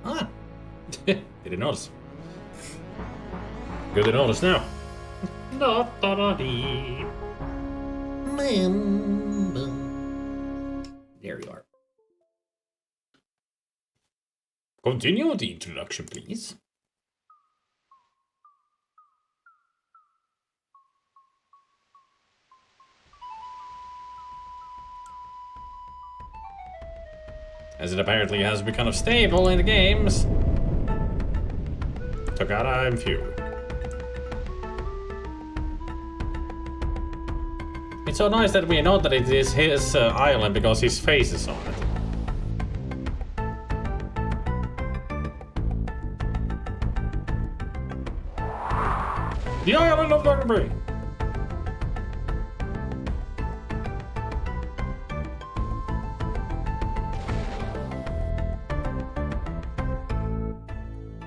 Ah, didn't notice. Good to notice now. Da, da, da, dee. There you are. Continue the introduction, please. As it apparently has become stable in the games. Takara and Few. It's so nice that we know that it is his island because his face is on it. The island of Dr. Brain.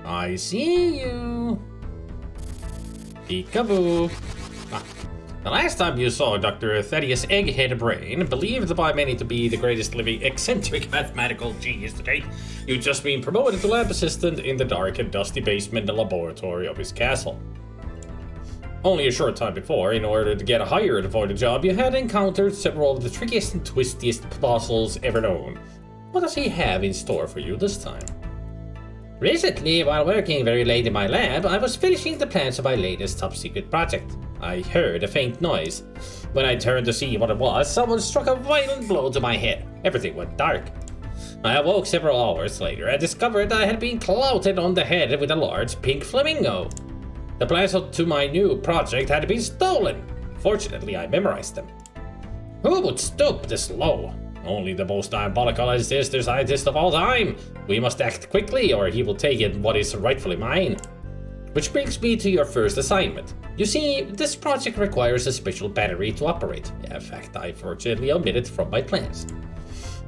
I see you. Peekaboo. Ah. The last time you saw Dr. Thaddeus Egghead Brain, believed by many to be the greatest living eccentric mathematical genius to date, you'd just been promoted to lab assistant in the dark and dusty basement laboratory of his castle. Only a short time before, in order to get hired for the job, you had encountered several of the trickiest and twistiest puzzles ever known. What does he have in store for you this time? Recently, while working very late in my lab, I was finishing the plans of my latest top-secret project. I heard a faint noise. When I turned to see what it was, someone struck a violent blow to my head. Everything went dark. I awoke several hours later and discovered I had been clouted on the head with a large pink flamingo. The plans to my new project had been stolen. Fortunately, I memorized them. Who would stoop this low? Only the most diabolical ancestor scientist of all time. We must act quickly or he will take it what is rightfully mine. Which brings me to your first assignment. You see, this project requires a special battery to operate. In fact, I fortunately omitted from my plans.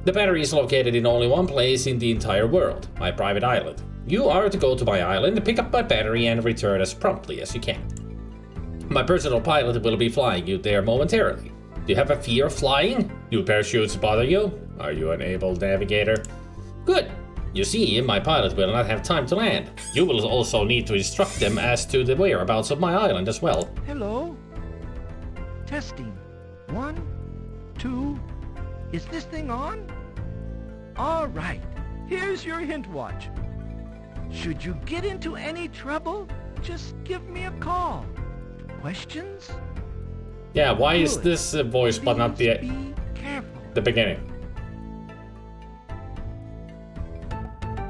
The battery is located in only one place in the entire world, my private island. You are to go to my island, pick up my battery and return as promptly as you can. My personal pilot will be flying you there momentarily. Do you have a fear of flying? Do parachutes bother you? Are you an able navigator? Good. You see, my pilot will not have time to land. You will also need to instruct them as to the whereabouts of my island as well. Hello? Testing. 1, 2. Is this thing on? All right. Here's your hint watch. Should you get into any trouble, just give me a call. Questions? Yeah, why is this voice but not the beginning?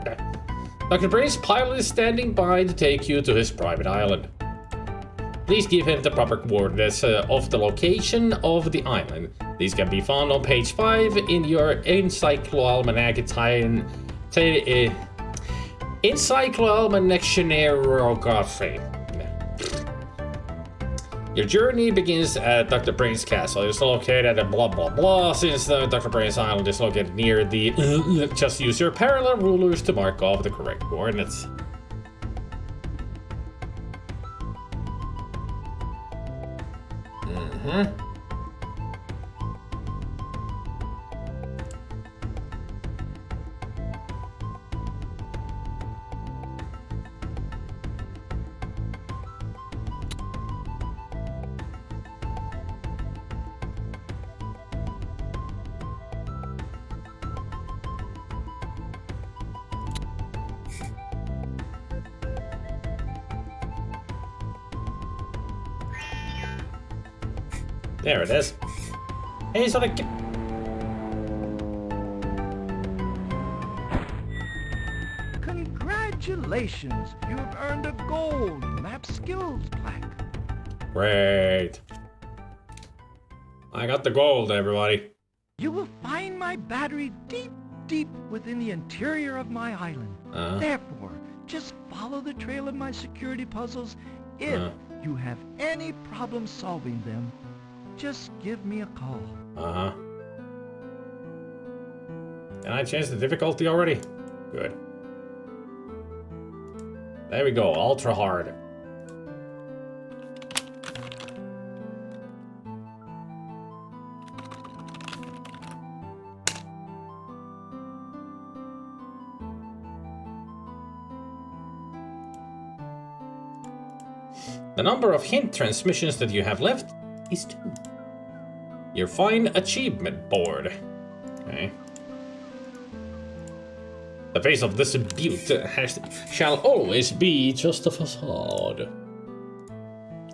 Okay. Dr. Brain's pilot is standing by to take you to his private island. Please give him the proper coordinates of the location of the island. These can be found on page 5 in your Encycloalmanactionerography. Your journey begins at Dr. Brain's castle. It's located at blah blah blah. Since Dr. Brain's island is located near the just use your parallel rulers to mark off the correct coordinates. There it is. Hey, so the... Congratulations! You have earned a gold map skills plaque. Great. I got the gold, everybody. You will find my battery deep, deep within the interior of my island. Therefore, just follow the trail of my security puzzles. If you have any problem solving them, just give me a call. Can I change the difficulty already? Good. There we go, ultra hard. The number of hint transmissions that you have left is 2. Your fine achievement board. Okay. The face of this butte shall always be just a facade.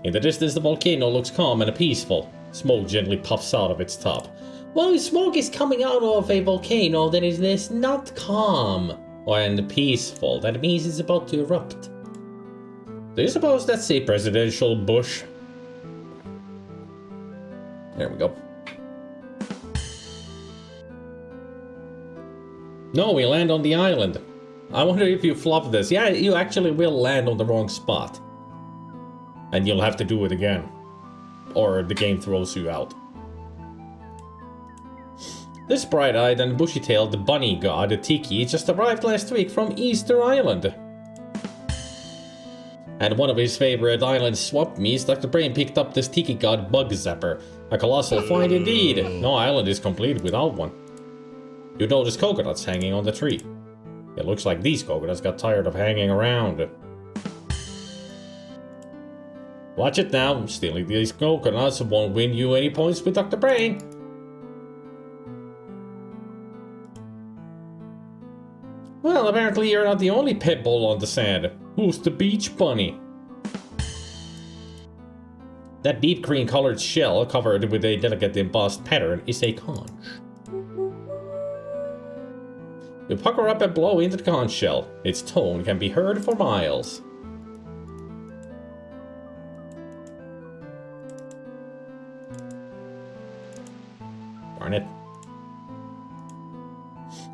In the distance, the volcano looks calm and peaceful. Smoke gently puffs out of its top. Well, if smoke is coming out of a volcano, then it is not calm and peaceful. That means it's about to erupt. Do you suppose that's a presidential bush? There we go. No, we land on the island. I wonder if you flop this. Yeah, you actually will land on the wrong spot. And you'll have to do it again. Or the game throws you out. This bright-eyed and bushy-tailed bunny god, Tiki, just arrived last week from Easter Island. And one of his favorite island swap meets, Dr. Brain picked up this Tiki god Bug Zapper. A colossal find indeed. No island is complete without one. You notice coconuts hanging on the tree. It looks like these coconuts got tired of hanging around. Watch it now. Stealing these coconuts won't win you any points with Dr. Brain. Well, apparently you're not the only pit bull on the sand. Who's the beach bunny? That deep green colored shell covered with a delicate embossed pattern is a conch. You pucker up and blow into the conch shell. Its tone can be heard for miles. Darn it.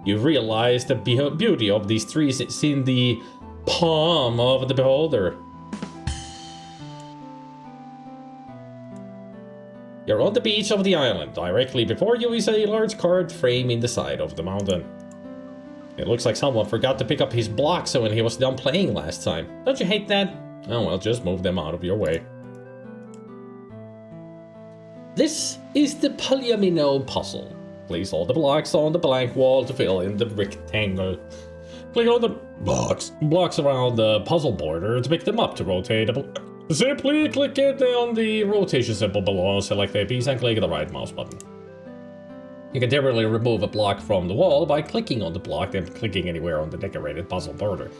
You realize the beauty of these trees is in the palm of the beholder. You're on the beach of the island. Directly before you is a large carved frame in the side of the mountain. It looks like someone forgot to pick up his blocks when he was done playing last time. Don't you hate that? Oh well, just move them out of your way. This is the Palomino puzzle. Place all the blocks on the blank wall to fill in the rectangle. Click on the blocks around the puzzle border to pick them up to rotate. Simply click it on the rotation symbol below, select a piece and click the right mouse button. You can temporarily remove a block from the wall by clicking on the block and clicking anywhere on the decorated puzzle border.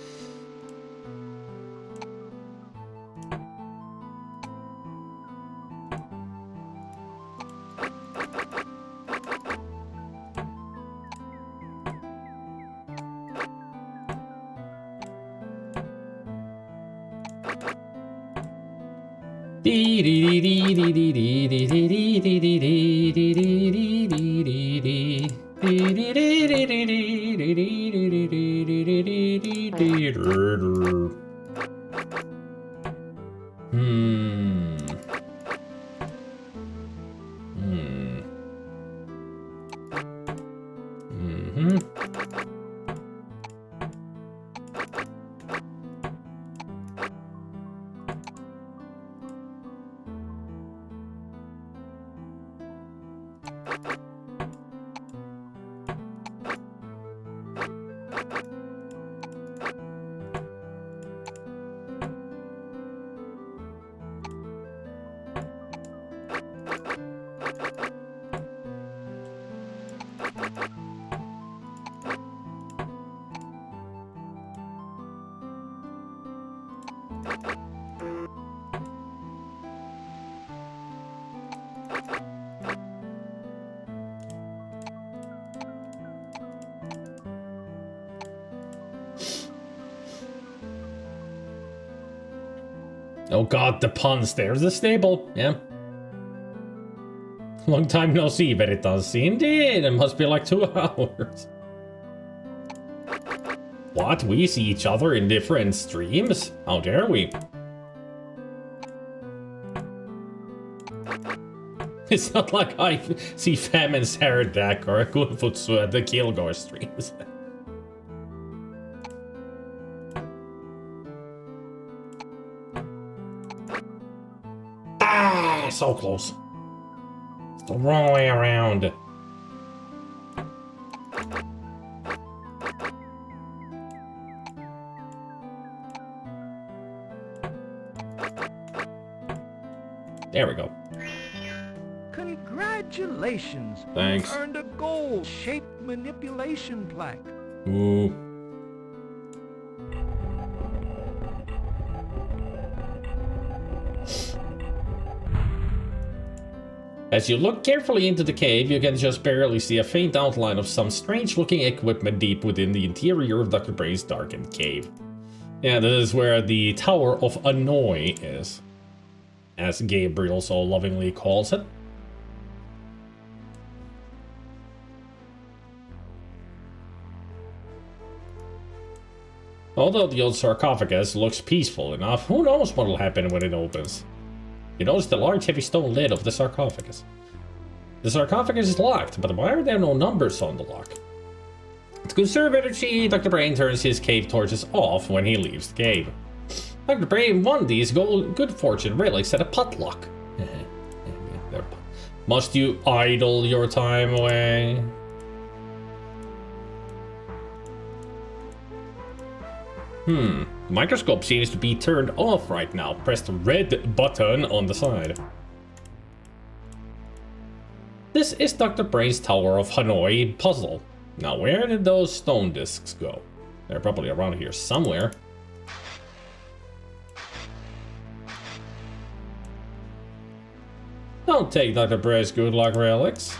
Oh god, the puns. There's the stable. Yeah. Long time no see, Veritas. Indeed, it must be like 2 hours. What? We see each other in different streams? How dare we? It's not like I see Famine Saradak or Gunfutsu at the Kilgore streams. Ah, so close. It's the wrong way around. There we go. Congratulations. Thanks. You've earned a gold-shaped manipulation plaque. Ooh. As you look carefully into the cave, you can just barely see a faint outline of some strange-looking equipment deep within the interior of Dr. Brain's darkened cave. Yeah, this is where the Tower of Hanoi is, as Gabriel so lovingly calls it. Although the old sarcophagus looks peaceful enough, who knows what'll happen when it opens. You notice the large heavy stone lid of the sarcophagus. The sarcophagus is locked, but why are there no numbers on the lock? To conserve energy, Dr. Brain turns his cave torches off when he leaves the cave. Dr. Brain won these good fortune relics at a potluck. Must you idle your time away? The microscope seems to be turned off right now. Press the red button on the side. This is Dr. Brain's Tower of Hanoi puzzle. Now, where did those stone discs go? They're probably around here somewhere. Don't take Dr. Brain's good luck relics.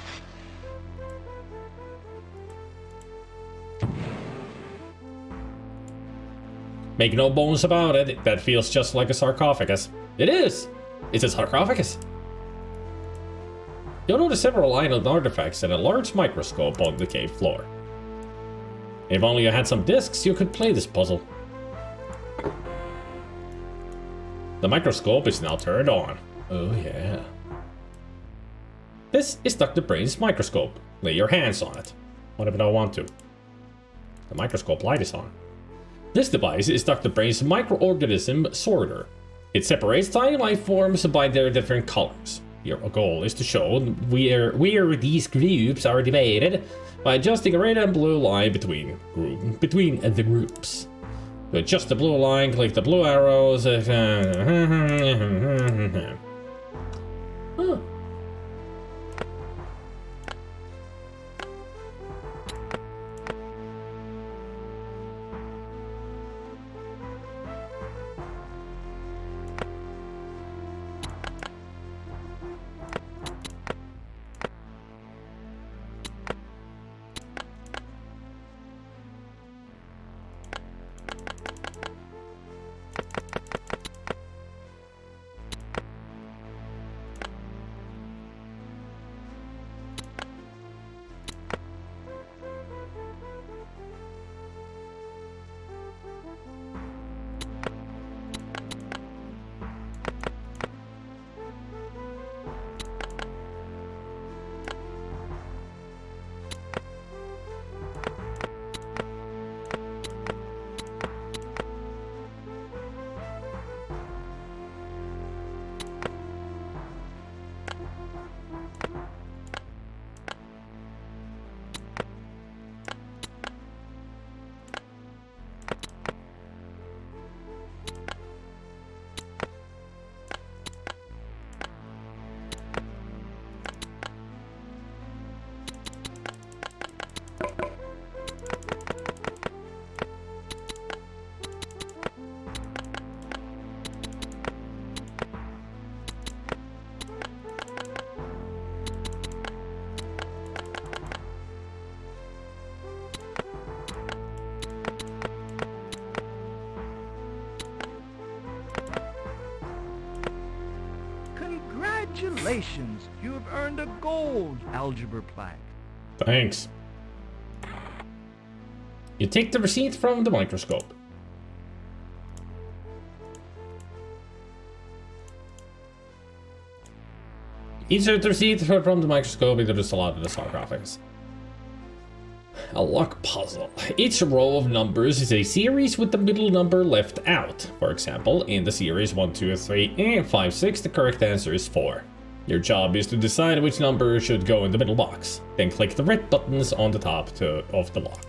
Make no bones about it, that feels just like a sarcophagus. It is! It's a sarcophagus. You'll notice several idle artifacts and a large microscope on the cave floor. If only you had some discs, you could play this puzzle. The microscope is now turned on. Oh yeah. This is Dr. Brain's microscope. Lay your hands on it. What if I don't want to? The microscope light is on. This device is Dr. Brain's microorganism sorter. It separates tiny life forms by their different colors. Your goal is to show where these groups are divided by adjusting a red and blue line between the groups. To adjust the blue line, click the blue arrows. Huh. Congratulations, you have earned a gold algebra plaque. Thanks. You take the receipt from the microscope. Insert the receipt from the microscope into the slot of the sarcophagus. A lock puzzle. Each row of numbers is a series with the middle number left out. For example, in the series 1, 2, 3, and 5, 6, the correct answer is 4. Your job is to decide which number should go in the middle box. Then click the red buttons on the top of the lock.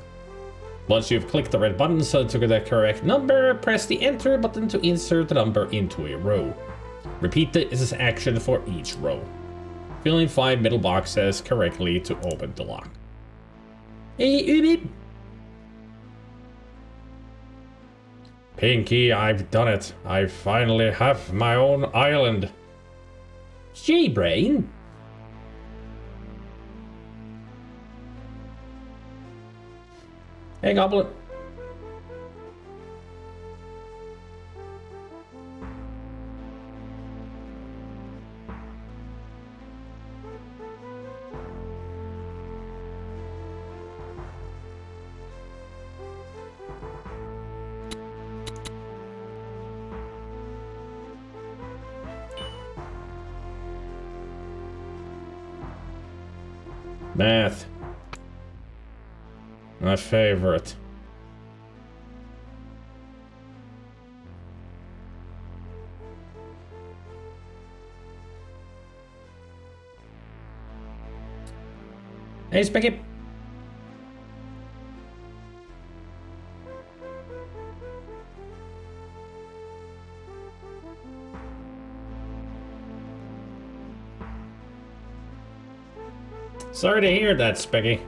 Once you've clicked the red buttons to the correct number, press the enter button to insert the number into a row. Repeat this action for each row. Fill in 5 middle boxes correctly to open the lock. Pinky, I've done it. I finally have my own island. J-Brain? Hey, Goblin. Math. My favorite. Hey, Specky. Sorry to hear that, Specky.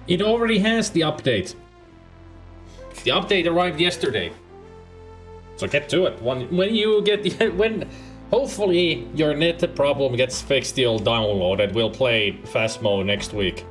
It already has the update. The update arrived yesterday. So get to it. When you get when hopefully your net problem gets fixed, you'll download it. We'll play Phasmo next week.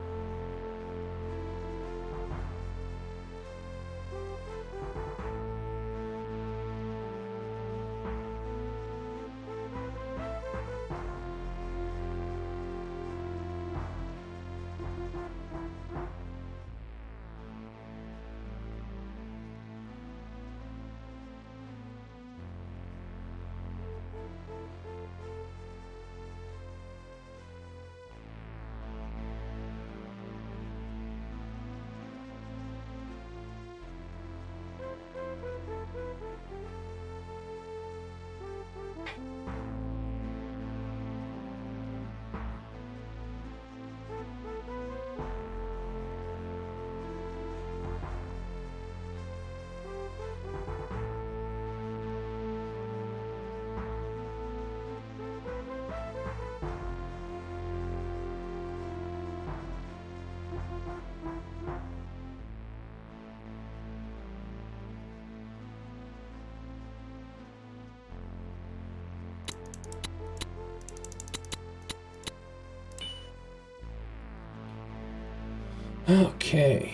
Okay.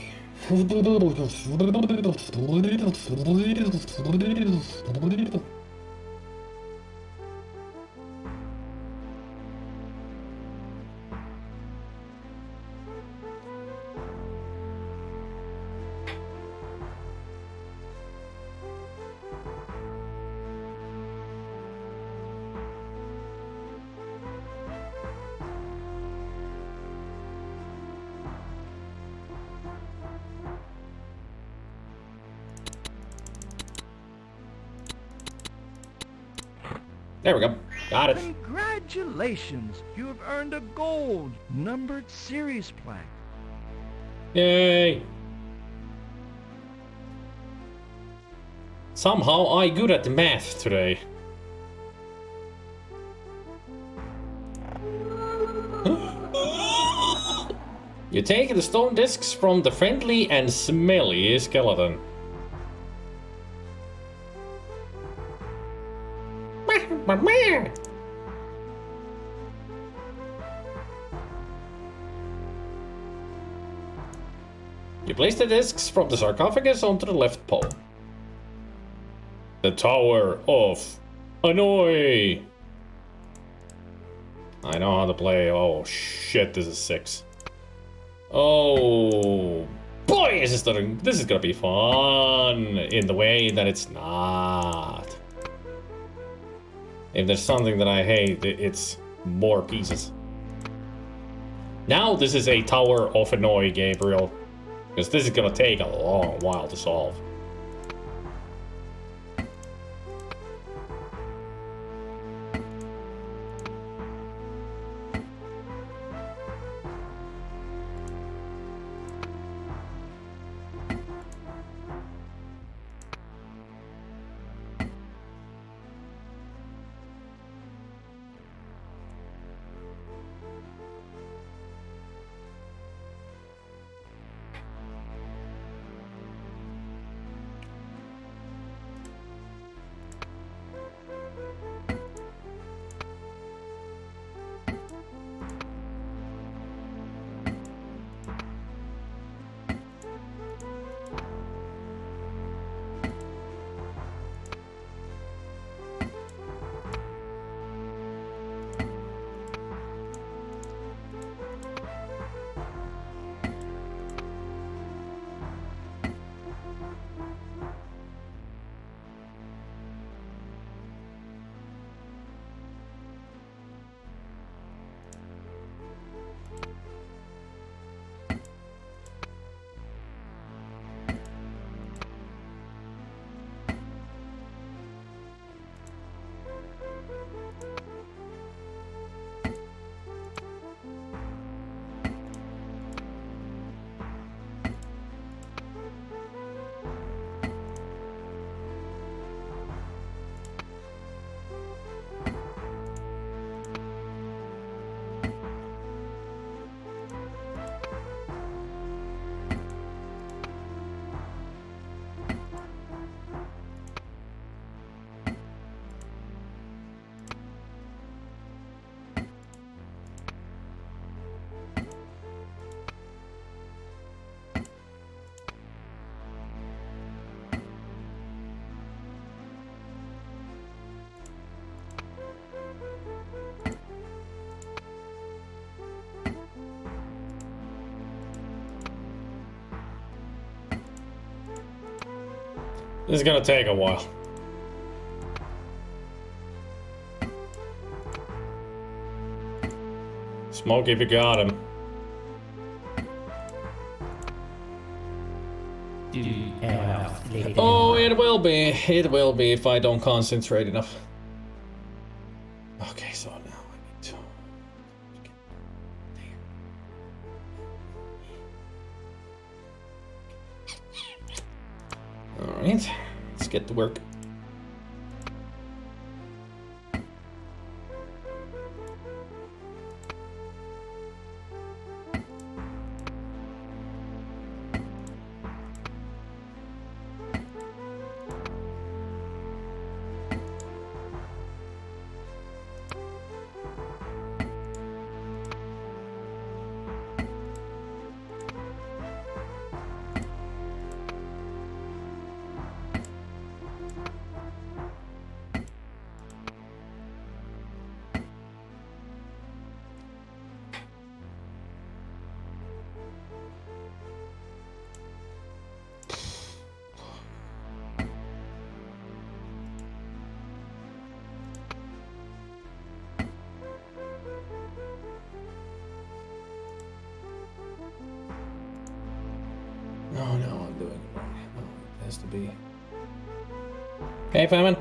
There we go. Got it. Congratulations! You have earned a gold numbered series plaque. Yay. Somehow I good at math today. You take the stone discs from the friendly and smelly skeleton. You place the discs from the sarcophagus onto the left pole. The Tower of Hanoi. I know how to play. Oh shit, this is 6. Oh boy, this is gonna be fun in the way that it's not. If there's something that I hate, it's more pieces. Now this is a Tower of Hanoi, Gabriel. Because this is gonna take a long while to solve. This is gonna take a while. Smoke if you got him. Oh, it will be. It will be if I don't concentrate enough. Okay, so now I need to get there. Alright, let's get to work. Oh no, I'm doing it wrong. Oh, it has to be. Okay, Famine.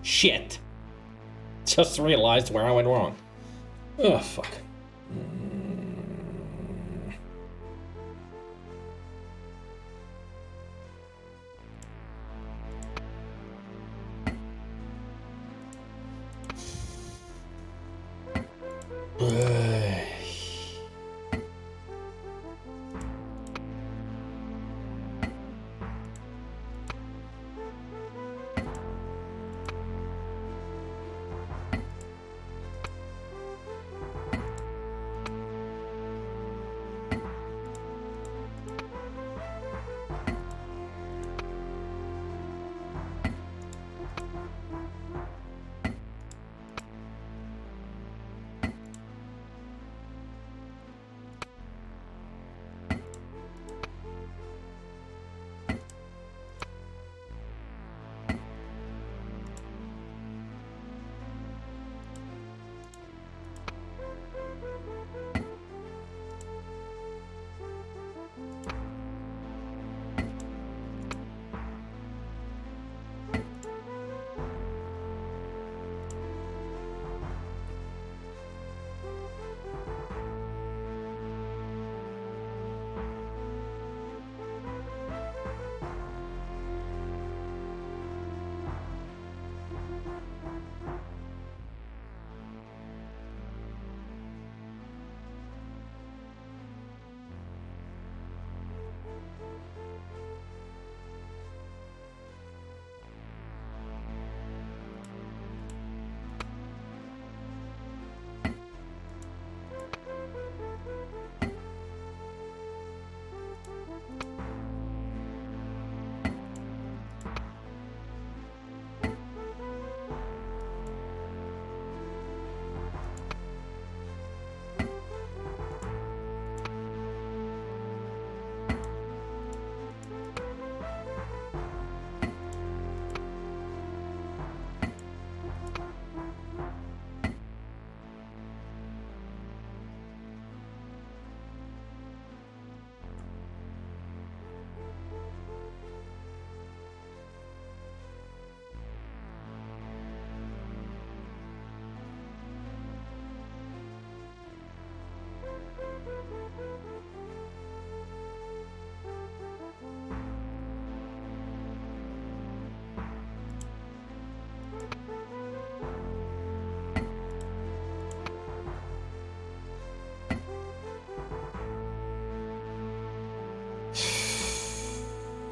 Shit. Just realized where I went wrong. Oh, fuck.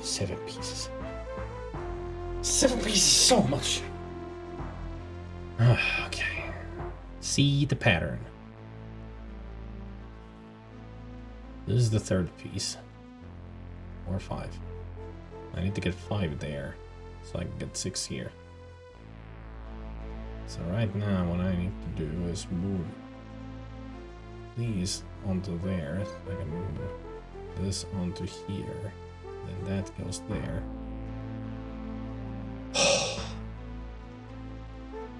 Seven pieces. 7 pieces, so much. Okay. See the pattern. This is the third piece. Or 5. I need to get 5 there, so I can get 6 here. So right now what I need to do is move these onto there. So I can move this onto here. Then that goes there.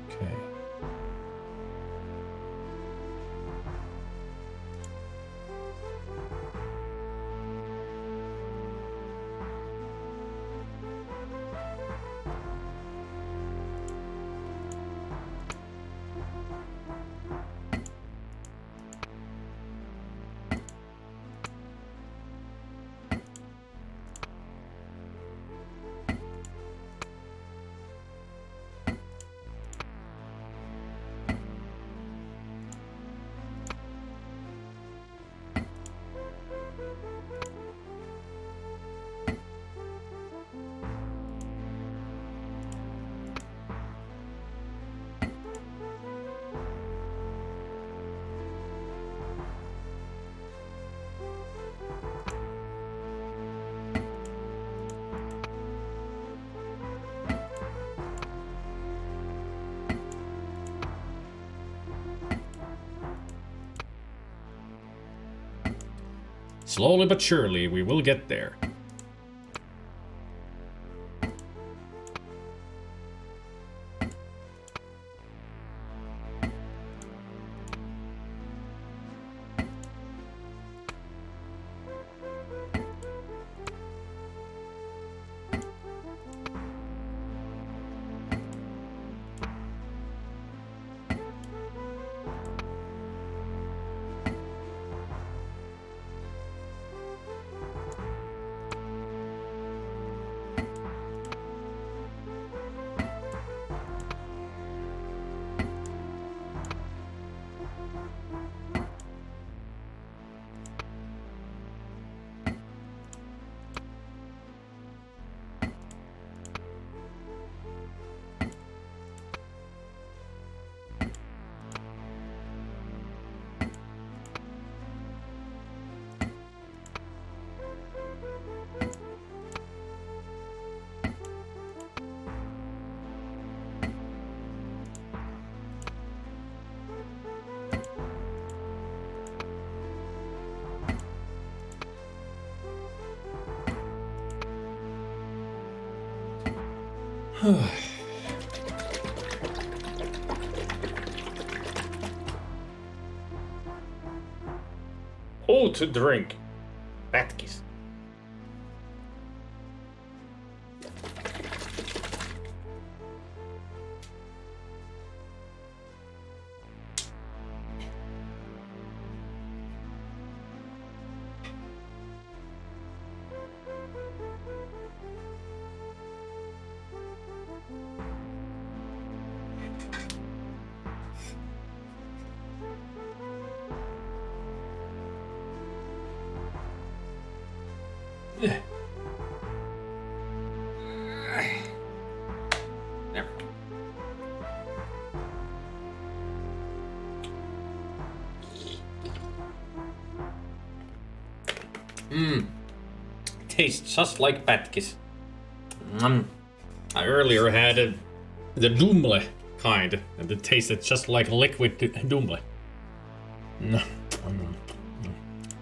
Okay. Slowly but surely, we will get there. Oh, to drink. Batkis. There. Tastes just like Batkis. I earlier had the Doomle kind, and it tasted just like liquid Doomle.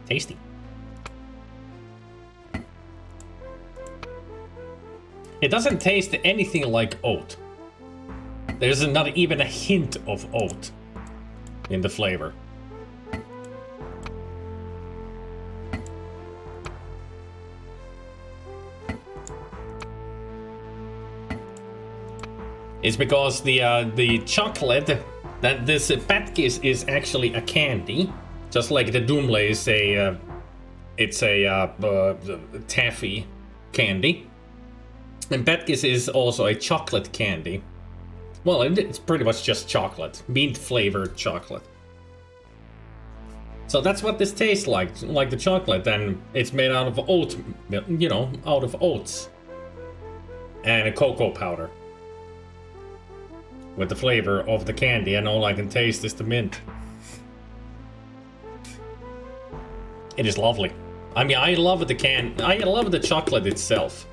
Tasty. It doesn't taste anything like oat. There's not even a hint of oat in the flavor. It's because the chocolate that this Batkis is actually a candy, just like the Doomle is a taffy candy. And Batkis is also a chocolate candy. Well, it's pretty much just chocolate. Mint flavored chocolate. So that's what this tastes like the chocolate, and it's made out of oat, you know, out of oats. And a cocoa powder. With the flavor of the candy, and all I can taste is the mint. It is lovely. I mean, I love the chocolate itself.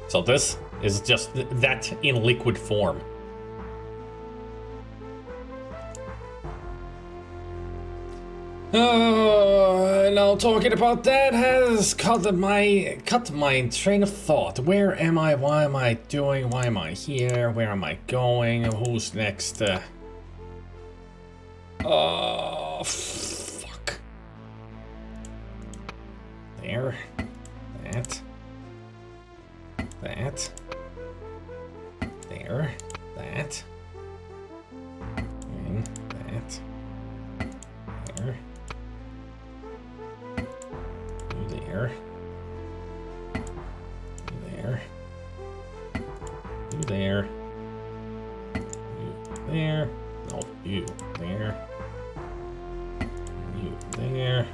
So this is just that in liquid form. Now talking about that has cut my train of thought. Where am I? Why am I doing? Why am I here? Where am I going? Who's next? Fuck. There. That. That. There. That. And that. There. There. There. You there. You there. No, you there. You there.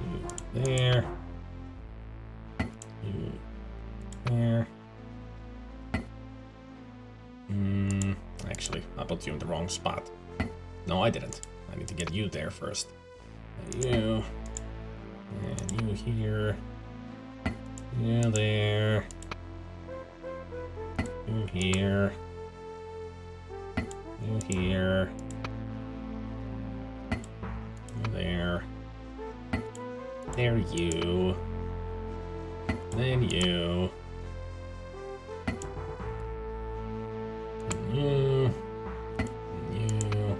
You there. You there. Actually, I put you in the wrong spot. No, I didn't. I need to get you there first. You. And you here. You there. You here. You here. You there. There you. Then you. You. You.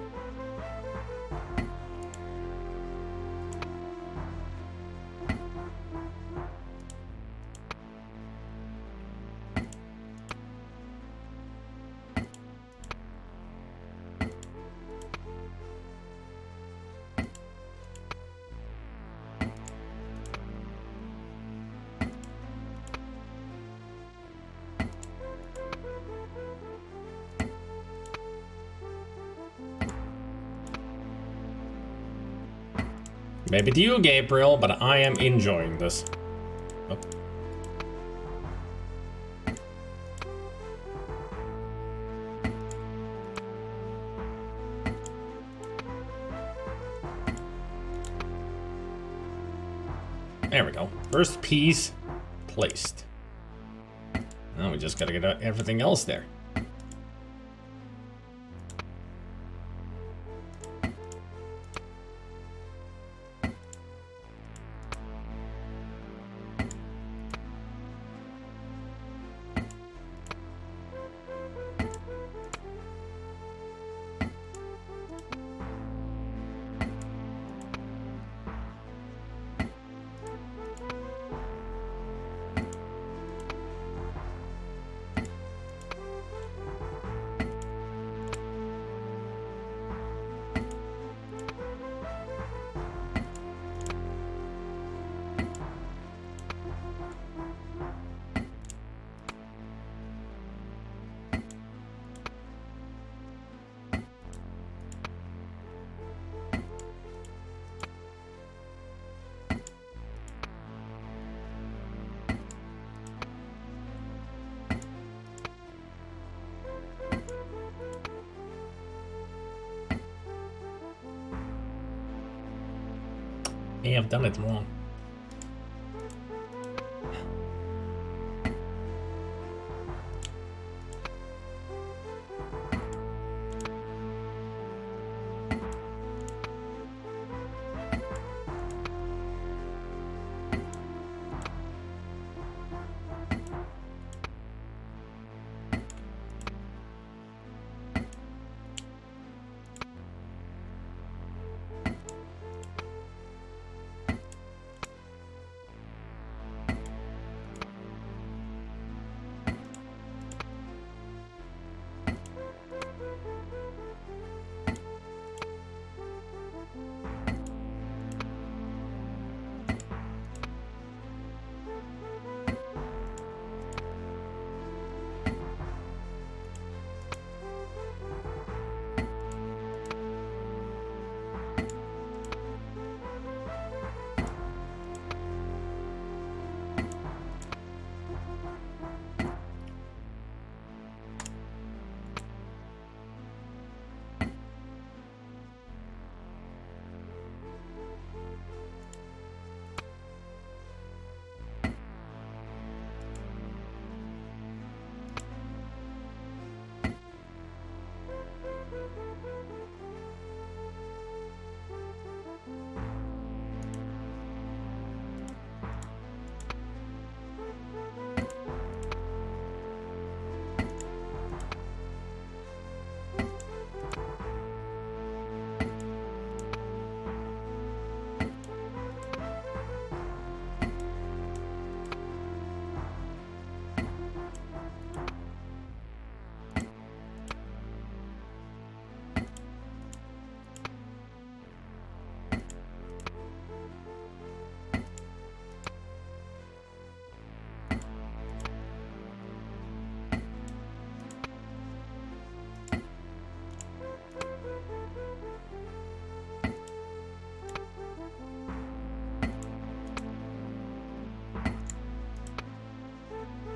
Maybe to you, Gabriel, but I am enjoying this. Oh. There we go. First piece placed. Now we just gotta get everything else there. May have done it wrong.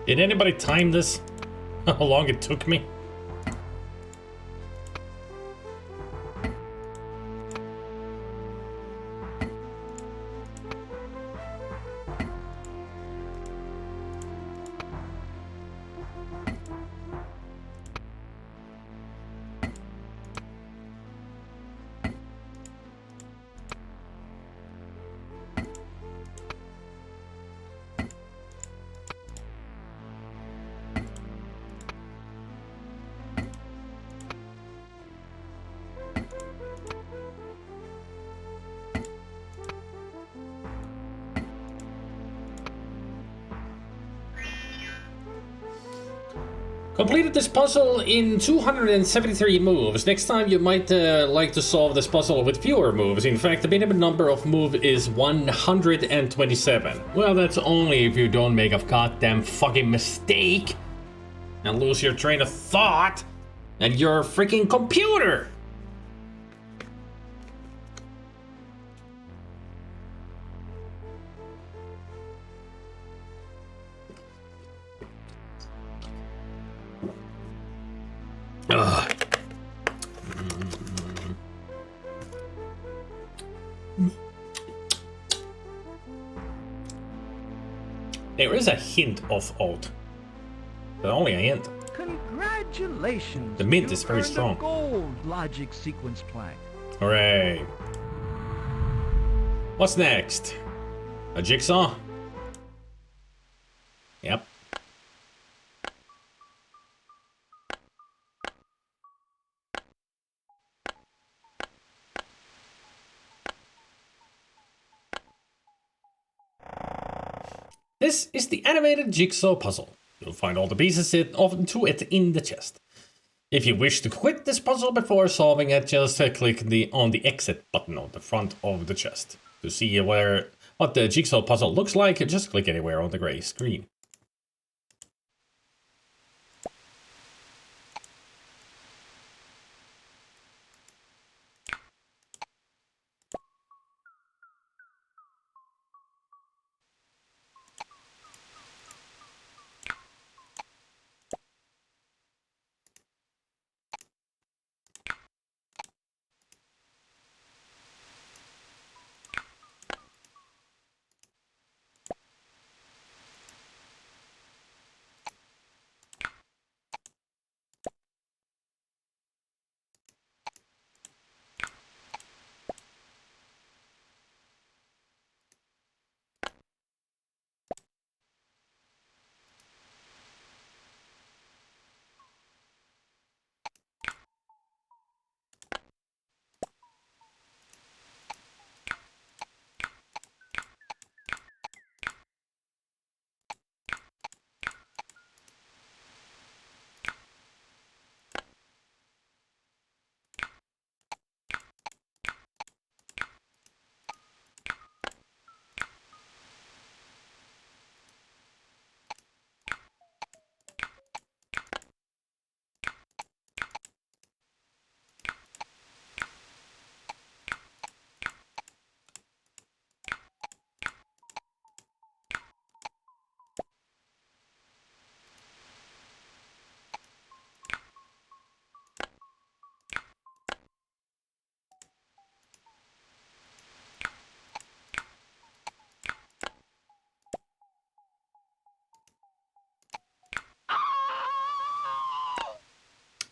Did anybody time this? How long it took me? Completed this puzzle in 273 moves. Next time you might like to solve this puzzle with fewer moves. In fact, the minimum number of moves is 127. Well, that's only if you don't make a goddamn fucking mistake and lose your train of thought and your freaking computer. Ugh. There is a hint of oat, but only a hint. Congratulations. The mint is You've very earned a strong. gold logic sequence plank. Hooray. What's next? A jigsaw? Yep. This is the animated jigsaw puzzle. You'll find all the pieces to it in the chest. If you wish to quit this puzzle before solving it, just click on the exit button on the front of the chest. To see what the jigsaw puzzle looks like, just click anywhere on the gray screen.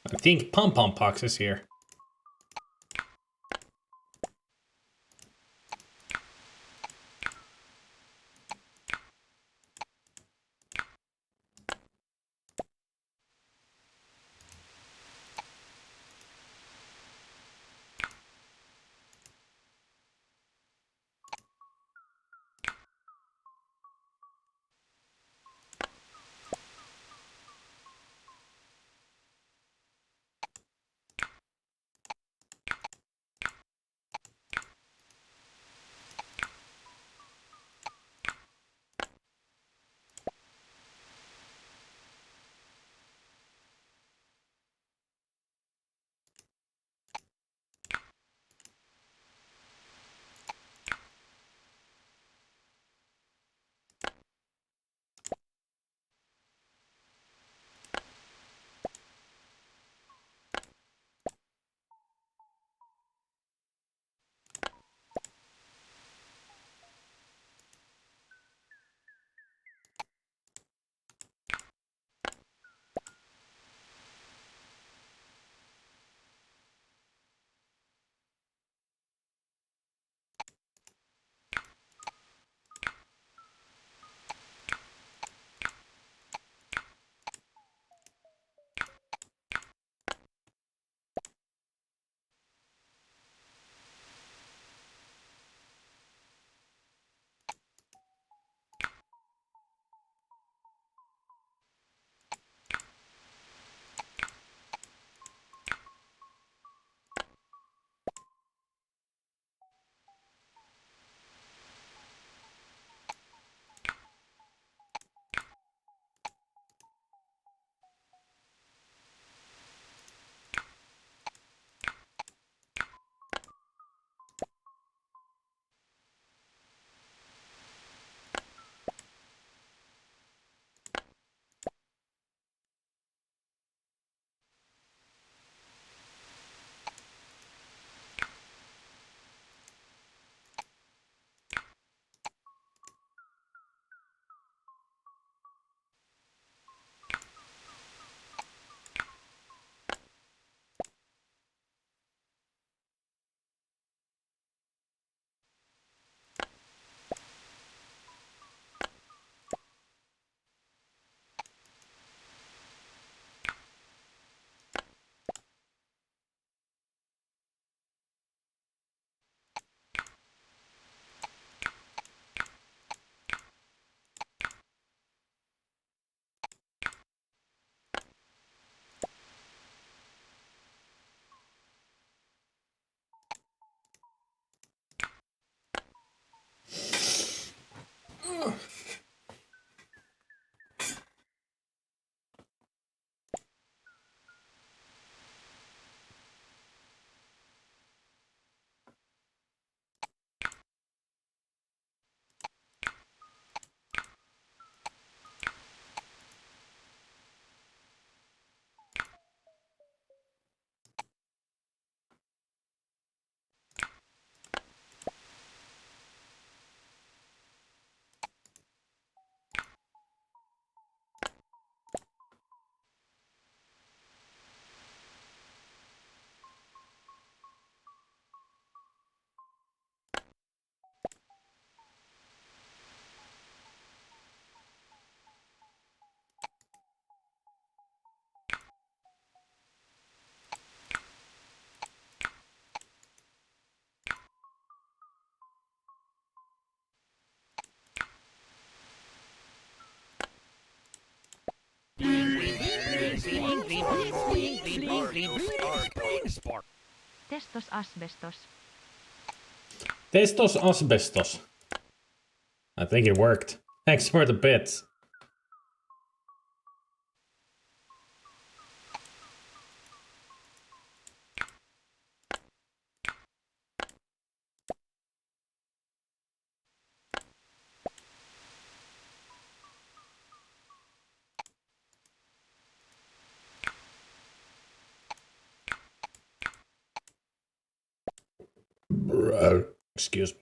I think Pom Pom Pox is here. Testos asbestos. Testos asbestos. I think it worked. Thanks for the bits. Excuse me.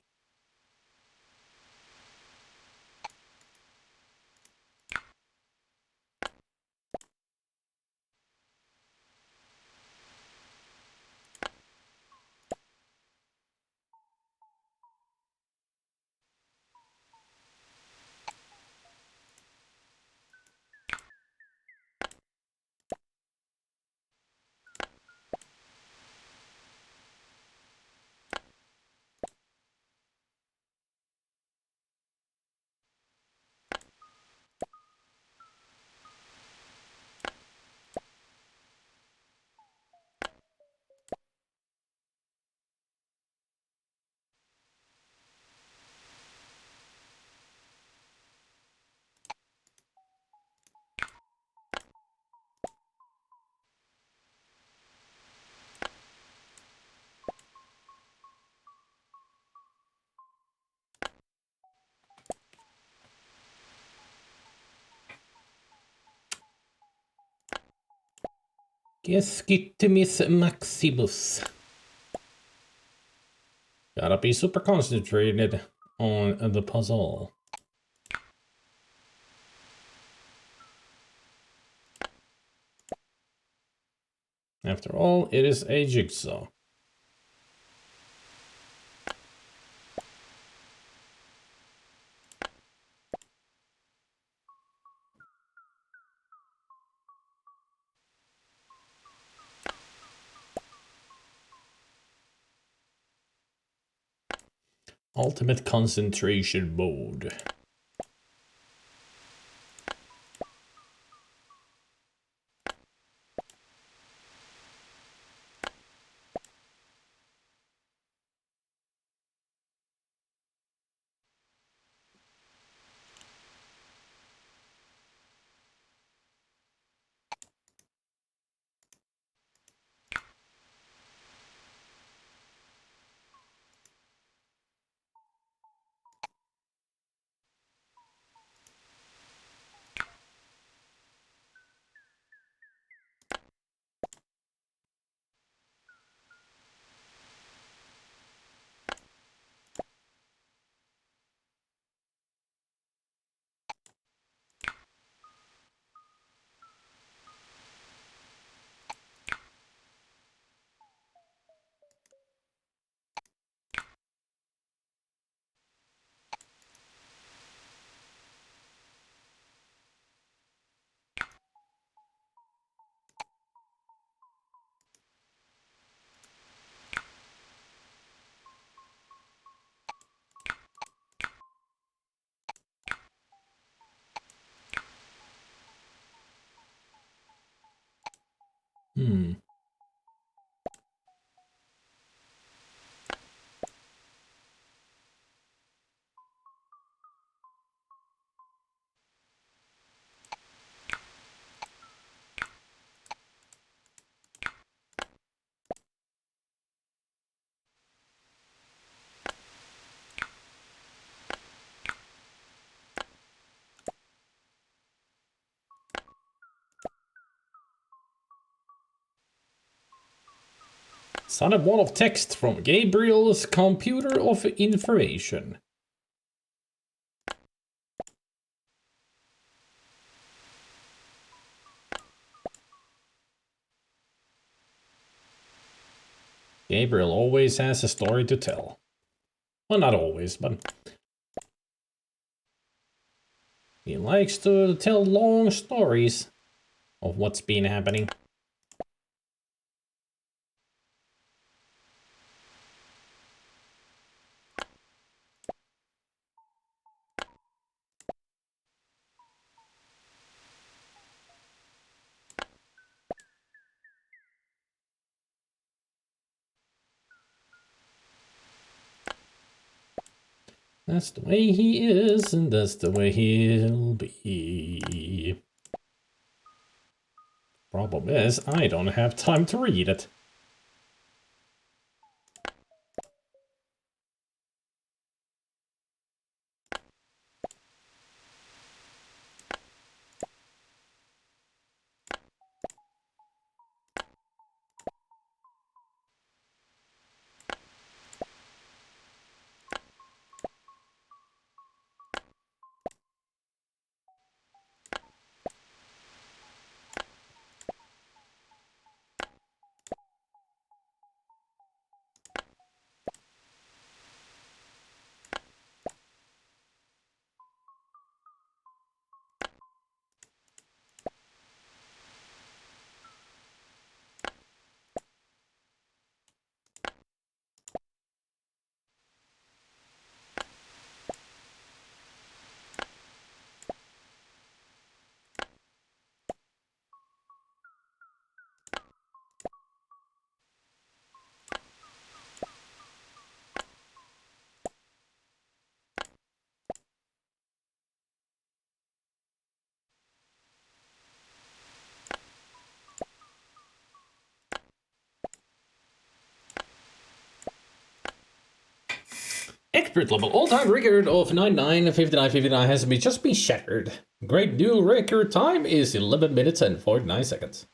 Keskittymis maximus. Gotta be super concentrated on the puzzle. After all, it is a jigsaw. Ultimate concentration mode. Hmm. Son of wall of text from Gabriel's computer of information. Gabriel always has a story to tell. Well, not always, but he likes to tell long stories of what's been happening. That's the way he is, and that's the way he'll be. Problem is, I don't have time to read it. Expert level all-time record of 99:59:59 has just been shattered. Great new record time is 11 minutes and 49 seconds.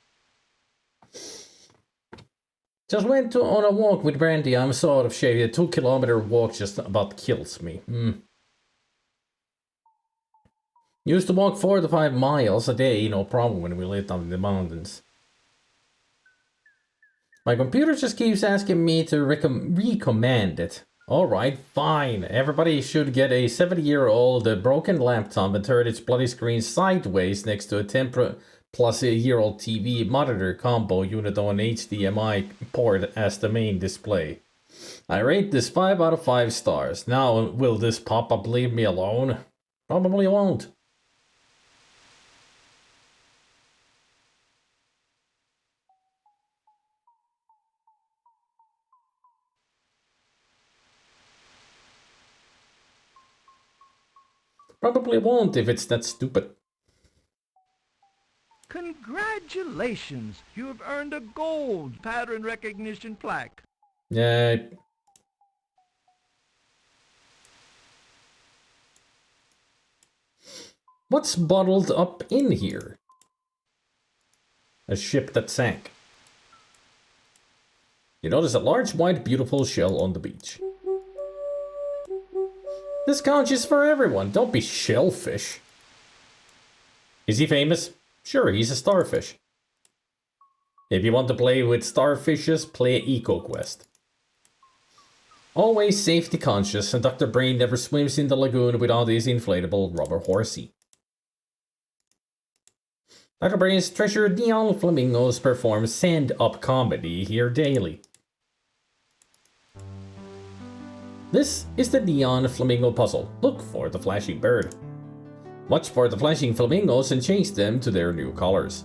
Just went on a walk with Brandy. I'm so out of shape. A 2-kilometer walk just about kills me. Used to walk 4 to 5 miles a day, no problem when we lived up in the mountains. My computer just keeps asking me to recommend it. Alright, fine. Everybody should get a 70-year-old broken laptop and turn its bloody screen sideways next to a 10-plus-year-old TV monitor combo unit on HDMI port as the main display. I rate this 5 out of 5 stars. Now, will this pop-up leave me alone? Probably won't. Probably won't if it's that stupid. Congratulations! You have earned a gold pattern recognition plaque. Yeah. What's bottled up in here? A ship that sank. You notice a large, white, beautiful shell on the beach. This couch is for everyone. Don't be shellfish. Is he famous? Sure, he's a starfish. If you want to play with starfishes, play EcoQuest. Always safety conscious, and Dr. Brain never swims in the lagoon without his inflatable rubber horsey. Dr. Brain's treasured neon flamingos perform stand-up comedy here daily. This is the Neon Flamingo Puzzle. Look for the flashing bird. Watch for the flashing flamingos and change them to their new colors.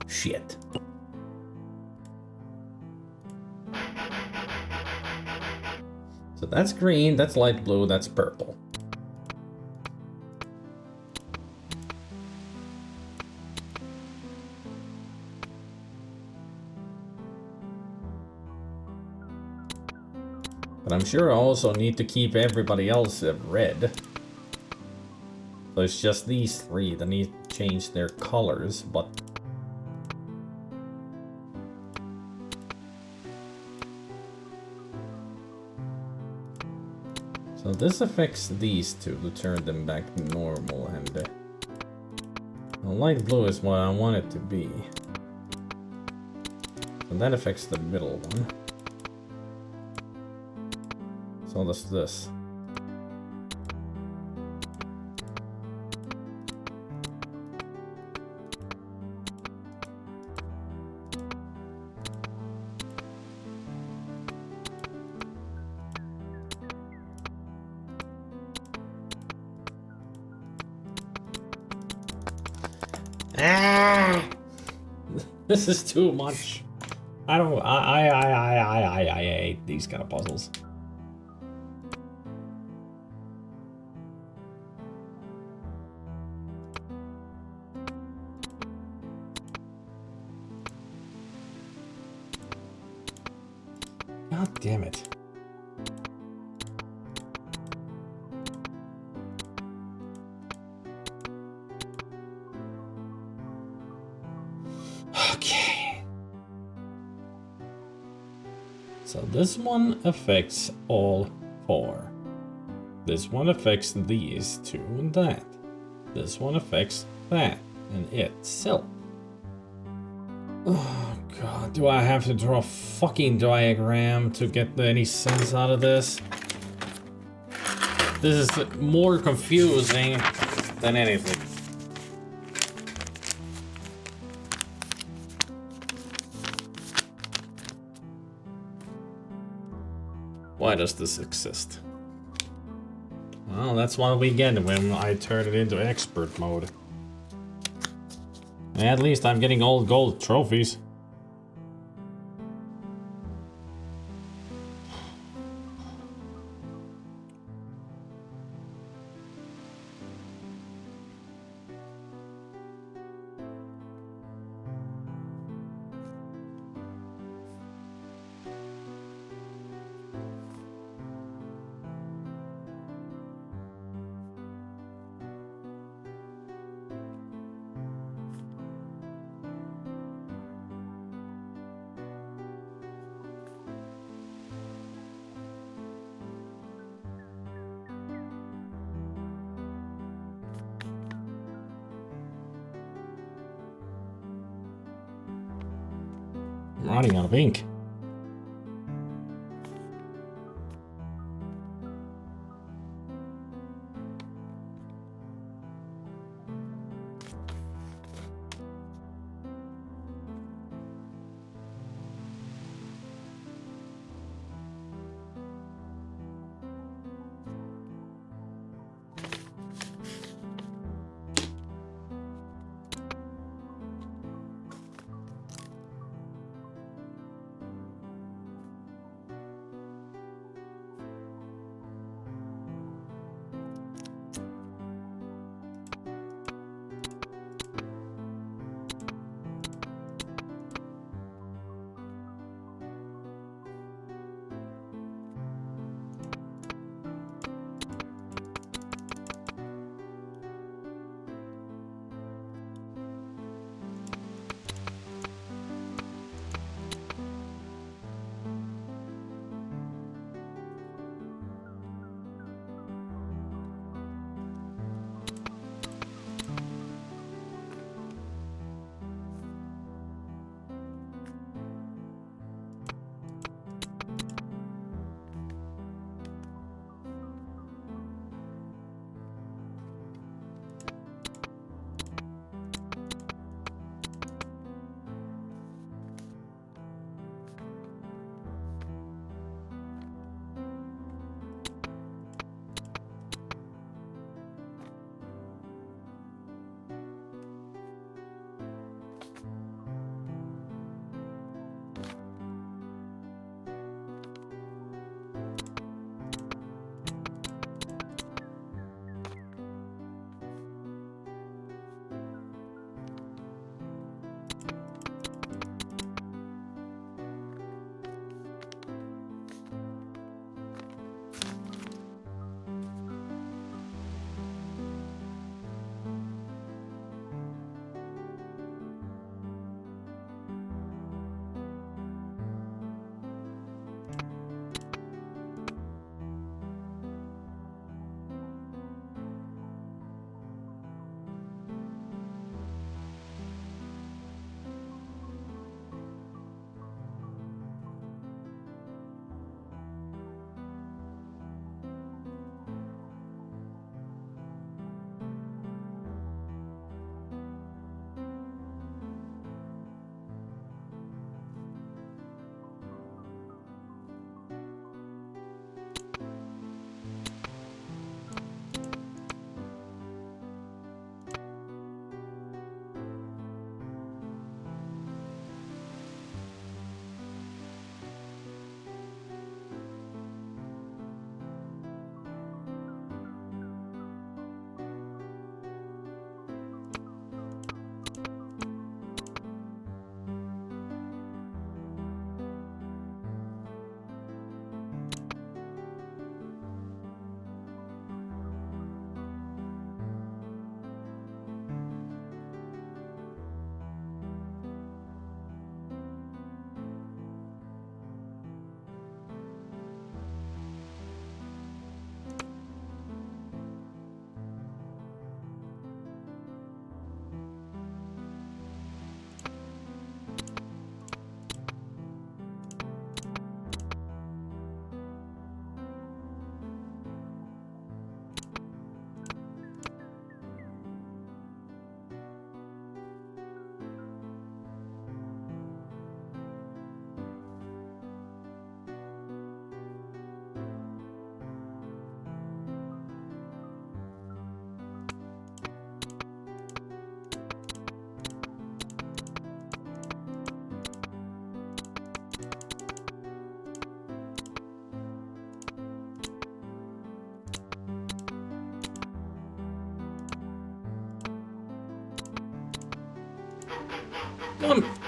Shit. So that's green, that's light blue, that's purple. But I'm sure I also need to keep everybody else red. So it's just these three that need to change their colors, but... So this affects these two to turn them back to normal, and the light blue is what I want it to be. And that affects the middle one. So does this. This is too much. I hate these kind of puzzles. God damn it. Okay. So this one affects all four. This one affects these two and that. This one affects that and itself. Oh god, do I have to draw a fucking diagram to get any sense out of this? This is more confusing than anything. Why does this exist? Well, that's what we get when I turn it into expert mode. At least I'm getting all gold trophies. I'm running out of ink.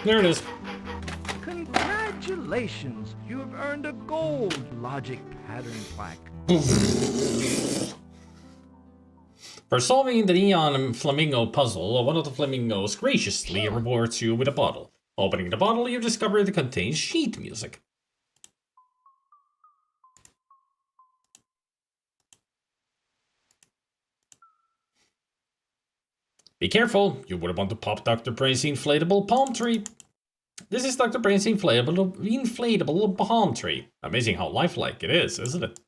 There it is. Congratulations! You have earned a gold logic pattern plaque. For solving the neon flamingo puzzle, one of the flamingos graciously rewards you with a bottle. Opening the bottle, you discover it contains sheet music. Be careful, you wouldn't want to pop Dr. Brain's inflatable palm tree. This is Dr. Brain's inflatable palm tree. Amazing how lifelike it is, isn't it?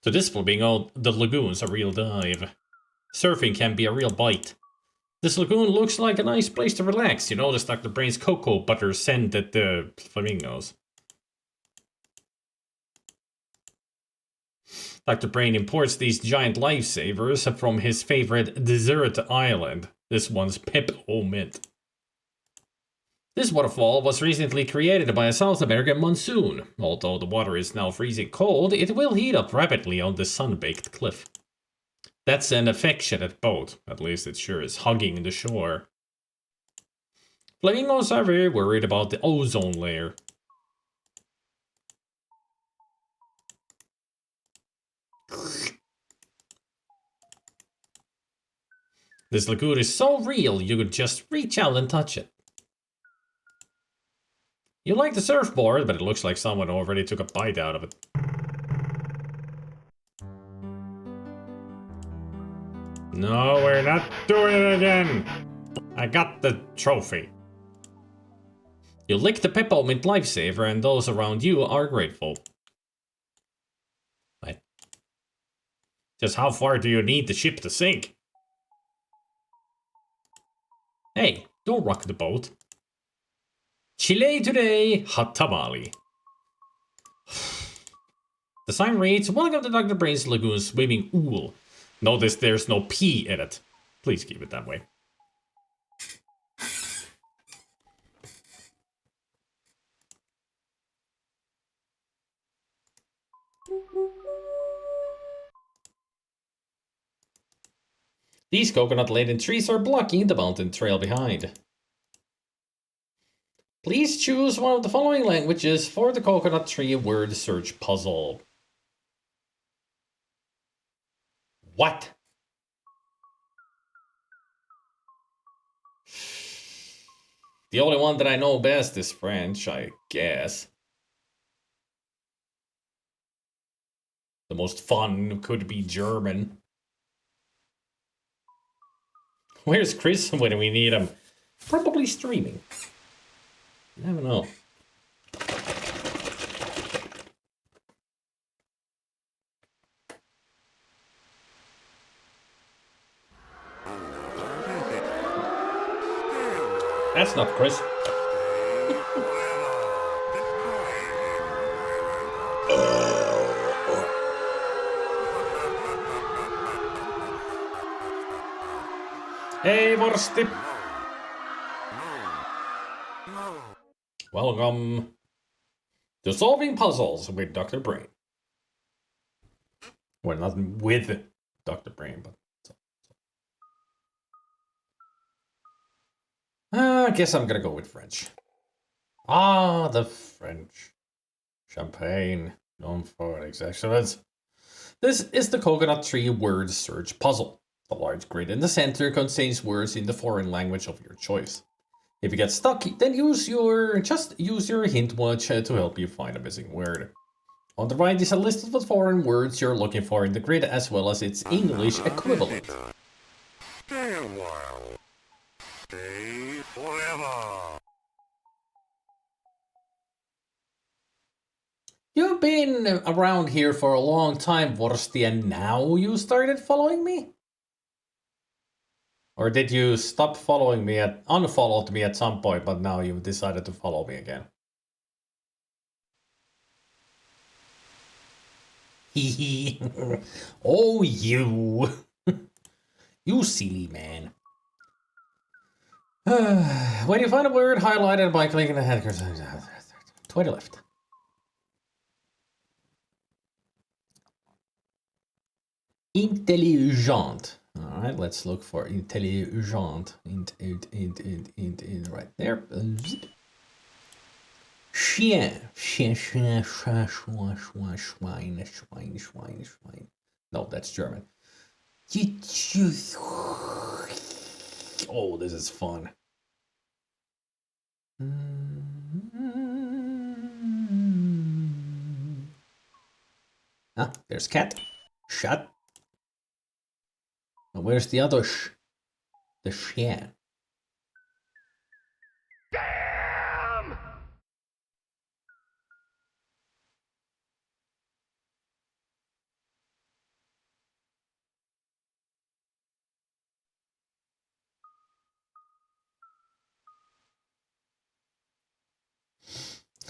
To this flamingo, the lagoon's a real dive. Surfing can be a real bite. This lagoon looks like a nice place to relax. You notice Dr. Brain's cocoa butter scent at the flamingos. Dr. Brain imports these giant lifesavers from his favorite desert island. This one's peppermint. This waterfall was recently created by a South American monsoon. Although the water is now freezing cold, it will heat up rapidly on the sun-baked cliff. That's an affectionate boat. At least it sure is hugging the shore. Flamingos are very worried about the ozone layer. This lagoon is so real, you could just reach out and touch it. You like the surfboard, but it looks like someone already took a bite out of it. No, we're not doing it again. I got the trophy. You lick the peppermint lifesaver and those around you are grateful. What? Just how far do you need the ship to sink? Hey, don't rock the boat. Chile today, hot tamale. The sign reads, welcome to Dr. Brain's Lagoon Swimming Pool. Notice there's no P in it. Please keep it that way. These coconut-laden trees are blocking the mountain trail behind. Please choose one of the following languages for the coconut tree word search puzzle. What? The only one that I know best is French, I guess. The most fun could be German. Where's Chris when we need him? Probably streaming. I don't know. That's not Chris. Hey, Vorsti. Welcome to Solving Puzzles with Dr. Brain. Well, not with Dr. Brain, but... I guess I'm gonna go with French. Ah, the French. Champagne, known for its excellence. This is the coconut tree word search puzzle. The large grid in the center contains words in the foreign language of your choice. If you get stuck, then just use your hint watch to help you find a missing word. On the right is a list of the foreign words you're looking for in the grid, as well as its English equivalent. Stay a while. Stay forever. You've been around here for a long time, Vorsti, and now you started following me? Or did you stop following me unfollowed me at some point, but now you've decided to follow me again? Hee Oh, you. You silly man. When you find a word, highlight it by clicking the head cursor. 20 left. Intelligent. All right, let's look for intelligent. Right there. Chien. Schwein. No, that's German. Oh, this is fun. Ah, there's cat. Shut. Now where's the other the chien? Damn!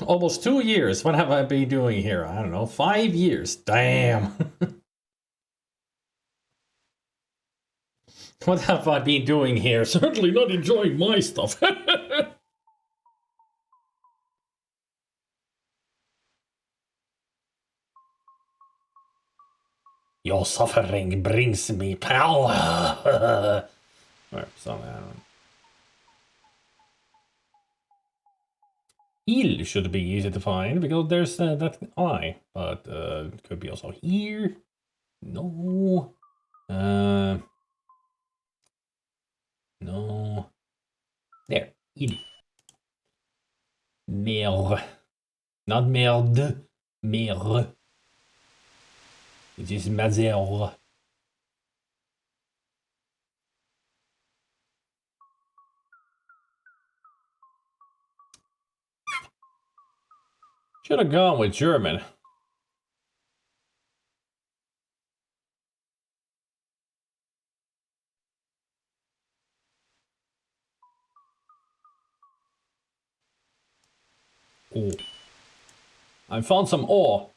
Almost 2 years. What have I been doing here? I don't know. 5 years. Damn. What have I been doing here? Certainly not enjoying my stuff. Your suffering brings me power. Or something, I don't know. Il should be easy to find because there's that eye, but it could be also here. No. No. There. Il. Mer. Not merde. Mer. It is mazer. Should have gone with German. Oh. I found some ore.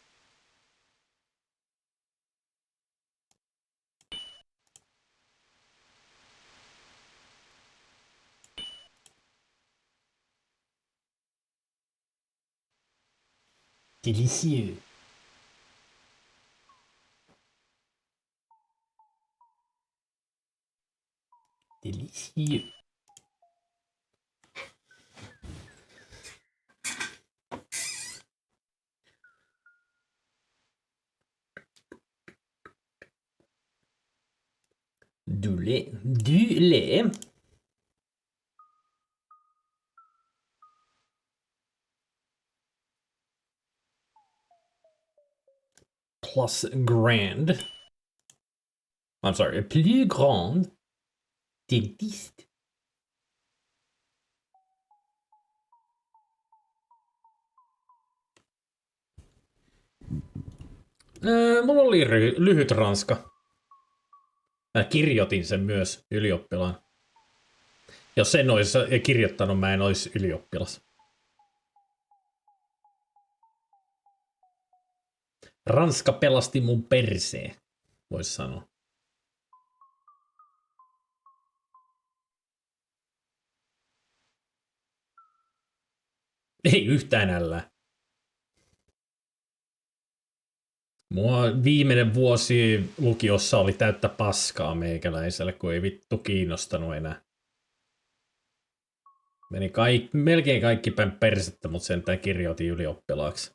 Délicieux. Délicieux. Du lait. Du lait. Plus grand. I'm sorry, plus grande. Dentiste. Mulla oli lyhyt ranska. Mä kirjoitin sen myös ylioppilaan. Jos sen olisi kirjoittanut, mä en olisi ylioppilas. Ranska pelasti mun perseen, vois sanoa. Ei yhtään ällää. Mua viimeinen vuosi lukiossa oli täyttä paskaa meikäläiselle, kun ei vittu kiinnostanut enää. Meni melkein kaikki päin persettä, mutta sentään kirjoitin ylioppilaaksi.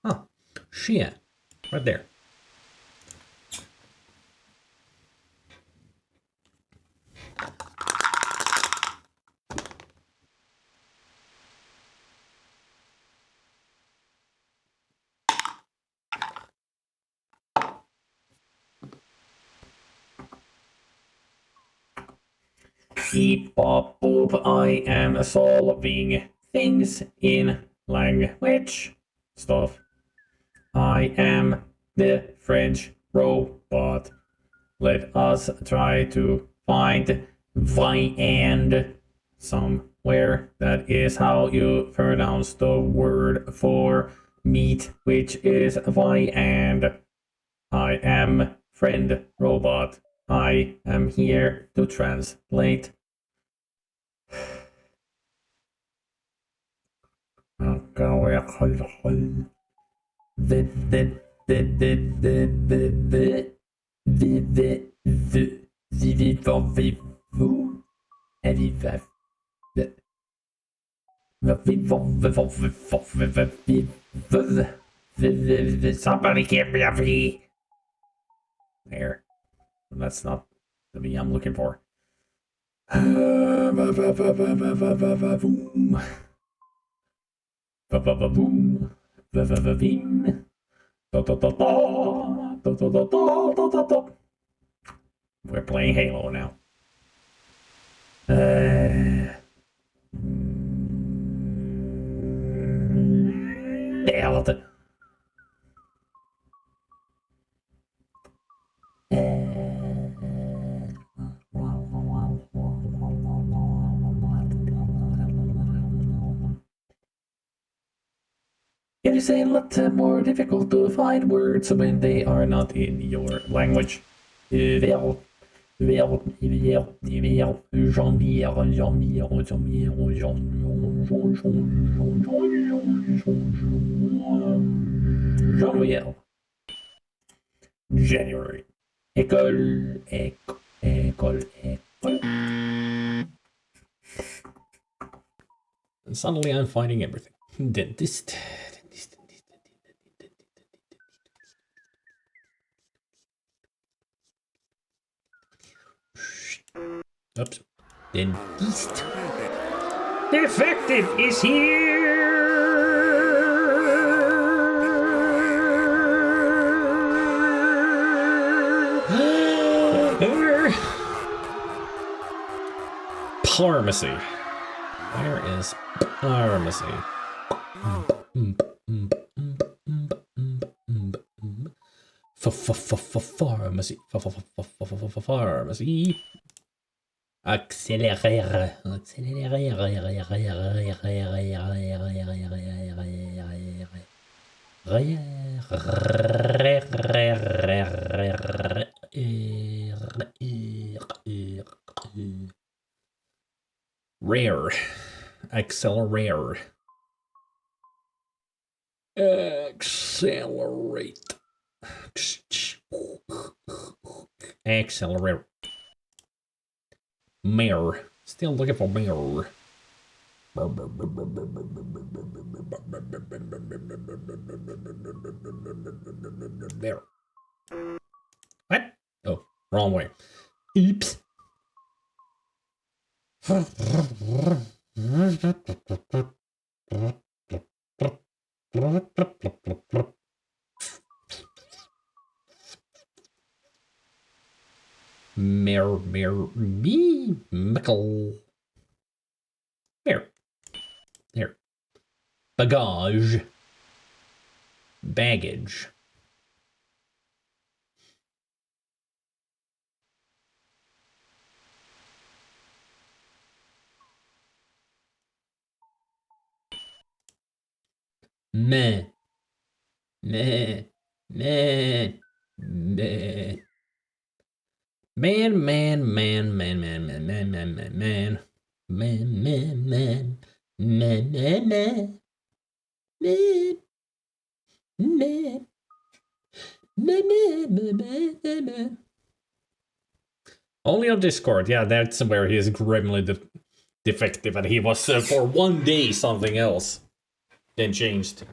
Ah, Chien. Right there. Beep bop boop, I am solving things in language stuff. I am the French robot. Let us try to find viand somewhere. That is how you pronounce the word for meat, which is viand. I am friend robot. I am here to translate. Somebody give me a V. There. That's not the V I'm looking for. We're playing Halo now. Nailed. It is a lot more difficult to find words when they are not in your language. January. École, école. And suddenly I'm finding everything. Dentist. Oops. Dentist. Defective is here! Pharmacy. Where is pharmacy? Pharmacy. Pharmacy. Accélérer. Rare. Accelerate. Accelerate. Accelerate. Mayor. Still looking for mayor. There. What? Oh, wrong way. Oops. Me, Mickle. There. There. Bagage. Baggage. Meh. Meh. Meh. Meh. Man. Only on Discord, yeah, that's where he is grimly defective, and he was for 1 day something else, then changed.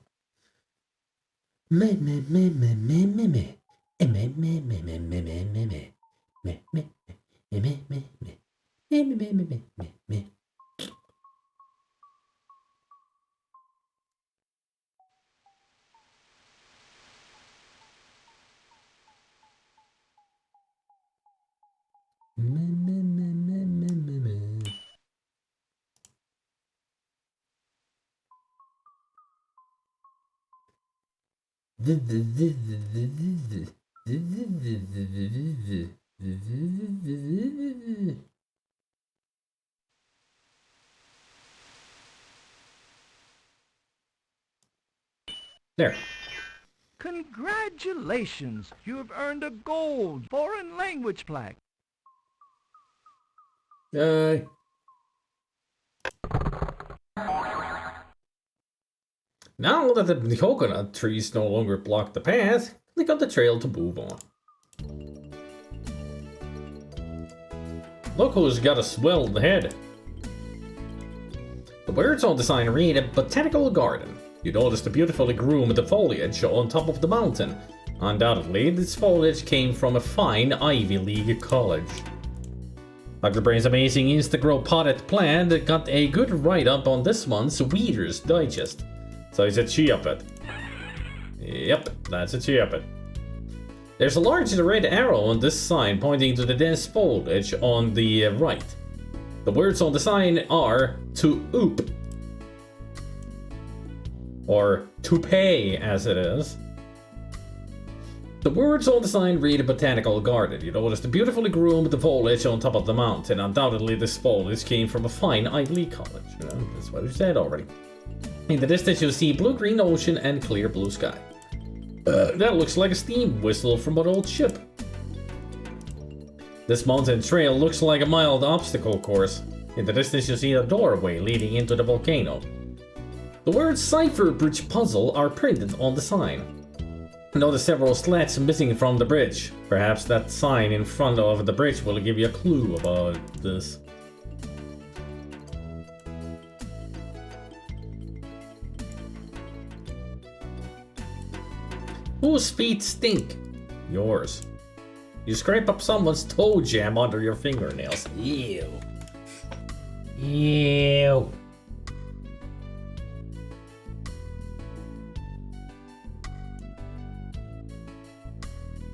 There. Congratulations! You have earned a gold foreign language plaque. Yay. Now that the coconut trees no longer block the path, click on the trail to move on. Look who's got a swelled head. The words on the sign read, "A botanical garden." You notice the beautifully groomed foliage on top of the mountain. Undoubtedly, this foliage came from a fine Ivy League college. Dr. Brain's amazing Instagrow potted plant got a good write-up on this month's Reader's Digest. So it's a chia pet. Yep, that's a chia pet. There's a large red arrow on this sign pointing to the dense foliage on the right. The words on the sign are "to oop," or "to pay" as it is. The words on the sign read, "A botanical garden." You notice the beautifully groomed foliage on top of the mountain. Undoubtedly, this foliage came from a fine Ivy League college. You know, that's what we said already. In the distance, you see blue-green ocean and clear blue sky. That looks like a steam whistle from an old ship. This mountain trail looks like a mild obstacle course. In the distance, you see a doorway leading into the volcano. The words "Cipher Bridge Puzzle" are printed on the sign. Notice several slats missing from the bridge. Perhaps that sign in front of the bridge will give you a clue about this. Whose feet stink? Yours. You scrape up someone's toe jam under your fingernails. Ew. Ew.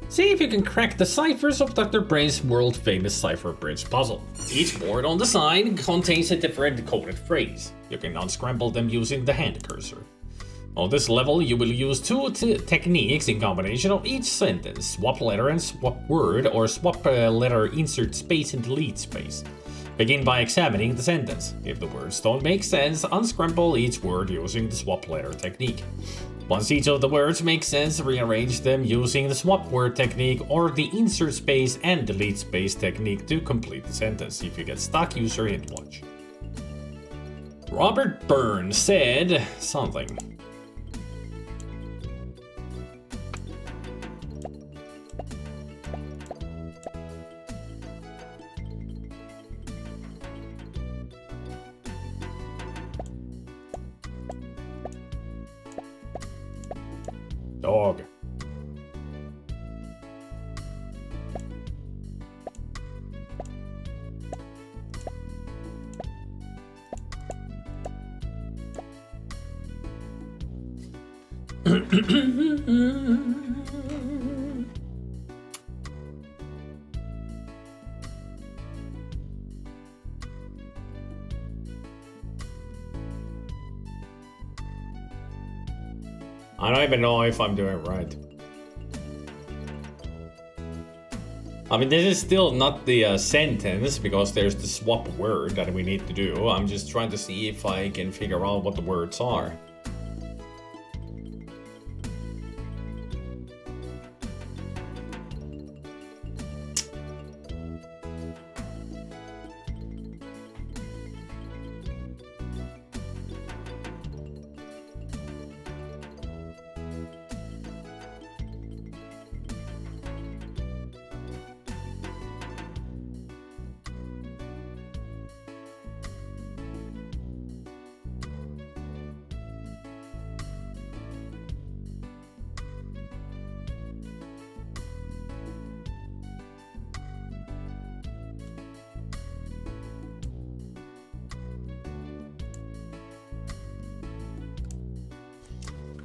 See if you can crack the ciphers of Dr. Brain's world-famous cipher bridge puzzle. Each board on the sign contains a different coded phrase. You can unscramble them using the hand cursor. On this level, you will use two techniques in combination of each sentence: swap letter and swap word, or swap letter, insert space and delete space. Begin by examining the sentence. If the words don't make sense, unscramble each word using the swap letter technique. Once each of the words make sense, rearrange them using the swap word technique or the insert space and delete space technique to complete the sentence. If you get stuck, use your hint watch. Robert Byrne said something. Dog. I don't even know if I'm doing it right. I mean, this is still not the sentence, because there's the swap word that we need to do. I'm just trying to see if I can figure out what the words are.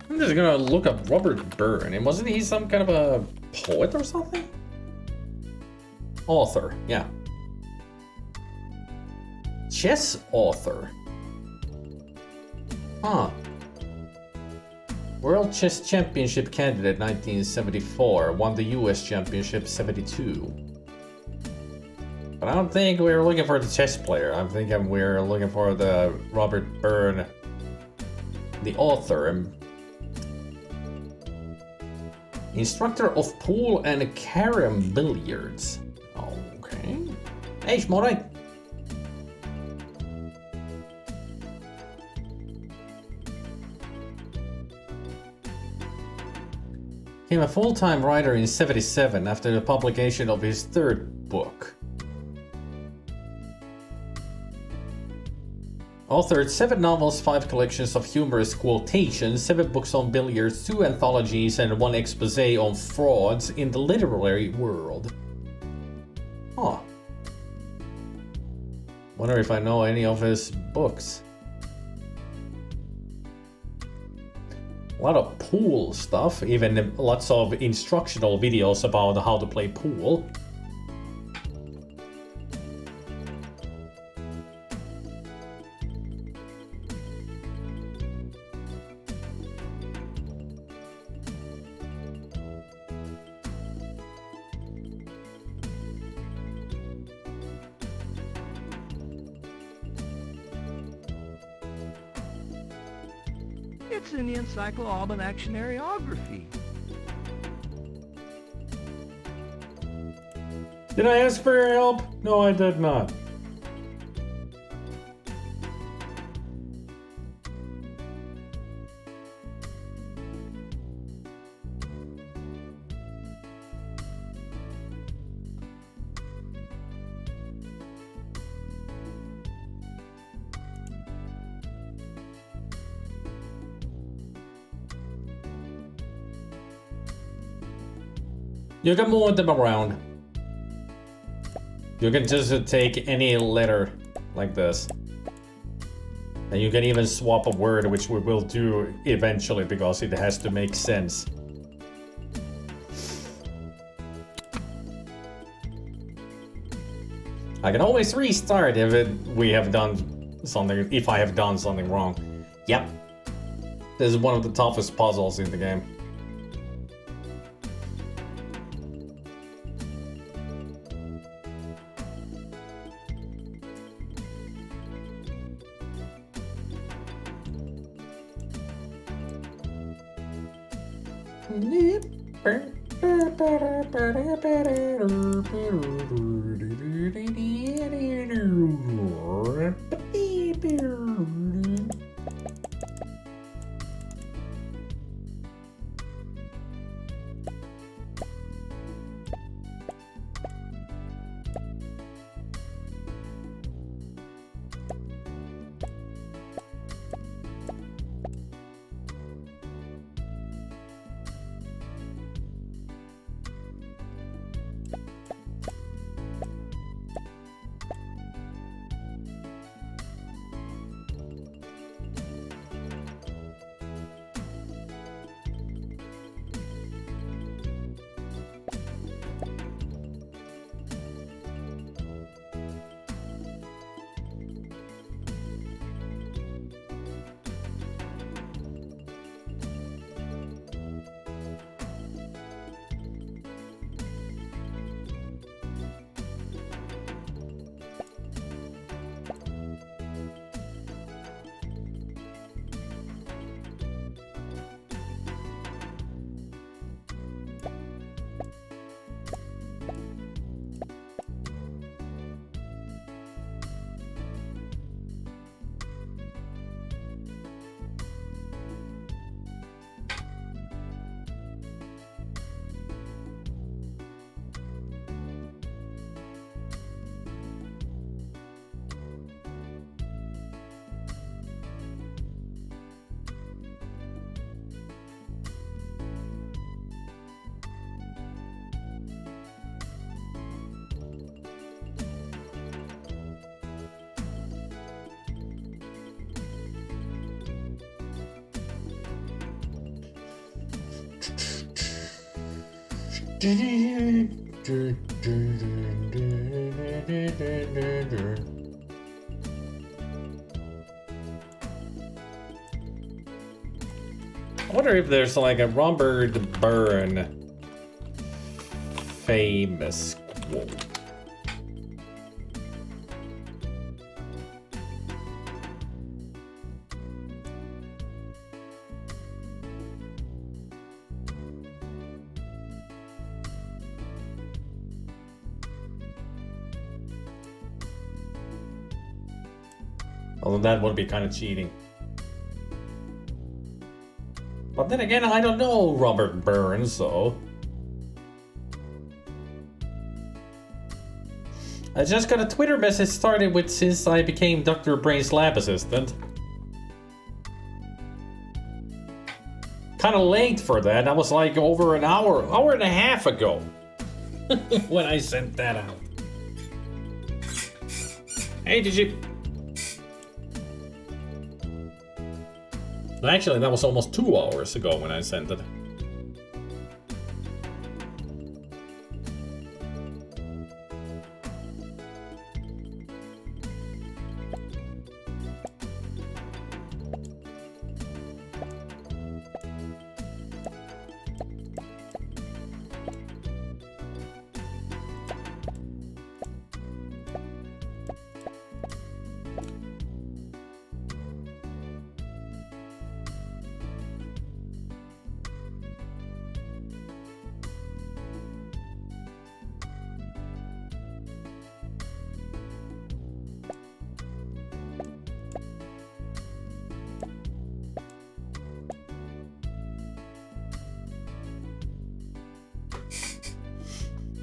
I'm just gonna look up Robert Byrne, and wasn't he some kind of a poet or something? Author, yeah. Chess author. Huh. World Chess Championship candidate 1974, won the US Championship 72. But I don't think we're looking for the chess player. I'm thinking we're looking for the Robert Byrne, the author. Instructor of pool and carom billiards. Okay. Hey, Schmorre. Became a full-time writer in '77 after the publication of his third book. Authored 7 novels, 5 collections of humorous quotations, 7 books on billiards, 2 anthologies, and 1 exposé on frauds in the literary world. Huh. Wonder if I know any of his books. A lot of pool stuff, even lots of instructional videos about how to play pool. It's in the Encyclo-Almanac-Ariography. Did I ask for your help? No, I did not. You can move them around. You can just take any letter like this. And you can even swap a word, which we will do eventually because it has to make sense. I can always restart if we have done something, if I have done something wrong. Yep. This is one of the toughest puzzles in the game. I wonder if there's like a Robert Byrne famous quote. Although that would be kind of cheating. But then again, I don't know Robert Burns, so... I just got a Twitter message started with since I became Dr. Brain's lab assistant. Kinda late for that. I was like over an hour and a half ago when I sent that out. Hey, did you... Actually, that was almost 2 hours ago when I sent it.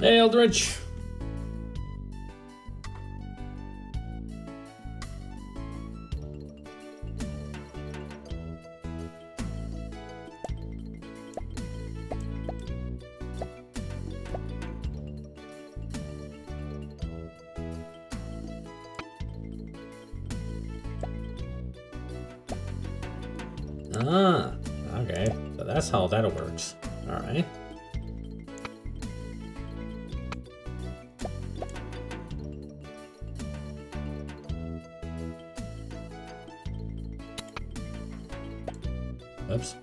Hey, Eldridge. Ah, okay. So that's how that works. All right. Oops.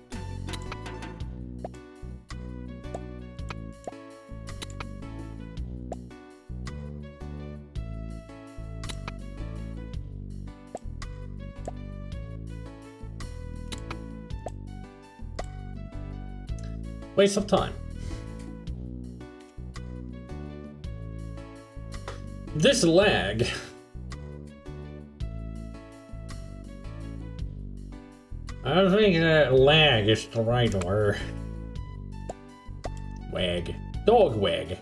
Waste of time. This lag. I don't think that lag is the right word. Wag. Dog wag.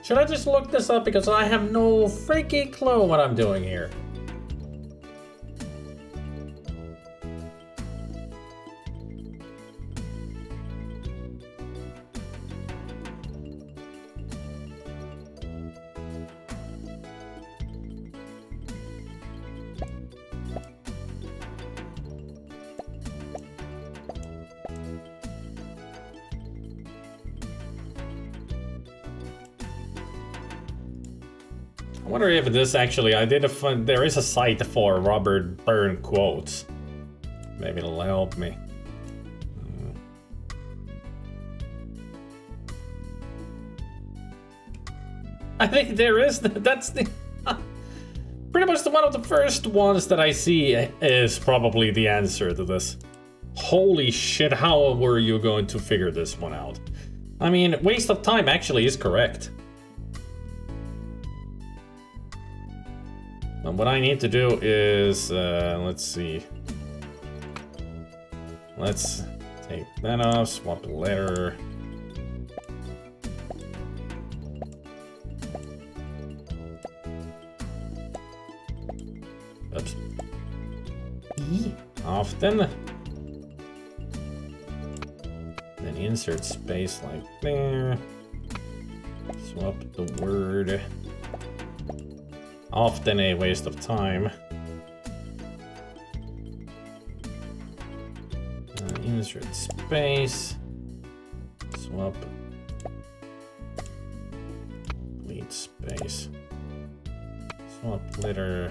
Should I just look this up because I have no freaking clue what I'm doing here? I wonder if this actually, there is a site for Robert Byrne quotes. Maybe it'll help me. I think there is, that's the, pretty much one of the first ones that I see is probably the answer to this. Holy shit, how were you going to figure this one out? I mean, waste of time actually is correct. And what I need to do is, let's see. Let's take that off, swap the letter. Oops. Often. Then insert space like there. Swap the word. Often a waste of time. Insert space. Swap. Delete space. Swap letter.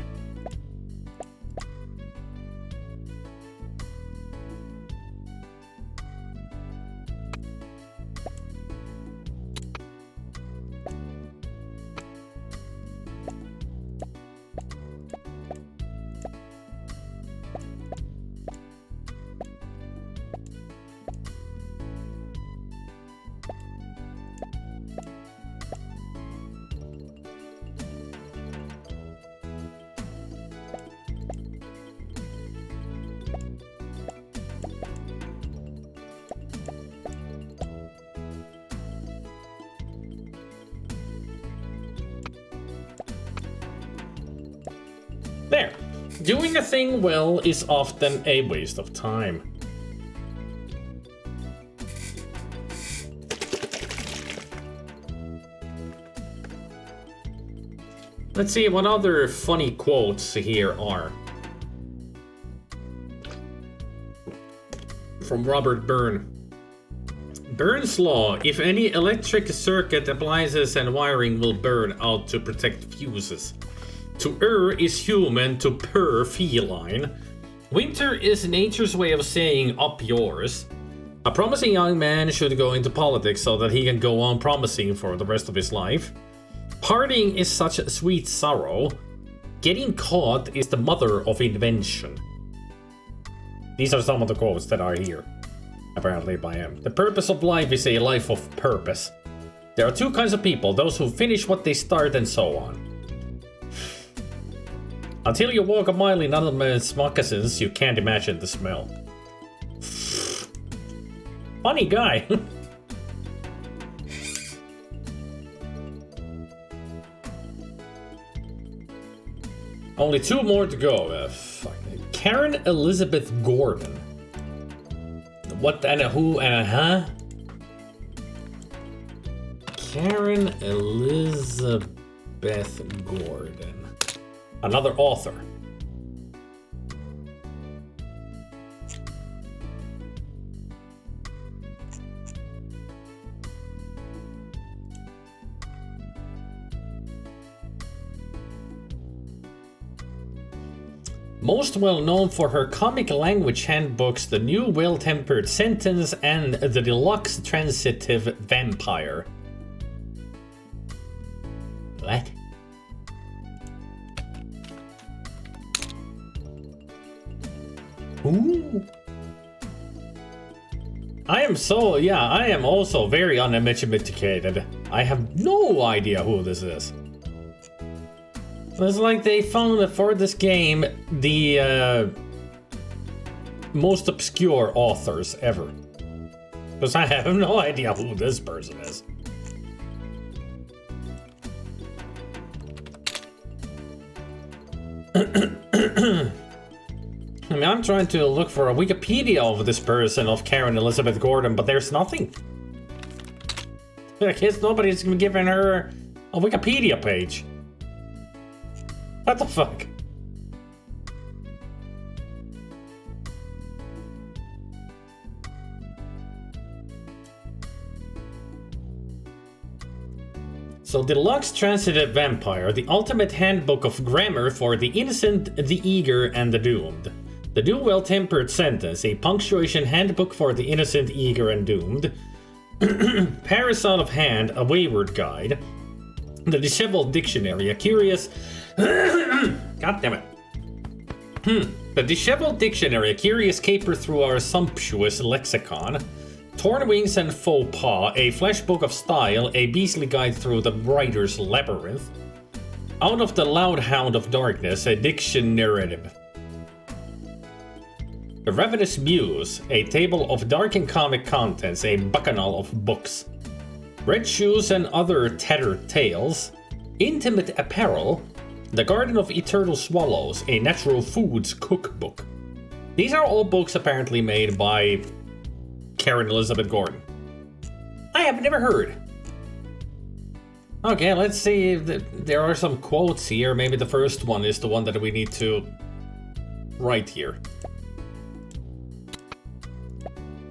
There. Doing a thing well is often a waste of time. Let's see what other funny quotes here are. From Robert Byrne. Byrne's law: if any electric circuit, appliances and wiring will burn out to protect fuses. To err is human, to purr feline. Winter is nature's way of saying up yours. A promising young man should go into politics so that he can go on promising for the rest of his life. Partying is such a sweet sorrow. Getting caught is the mother of invention. These are some of the quotes that are here, apparently by him. The purpose of life is a life of purpose. There are two kinds of people, those who finish what they start and so on. Until you walk a mile in other men's moccasins, you can't imagine the smell. Funny guy. Only two more to go. Karen Elizabeth Gordon. What and a who and a huh? Karen Elizabeth Gordon. Another author. Most well known for her comic language handbooks, The New Well-Tempered Sentence and The Deluxe Transitive Vampire. What? Ooh. I am also very uneducated. I have no idea who this is. It's like they found for this game the most obscure authors ever. Because I have no idea who this person is. I mean, I'm trying to look for a Wikipedia of this person, of Karen Elizabeth Gordon, but there's nothing. I guess nobody's giving her a Wikipedia page. What the fuck? So, Deluxe Transitive Vampire, the ultimate handbook of grammar for the innocent, the eager, and the doomed. The New Well-Tempered Sentence, a punctuation handbook for the innocent, eager, and doomed. Paris Out of Hand, a wayward guide. The Disheveled Dictionary, a curious... God damn it. The Disheveled Dictionary, a curious caper through our sumptuous lexicon. Torn Wings and Faux Pas, a flesh book of style, a beastly guide through the writer's labyrinth. Out of the Loud Hound of Darkness, a diction narrative. The Ravenous Muse, a table of dark and comic contents, a bacchanal of books. Red Shoes and Other Tattered Tales. Intimate Apparel. The Garden of Eternal Swallows, a natural foods cookbook. These are all books apparently made by Karen Elizabeth Gordon. I have never heard. Okay, let's see if there are some quotes here. Maybe the first one is the one that we need to write here.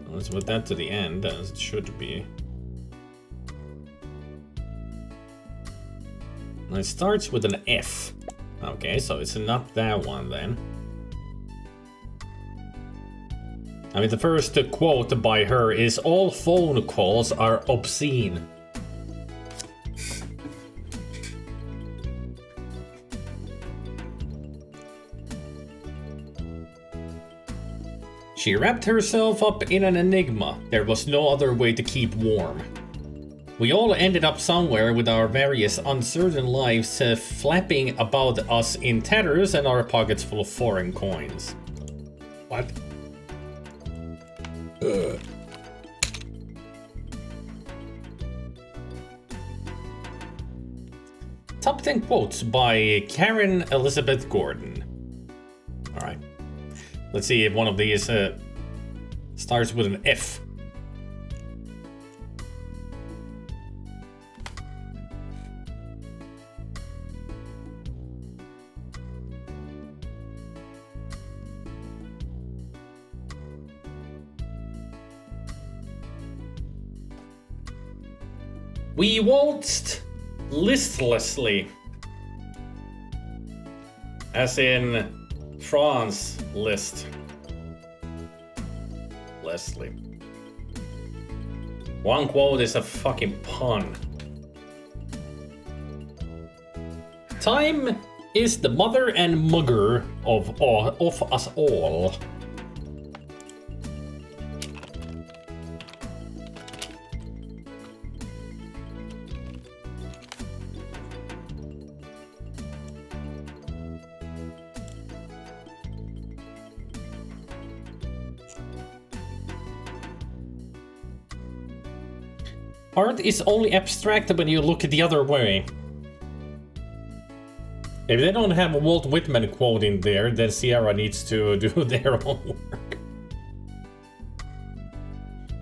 Let's put that to the end, as it should be. It starts with an F. Okay, so it's not that one then. I mean, the first quote by her is, "All phone calls are obscene." She wrapped herself up in an enigma. There was no other way to keep warm. We all ended up somewhere with our various uncertain lives flapping about us in tatters and our pockets full of foreign coins. What? Ugh. Top 10 quotes by Karen Elizabeth Gordon. Let's see if one of these starts with an F. We waltzed listlessly. As in France list. Leslie. One quote is a fucking pun. Time is the mother and mugger of us all. Art is only abstract when you look the other way. If they don't have a Walt Whitman quote in there, then Sierra needs to do their own work.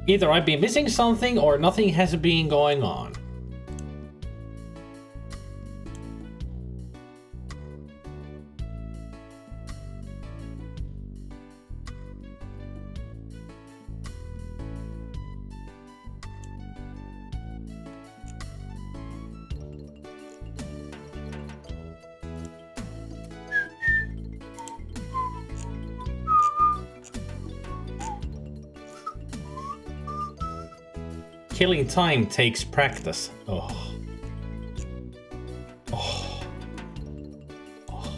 Either I've been missing something or nothing has been going on. Killing time takes practice. Oh. Oh. Oh.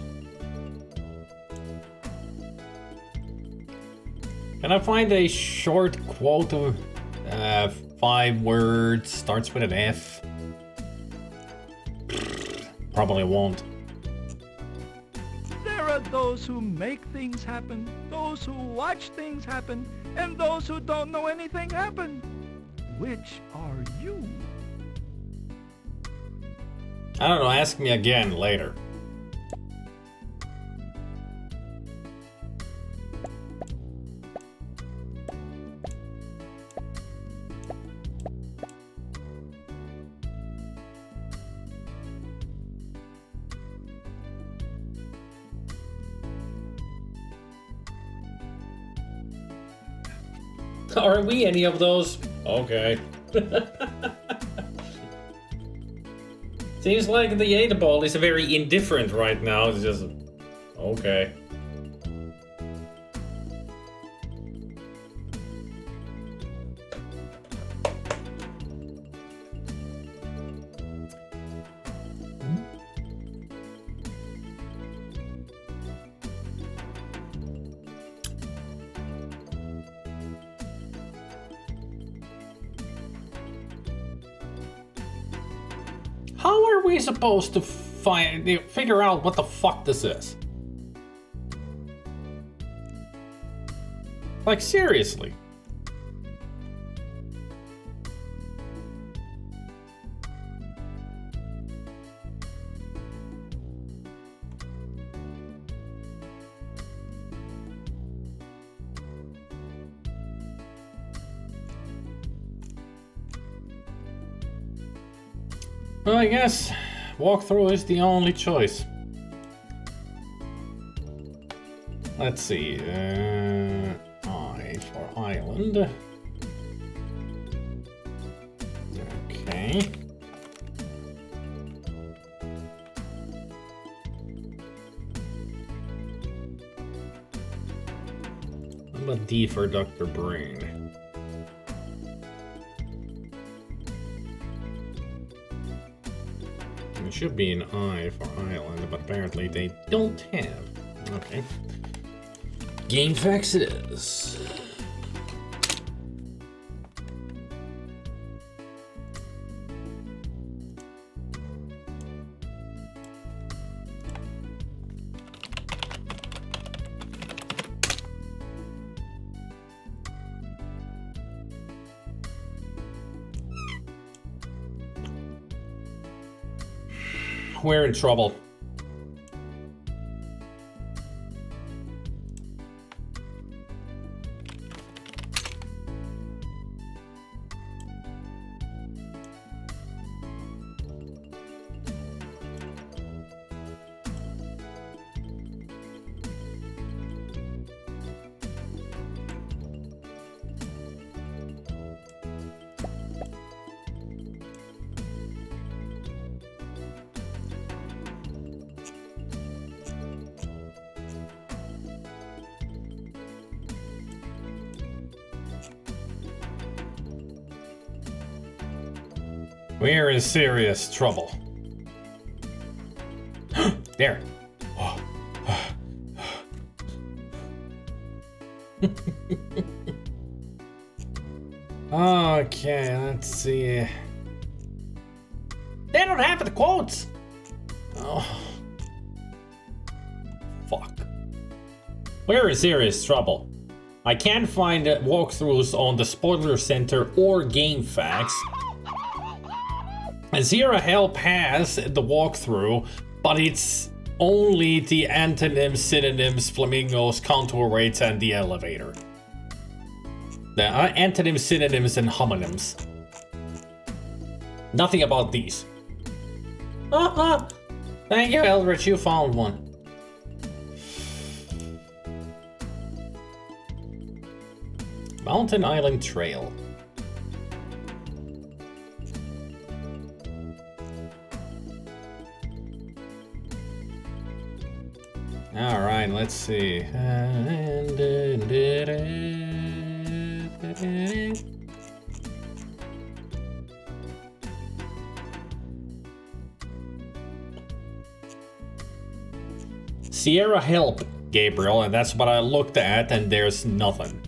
Can I find a short quote of 5 words, starts with an F? Probably won't. There are those who make things happen, those who watch things happen, and those who don't know anything happened. Which are you? I don't know, ask me again later. Are we any of those? Okay. Seems like the 8-ball is very indifferent right now. It's just... okay. How are we supposed to figure out what the fuck this is? Like, seriously. Well, I guess walkthrough is the only choice. Let's see. I for island. Okay. What about D for Dr. Brain? It should be an I for island, but apparently they don't have. Okay. Game facts it is. We're in trouble. We're in serious trouble. There. Okay, let's see. They don't have the quotes. Oh. Fuck. We're in serious trouble. I can't find walkthroughs on the Spoiler Center or GameFAQs. Zero Help has the walkthrough, but it's only the antonyms, synonyms, flamingos, contour weights, and the elevator. The antonyms, synonyms, and homonyms. Nothing about these. Thank you, Eldritch, you found one. Mountain Island Trail. Alright, let's see. Sierra Help, Gabriel, and that's what I looked at, and there's nothing.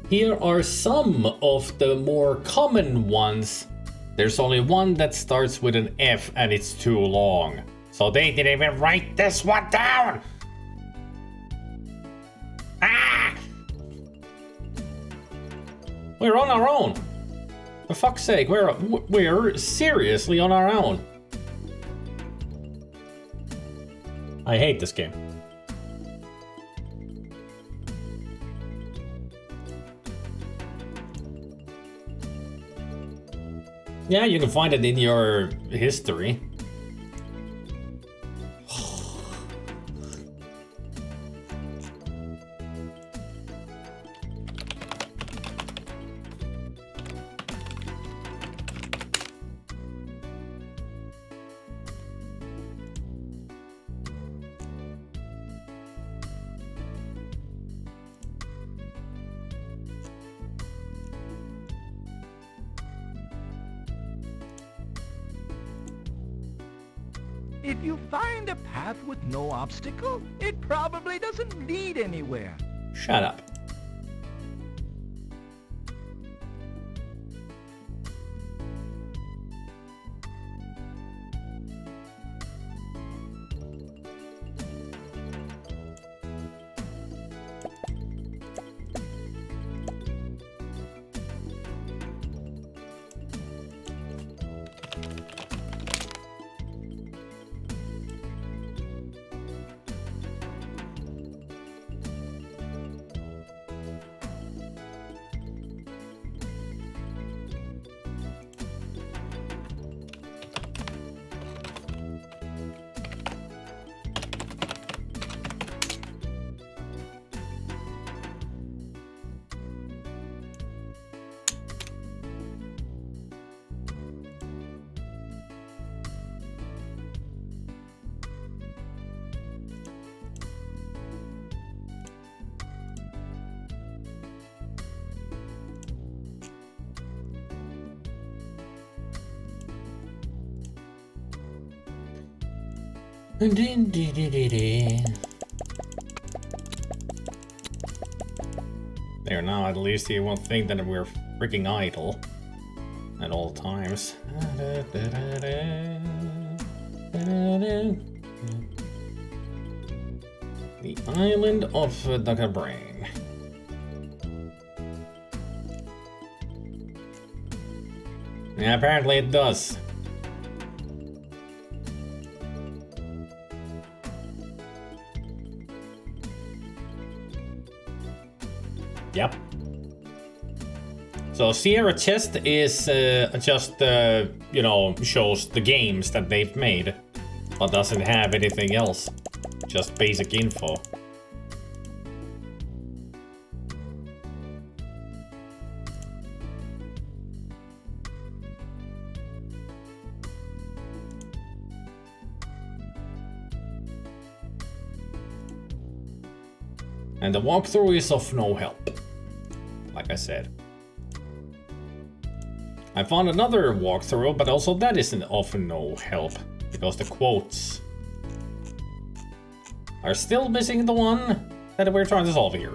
Here are some of the more common ones. There's only one that starts with an F and it's too long. So they didn't even write this one down! Ah! We're on our own. For fuck's sake, we're seriously on our own. I hate this game. Yeah, you can find it in your history. If you find a path with no obstacle, it probably doesn't lead anywhere. Shut up. There, now at least he won't think that we're freaking idle at all times. The island of Dr. Brain. Yeah, apparently it does. Yep. So Sierra Chest is just, you know, shows the games that they've made, but doesn't have anything else. Just basic info. And the walkthrough is of no help. Like I said. I found another walkthrough, but also that isn't of no help. Because the quotes are still missing the one that we're trying to solve here.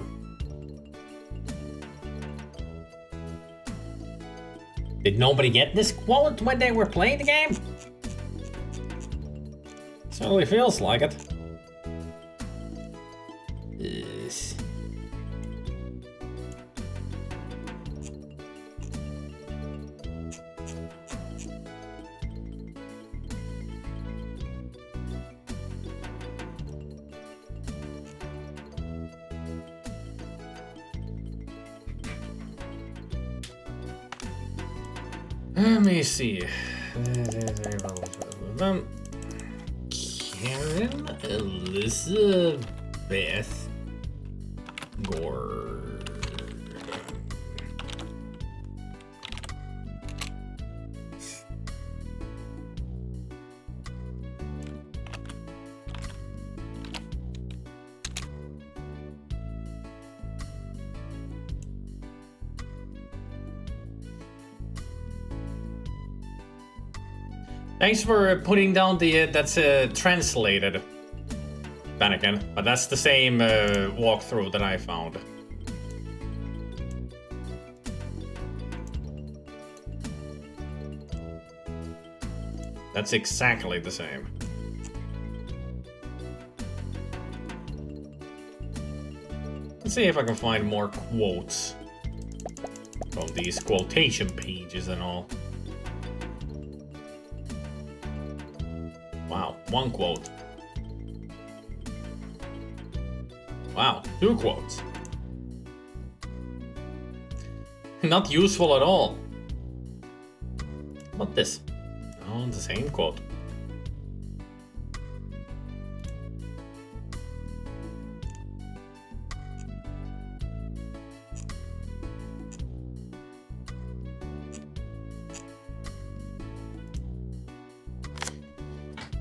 Did nobody get this quote when they were playing the game? Certainly feels like it. Yes. Let me see. Karen Elizabeth Gord. Thanks for putting down the that's translated, Bannikin, but that's the same walkthrough that I found. That's exactly the same. Let's see if I can find more quotes from these quotation pages and all. Wow, one quote. Wow, 2 quotes. Not useful at all. What this? Oh, the same quote.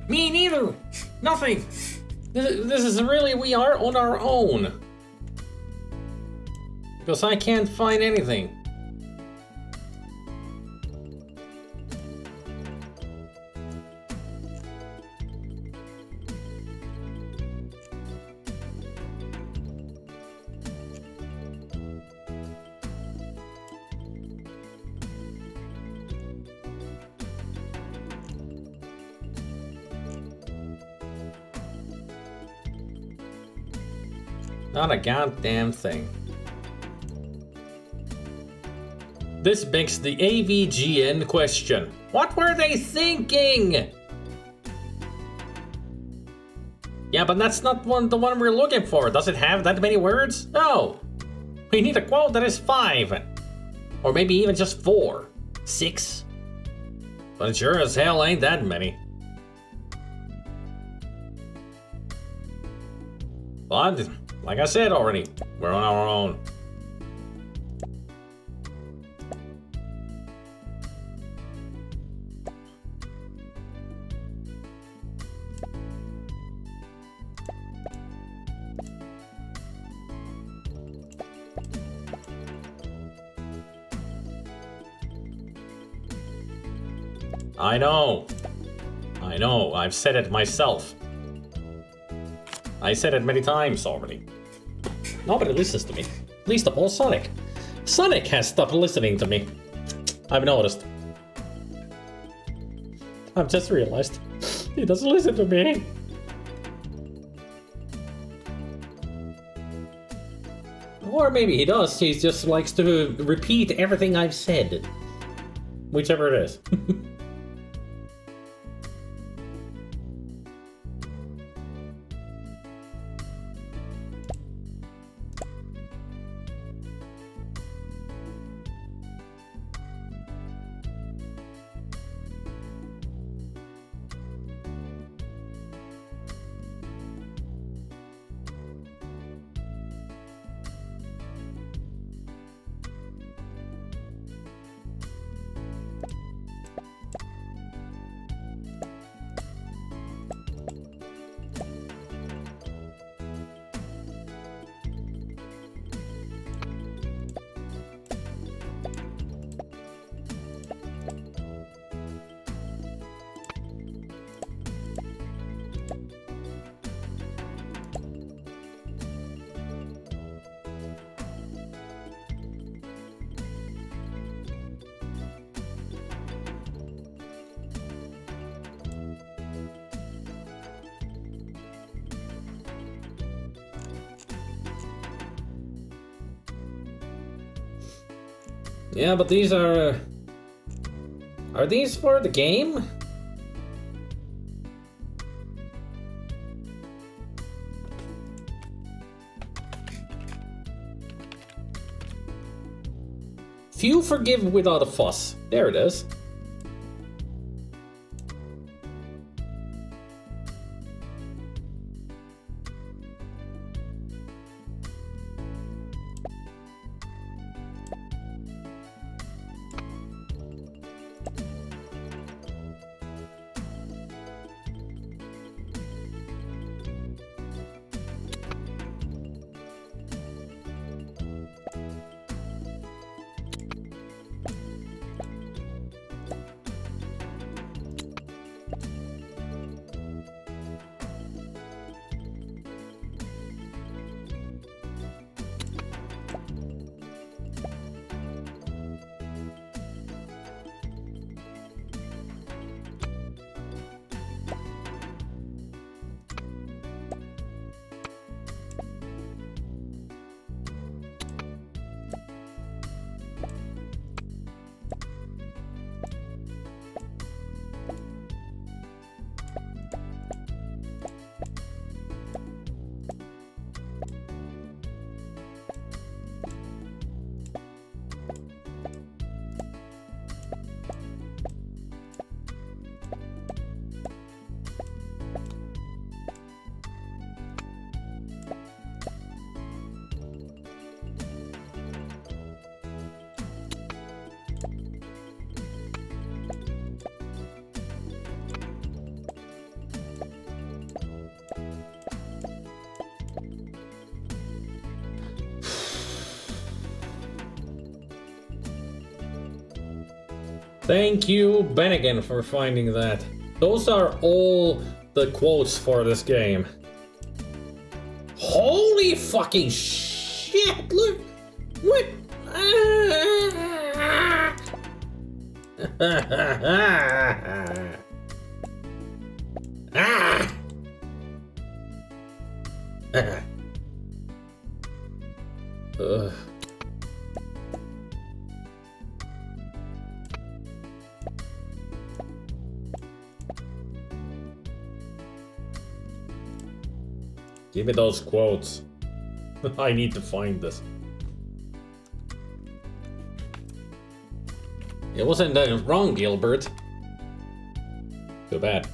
Me neither! Nothing! This is really, we are on our own. Because I can't find anything. Not a goddamn thing. This begs the AVGN question. What were they thinking? Yeah, but that's not the one we're looking for. Does it have that many words? No. We need a quote that is 5. Or maybe even just 4. 6. But it sure as hell ain't that many. But, like I said already, we're on our own. I know, I've said it myself. I said it many times already. Nobody listens to me. Least of all Sonic. Sonic has stopped listening to me. I've noticed. I've just realized. He doesn't listen to me. Or maybe he does. He just likes to repeat everything I've said. Whichever it is. Yeah, but these are... Are these for the game? Few forgive without a fuss. There it is. Thank you, Bennigan, for finding that. Those are all the quotes for this game. Holy fucking shit! Look! What? Ugh. Give me those quotes. I need to find this. It wasn't wrong, Gilbert. Too bad.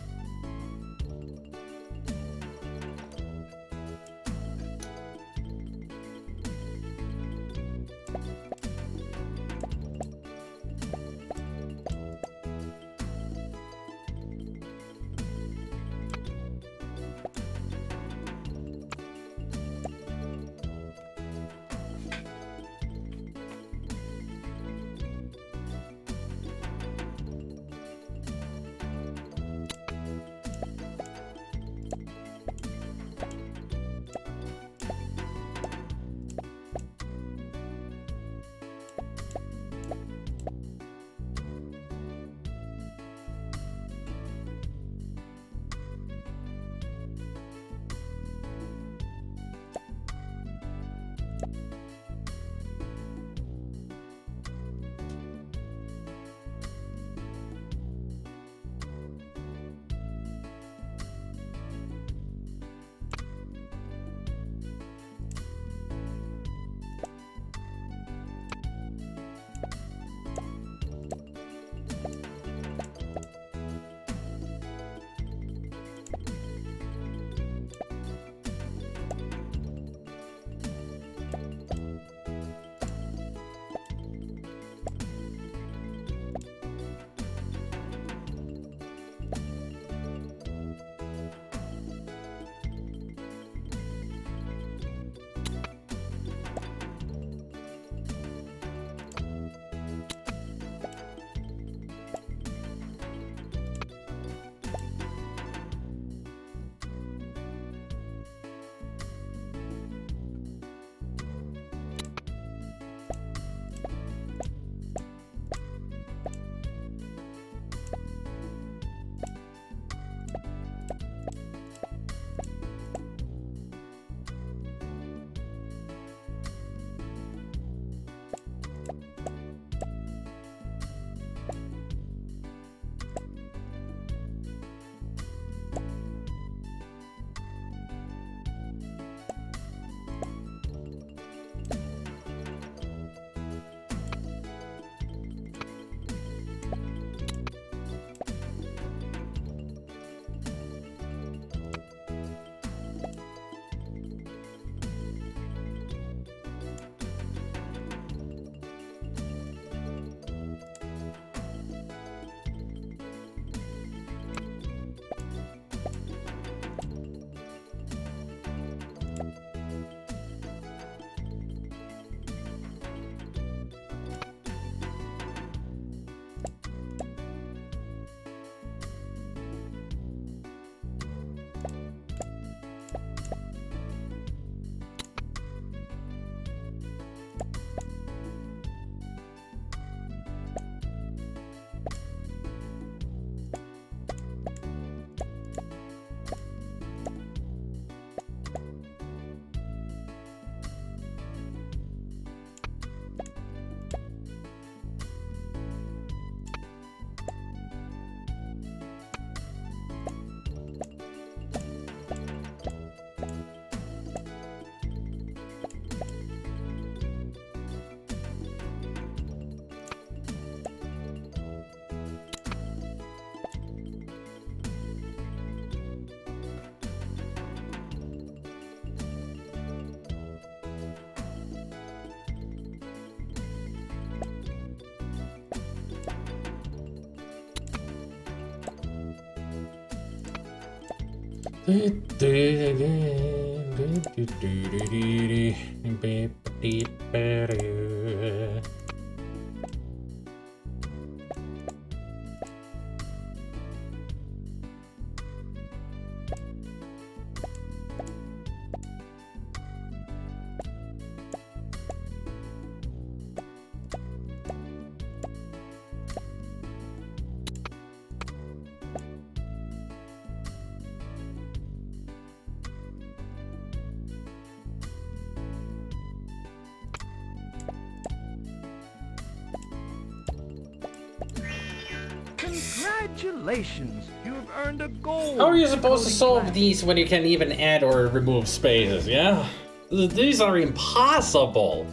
Congratulations! You have earned a gold. How are you supposed to coding solve class. these when you can even add or remove spaces, yeah? These are impossible.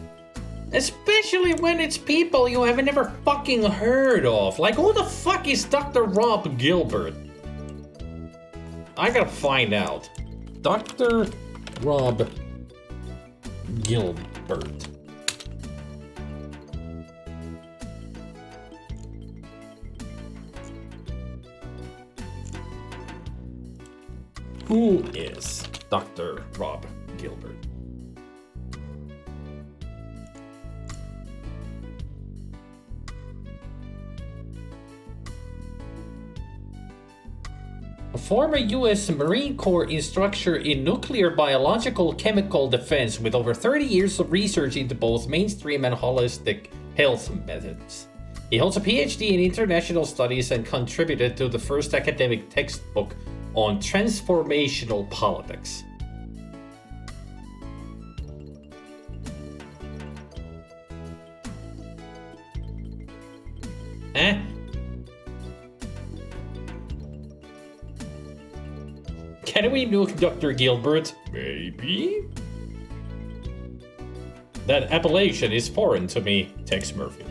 Especially when it's people you have never fucking heard of. Like, who the fuck is Dr. Rob Gilbert? I gotta find out. Dr. Rob Gilbert. Who is Dr. Rob Gilbert? A former U.S. Marine Corps instructor in nuclear, biological, chemical defense with over 30 years of research into both mainstream and holistic health methods. He holds a PhD in international studies and contributed to the first academic textbook on transformational politics. Eh? Can we nuke Dr. Gilbert? Maybe? That appellation is foreign to me, Tex Murphy.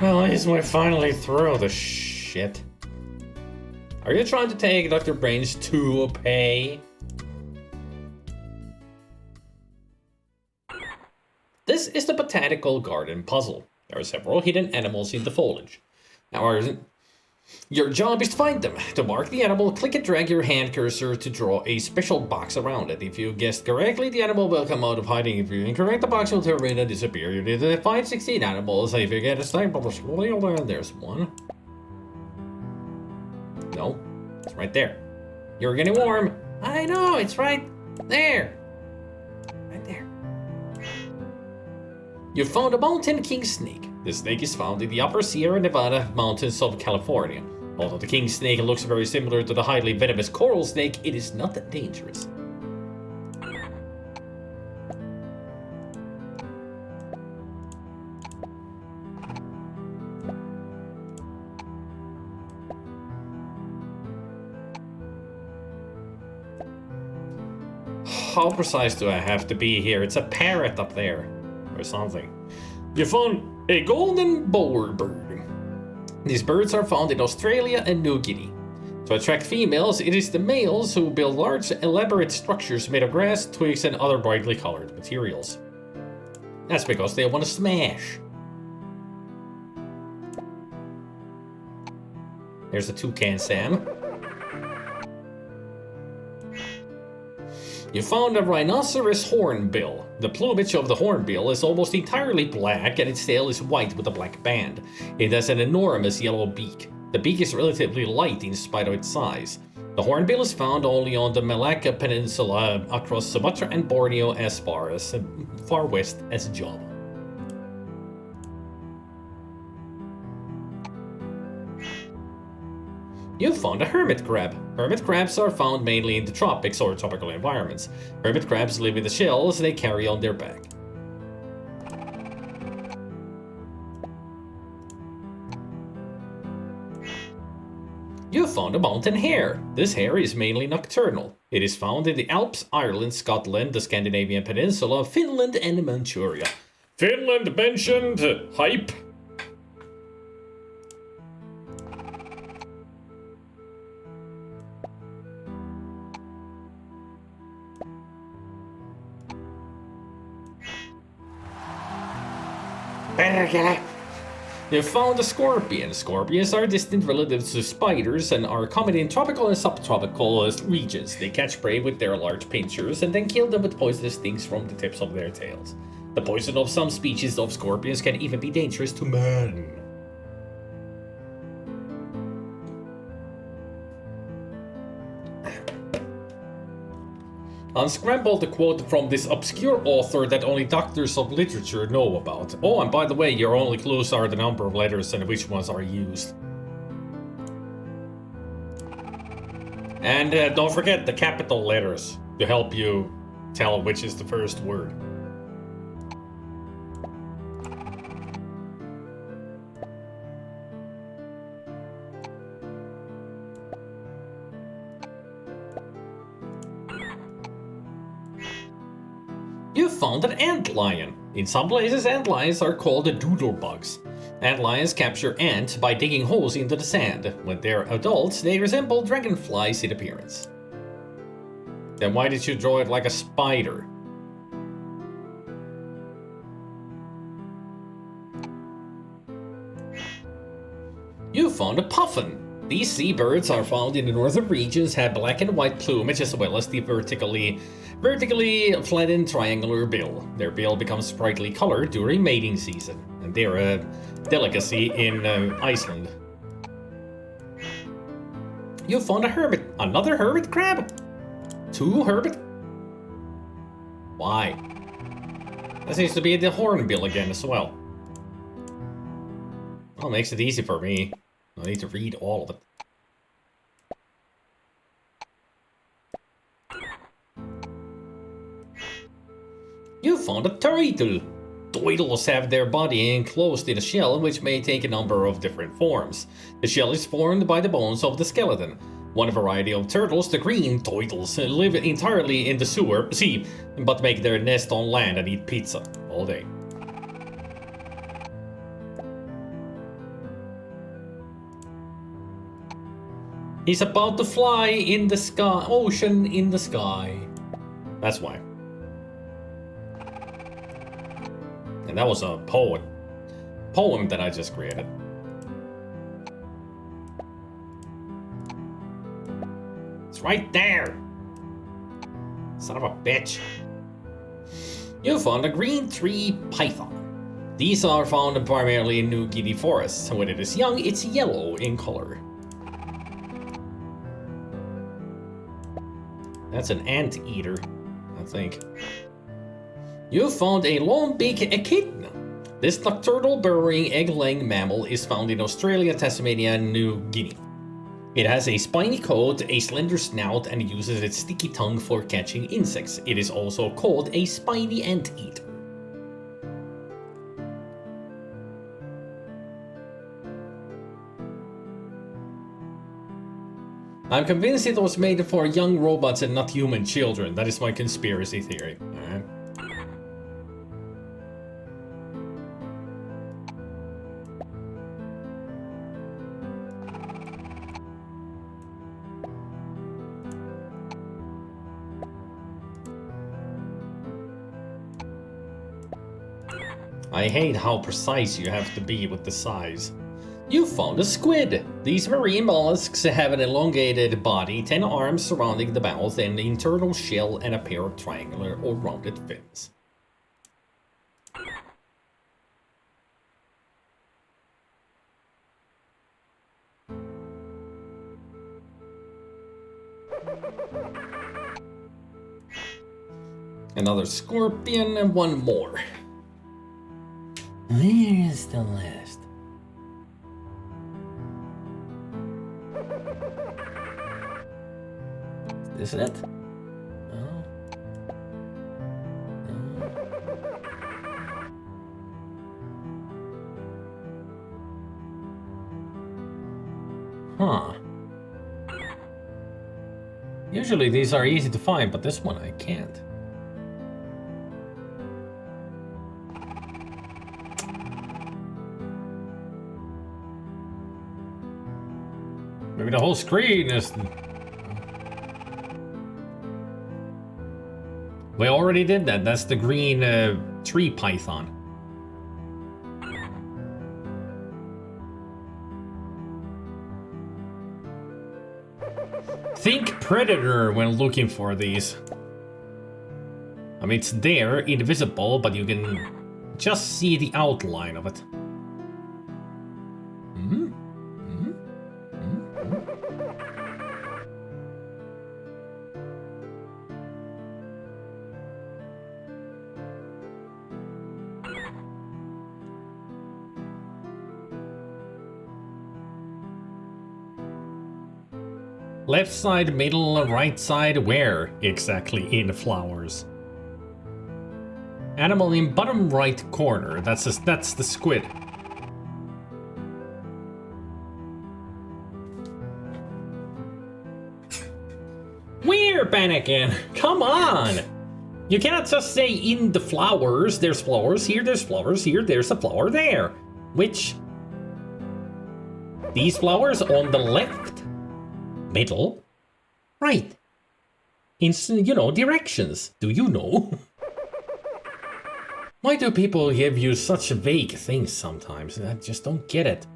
Well, at least we're finally through the shit. Are you trying to take Dr. Brain's toupee? This is the Botanical Garden puzzle. There are several hidden animals in the foliage. Now, your job is to find them. To mark the animal, click and drag your hand cursor to draw a special box around it. If you guessed correctly, the animal will come out of hiding. If you incorrect, the box will turn red and disappear. You need to find 16 animals. If you get a sample, there's one. No, it's right there. You're getting warm. I know, it's right there. Right there. You found a mountain king snake. This snake is found in the upper Sierra Nevada mountains of California. Although the king snake looks very similar to the highly venomous coral snake, it is not that dangerous. How precise do I have to be here? It's a parrot up there. Or something. You found a golden bowerbird. These birds are found in Australia and New Guinea. To attract females, it is the males who build large, elaborate structures made of grass, twigs, and other brightly colored materials. That's because they want to smash. There's the toucan Sam. You found a rhinoceros hornbill. The plumage of the hornbill is almost entirely black and its tail is white with a black band. It has an enormous yellow beak. The beak is relatively light in spite of its size. The hornbill is found only on the Malacca Peninsula across Sumatra and Borneo as far west as Java. You found a hermit crab. Hermit crabs are found mainly in the tropics or tropical environments. Hermit crabs live in the shells they carry on their back. You found a mountain hare. This hare is mainly nocturnal. It is found in the Alps, Ireland, Scotland, the Scandinavian Peninsula, Finland, and Manchuria. Finland mentioned. Hype. better get it. You found a scorpion. Scorpions are distant relatives to spiders and are common in tropical and subtropical regions. They catch prey with their large pincers and then kill them with poisonous stings from the tips of their tails. The poison of some species of scorpions can even be dangerous to man. Unscrambled a quote from this obscure author that only doctors of literature know about. Oh, and by the way, your only clues are the number of letters and which ones are used. And don't forget the capital letters to help you tell which is the first word. You found an antlion. In some places, antlions are called doodlebugs. Antlions capture ants by digging holes into the sand. When they're adults, they resemble dragonflies in appearance. Then why did you draw it like a spider? You found a puffin. These seabirds are found in the northern regions, have black and white plumage as well as the vertically flattened triangular bill. Their bill becomes brightly colored during mating season, and they're a delicacy in Iceland. You found another hermit crab? 2 hermit? Why? That seems to be the hornbill again as well. Well, makes it easy for me. I need to read all of it. You found a turtle. Turtles have their body enclosed in a shell which may take a number of different forms. The shell is formed by the bones of the skeleton. One variety of turtles, the green turtles, live entirely in the sea, but make their nest on land and eat pizza all day. He's about to fly in the sky, ocean in the sky. That's why. And that was a poem that I just created. It's right there. Son of a bitch. You found a green tree python. These are found primarily in New Guinea forests. When it is young, it's yellow in color. That's an anteater, I think. You found a long-beak echidna. This nocturnal burrowing egg-laying mammal is found in Australia, Tasmania, and New Guinea. It has a spiny coat, a slender snout, and uses its sticky tongue for catching insects. It is also called a spiny anteater. I'm convinced it was made for young robots and not human children. That is my conspiracy theory. Alright. I hate how precise you have to be with the size. You found a squid! These marine mollusks have an elongated body, 10 arms surrounding the mouth, an internal shell, and a pair of triangular or rounded fins. Another scorpion and one more. Where is the last? Is this it? No. No. Huh. Usually these are easy to find, but this one I can't. Maybe the whole screen is... We already did that. That's the green tree python. Think predator when looking for these. I mean, it's there, invisible, but you can just see the outline of it. Hmm? Hmm? Hmm? Left side, middle, right side, where exactly in flowers? Animal in bottom right corner. That's the squid. Where, Panakin? Come on! You cannot just say in the flowers. There's flowers here. There's flowers here. There's a flower there. Which? These flowers on the left. Middle, right. In, you know, directions. Do you know? Why do people give you such vague things sometimes? I just don't get it.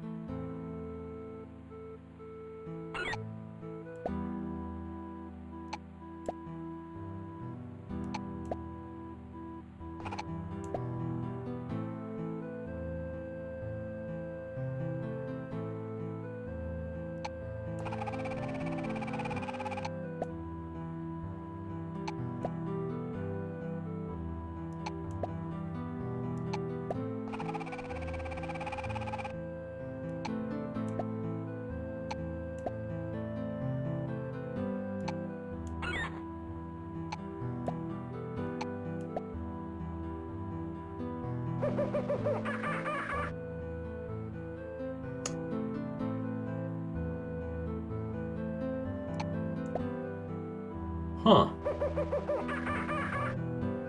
Huh.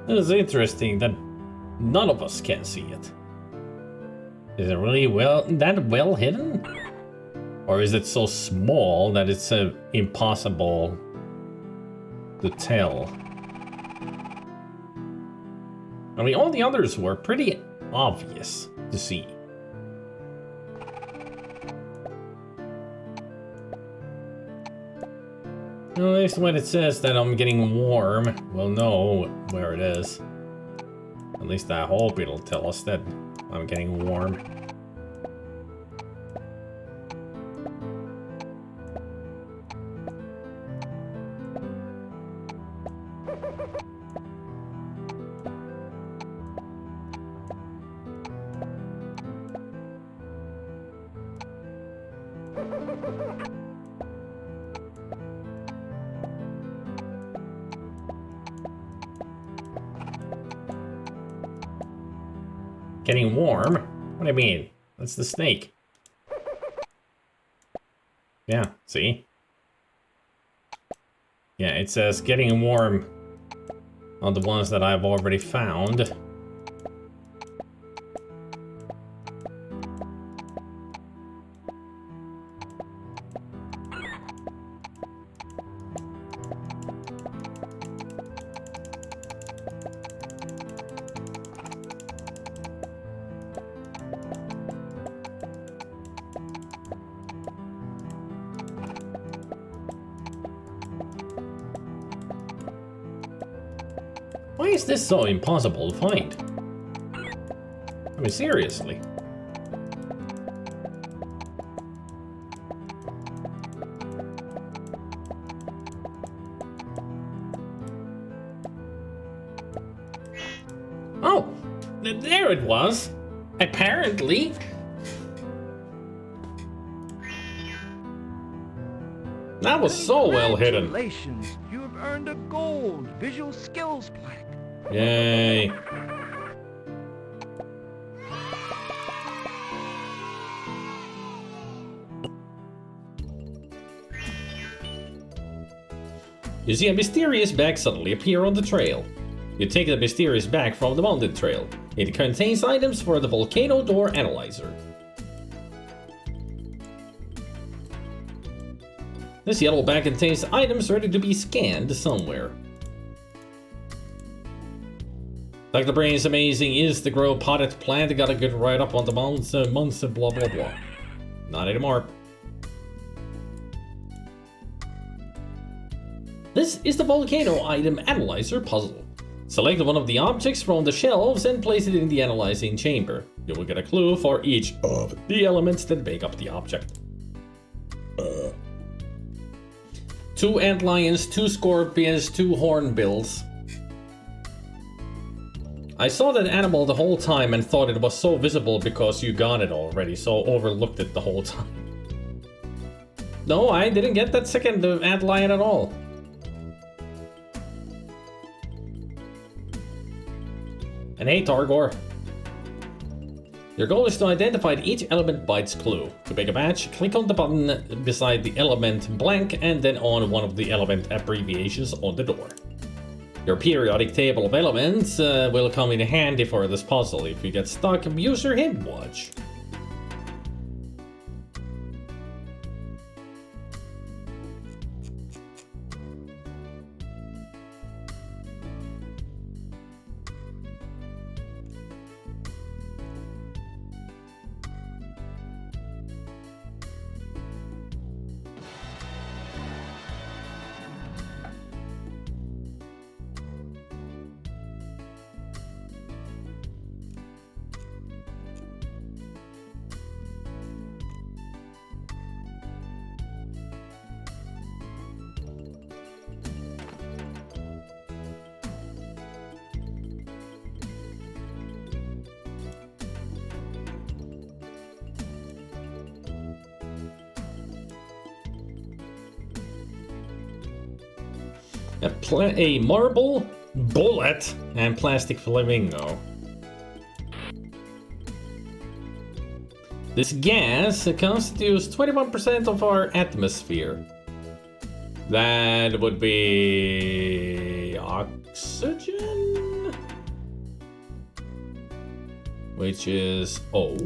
It is interesting that none of us can see it. Is it really that well hidden? Or is it so small that it's impossible to tell? I mean, all the others were pretty obvious to see. Well, at least when it says that I'm getting warm, we'll know where it is. At least I hope it'll tell us that I'm getting warm. Getting warm? What do you mean? That's the snake. Yeah, see? Yeah, it says getting warm on the ones that I've already found. Why is this so impossible to find? I mean, seriously. Oh, there it was. Apparently. That was so well hidden. Congratulations, you have earned a gold visual skills plaque. Yay. You see a mysterious bag suddenly appear on the trail. You take the mysterious bag from the mountain trail. It contains items for the volcano door analyzer. This yellow bag contains items ready to be scanned somewhere. Dr. Brain's amazing is the grow potted plant got a good write-up on the months blah blah blah. Not anymore. This is the volcano item analyzer puzzle. Select one of the objects from the shelves and place it in the analyzing chamber. You will get a clue for each of the elements that make up the object. 2 antlions, 2 scorpions, 2 hornbills. I saw that animal the whole time and thought it was so visible because you got it already, so overlooked it the whole time. No, I didn't get that second antlion at all. And hey, Targor. Your goal is to identify each element by its clue. To make a match, click on the button beside the element blank and then on one of the element abbreviations on the door. Your periodic table of elements will come in handy for this puzzle. If you get stuck, use your hint watch. A marble, bullet, and plastic flamingo. This gas constitutes 21% of our atmosphere. That would be oxygen, which is oh.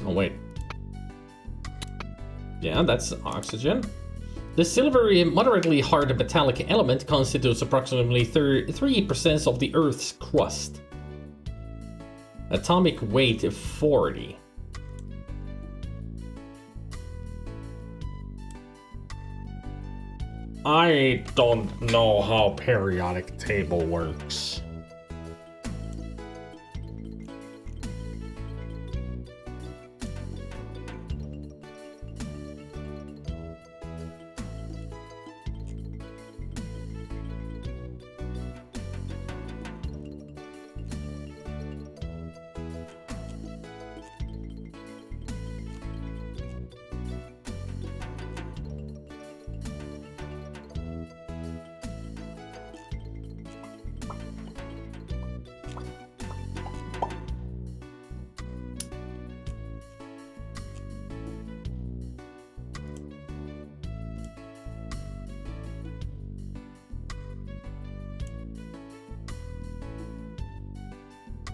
Oh, wait. Yeah, that's oxygen. The silvery, moderately hard metallic element constitutes approximately 3% of the Earth's crust. Atomic weight 40. I don't know how periodic table works.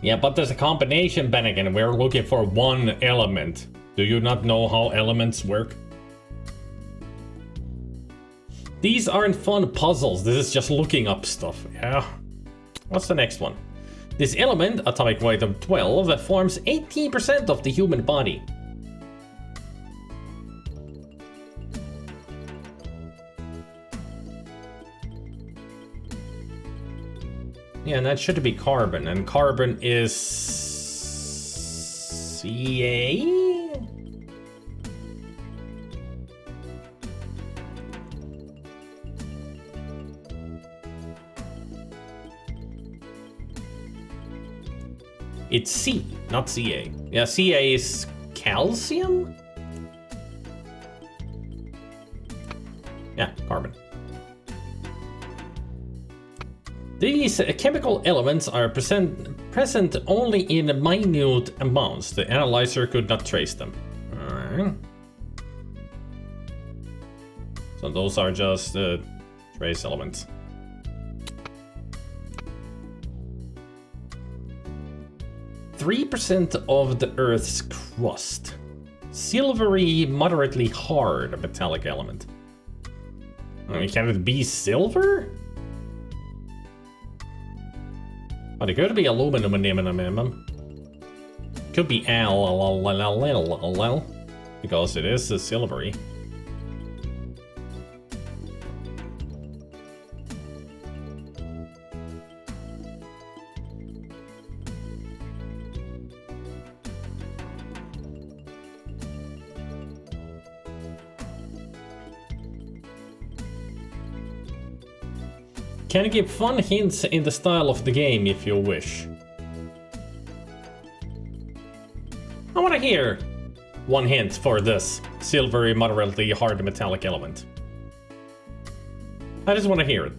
Yeah, but there's a combination, Bennigan. We're looking for one element. Do you not know how elements work? These aren't fun puzzles. This is just looking up stuff. Yeah. What's the next one? This element, atomic weight of 12, forms 18% of the human body. Yeah, and that should be carbon, and carbon is Ca? It's C, not Ca. Yeah, Ca is calcium? Yeah, carbon. These chemical elements are present only in minute amounts. The analyzer could not trace them. Alright. So those are just trace elements. %3 of the Earth's crust. Silvery, moderately hard metallic element. I mean, can it be silver? But it could be aluminum. Could be L, because it is silvery. Can give fun hints in the style of the game if you wish. I want to hear one hint for this silvery, moderately hard metallic element. I just want to hear it.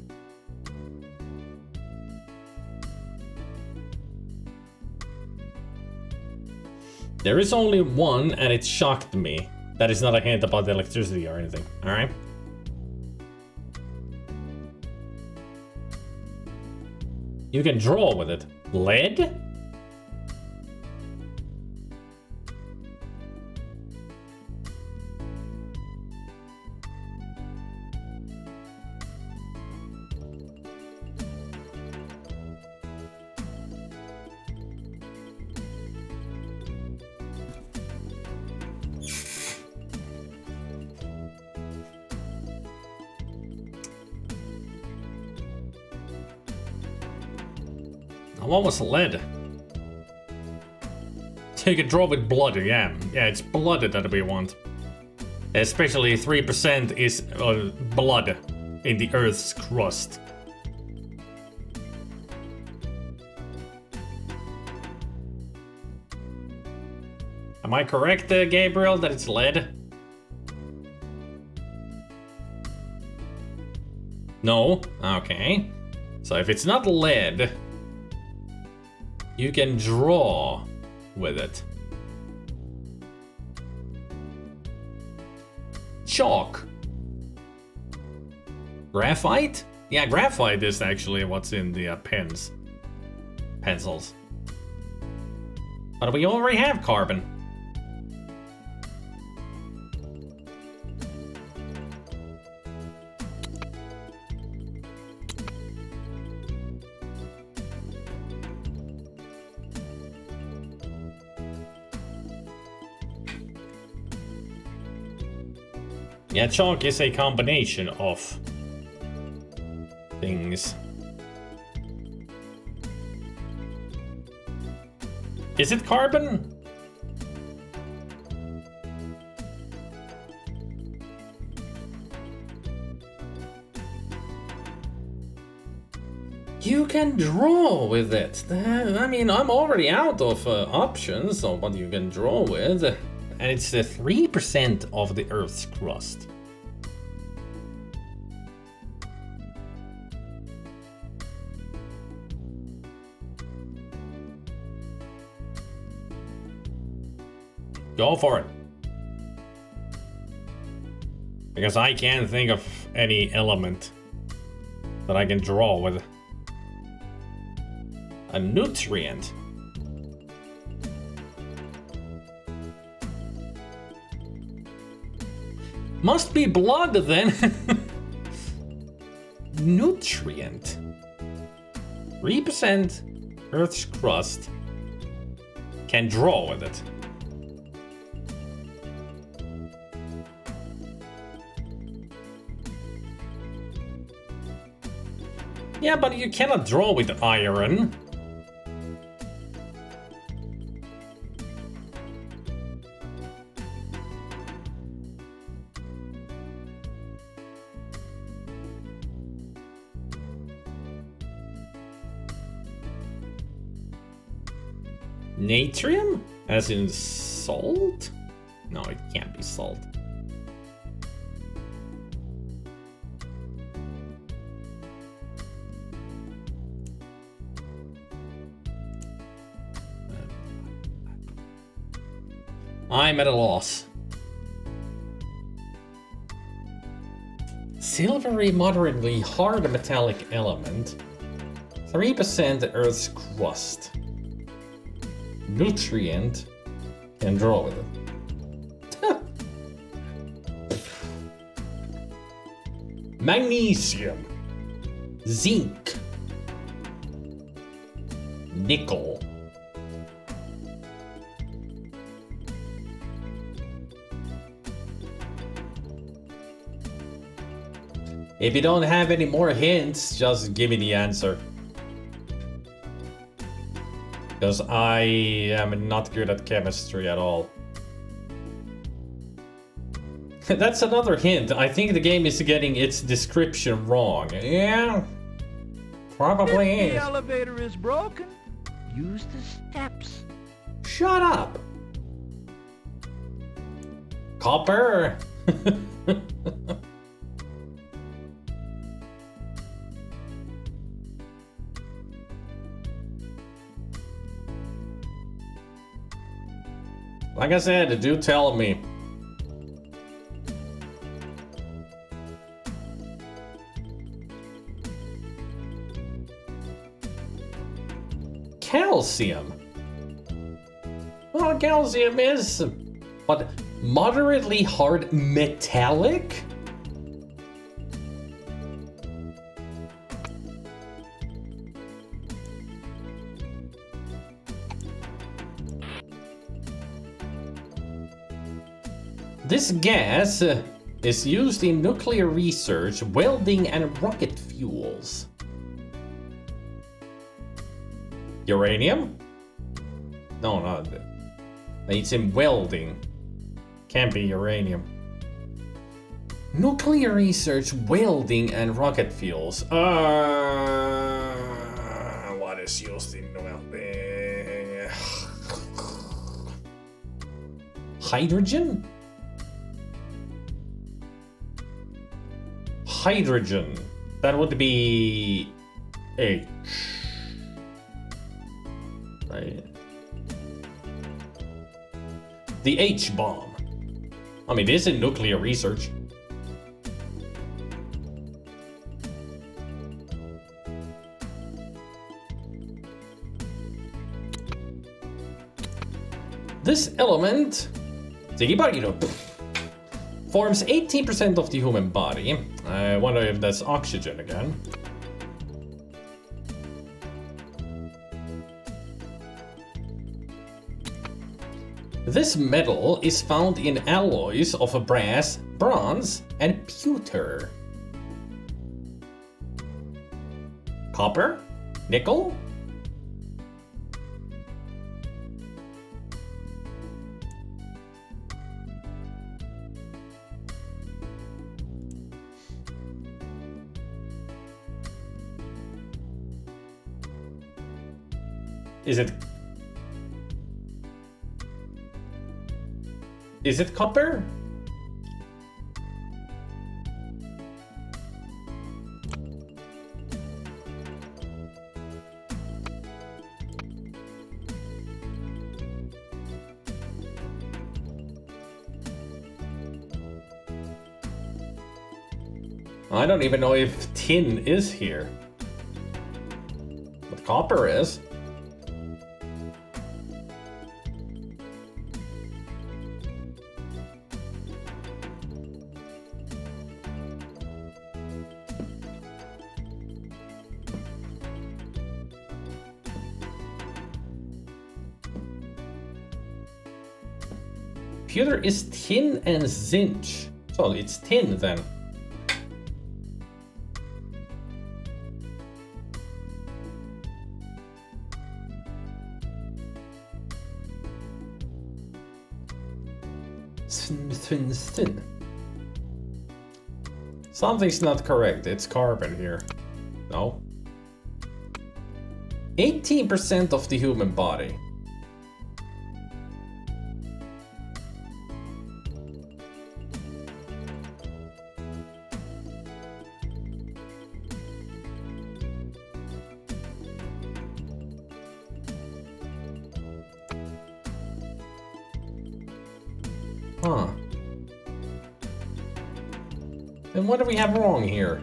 There is only one, and it shocked me. That is not a hint about the electricity or anything, alright? You can draw with it. Lead? What was lead? Take a draw with blood, yeah. Yeah, it's blood that we want. Especially 3% is blood in the Earth's crust. Am I correct, Gabriel, that it's lead? No? Okay. So if it's not lead, you can draw with it. Chalk. Graphite? Yeah, graphite is actually what's in the pencils. But we already have carbon. Yeah, chalk is a combination of things. Is it carbon? You can draw with it. I mean, I'm already out of options on what you can draw with. And it's 3% of the Earth's crust. Go for it. Because I can't think of any element that I can draw with. A nutrient. Must be blood then. Nutrient. 3% Earth's crust. Can draw with it. Yeah, but you cannot draw with iron. Natrium? As in salt? No, it can't be salt. I'm at a loss. Silvery, moderately hard metallic element. 3% Earth's crust. Nutrient. Can draw with it. Magnesium. Zinc. If you don't have any more hints, just give me the answer. Because I am not good at chemistry at all. That's another hint. I think the game is getting its description wrong. Yeah, probably If the is. elevator is broken, use the steps. Shut up. Copper. Like I said, do tell me. Calcium. Well, calcium is, but moderately hard metallic? This gas is used in nuclear research, welding, and rocket fuels. Uranium? No, no. It's in welding. Can't be uranium. Nuclear research, welding, and rocket fuels. What is used in welding? Hydrogen? Hydrogen. That would be H. Right. The H-bomb. I mean, this is nuclear research. This element, forms 18% of the human body. I wonder if that's oxygen again. This metal is found in alloys of brass, bronze, and pewter. Copper? Nickel? Is it copper? I don't even know if tin is here. But copper is. Pewter is tin and zinc. So it's tin then. Thin. Something's not correct. It's carbon here. No. 18% of the human body. Huh. Then what do we have wrong here?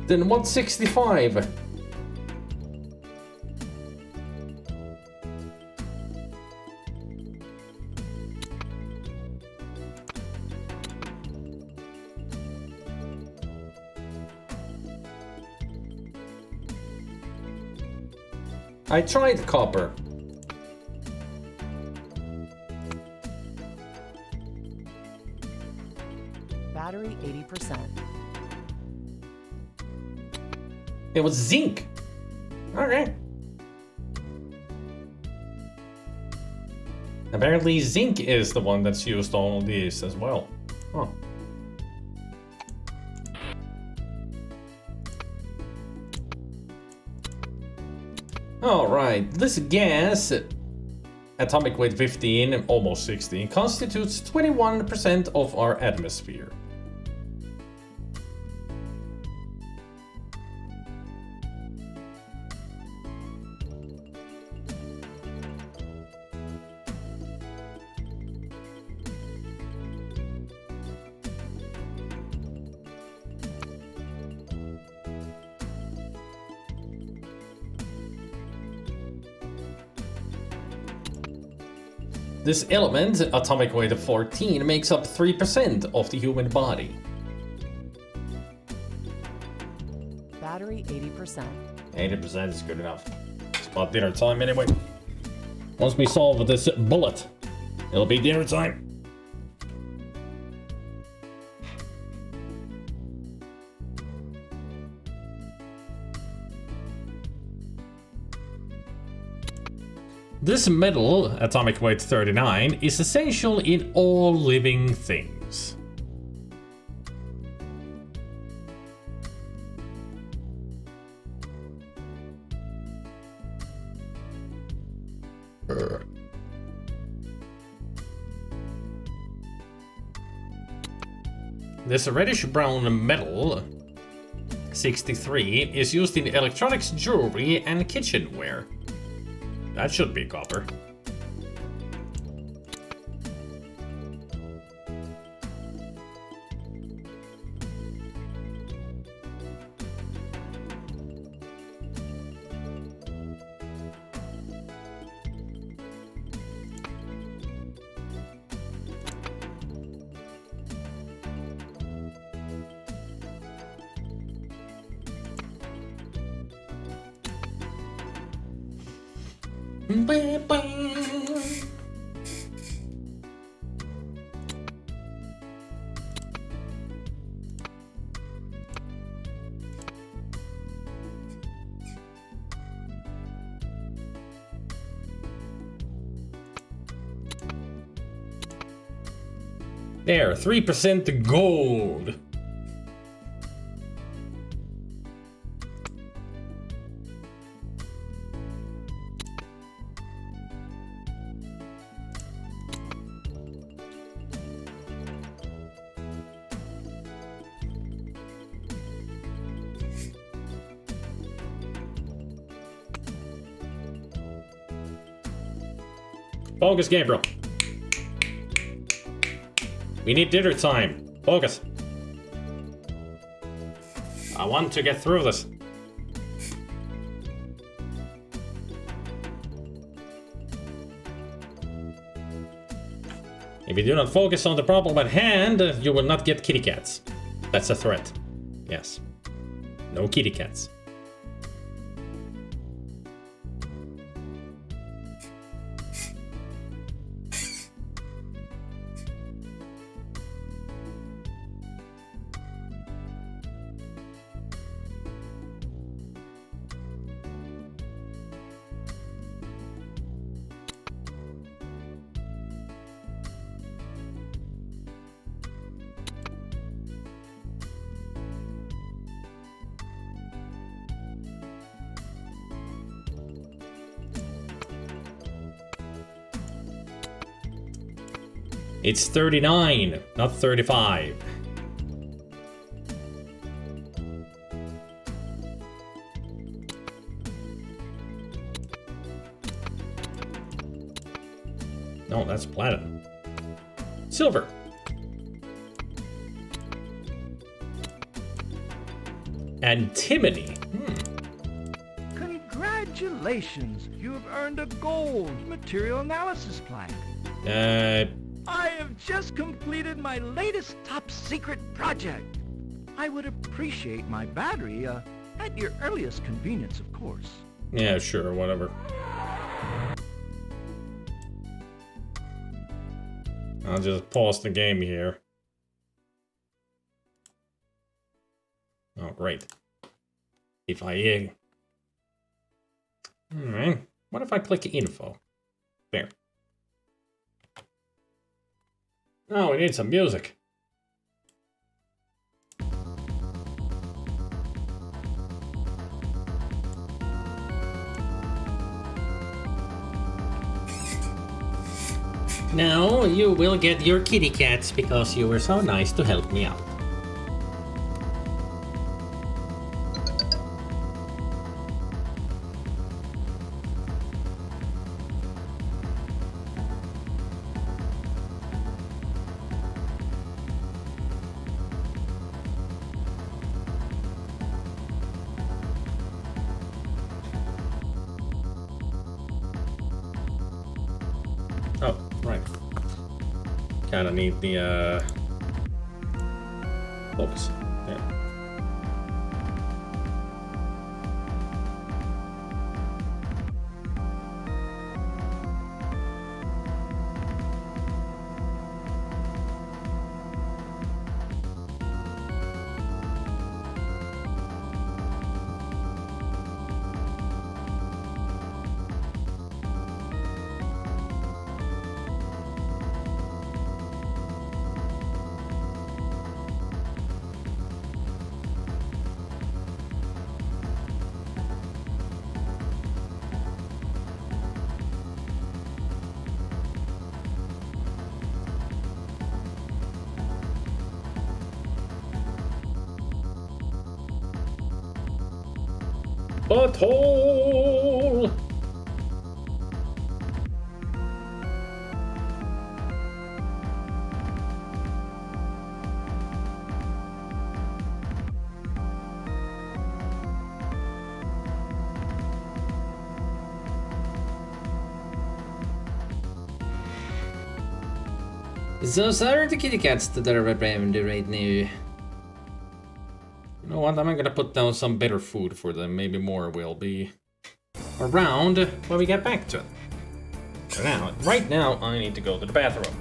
Then 165. I tried copper. Battery 80%. It was zinc. Okay. Apparently zinc is the one that's used on all these as well. Huh. Alright, this gas, atomic weight 15, almost 16, constitutes 21% of our atmosphere. This element, atomic weight of 14, makes up 3% of the human body. Battery 80%. 80% is good enough. It's about dinner time anyway. Once we solve this bullet, it'll be dinner time. This metal, atomic weight 39, is essential in all living things. This reddish-brown metal, 63, is used in electronics, jewelry, and kitchenware. That should be copper. There, 3% gold. Focus, Gabriel. We need dinner time. Focus. I want to get through this. If you do not focus on the problem at hand, you will not get kitty cats. That's a threat. Yes. No kitty cats. It's 39, not 35. No, that's platinum. Silver. Antimony. Congratulations! You have earned a gold material analysis plaque. I have just completed my latest top secret project. I would appreciate my battery, at your earliest convenience, of course. Yeah, sure, whatever. I'll just pause the game here. Oh, great. If I... Alright. What if I click info? There. Oh, we need some music. Now you will get your kitty cats because you were so nice to help me out. Oh, right. Kinda need the, focus. Yeah. Butthole! So sorry the kitty cats that are around right now. You know what? I'm gonna put down some better food for them. Maybe more will be around when we get back to it. Now, right now, I need to go to the bathroom.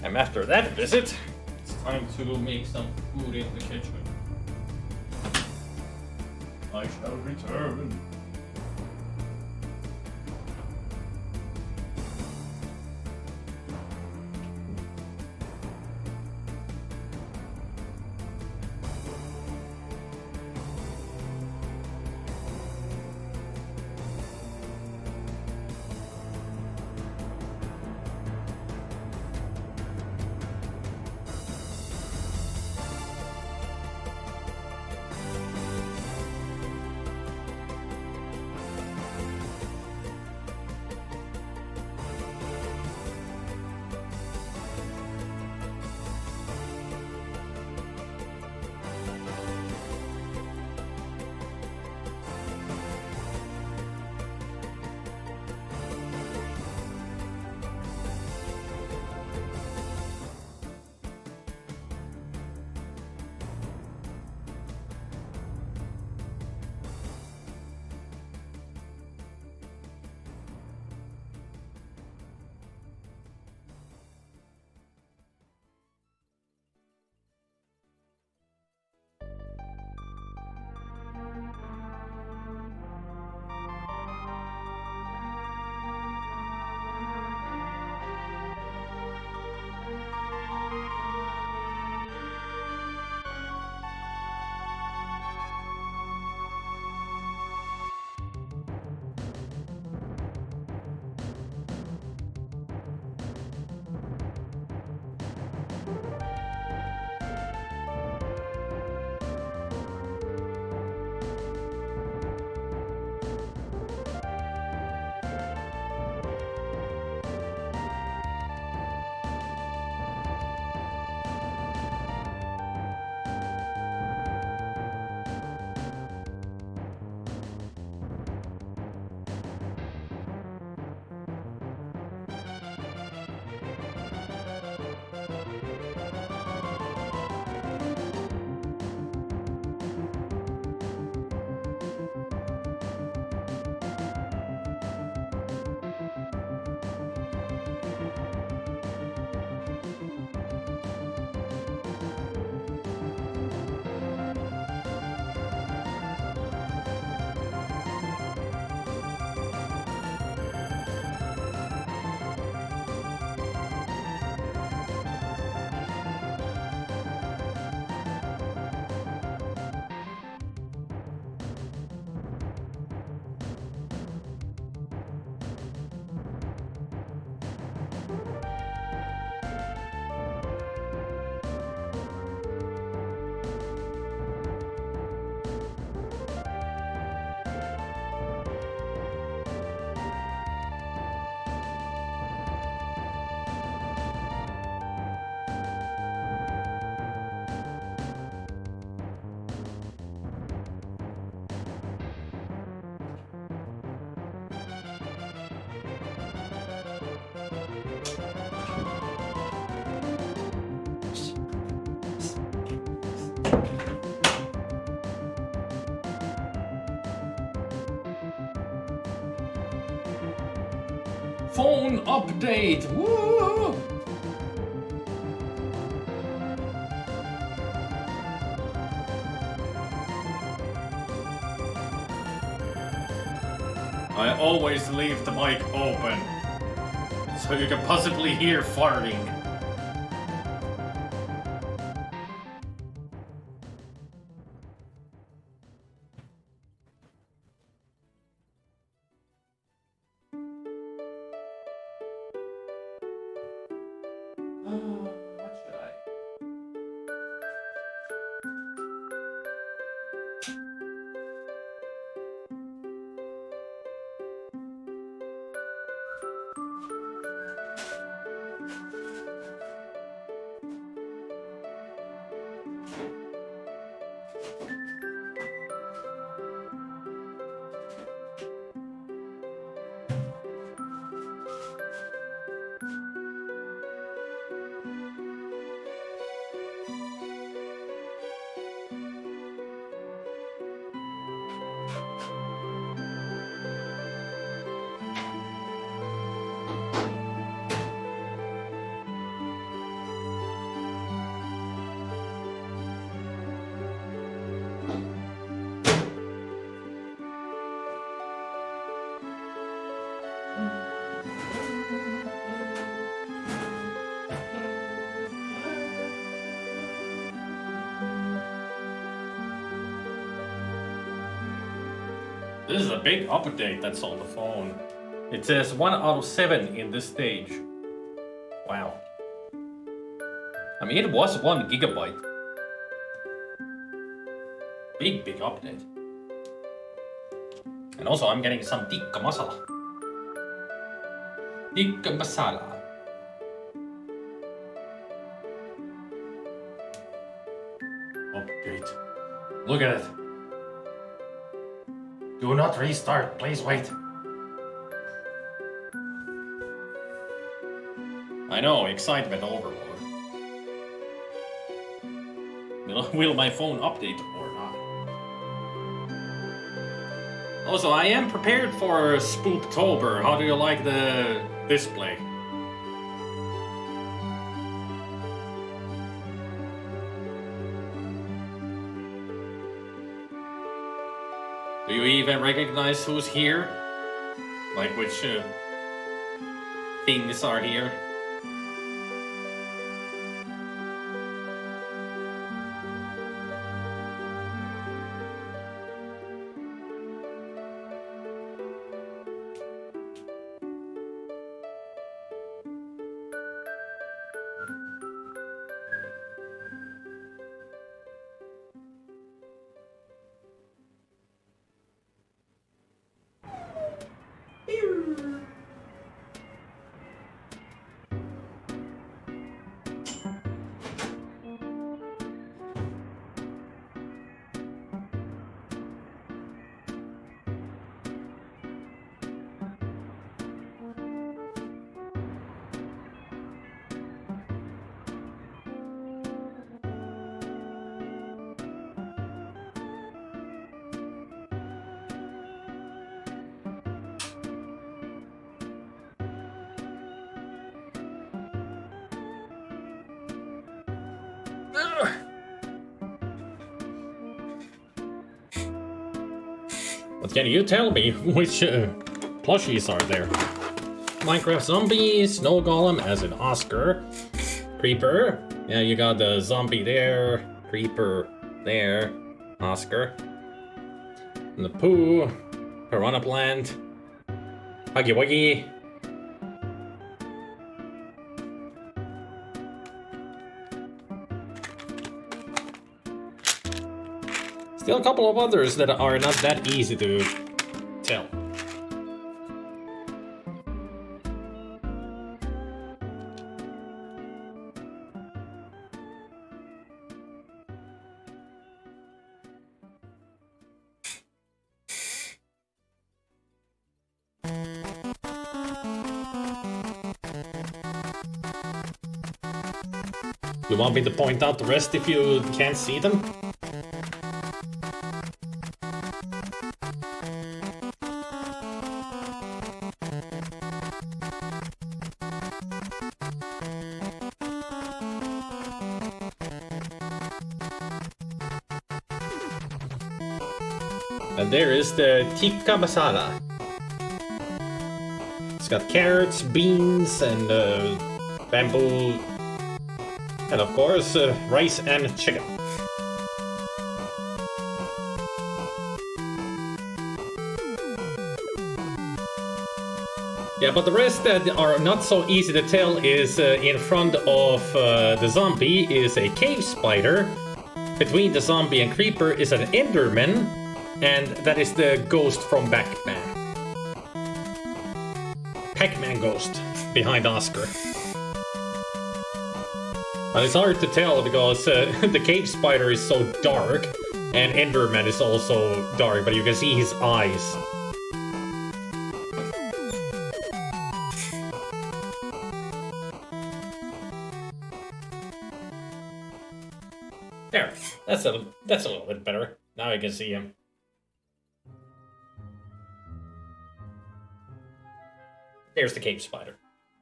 And after that visit, it's time to make some food in the kitchen. I shall return. Phone update! Woo! I always leave the mic open, so you can possibly hear farting. What should I? This is a big update that's on the phone. It says 1 out of 7 in this stage. Wow. I mean, it was 1 gigabyte. Big update. And also, I'm getting some tikka masala. Tikka masala. Update. Look at it. Do not restart, please wait. I know, excitement overload. Will my phone update or not? Also, I am prepared for Spooktober. How do you like the display? Do you even recognize who's here? Like which things are here? But can you tell me which plushies are there? Minecraft Zombie, Snow Golem as an Oscar, Creeper. Yeah, you got the zombie there, Creeper there, Oscar. And the Pooh, Piranha Plant, Huggy Wuggy. Still a couple of others that are not that easy to tell. You want me to point out the rest if you can't see them? And there is the tikka masala. It's got carrots, beans, and bamboo, and of course rice and chicken. Yeah, but the rest that are not so easy to tell is in front of the zombie is a cave spider. Between the zombie and creeper is an enderman, and that is the ghost from Pac-Man. Pac-Man ghost behind Oscar. And it's hard to tell because the cave spider is so dark, and enderman is also dark, but you can see his eyes. There, that's a little bit better. Now I can see him. There's the cave spider.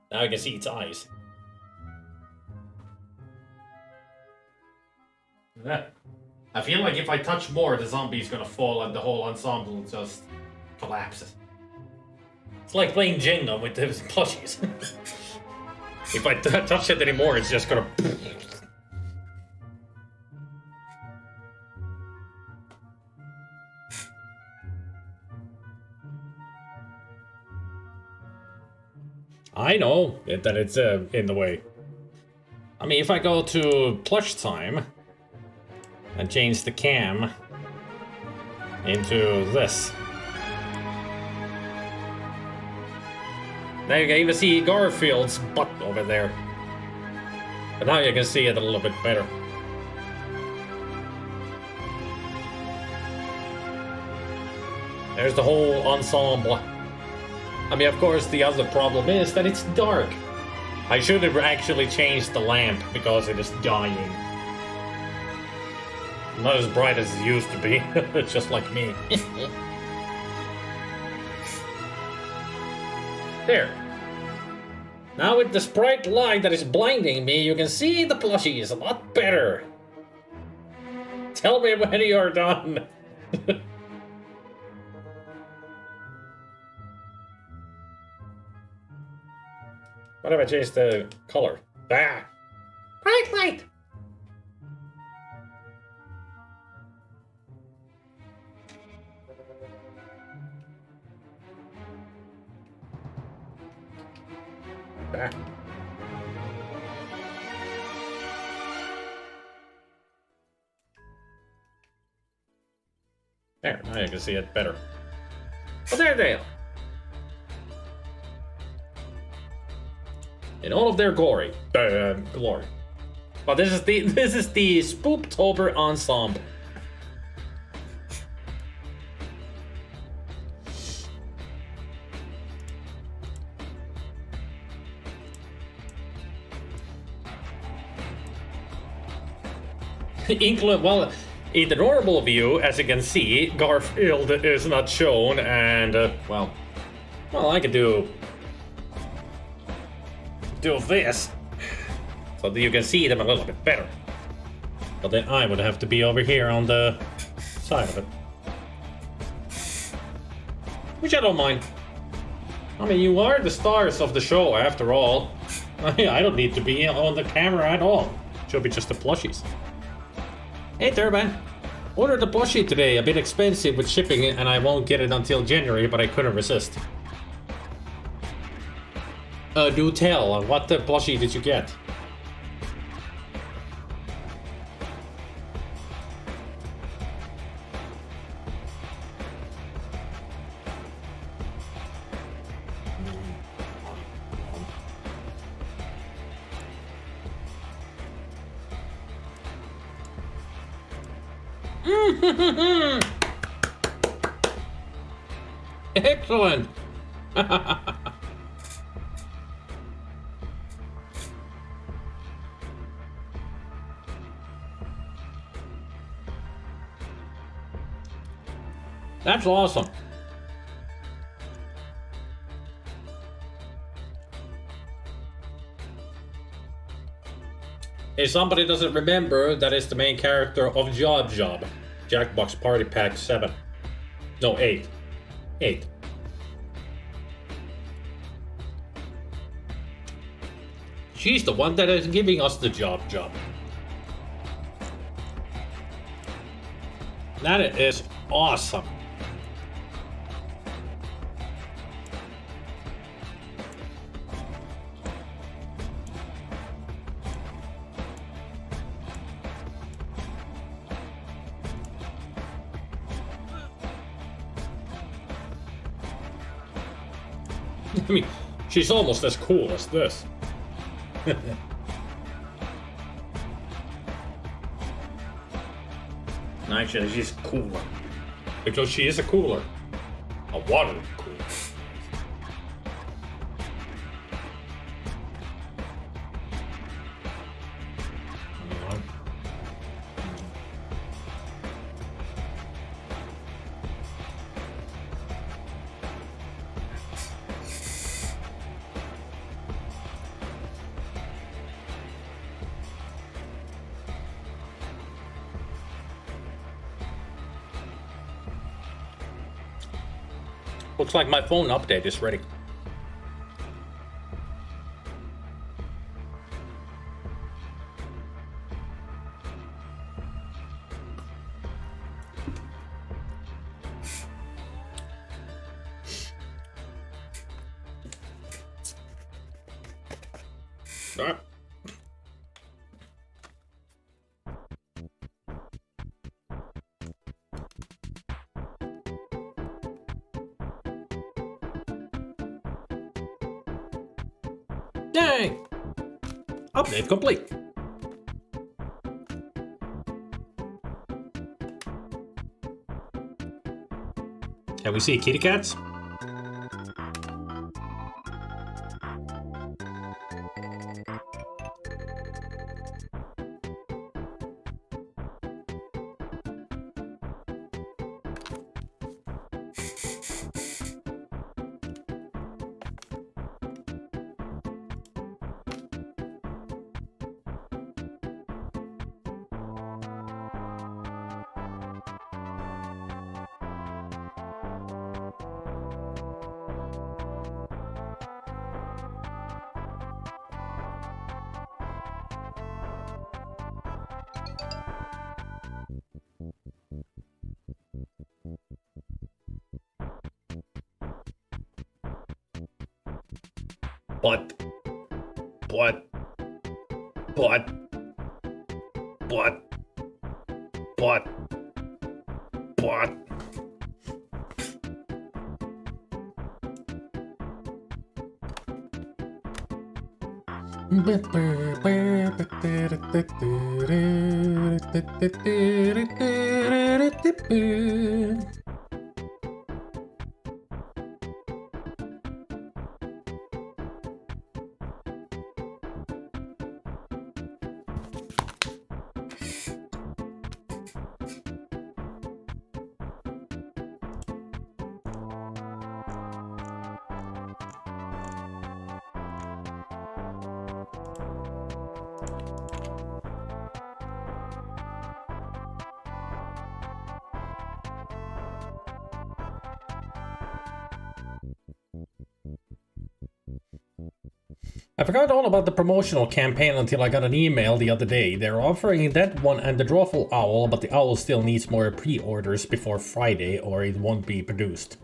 Now I can see its eyes. Yeah. I feel like if I touch more, the zombie's gonna fall and the whole ensemble just collapses. It's like playing Jenga with the plushies. If I touch it anymore, it's just gonna... I know that it's in the way. I mean, if I go to plush time and change the cam into this, now you can even see Garfield's butt over there. But now you can see it a little bit better. There's the whole ensemble. I mean, of course, the other problem is that it's dark. I should have actually changed the lamp because it is dying. Not as bright as it used to be, just like me. There. Now with this bright light that is blinding me, you can see the plushies a lot better. Tell me when you're done. What if I change the color? Ah! Bright light! Ah. There, now you can see it better. Oh, there they are! In all of their glory. Glory. But this is the Spooptober ensemble. Well, in the normal view, as you can see, Garfield is not shown, and well, I could do this, so that you can see them a little bit better. But then I would have to be over here on the side of it. Which I don't mind. I mean, you are the stars of the show, after all. I don't need to be on the camera at all. Should be just the plushies. Hey, Turban. Ordered the plushie today, a bit expensive with shipping, and I won't get it until January, but I couldn't resist. Do tell, what the plushie did you get? Excellent! That's awesome. If somebody doesn't remember, that is the main character of Job Job, Jackbox Party Pack 7. No, 8. 8. She's the one that is giving us the job. That is awesome. I mean, she's almost as cool as this. Actually, she's cooler. Because she is a cooler. A water cooler. Looks like my phone update is ready. Alright. Yay! Update complete. Can we see kitty cats? But. I forgot all about the promotional campaign until I got an email the other day. They're offering that one and the Drawful Owl, but the owl still needs more pre-orders before Friday or it won't be produced.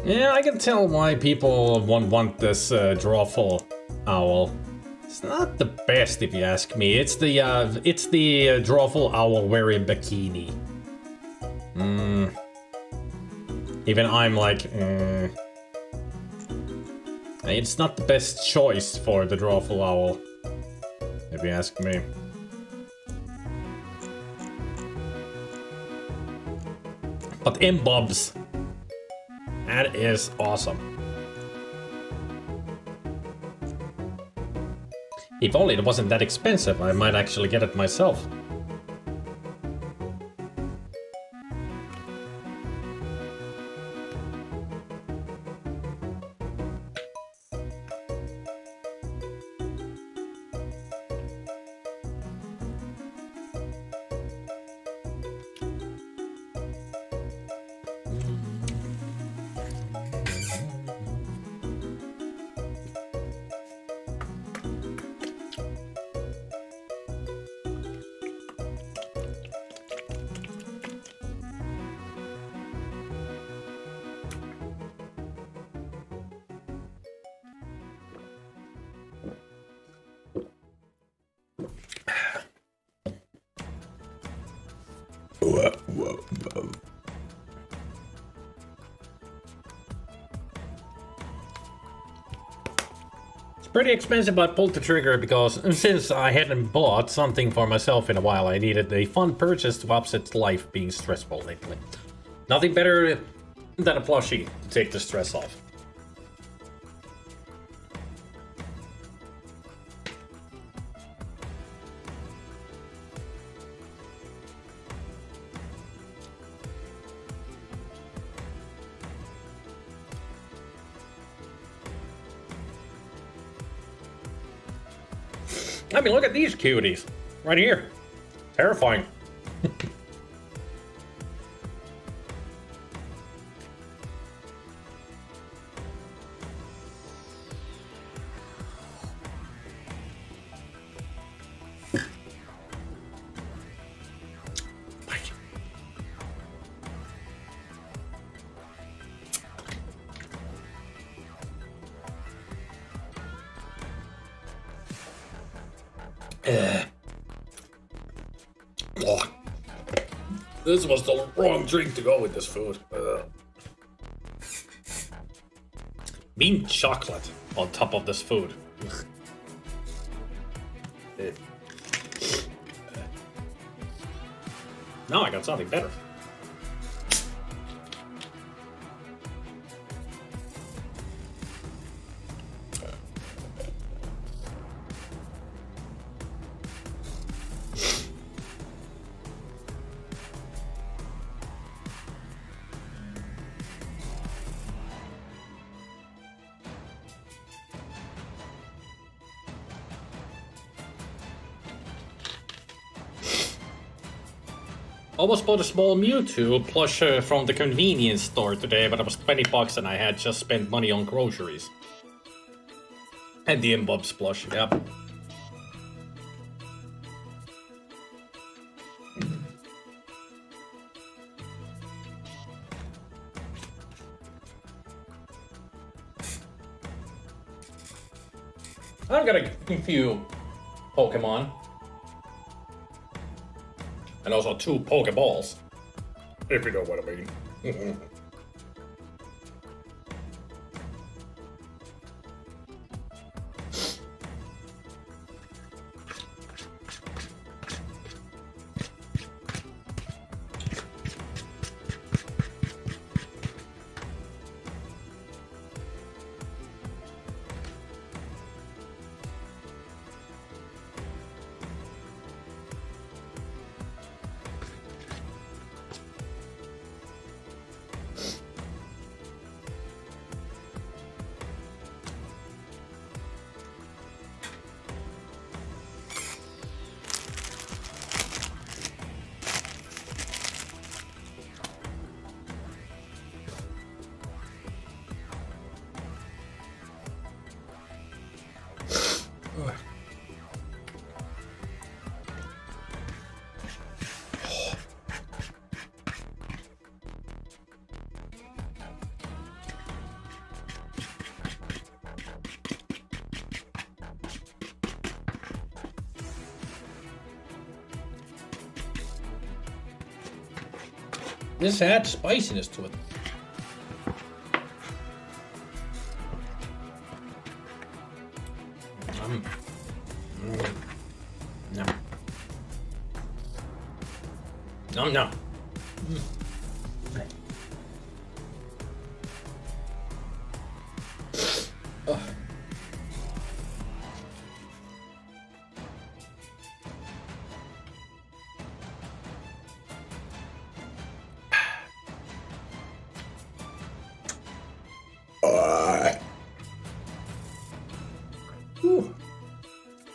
Yeah, I can tell why people want this Drawful Owl. It's not the best, if you ask me. It's the Drawful Owl wearing bikini. Even I'm like, it's not the best choice for the Drawful Owl, if you ask me. But M-Bobs. That is awesome. If only it wasn't that expensive, I might actually get it myself. Pretty expensive, but pulled the trigger because since I hadn't bought something for myself in a while, I needed a fun purchase to offset life being stressful lately. Nothing better than a plushie to take the stress off. I mean, look at these cuties. Right here. Terrifying. This was the wrong drink to go with this food. Bean chocolate on top of this food. Now I got something better. Almost bought a small Mewtwo plush from the convenience store today, but it was 20 bucks and I had just spent money on groceries. And the M-Bubs plush, yep. I've got a few Pokemon. And also 2 Pokeballs. If you know what I mean. This had spiciness to it. No. No, no.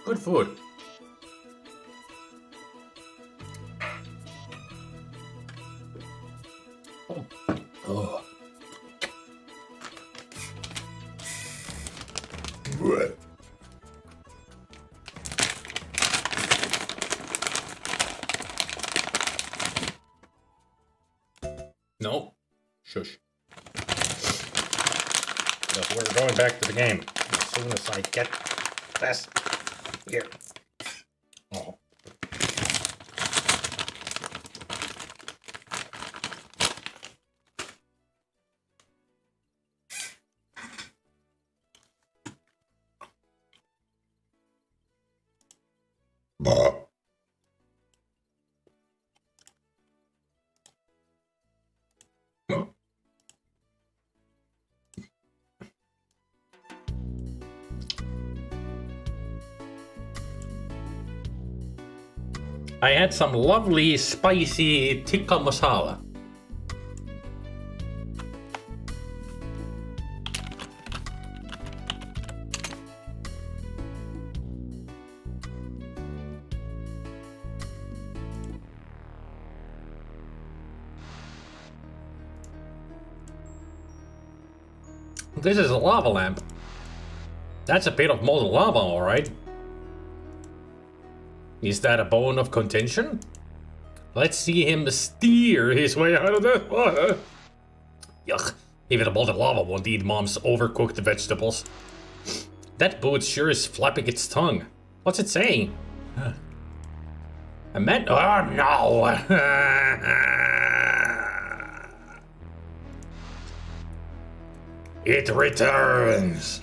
Good food. Oh. No. Shush. But we're going back to the game as soon as I get this here. Oh. Bah. I had some lovely spicy tikka masala. This is a lava lamp. That's a bit of molten lava, alright. Is that a bone of contention? Let's see him steer his way out of the water. Yuck. Even the molten lava won't eat Mom's overcooked vegetables. That boot sure is flapping its tongue. What's it saying? I meant... Oh, no! It returns!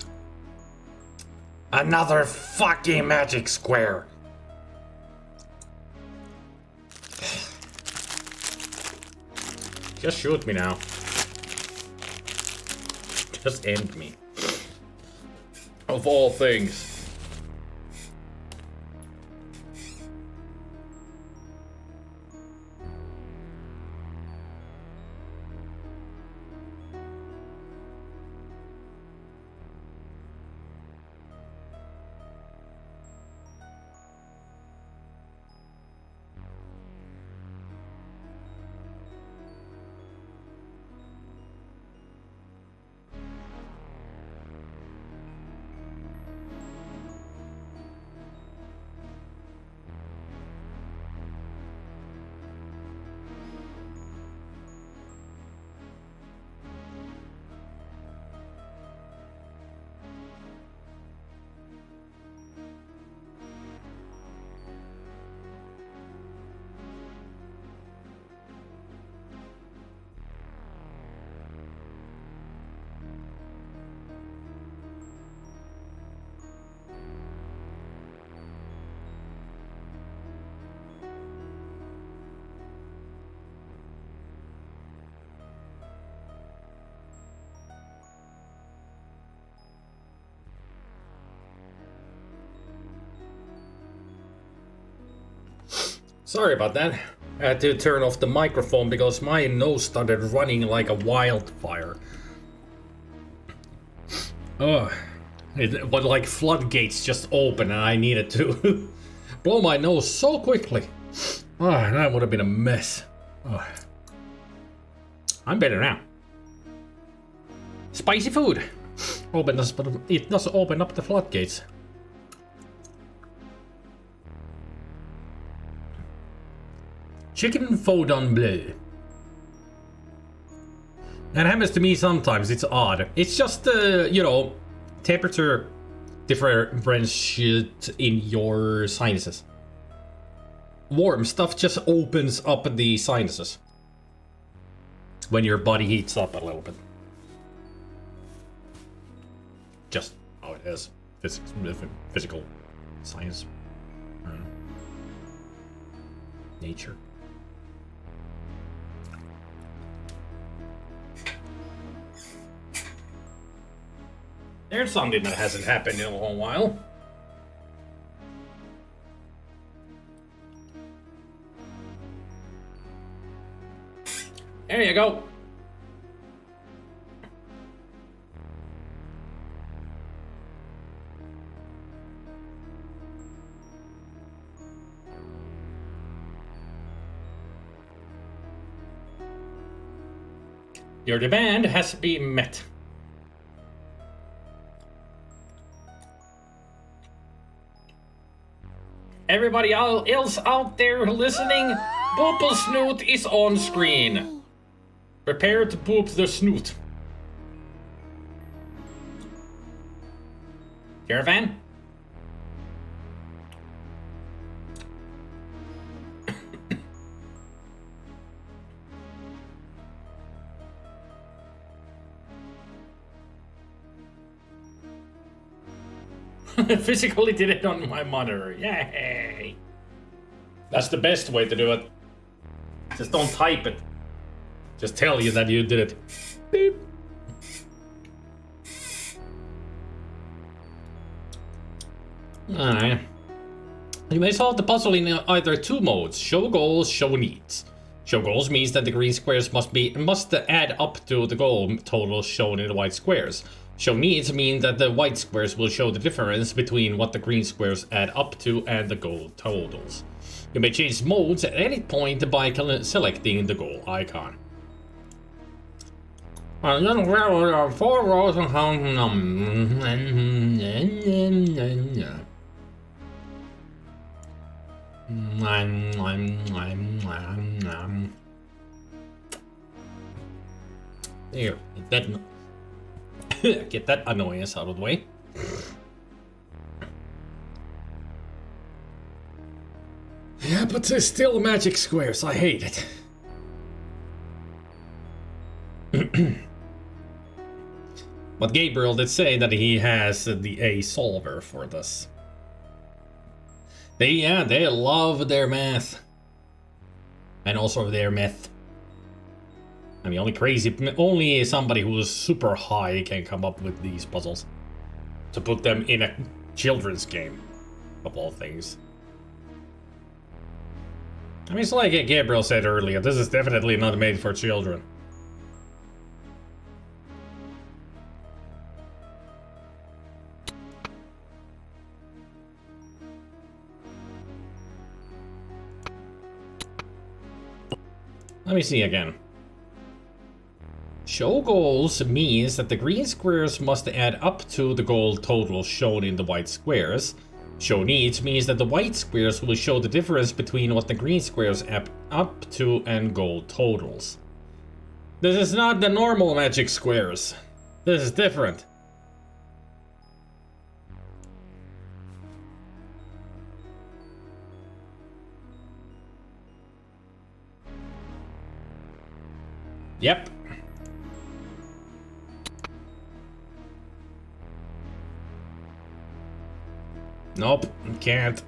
Another fucking magic square! Just shoot me now. Just end me. Of all things. Sorry about that. I had to turn off the microphone because my nose started running like a wildfire. Ugh. But like floodgates just opened and I needed to blow my nose so quickly. Oh, that would have been a mess. Oh. I'm better now. Spicy food. It does open up the floodgates. Chicken Fondant Bleu. That happens to me sometimes, it's odd. It's just, you know, temperature differentiate in your sinuses. Warm stuff just opens up the sinuses when your body heats up a little bit. Just how it is. Physical science. I don't know. Nature. There's something that hasn't happened in a long while. There you go. Your demand has been met. Everybody else out there listening, Poople Snoot is on screen. Prepare to poop the snoot. Caravan? Physically did it on my monitor. Yay! That's the best way to do it. Just don't type it. Just tell you that you did it. Beep. Alright. You may solve the puzzle in either two modes: show goals, show needs. Show goals means that the green squares must add up to the goal total shown in the white squares. Show needs mean that the white squares will show the difference between what the green squares add up to and the goal totals. You may change modes at any point by selecting the goal icon. Four rows of there, get that annoyance out of the way. Yeah, but there's still magic squares. I hate it. But Gabriel did say that he has a solver for this. They love their math. And also their meth. I mean, only somebody who's super high can come up with these puzzles. To put them in a children's game, of all things. I mean, it's like Gabriel said earlier, this is definitely not made for children. Let me see again. Show goals means that the green squares must add up to the goal total shown in the white squares. Show needs means that the white squares will show the difference between what the green squares add up to and goal totals. This is not the normal magic squares. This is different. Yep. Nope, can't.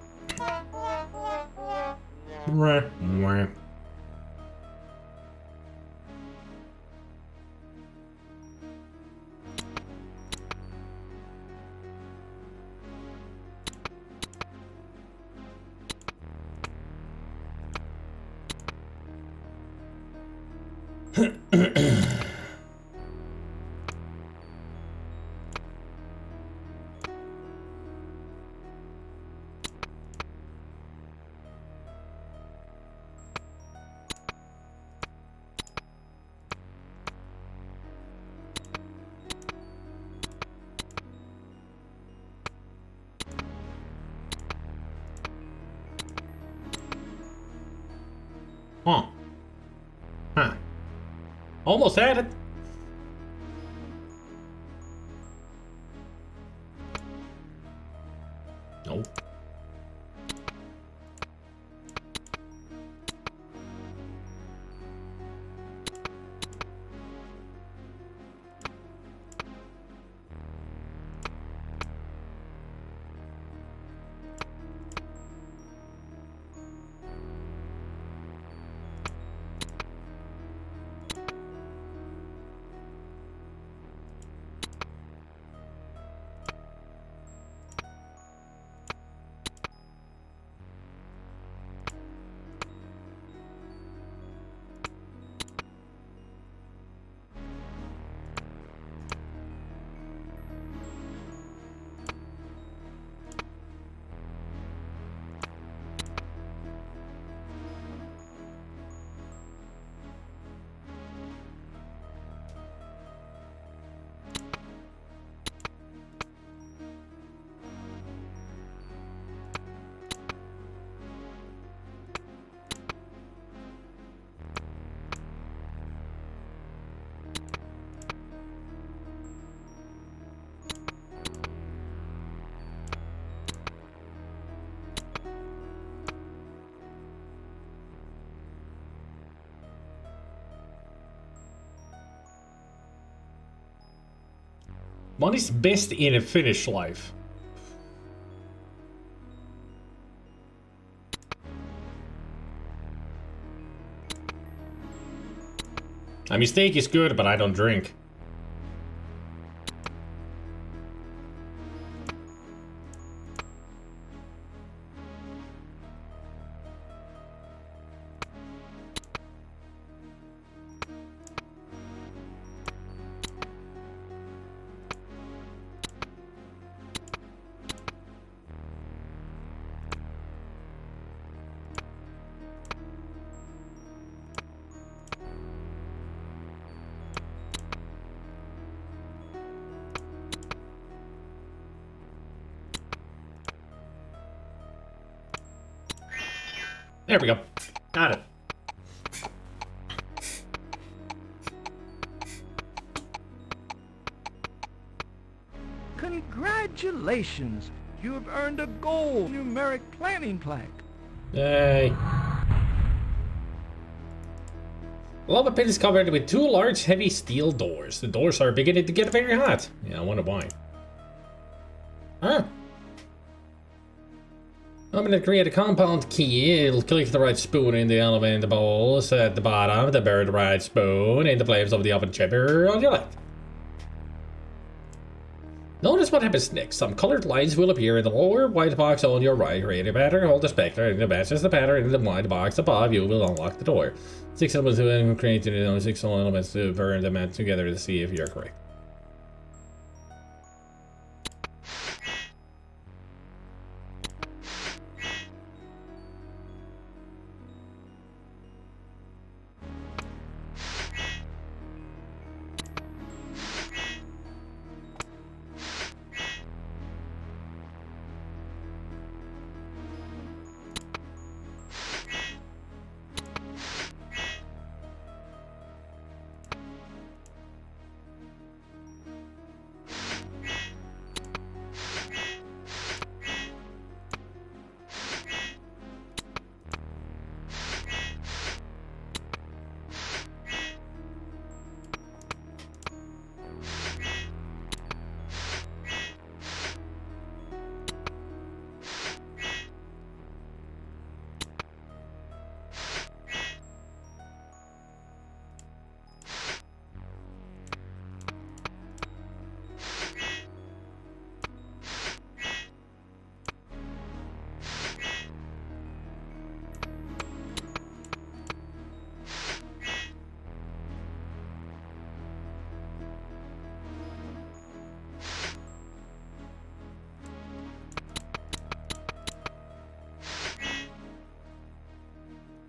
Huh. Huh. Almost had it. Nope. What is best in a Finnish life? I mean, steak is good, but I don't drink. There we go. Got it. Congratulations! You have earned a gold numeric planning plaque. Yay. The lava pit is covered with 2 large, heavy steel doors. The doors are beginning to get very hot. Yeah, I wonder why. Huh? I'm gonna create a compound key. It'll click the right spoon in the elevator bowls at the bottom, then bury the right spoon in the flames of the oven chamber on your left. Notice what happens next. Some colored lines will appear in the lower white box on your right. Create a pattern, hold the spectre, and it matches the pattern in the white box above. You will unlock the door. 6 elements to create 6 elements to burn them together to see if you're correct.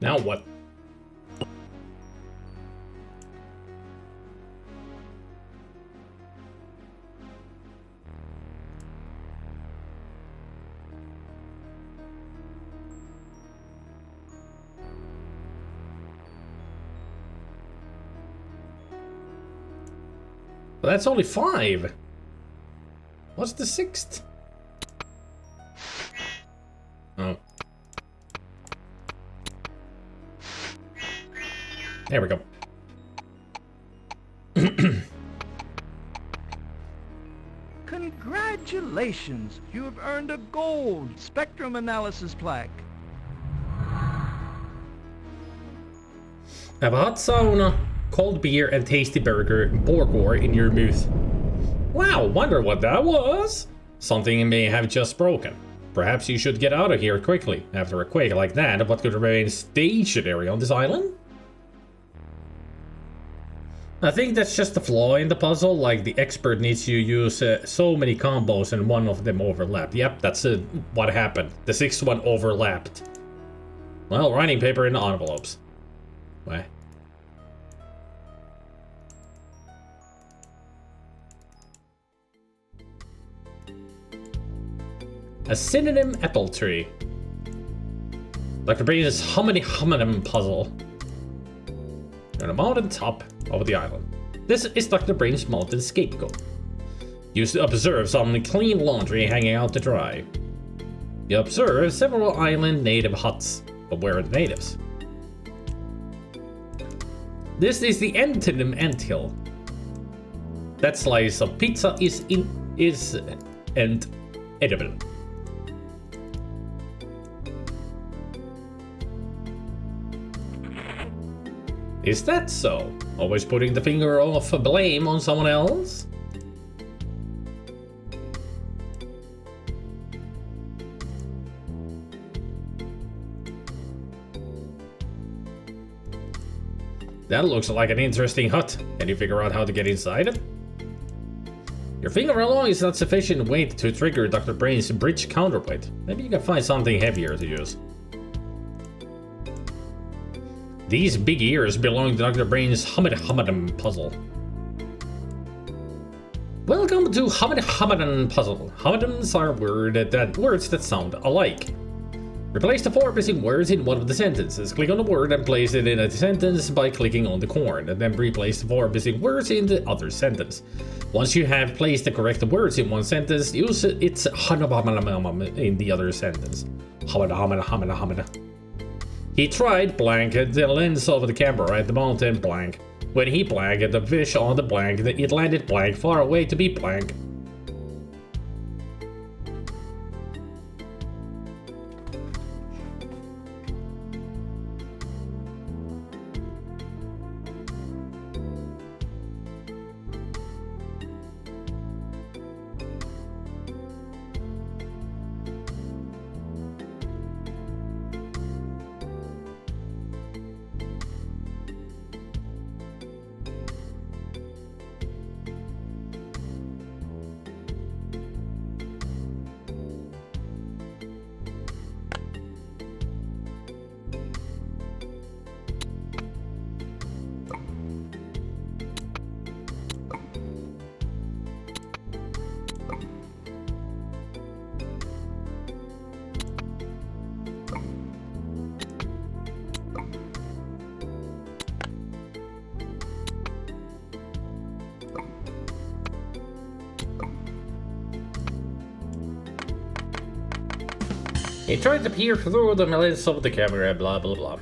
Now what? Well, that's only 5. What's the 6th? Oh. There we go. Congratulations! You have earned a gold spectrum analysis plaque. Have a hot sauna, cold beer, and tasty burger Borgor in your mouth. Wow, wonder what that was? Something may have just broken. Perhaps you should get out of here quickly. After a quake like that, what could remain stationary on this island? I think that's just a flaw in the puzzle, like the expert needs to use so many combos and one of them overlapped. Yep, that's what happened. The 6th one overlapped. Well, writing paper in envelopes. What? A synonym apple tree. Dr. Brain's hominem puzzle. On a mountain top of the island. This is Dr. Brain's mountain scapegoat. You observe some clean laundry hanging out to dry. You observe several island native huts, but where are the natives? This is the antonym anthill. That slice of pizza is edible. Is that so? Always putting the finger of blame on someone else? That looks like an interesting hut. Can you figure out how to get inside it? Your finger alone is not sufficient weight to trigger Dr. Brain's bridge counterweight. Maybe you can find something heavier to use. These big ears belong to Dr. Brain's Hammadam puzzle. Welcome to Hammadam puzzle. Hammadams are words that sound alike. Replace the 4 missing words in one of the sentences. Click on the word and place it in a sentence by clicking on the corn, and then replace the 4 missing words in the other sentence. Once you have placed the correct words in one sentence, use its in the other sentence. He tried blank the lens of the camera at the mountain blank. When he blanked the fish on the blank, it landed blank far away to be blank. He tried to peer through the lens of the camera, blah blah blah.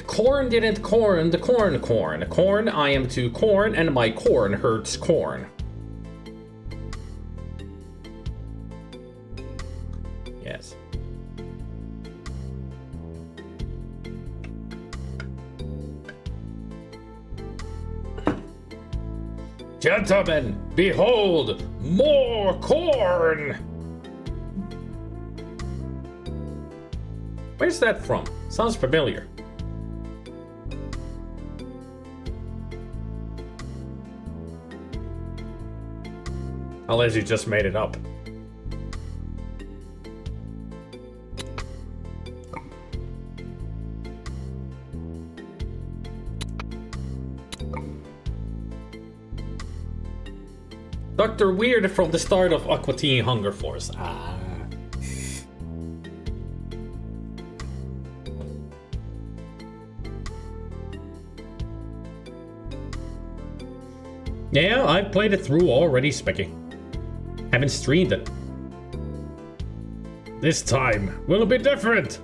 Corn didn't corn the corn. Corn, I am to corn, and my corn hurts corn. Yes. Gentlemen, behold, more corn! Where's that from? Sounds familiar. Unless you just made it up. Dr. Weird from the start of Aqua Teen Hunger Force. Ah. Yeah, I've played it through already, Specky. Haven't streamed it. This time will be different.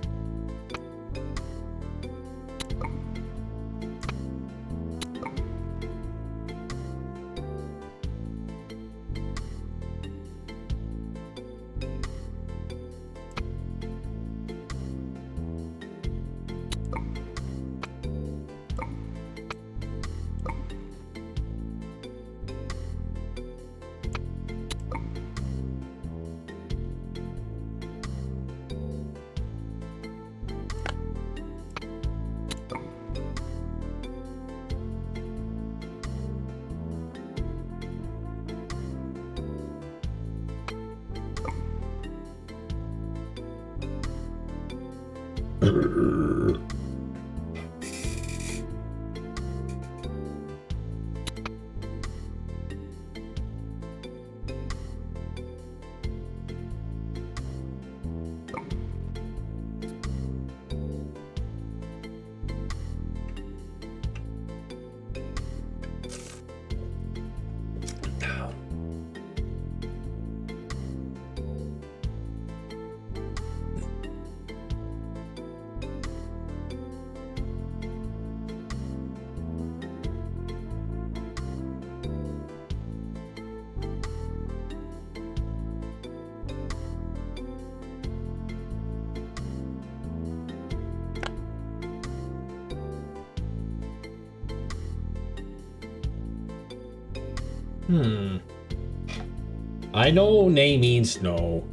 I know nay means no.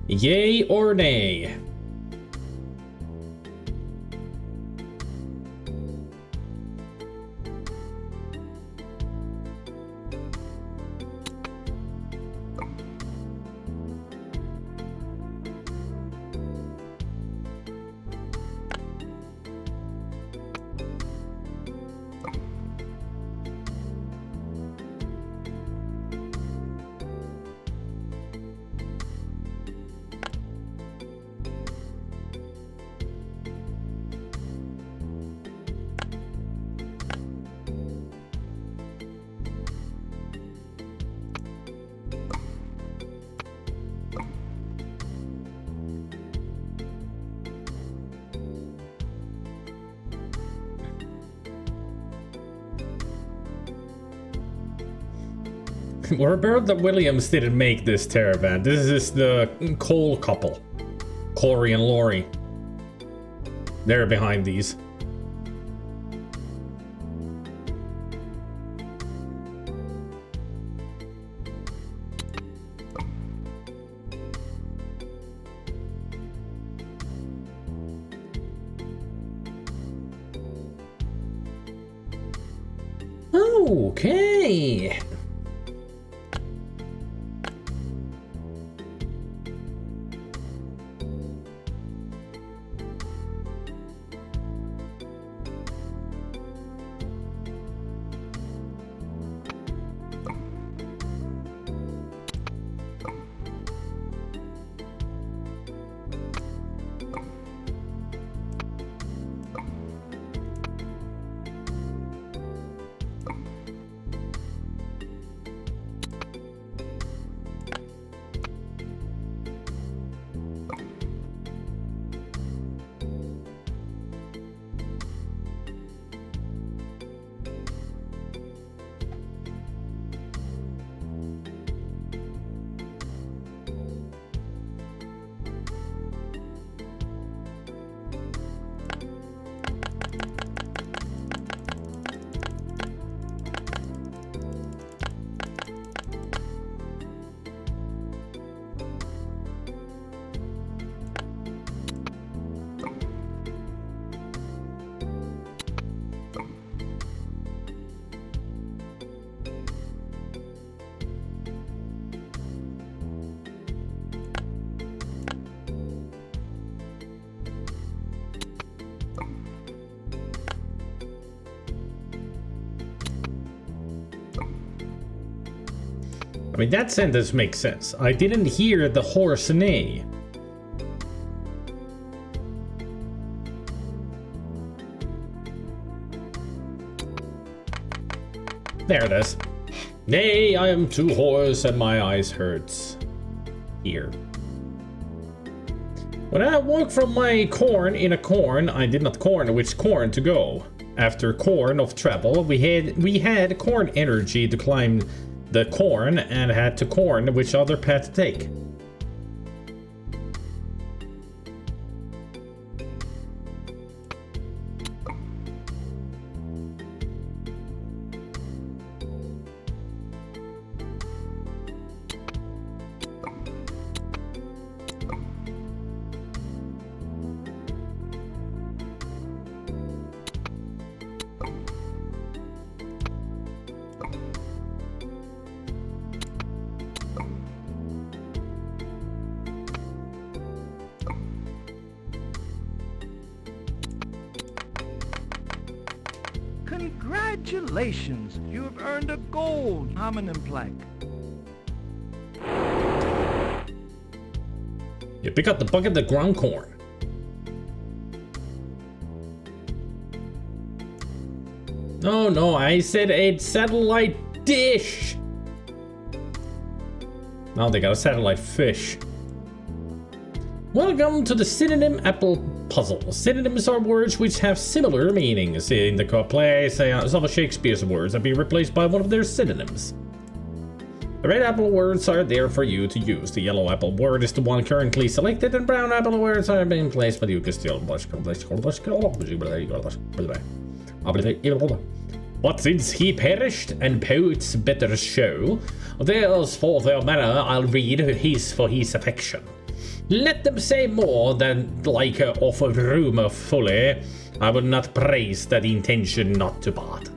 Yay or nay? We're about that Williams didn't make this Terraband. This is the Cole couple. Corey and Lori. They're behind these. Okay. I mean, that sentence makes sense. I didn't hear the horse neigh. There it is. Nay, I am too hoarse and my eyes hurts. Here. When I woke from my corn in a corn, I did not corn which corn to go. After corn of travel, we had corn energy to climb the corn and had to corn which other path to take. Congratulations! You have earned a gold hominin plaque. You pick up the bucket of ground corn. No, no, I said a satellite dish. Now they got a satellite fish. Welcome to the synonym apple puzzle. Synonyms are words which have similar meanings in the play. Some of Shakespeare's words have been replaced by one of their synonyms. The red apple words are there for you to use. The yellow apple word is the one currently selected, and brown apple words are being placed, but you can still... But since he perished and poets better show, theirs for their manner I'll read his for his affection. Let them say more than like of a rumor fully. I will not praise that intention not to part.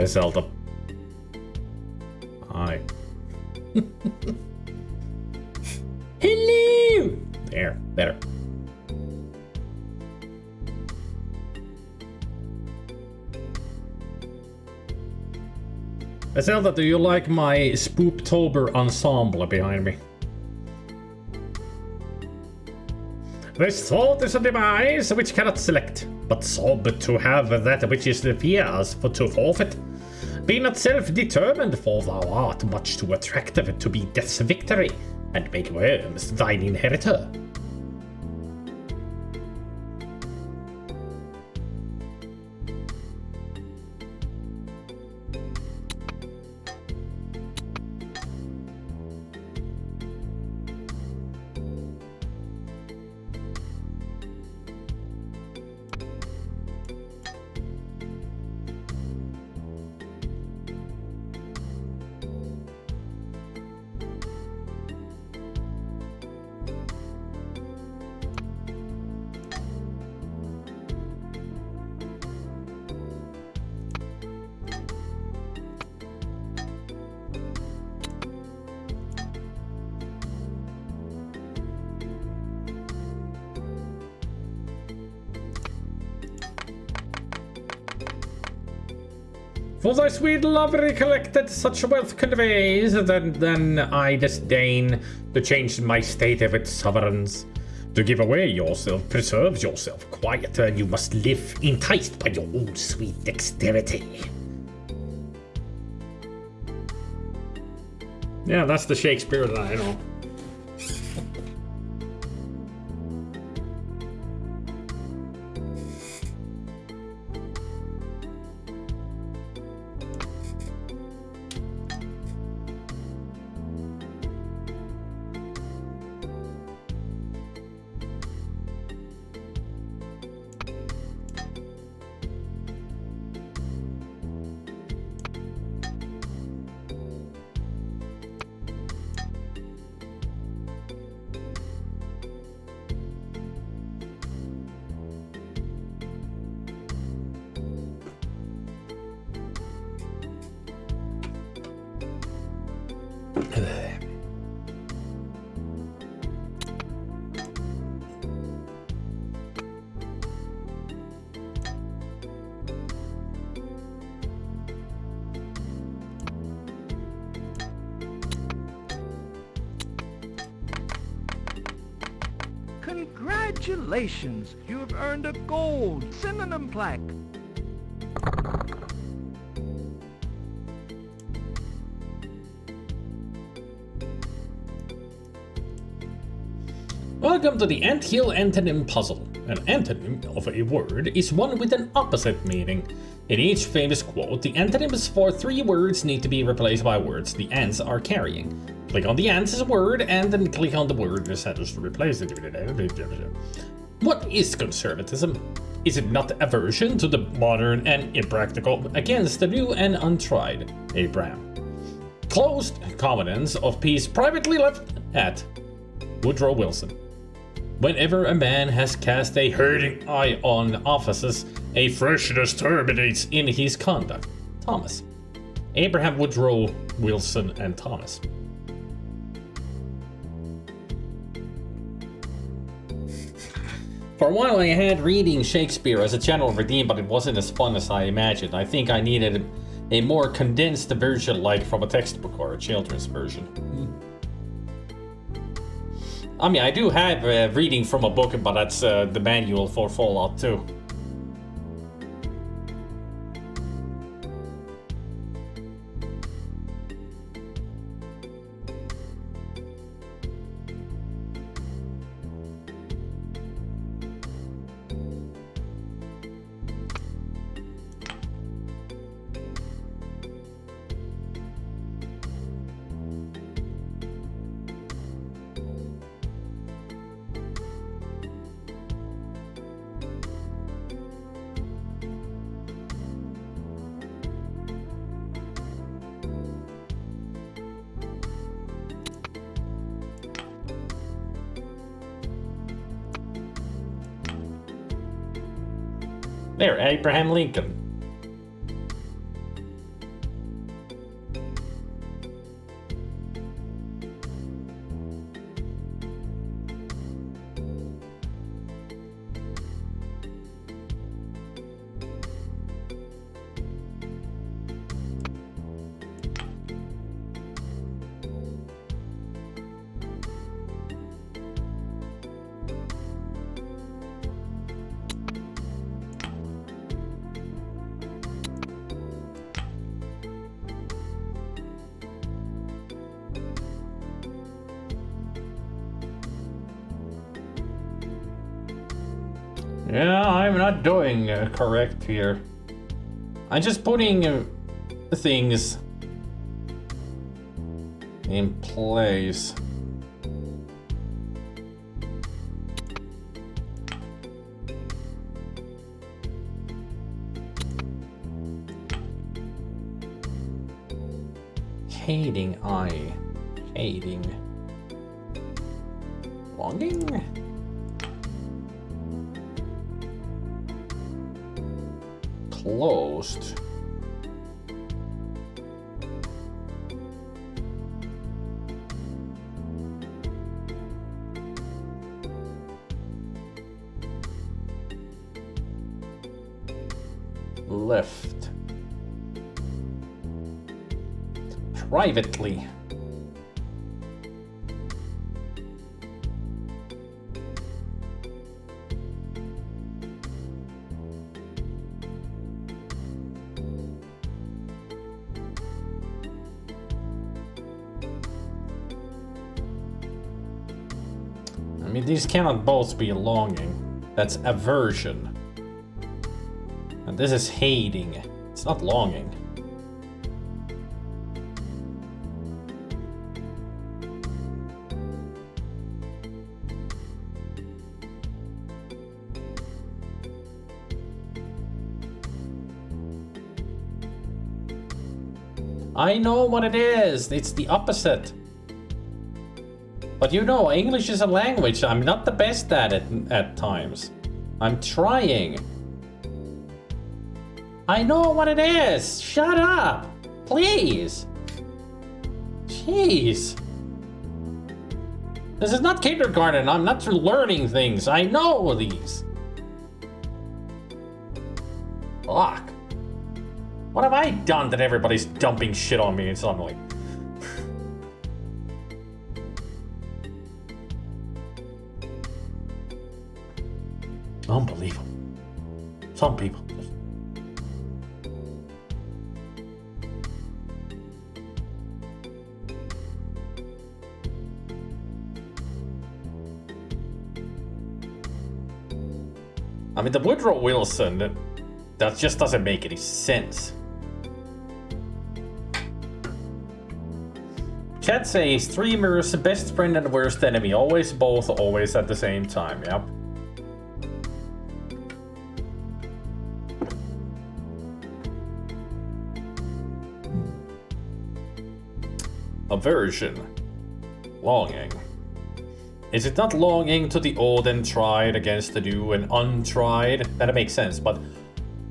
Zelda. Hi. Hello! There, better. Zelda, do you like my Spooptober ensemble behind me? This thought is a device which cannot select, but sob to have that which is the fears for to forfeit. Be not self-determined, for thou art much too attractive to be death's victory, and make worms thine inheritor. For thy sweet love recollected such wealth conveys, then I disdain to change my state of its sovereigns. To give away yourself preserves yourself quieter, and you must live enticed by your own sweet dexterity. Yeah, that's the Shakespeare that I know. Congratulations! You have earned a gold synonym plaque. Welcome to the Anthill Antonym Puzzle. An antonym of a word is one with an opposite meaning. In each famous quote, the antonyms for 3 words need to be replaced by words the ants are carrying. Click on the ants as a word, and then click on the word in the sentence to replace it. What is conservatism? Is it not aversion to the modern and impractical against the new and untried? Abraham. Closed covenants of peace privately left at Woodrow Wilson. Whenever a man has cast a hurting eye on offices, a freshness terminates in his conduct. Thomas. Abraham, Woodrow Wilson, and Thomas. For a while I had reading Shakespeare as a general routine, but it wasn't as fun as I imagined. I think I needed a more condensed version, like from a textbook or a children's version. I mean, I do have reading from a book, but that's the manual for Fallout 2. There, Abraham Lincoln. Yeah, I'm not doing correct here. I'm just putting things in place. Hating eye. Hating. Longing? Closed. Left. Privately. I mean, these cannot both be longing. That's aversion. And this is hating. It's not longing. I know what it is. It's the opposite. But you know, English is a language. I'm not the best at it at times. I'm trying. I know what it is. Shut up. Please. Jeez. This is not kindergarten. I'm not learning things. I know these. Fuck. What have I done that everybody's dumping shit on me suddenly? Unbelievable. Some people just... I mean, the Woodrow Wilson, that just doesn't make any sense. Chat says, streamers, best friend and worst enemy. Always both, always at the same time, yep. Aversion. Longing. Is it not longing to the old and tried against the new and untried? That makes sense, but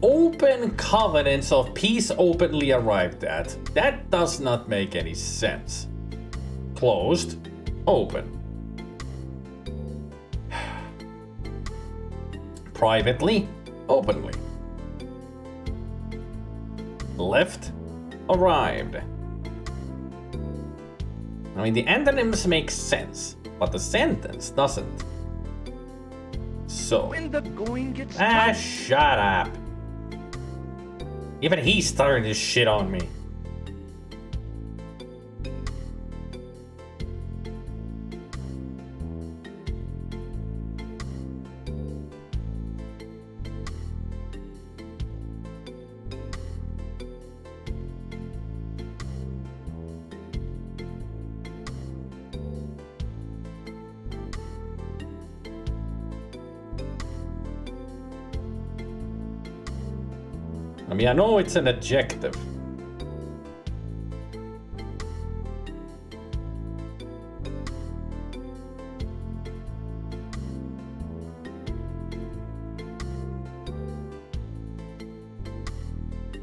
open covenants of peace openly arrived at. That does not make any sense. Closed. Open. Privately. Openly. Left. Arrived. I mean, the antonyms make sense, but the sentence doesn't. So. When the going gets tough. Shut up. Even he's starting this shit on me. I mean, I know it's an adjective.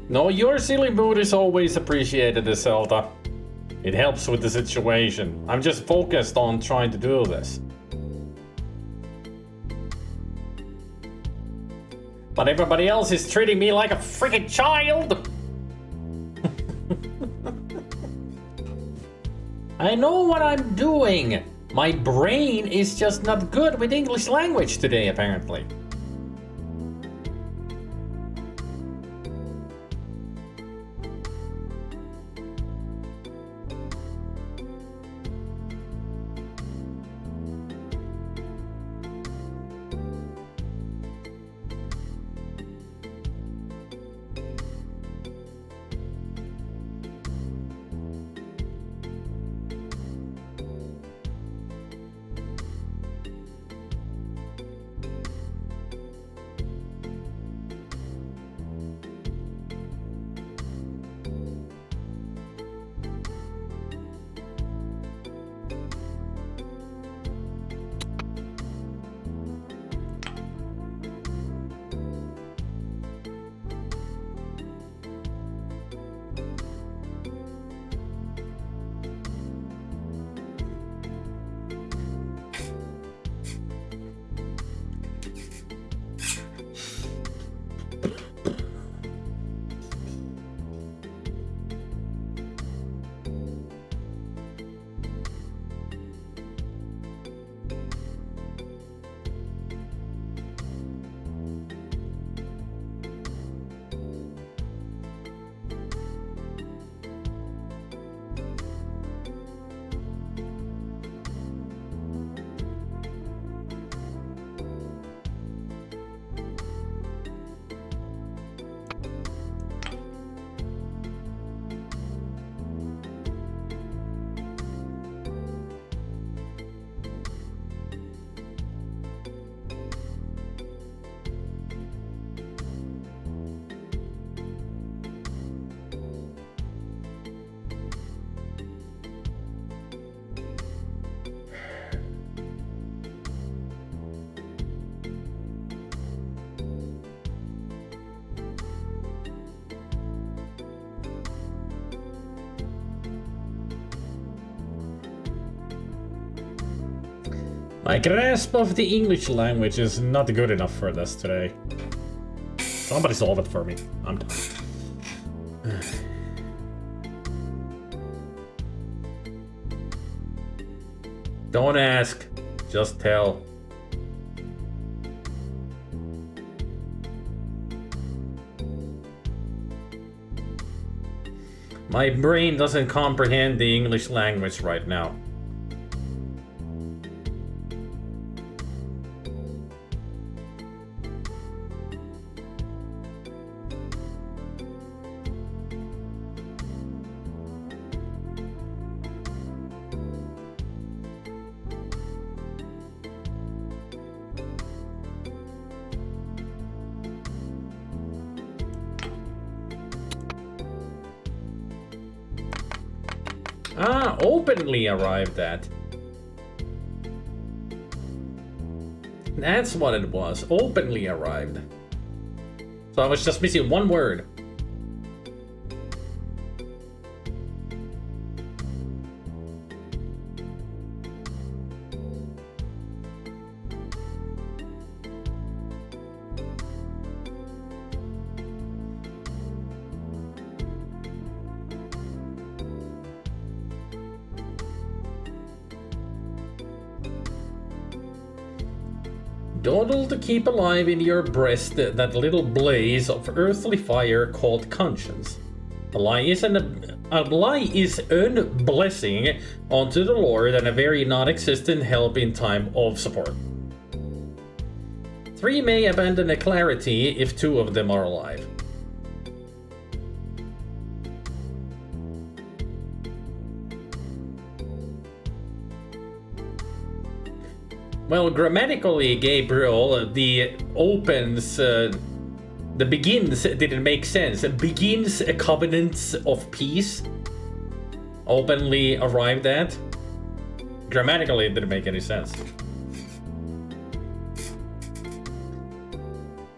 No, your silly mood is always appreciated, Zelda. It helps with the situation. I'm just focused on trying to do this. But everybody else is treating me like a freaking child! I know what I'm doing! My brain is just not good with English language today, apparently. My grasp of the English language is not good enough for this today. Somebody solve it for me. I'm done. Don't ask, just tell. My brain doesn't comprehend the English language right now. Ah, openly arrived at. That's what it was. Openly arrived. So I was just missing one word. Dawdle to keep alive in your breast that little blaze of earthly fire called conscience. A lie is a blessing unto the Lord and a very non-existent help in time of support. 3 may abandon a clarity if 2 of them are alive. Well, grammatically, Gabriel, the opens, the begins didn't make sense. Begins a covenant of peace. Openly arrived at. Grammatically, it didn't make any sense.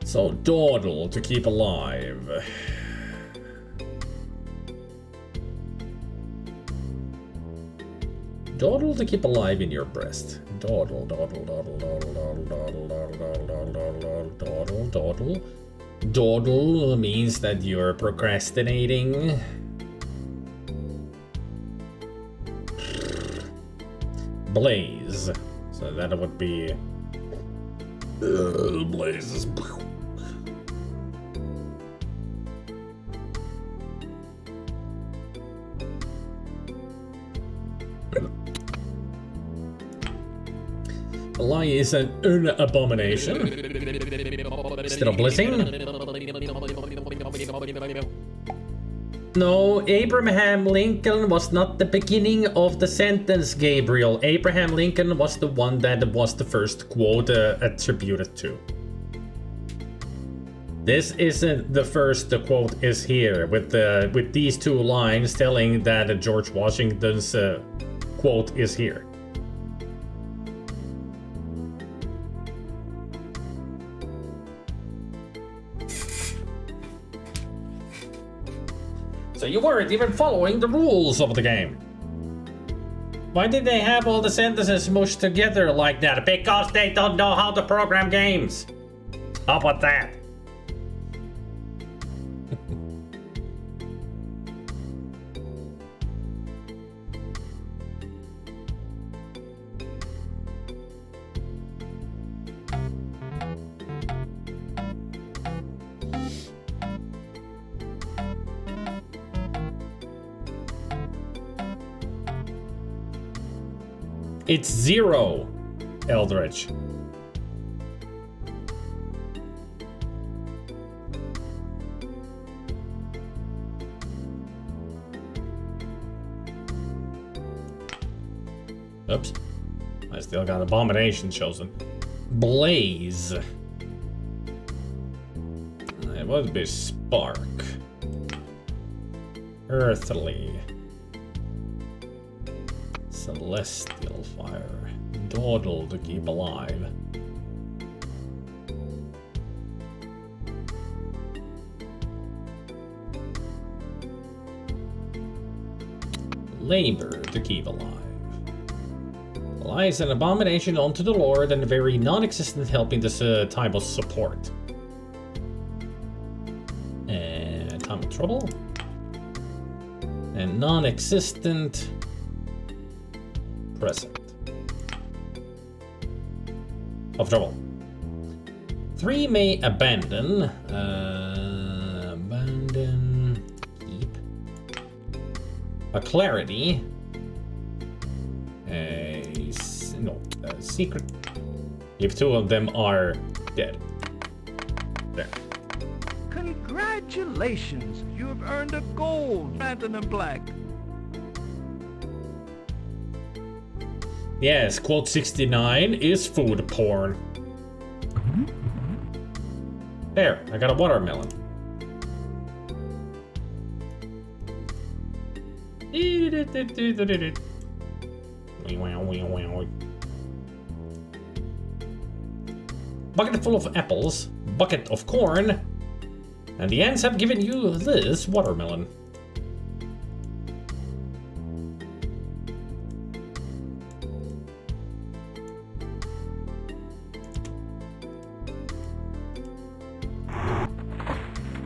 So, dawdle to keep alive. Dawdle to keep alive in your breast. Dawdle, dawdle, dawdle, dawdle, dawdle, dawdle, dawdle, dawdle, dawdle, dawdle, dawdle. Dawdle means that you're procrastinating. Blaze. So that would be... blazes. A lie is an abomination. Instead of blessing. No, Abraham Lincoln was not the beginning of the sentence, Gabriel. Abraham Lincoln was the one that was the first quote attributed to. This isn't the first quote is here with these 2 lines telling that George Washington's quote is here. So you weren't even following the rules of the game. Why did they have all the sentences mushed together like that? Because they don't know how to program games. How about that? It's 0, Eldritch. Oops. I still got Abomination chosen. Blaze. It would be Spark. Earthly. Celestial fire. Dawdle to keep alive. Labor to keep alive. Lie is an abomination unto the Lord and a very non-existent help in this time of support. And time of trouble. And non-existent present. Of trouble. 3 may abandon. Abandon. Keep. A clarity. A secret. If 2 of them are dead. There. Congratulations! You have earned a gold rather than black. Yes, quote 69 is food porn. There, I got a watermelon. Bucket full of apples, bucket of corn, and the ants have given you this watermelon.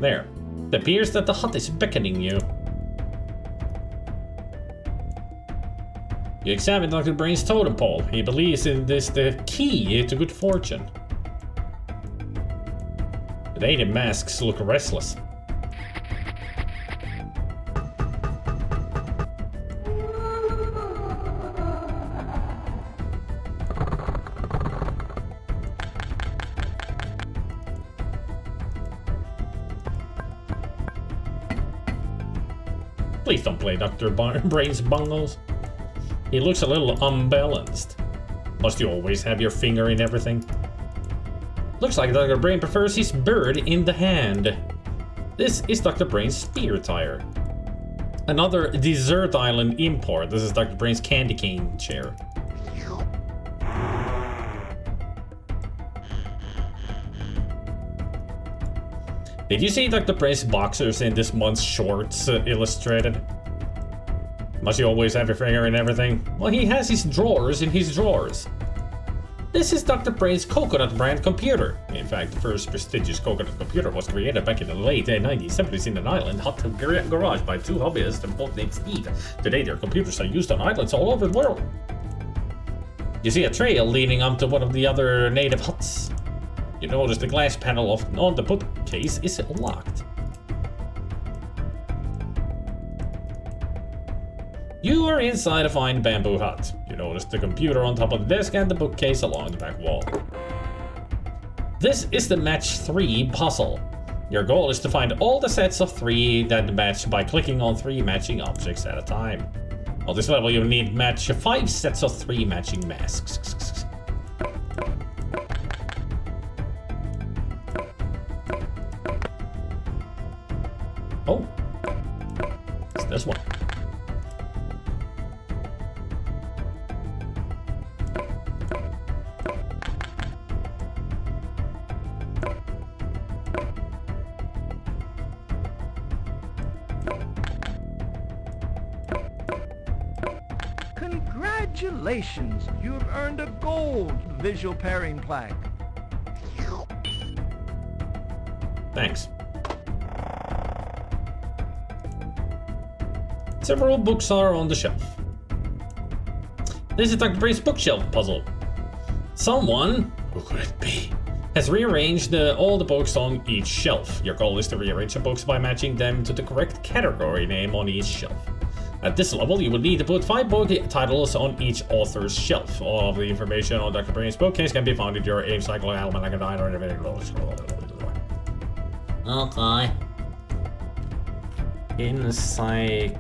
There. It appears that the hut is beckoning you. You examine Dr. Brain's totem pole. He believes it is the key to good fortune. The native masks look restless. Please don't play Dr. Brain's bungles. He looks a little unbalanced. Must you always have your finger in everything? Looks like Dr. Brain prefers his bird in the hand. This is Dr. Brain's spear tire. Another desert island import. This is Dr. Brain's candy cane chair. Did you see Dr. Brain's boxers in this month's shorts illustrated? Must you always have your finger in everything? Well, he has his drawers in his drawers. This is Dr. Brain's coconut brand computer. In fact, the first prestigious coconut computer was created back in the late 1970s in an island hut garage by two hobbyists and both named Steve. Today, their computers are used on islands all over the world. You see a trail leading up to one of the other native huts. You notice the glass panel on the bookcase is locked. You are inside a fine bamboo hut. You notice the computer on top of the desk and the bookcase along the back wall. This is the match 3 puzzle. Your goal is to find all the sets of 3 that match by clicking on 3 matching objects at a time. On this level, you need match 5 sets of 3 matching masks. Oh, it's this one. Congratulations! You have earned a gold visual pairing plaque. Thanks. Several books are on the shelf. This is Dr. Brain's bookshelf puzzle. Someone, who could it be, has rearranged all the books on each shelf. Your goal is to rearrange the books by matching them to the correct category name on each shelf. At this level, you will need to put 5 book titles on each author's shelf. All of the information on Dr. Brain's bookcase can be found in your Encyclopedia Almanac Guide or everything. Okay. Encyclopedic.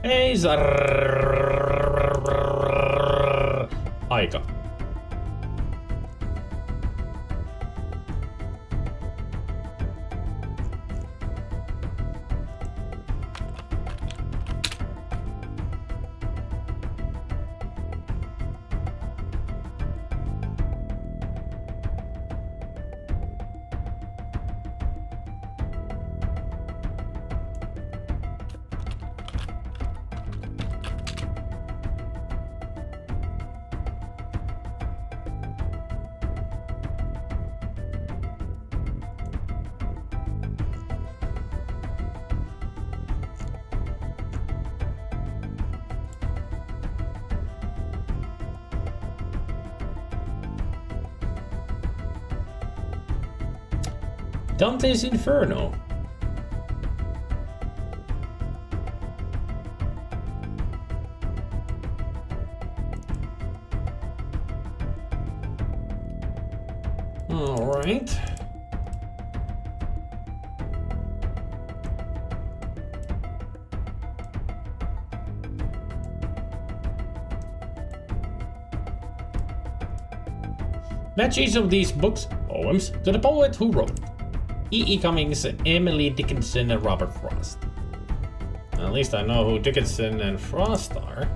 Hey, aika. Dante's Inferno. Alright. Match each of these poems to the poet who wrote it. E.E. Cummings, Emily Dickinson, and Robert Frost. At least I know who Dickinson and Frost are.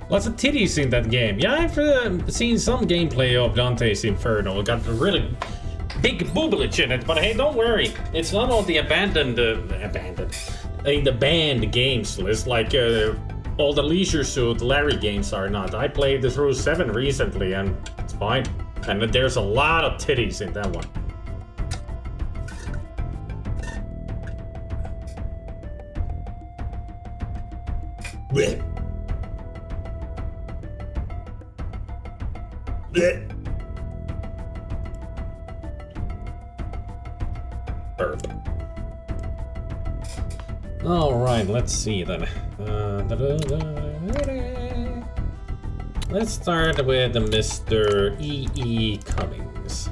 Lots of titties in that game. Yeah, I've seen some gameplay of Dante's Inferno. It got a really big boobage in it, but hey, don't worry. It's not all the abandoned the banned games list like all the Leisure Suit Larry games are not. I played through 7 recently and it's fine. And there's a lot of titties in that one. Blech. Burp. All right, let's see then. Let's start with Mr. E.E. Cummings.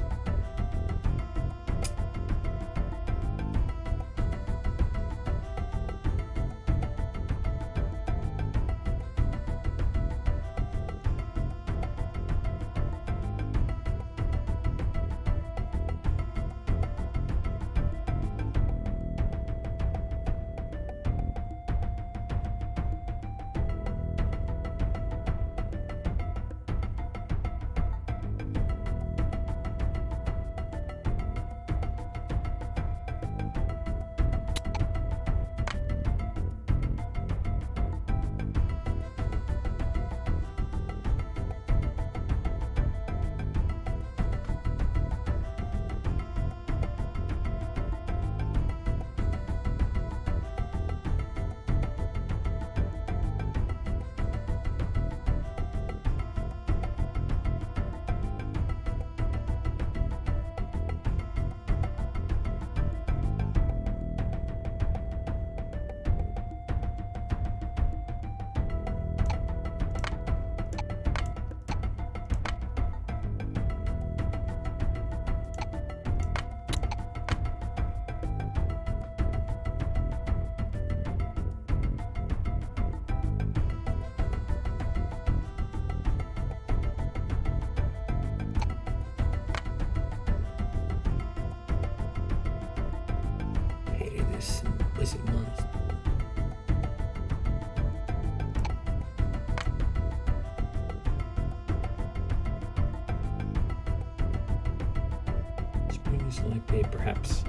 Perhaps.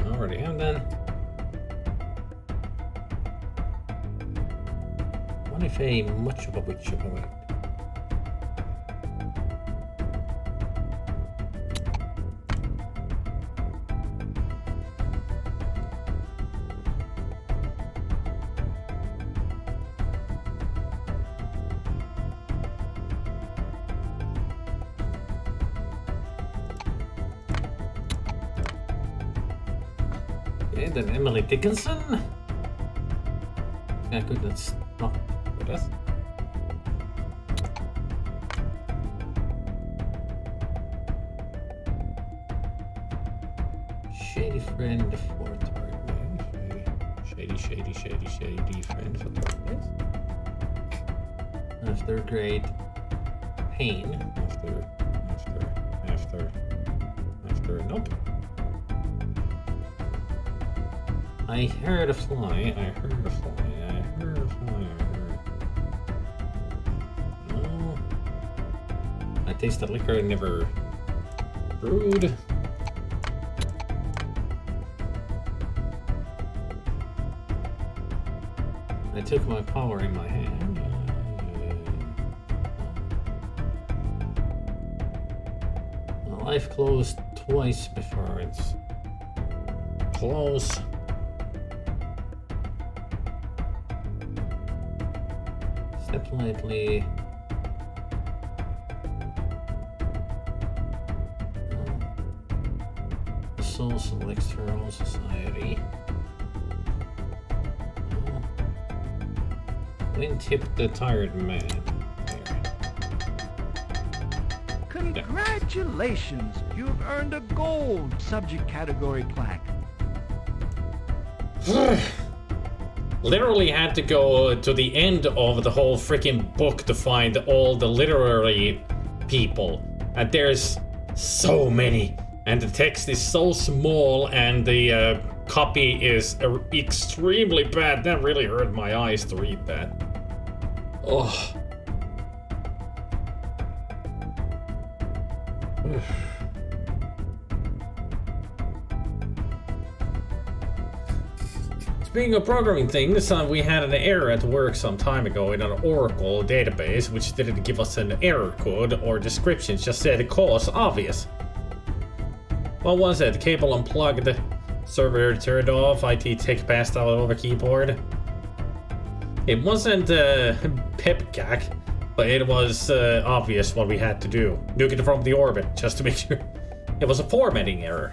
Already have then. What if a much of a witch of a wit? Okay, then Emily Dickinson. Yeah, good, that's not with us. Shady friend for target. Shady friend for target. After grade pain. After nope. I heard a fly. No. I tasted liquor and never brewed. I took my power in my hand. Life closed twice before it's close. Step lightly. The soul selects her own society. Wind tipped the tired man. Congratulations! You've earned a gold subject category plaque. Literally had to go to the end of the whole freaking book to find all the literary people. And there's so many. And the text is so small and the copy is extremely bad. That really hurt my eyes to read that. Oh. Speaking of programming things, we had an error at work some time ago in an Oracle database, which didn't give us an error code or description, just said cause obvious. What was it? Cable unplugged, server turned off, IT tech passed out over keyboard. It wasn't pipgack, but it was obvious what we had to do. Nuke it from the orbit, just to make sure. It was a formatting error.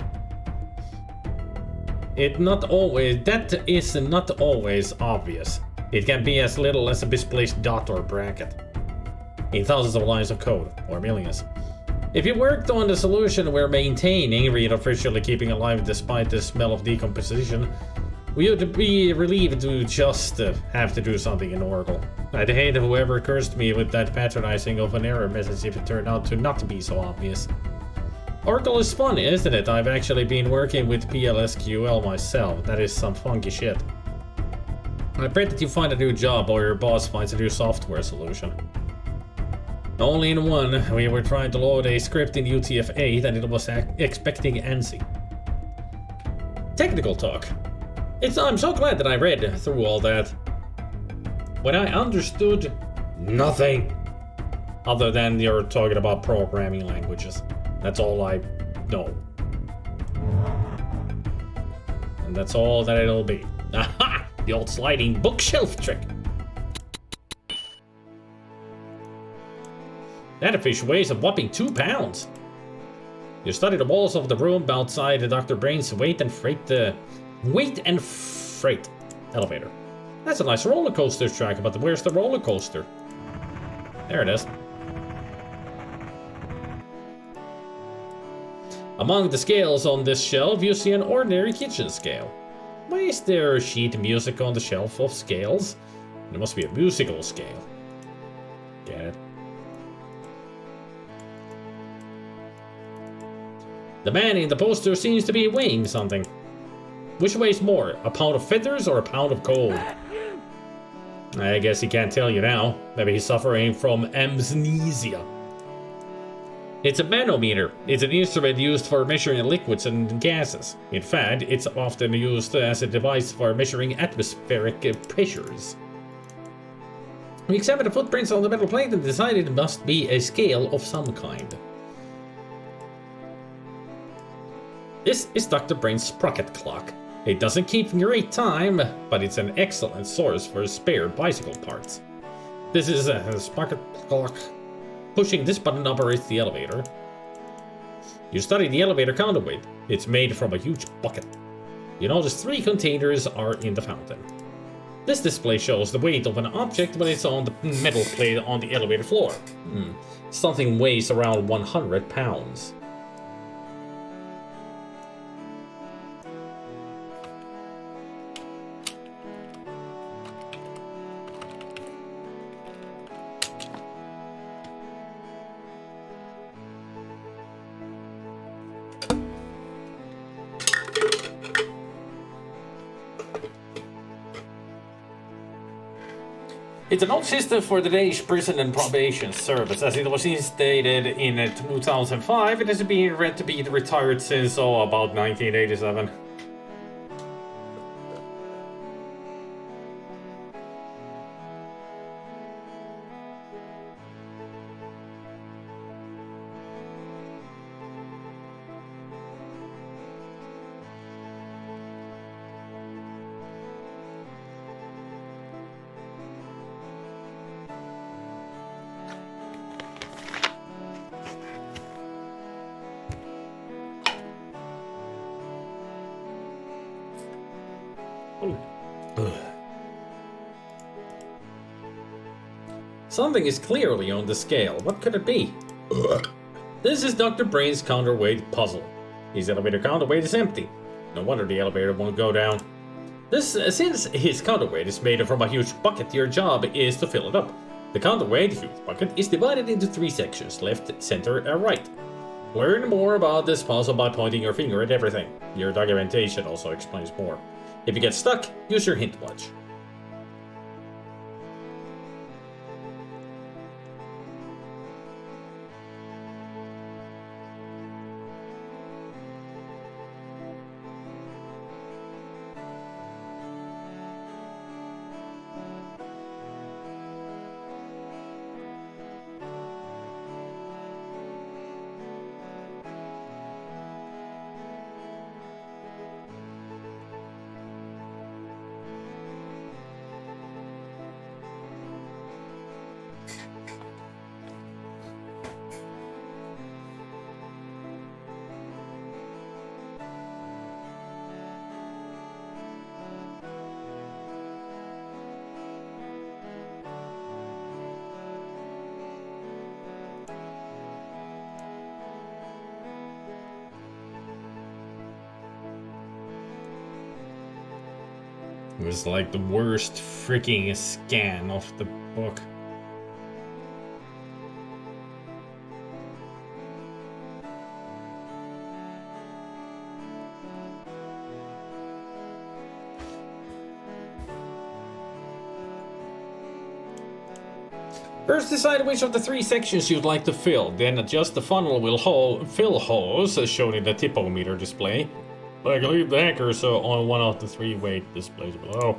That is not always obvious. It can be as little as a misplaced dot or bracket in thousands of lines of code, or millions. If you worked on the solution we're maintaining, read officially keeping alive despite the smell of decomposition, we would be relieved to just have to do something in Oracle. I'd hate whoever cursed me with that patronizing of an error message if it turned out to not be so obvious. Oracle is fun, isn't it? I've actually been working with PLSQL myself. That is some funky shit. I pray that you find a new job or your boss finds a new software solution. Only in one, we were trying to load a script in UTF-8 and it was expecting ANSI. Technical talk. I'm so glad that I read through all that. When I understood nothing other than you're talking about programming languages. That's all I know. And that's all that it'll be. Aha! The old sliding bookshelf trick. That fish weighs a whopping 2 pounds. You study the walls of the room outside Dr. Brain's weight and freight elevator. That's a nice roller coaster track, but where's the roller coaster? There it is. Among the scales on this shelf, you see an ordinary kitchen scale. Why is there sheet music on the shelf of scales? There must be a musical scale. Get it? The man in the poster seems to be weighing something. Which weighs more, a pound of feathers or a pound of gold? I guess he can't tell you now. Maybe he's suffering from amnesia. It's a manometer. It's an instrument used for measuring liquids and gases. In fact, it's often used as a device for measuring atmospheric pressures. We examined the footprints on the metal plate and decided it must be a scale of some kind. This is Dr. Brain's sprocket clock. It doesn't keep great time, but it's an excellent source for spare bicycle parts. This is a sprocket clock. Pushing this button operates the elevator. You study the elevator counterweight. It's made from a huge bucket. You notice 3 containers are in the fountain. This display shows the weight of an object when it's on the metal plate on the elevator floor. Something weighs around 100 pounds. It's an old system for the Danish Prison and Probation Service. As it was instated in 2005, it has been read to be retired since about 1987. Something is clearly on the scale. What could it be? This is Dr. Brain's counterweight puzzle. His elevator counterweight is empty. No wonder the elevator won't go down. Since his counterweight is made from a huge bucket, your job is to fill it up. The counterweight, huge bucket, is divided into 3 sections, left, center, and right. Learn more about this puzzle by pointing your finger at everything. Your documentation also explains more. If you get stuck, use your hint watch. It was like the worst freaking scan of the book. First, decide which of the 3 sections you'd like to fill, then adjust the funnel fill hose as shown in the typometer display. Like, leave the anchors on one of the 3 weight displays below.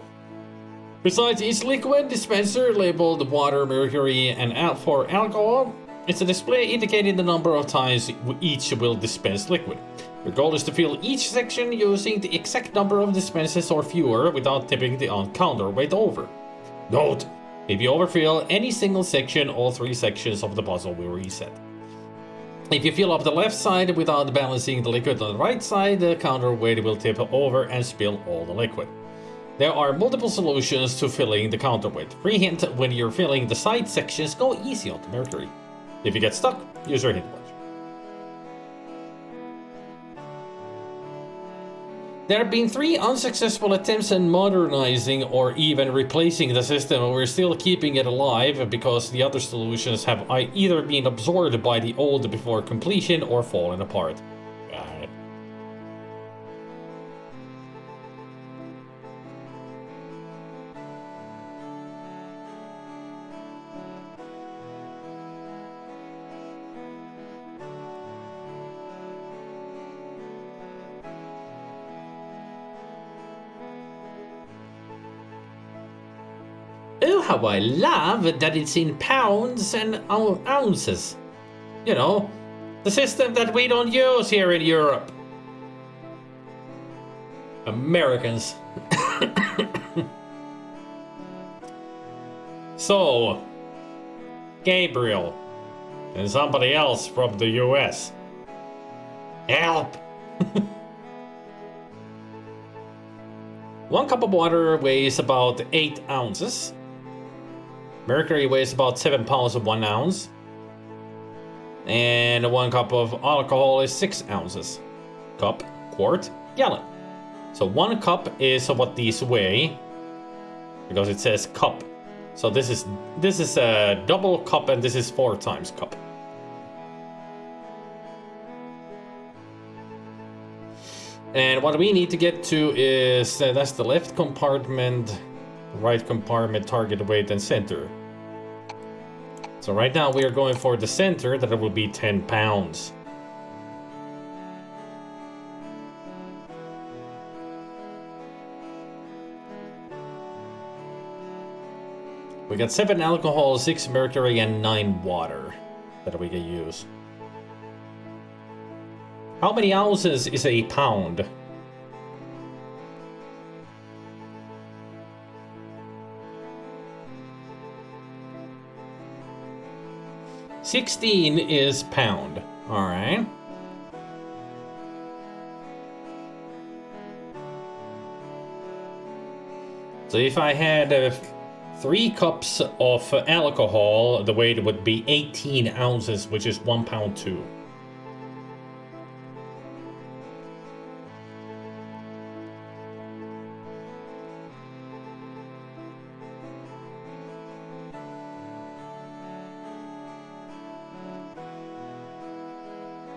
Besides each liquid dispenser labeled water, mercury, and for alcohol, it's a display indicating the number of times each will dispense liquid. Your goal is to fill each section using the exact number of dispenses or fewer without tipping the counterweight over. Note: if you overfill any single section, all 3 sections of the puzzle will reset. If you fill up the left side without balancing the liquid on the right side, the counterweight will tip over and spill all the liquid. There are multiple solutions to filling the counterweight. Free hint: when you're filling the side sections, go easy on the mercury. If you get stuck, use your hint watch. There have been 3 unsuccessful attempts at modernizing or even replacing the system, and we're still keeping it alive because the other solutions have either been absorbed by the old before completion or fallen apart. Oh, how I love that it's in pounds and ounces. You know, the system that we don't use here in Europe. Americans. So, Gabriel and somebody else from the US. Help! 1 cup of water weighs about 8 ounces. Mercury weighs about 7 pounds of 1 ounce. And 1 cup of alcohol is 6 ounces. Cup, quart, gallon. So 1 cup is what these weigh, because it says cup. So this is a double cup, and this is 4 times cup. And what we need to get to is that's the left compartment, right compartment, target weight, and center. So right now we are going for the center, that will be 10 pounds. We got 7 alcohol, 6 mercury, and 9 water that we can use. How many ounces is a pound? $16 is pound. All right. So if I had 3 cups of alcohol, the weight would be 18 ounces, which is 1 pound too.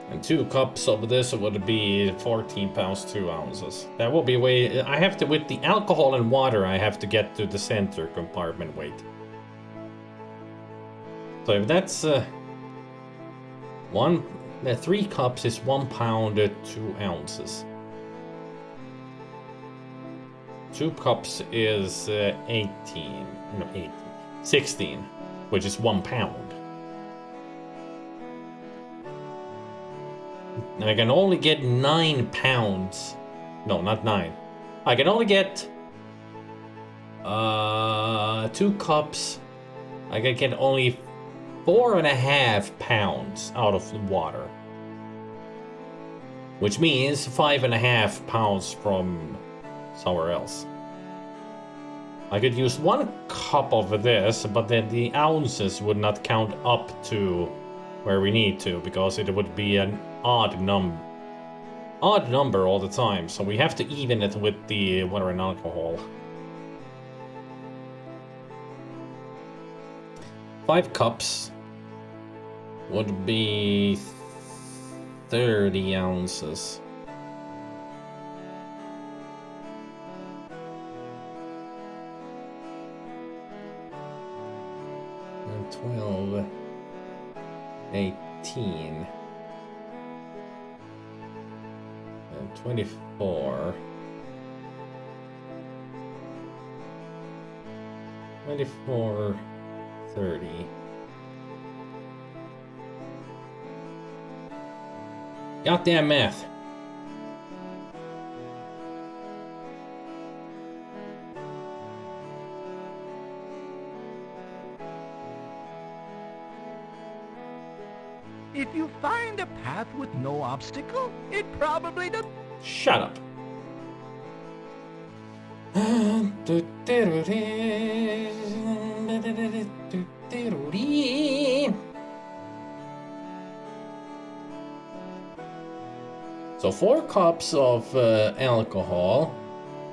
And 2 cups of this would be 14 pounds, 2 ounces. That will be way. I have to, with the alcohol and water, I have to get to the center compartment weight. So if that's 3 cups is 1 pound, 2 ounces. 2 cups is 16, which is 1 pound. And I can only get 9 pounds. No, not 9. I can only get 2 cups. I can get only 4.5 pounds out of the water. Which means 5.5 pounds from somewhere else. I could use 1 cup of this, but then the ounces would not count up to where we need to, because it would be an odd number all the time. So we have to even it with the water and alcohol. 5 cups would be 30 ounces. And 12, 18. 24, 30. Goddamn math. If you find a path with no obstacle, it probably does. Shut up. So 4 cups of alcohol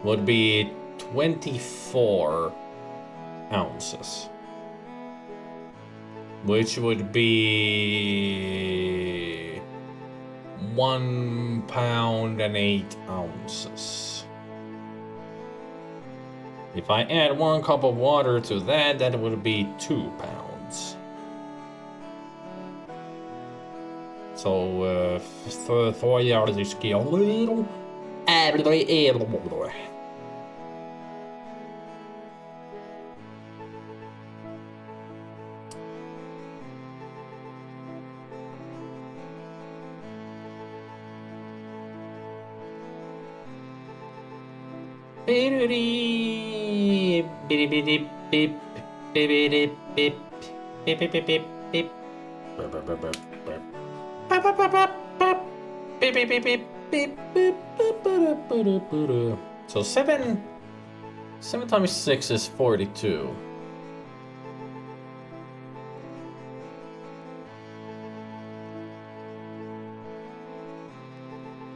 would be 24 ounces. Which would be 1 pound and 8 ounces. If I add 1 cup of water to that, that would be 2 pounds. So, for your skill, So 7 times 6 is 42.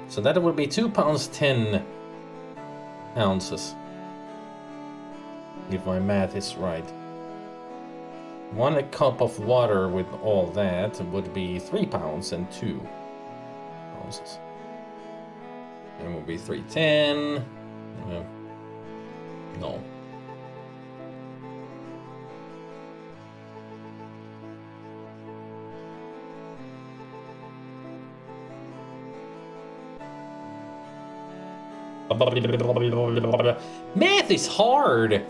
So that would be 2 pounds 10 ounces. If my math is right. 1 cup of water with all that would be 3 pounds and 2 ounces. It would be 310. No. Math is hard.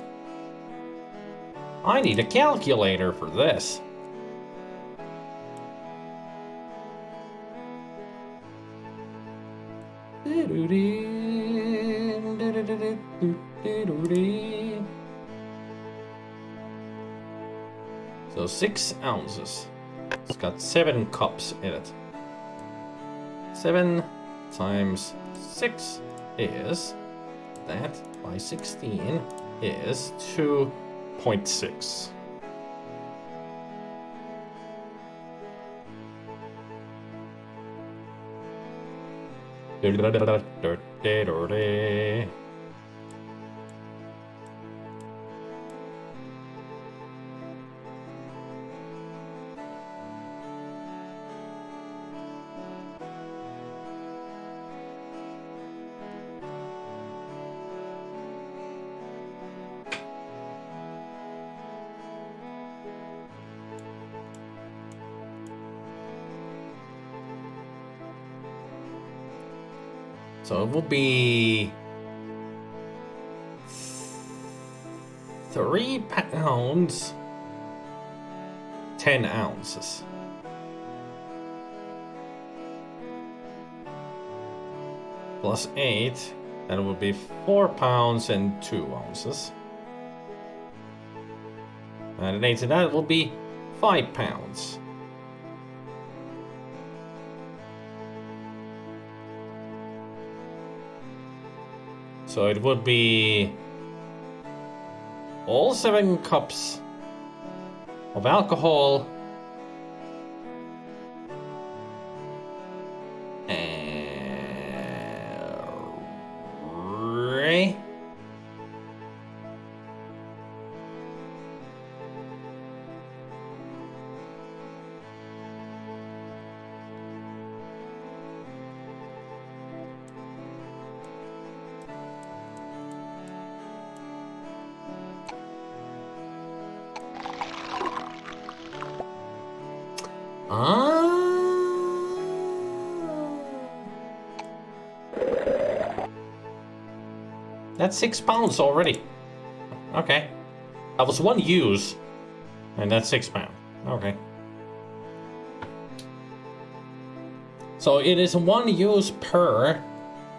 I need a calculator for this. So 6 ounces. It's got 7 cups in it. 7 times 6 is that by 16 is 2.6. So it will be 3 pounds, 10 ounces. Plus 8, that will be 4 pounds and 2 ounces. And an 8 to that will be 5 pounds. So it would be all 7 cups of alcohol and that's 6 pounds already. Okay. That was 1 use. And that's 6 pounds. Okay. So it is 1 use per,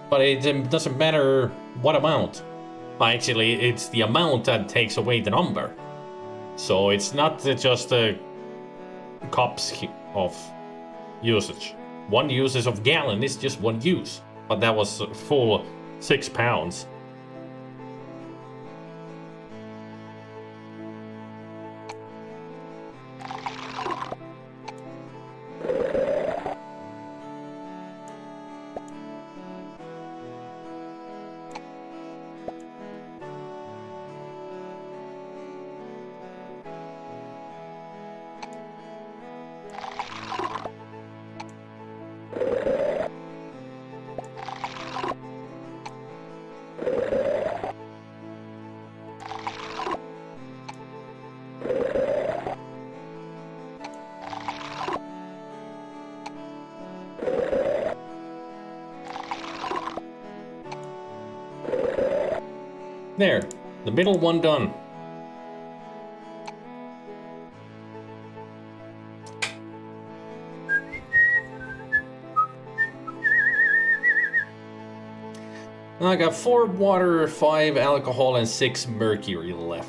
but it doesn't matter what amount. Actually, it's the amount that takes away the number. So it's not just the cups of usage. 1 usage of gallon is just 1 use. But that was full 6 pounds. There, the middle one done. Now I got 4 water, 5 alcohol, and 6 mercury left.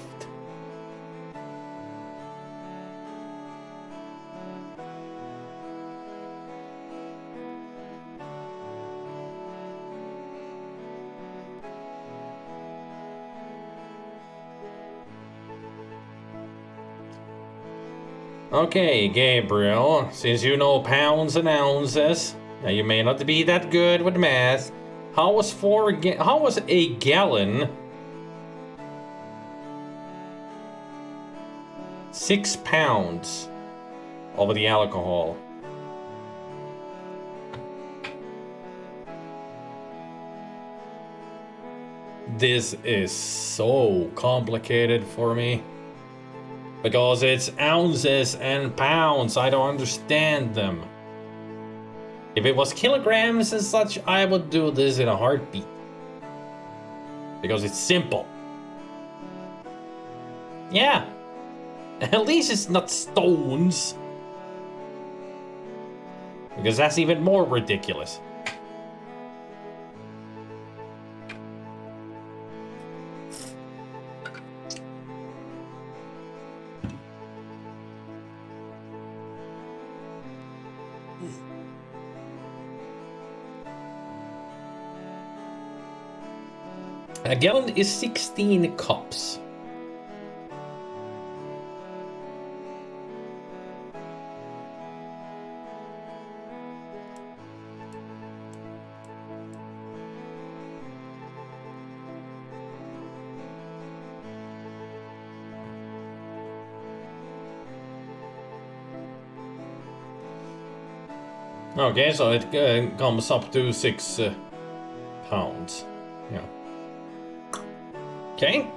Okay, Gabriel, since you know pounds and ounces, now you may not be that good with math. How was a gallon 6 pounds of the alcohol? This is so complicated for me. Because it's ounces and pounds, I don't understand them. If it was kilograms and such, I would do this in a heartbeat. Because it's simple. Yeah. At least it's not stones. Because that's even more ridiculous. A gallon is 16 cups. Okay, so it comes up to 6 pounds. Yeah. Okay.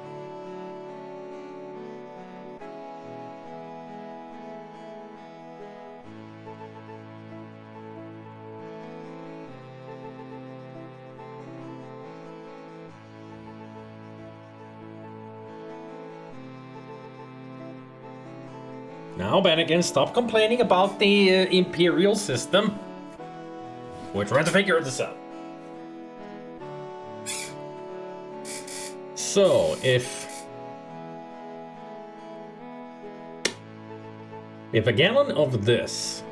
Now, Bennigan, stop complaining about the imperial system. We're trying to figure this out. So, if a gallon of this,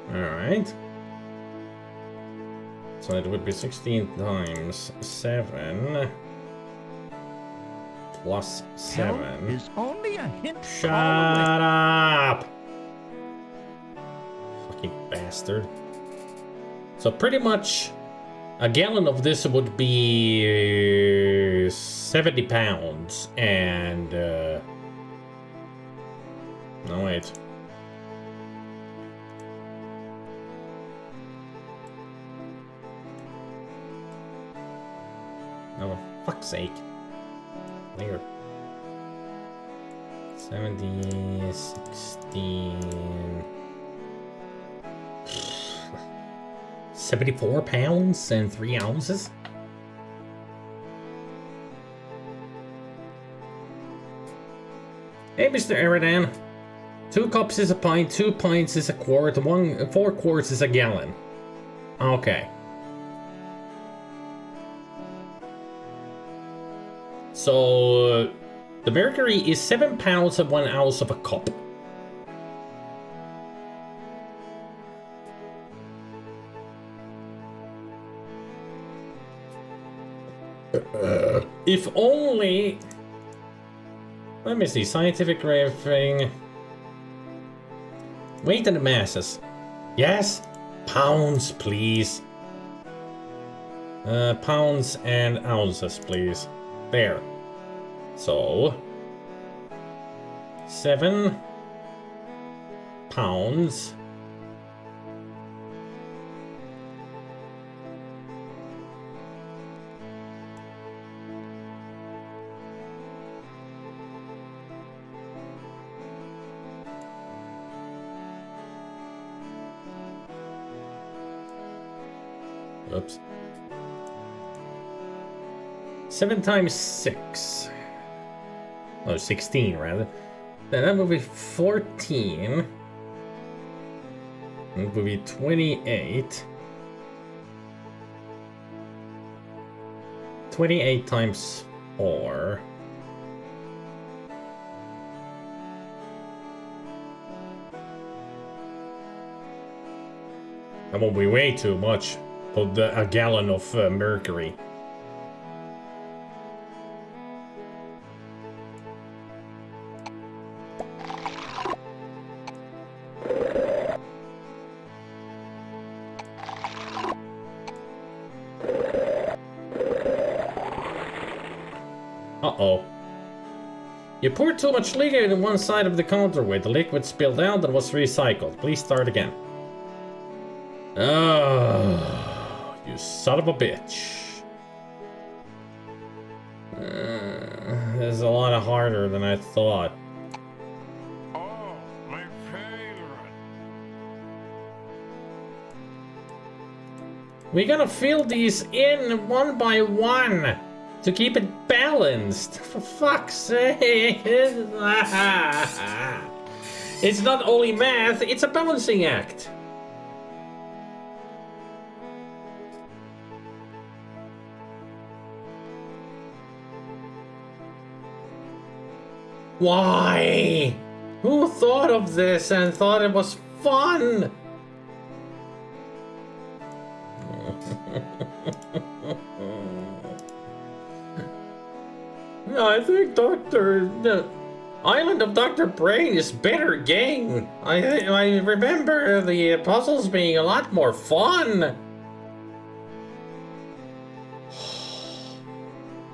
all right, so it would be 16 times 7 plus 7 is only a hint. Shut up, fucking bastard. So pretty much a gallon of this would be 70 pounds, and no wait. Oh, for fuck's sake. There. 70, 16... 74 pounds and 3 ounces? Hey, Mr. Eridan. 2 cups is a pint, 2 pints is a quart, 4 quarts is a gallon. Okay. So, the mercury is 7 pounds and 1 ounce of a cup. If only... Let me see, scientific raving... Weight and masses. Yes? Pounds, please. Pounds and ounces, please. There. So... 7 pounds... Oops. 7 times 6. Oh, 16 rather. Then that would be 14. It would be 28. 28 times 4. That would be way too much. Put a gallon of mercury. Uh-oh. You poured too much liquid in one side of the counterweight. The liquid spilled out and was recycled. Please start again. Oh, you son of a bitch. This is a lot harder than I thought. Oh, my favorite. We gotta fill these in one by one to keep it balanced. For fuck's sake. It's not only math, it's a balancing act. Why? Who thought of this and thought it was fun? I think the Island of Dr. Brain is better game. I remember the puzzles being a lot more fun.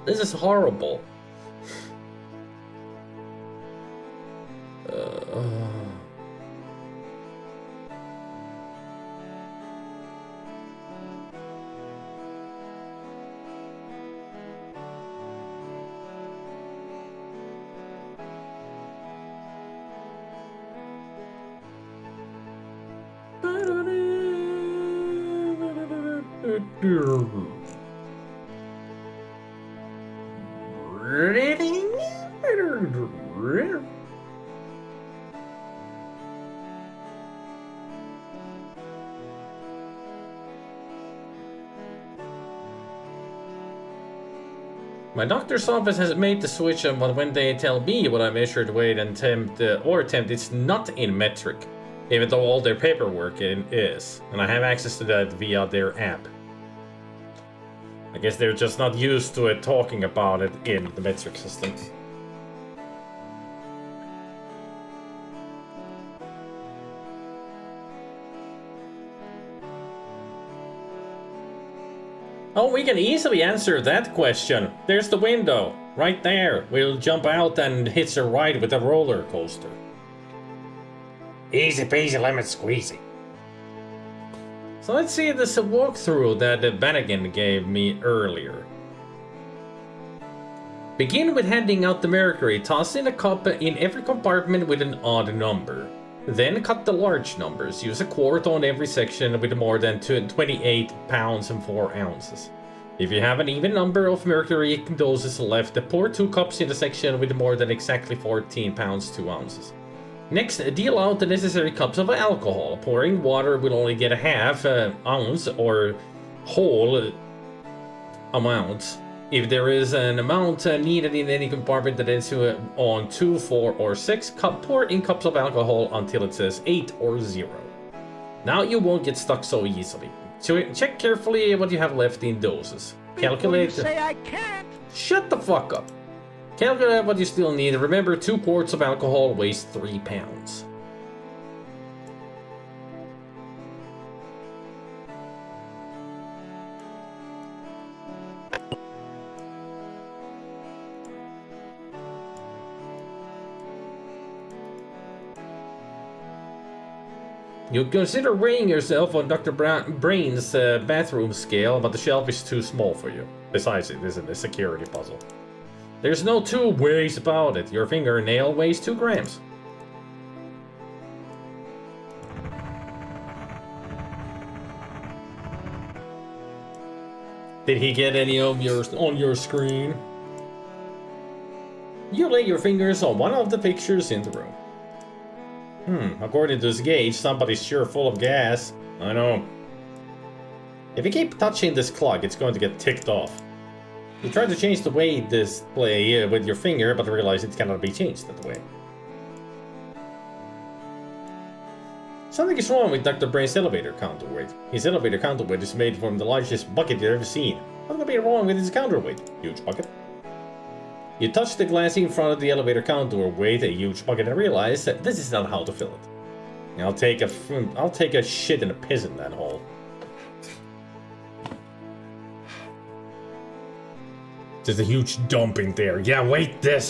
This is horrible. My doctor's office has made the switch, but when they tell me what I measured, weight, and attempt, it's not in metric, even though all their paperwork is, and I have access to that via their app. I guess they're just not used to it talking about it in the metric system. Oh, we can easily answer that question. There's the window, right there. We'll jump out and hitch a ride with a roller coaster. Easy peasy lemon squeezy. So let's see this walkthrough that Bannigan gave me earlier. Begin with handing out the mercury. Toss in a cup in every compartment with an odd number. Then cut the large numbers. Use a quart on every section with more than 28 pounds and 4 ounces. If you have an even number of mercury doses left, pour 2 cups in the section with more than exactly 14 pounds 2 ounces. Next, deal out the necessary cups of alcohol. Pouring water will only get a half ounce or whole amount. If there is an amount needed in any compartment that ends on 2, 4, or 6, pour in cups of alcohol until it says 8 or 0. Now you won't get stuck so easily. So check carefully what you have left in doses. Calculate. Before you say I can't. Shut the fuck up. Calculate what you still need. Remember, 2 quarts of alcohol weighs 3 pounds. You consider weighing yourself on Dr. Brain's bathroom scale, but the shelf is too small for you. Besides, it isn't a security puzzle. There's no 2 ways about it. Your fingernail weighs 2 grams. Did he get any of yours on your screen? You lay your fingers on one of the pictures in the room. According to this gauge, somebody's sure full of gas. I know. If you keep touching this clock, it's going to get ticked off. You try to change the weight display with your finger, but realize it cannot be changed that way. Something is wrong with Dr. Brain's elevator counterweight. His elevator counterweight is made from the largest bucket you've ever seen. What could be wrong with his counterweight? Huge bucket. You touch the glass in front of the elevator counterweight, a huge bucket, and realize that this is not how to fill it. I'll take a shit and a piss in that hole. There's a huge dump in there. Yeah, wait this.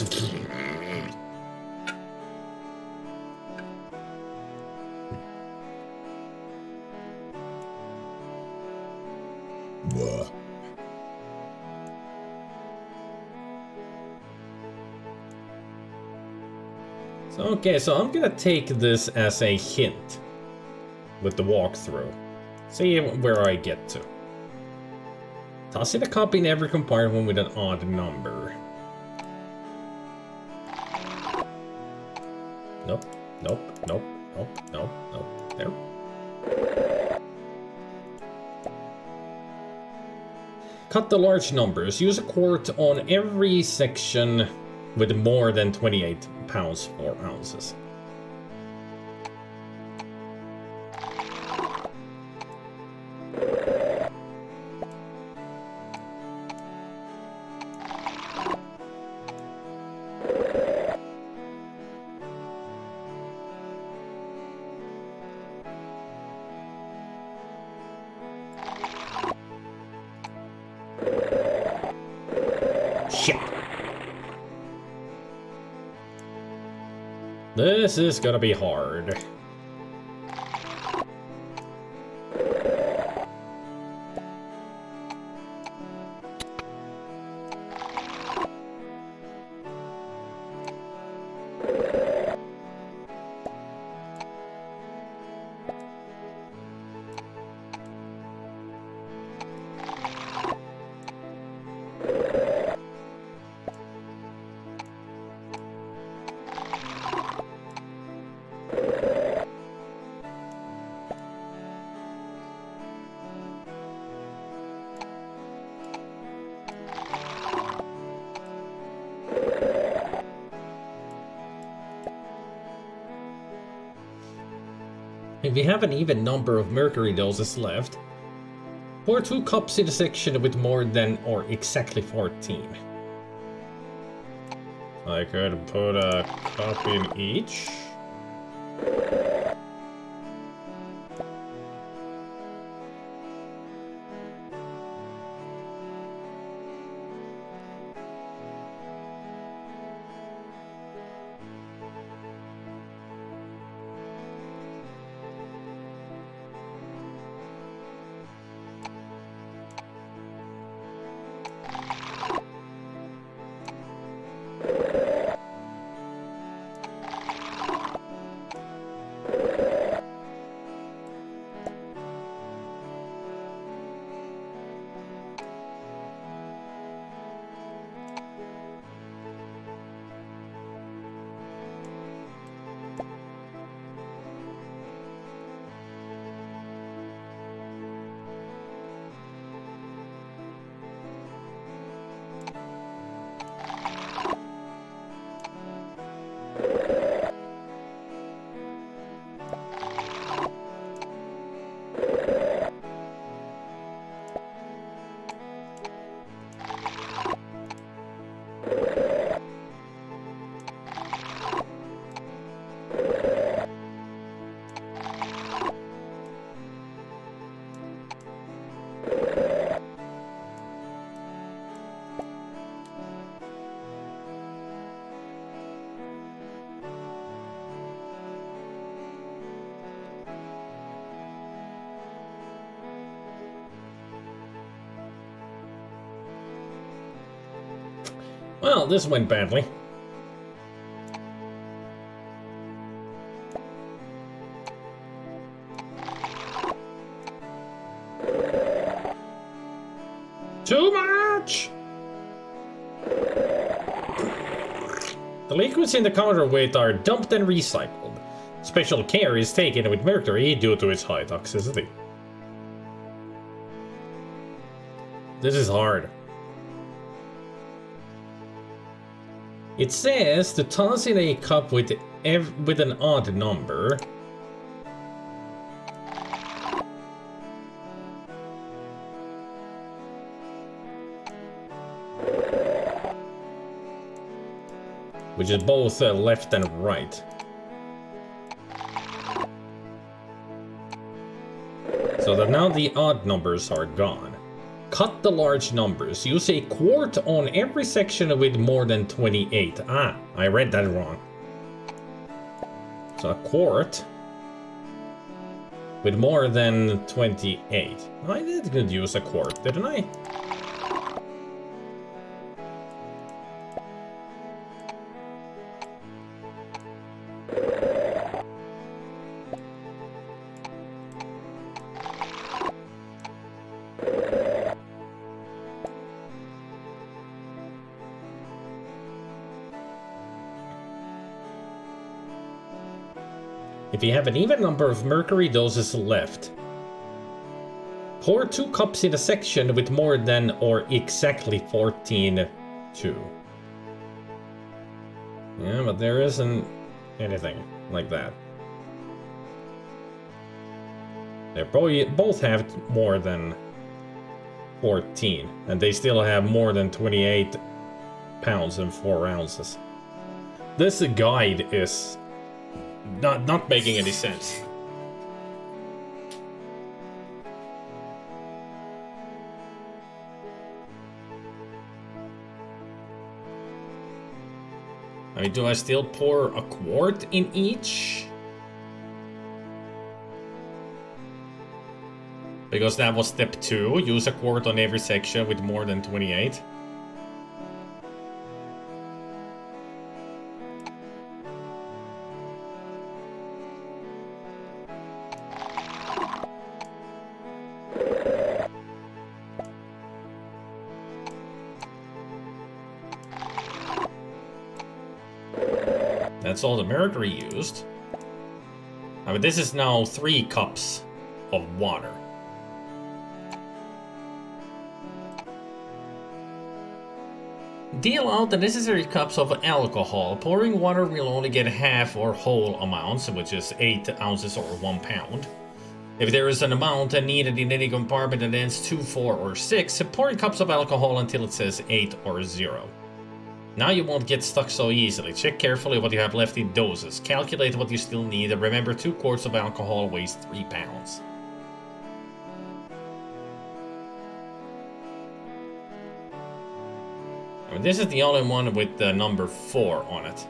So, okay, so I'm gonna take this as a hint with the walkthrough. See where I get to. Tossing a cup in every compartment with an odd number. Nope, nope, nope, nope, nope, nope. There. Cut the large numbers. Use a quart on every section with more than 28 pounds 4 ounces. Shit. This is gonna be hard. If you have an even number of mercury doses left, pour 2 cups in a section with more than or exactly 14. I could put a cup in each. Well, this went badly. Too much! The liquids in the counterweight are dumped and recycled. Special care is taken with mercury due to its high toxicity. This is hard. It says to toss in a cup with an odd number. Which is both left and right. So that now the odd numbers are gone. Cut the large numbers. Use a quart on every section with more than 28. Ah, I read that wrong. So a quart with more than 28. I didn't use a quart, didn't I? If you have an even number of mercury doses left, pour 2 cups in a section with more than or exactly 14.2. Yeah, but there isn't anything like that. They both have more than 14, and they still have more than 28 pounds and 4 ounces. This guide is not making any sense. I mean, do I still pour a quart in each? Because that was step 2. Use a quart on every section with more than 28. That's all the mercury used. I mean, this is now 3 cups of water. Deal out the necessary cups of alcohol. Pouring water will only get half or whole amounts, which is 8 ounces or 1 pound. If there is an amount needed in any compartment that ends 2, 4, or 6, pour in cups of alcohol until it says 8 or 0. Now you won't get stuck so easily. Check carefully what you have left in doses. Calculate what you still need, and remember 2 quarts of alcohol weighs 3 pounds. I mean, this is the only one with the number 4 on it.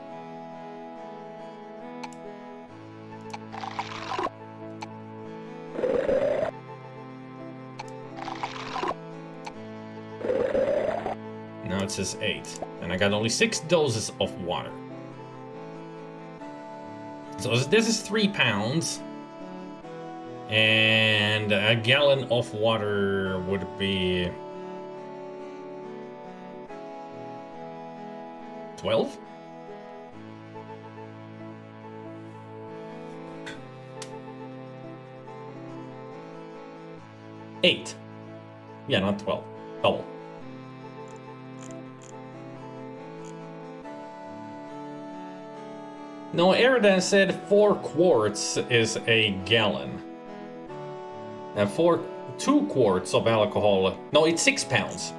Now it says 8. And I got only 6 doses of water. So this is 3 pounds. And a gallon of water would be 12? Eight. Yeah, not 12. Double. No, Eridan said 4 quarts is a gallon. And 2 quarts of alcohol... No, it's 6 pounds.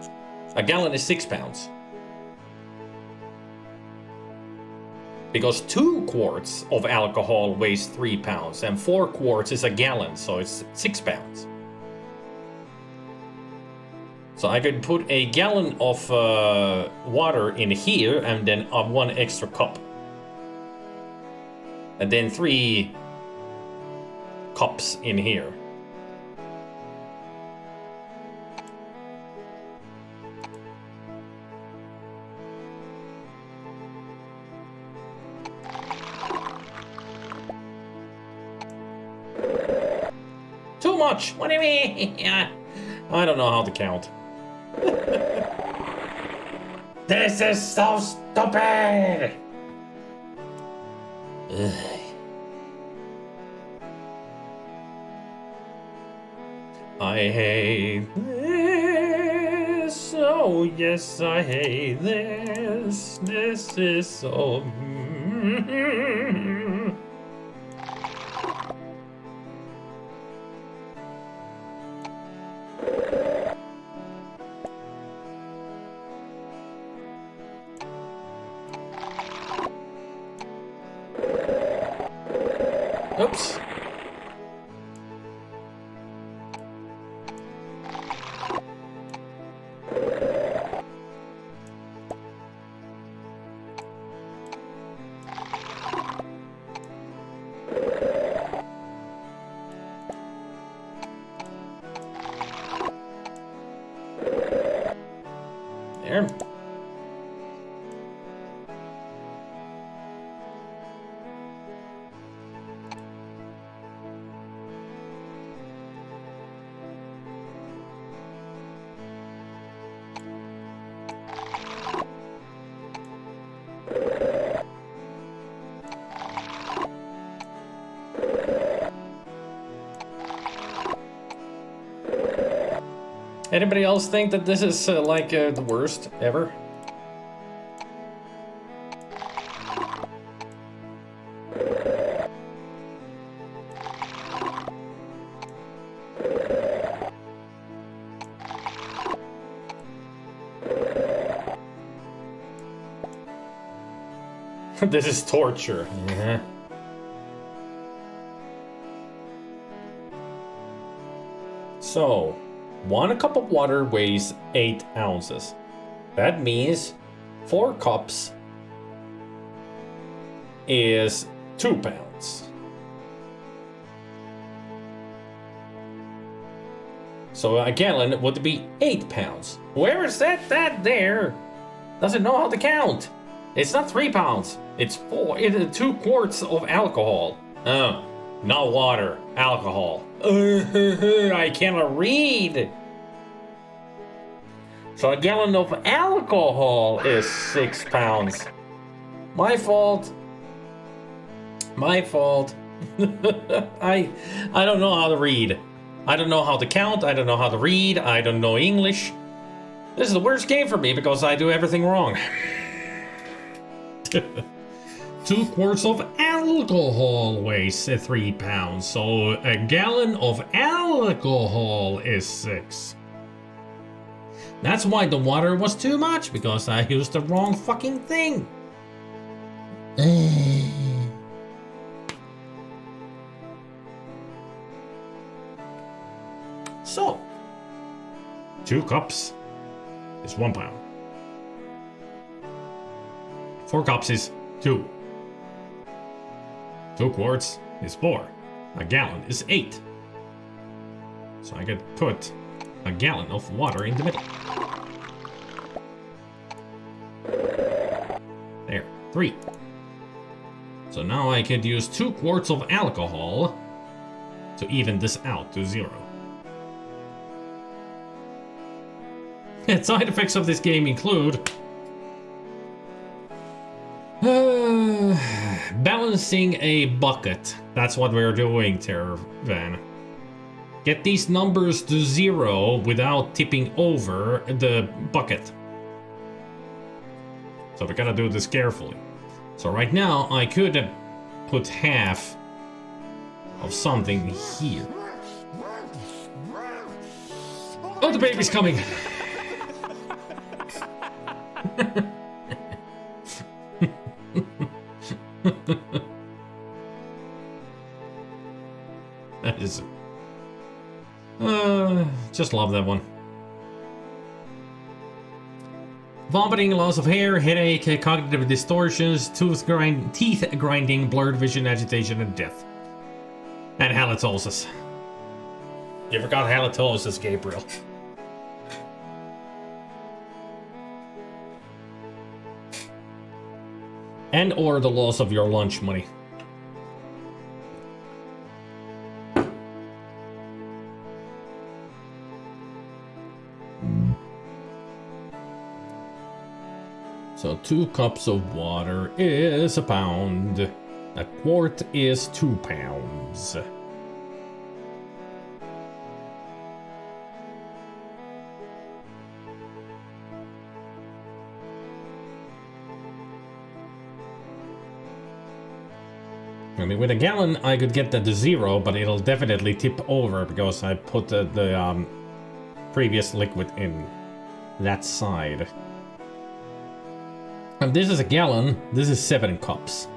A gallon is 6 pounds. Because 2 quarts of alcohol weighs 3 pounds, and 4 quarts is a gallon, so it's 6 pounds. So I could put a gallon of water in here, and then 1 extra cup. And then 3 cups in here. Too much! What do you mean? I don't know how to count. This is so stupid! Ugh. I hate this. Oh yes, I hate this. This is so... Oops. Anybody else think that this is like the worst ever? This is torture. Yeah. So, 1 cup of water weighs 8 ounces. That means 4 cups is 2 pounds. So a gallon would be 8 pounds. Whoever said that there doesn't know how to count. It's not 3 pounds. It's 2 quarts of alcohol. Not water, alcohol. I cannot read. So a gallon of alcohol is 6 pounds. My fault. My fault. I don't know how to read. I don't know how to count. I don't know how to read. I don't know English. This is the worst game for me because I do everything wrong. 2 quarts of alcohol weighs 3 pounds, so a gallon of alcohol is 6. That's why the water was too much, because I used the wrong fucking thing. So, 2 cups is 1 pound. 4 cups is 2. 2 quarts is 4. A gallon is 8. So I could put a gallon of water in the middle. There, 3. So now I could use 2 quarts of alcohol to even this out to 0. And side effects of this game include balancing a bucket. That's what we're doing, Tervan. Get these numbers to 0 without tipping over the bucket. So we gotta do this carefully. So right now I could put half of something here. Oh, the baby's coming! That is... just love that one. Vomiting, loss of hair, headache, cognitive distortions, teeth grinding, blurred vision, agitation, and death. And halitosis. You forgot halitosis, Gabriel. And or the loss of your lunch money. So 2 cups of water is a pound. A quart is 2 pounds. I mean, with a gallon, I could get that to 0, but it'll definitely tip over because I put the previous liquid in that side. And this is a gallon, this is 7 cups.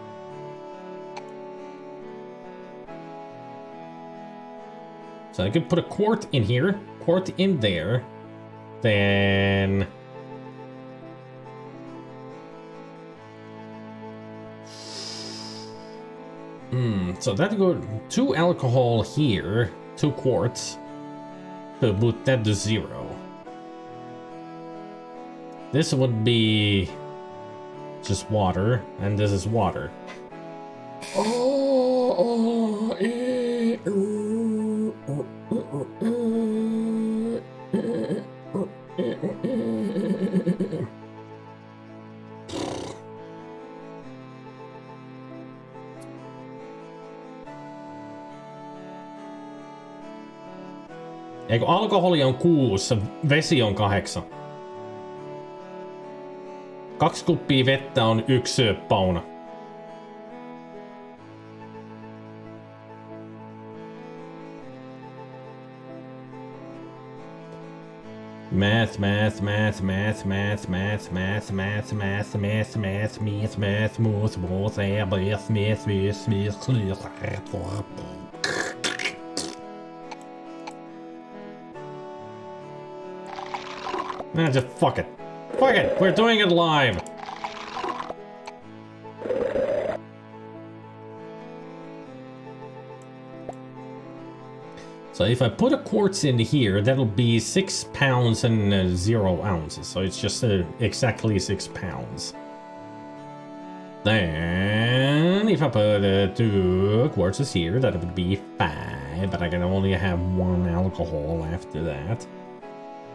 So I could put a quart in here, quart in there, then... so that go 2 alcohol here, 2 quarts, to put that to 0. This would be just water, and this is water. Eikö alkoholi on 6, vesi on 8. 2 kuppia vettä on 1 pauna. Math, math, math, math, math, math, math, math, math, math, math, math, math, moth, moth, math, math, math, math. Nah, just fuck it. Fuck it, we're doing it live. So if I put a quartz in here, that'll be 6 pounds and 0 ounces. So it's just exactly 6 pounds. Then if I put 2 quartzes here, that would be 5. But I can only have 1 alcohol after that.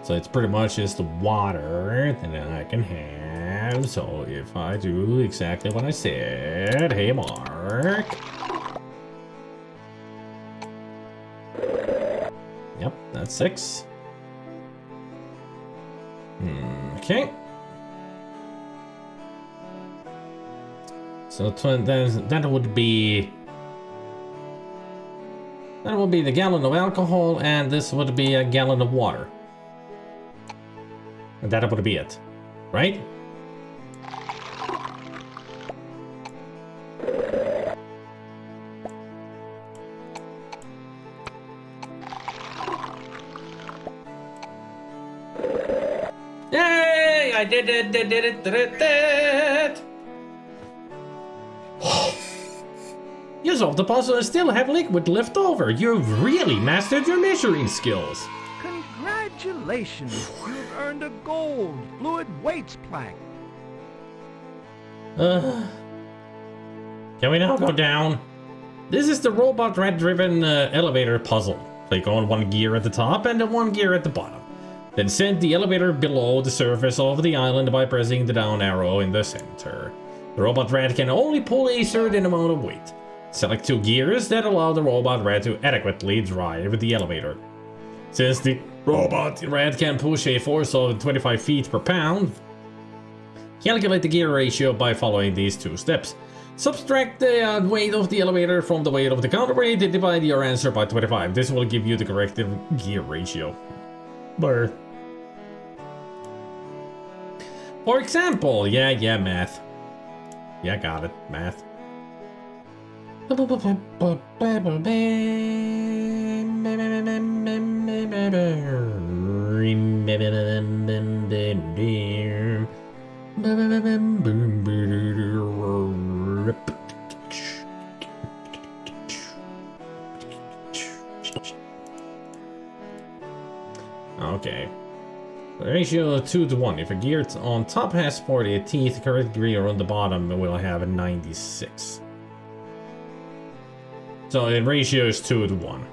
So it's pretty much just the water that I can have. So if I do exactly what I said, hey Mark. Yep, that's 6. Okay. So then that would be the gallon of alcohol, and this would be a gallon of water. And that would be it, right? Yay! I did it! You solved the puzzle and still have liquid left over. You've really mastered your measuring skills. Congratulations! You've earned a gold fluid weights plaque. Can we now go down? This is the robot rat-driven elevator puzzle. Click on 1 gear at the top and 1 gear at the bottom. Then send the elevator below the surface of the island by pressing the down arrow in the center. The robot rat can only pull a certain amount of weight. Select 2 gears that allow the robot rat to adequately drive the elevator. Since the robot rat can push a force of 25 feet per pound, calculate the gear ratio by following these 2 steps. Subtract the weight of the elevator from the weight of the counterweight and divide your answer by 25. This will give you the correct gear ratio. Brr. For example, yeah, math. Yeah, got it, math. Okay. The ratio 2:1. If a gear on top has 40 teeth, the correct gear on the bottom will have a 96. So the ratio is 2:1.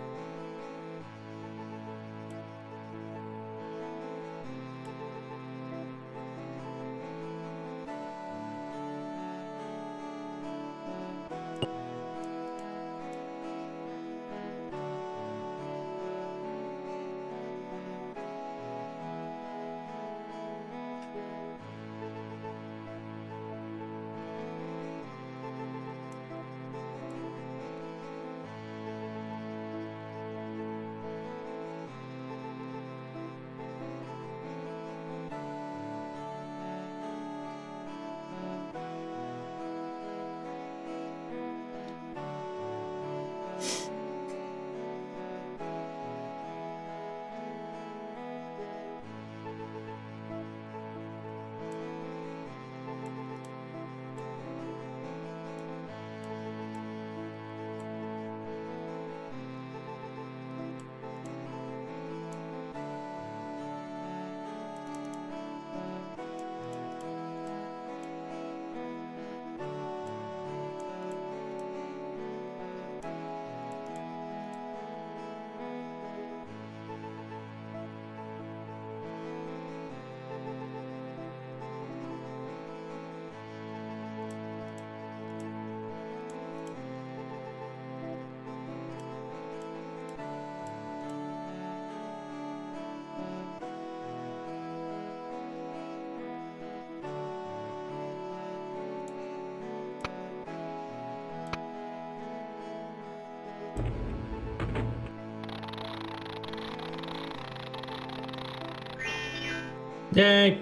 Yay!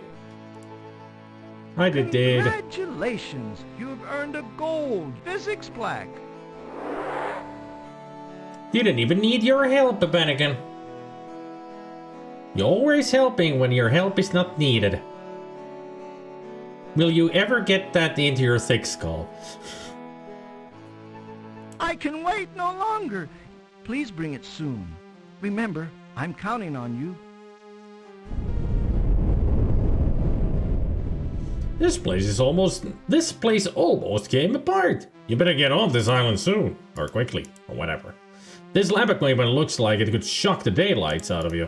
I did. Congratulations! You've earned a gold physics plaque. You didn't even need your help, Bennigan. You're always helping when your help is not needed. Will you ever get that into your thick skull? I can wait no longer. Please bring it soon. Remember, I'm counting on you. This place almost came apart. You better get off this island soon, or quickly, or whatever. This lab equipment looks like it could shock the daylights out of you.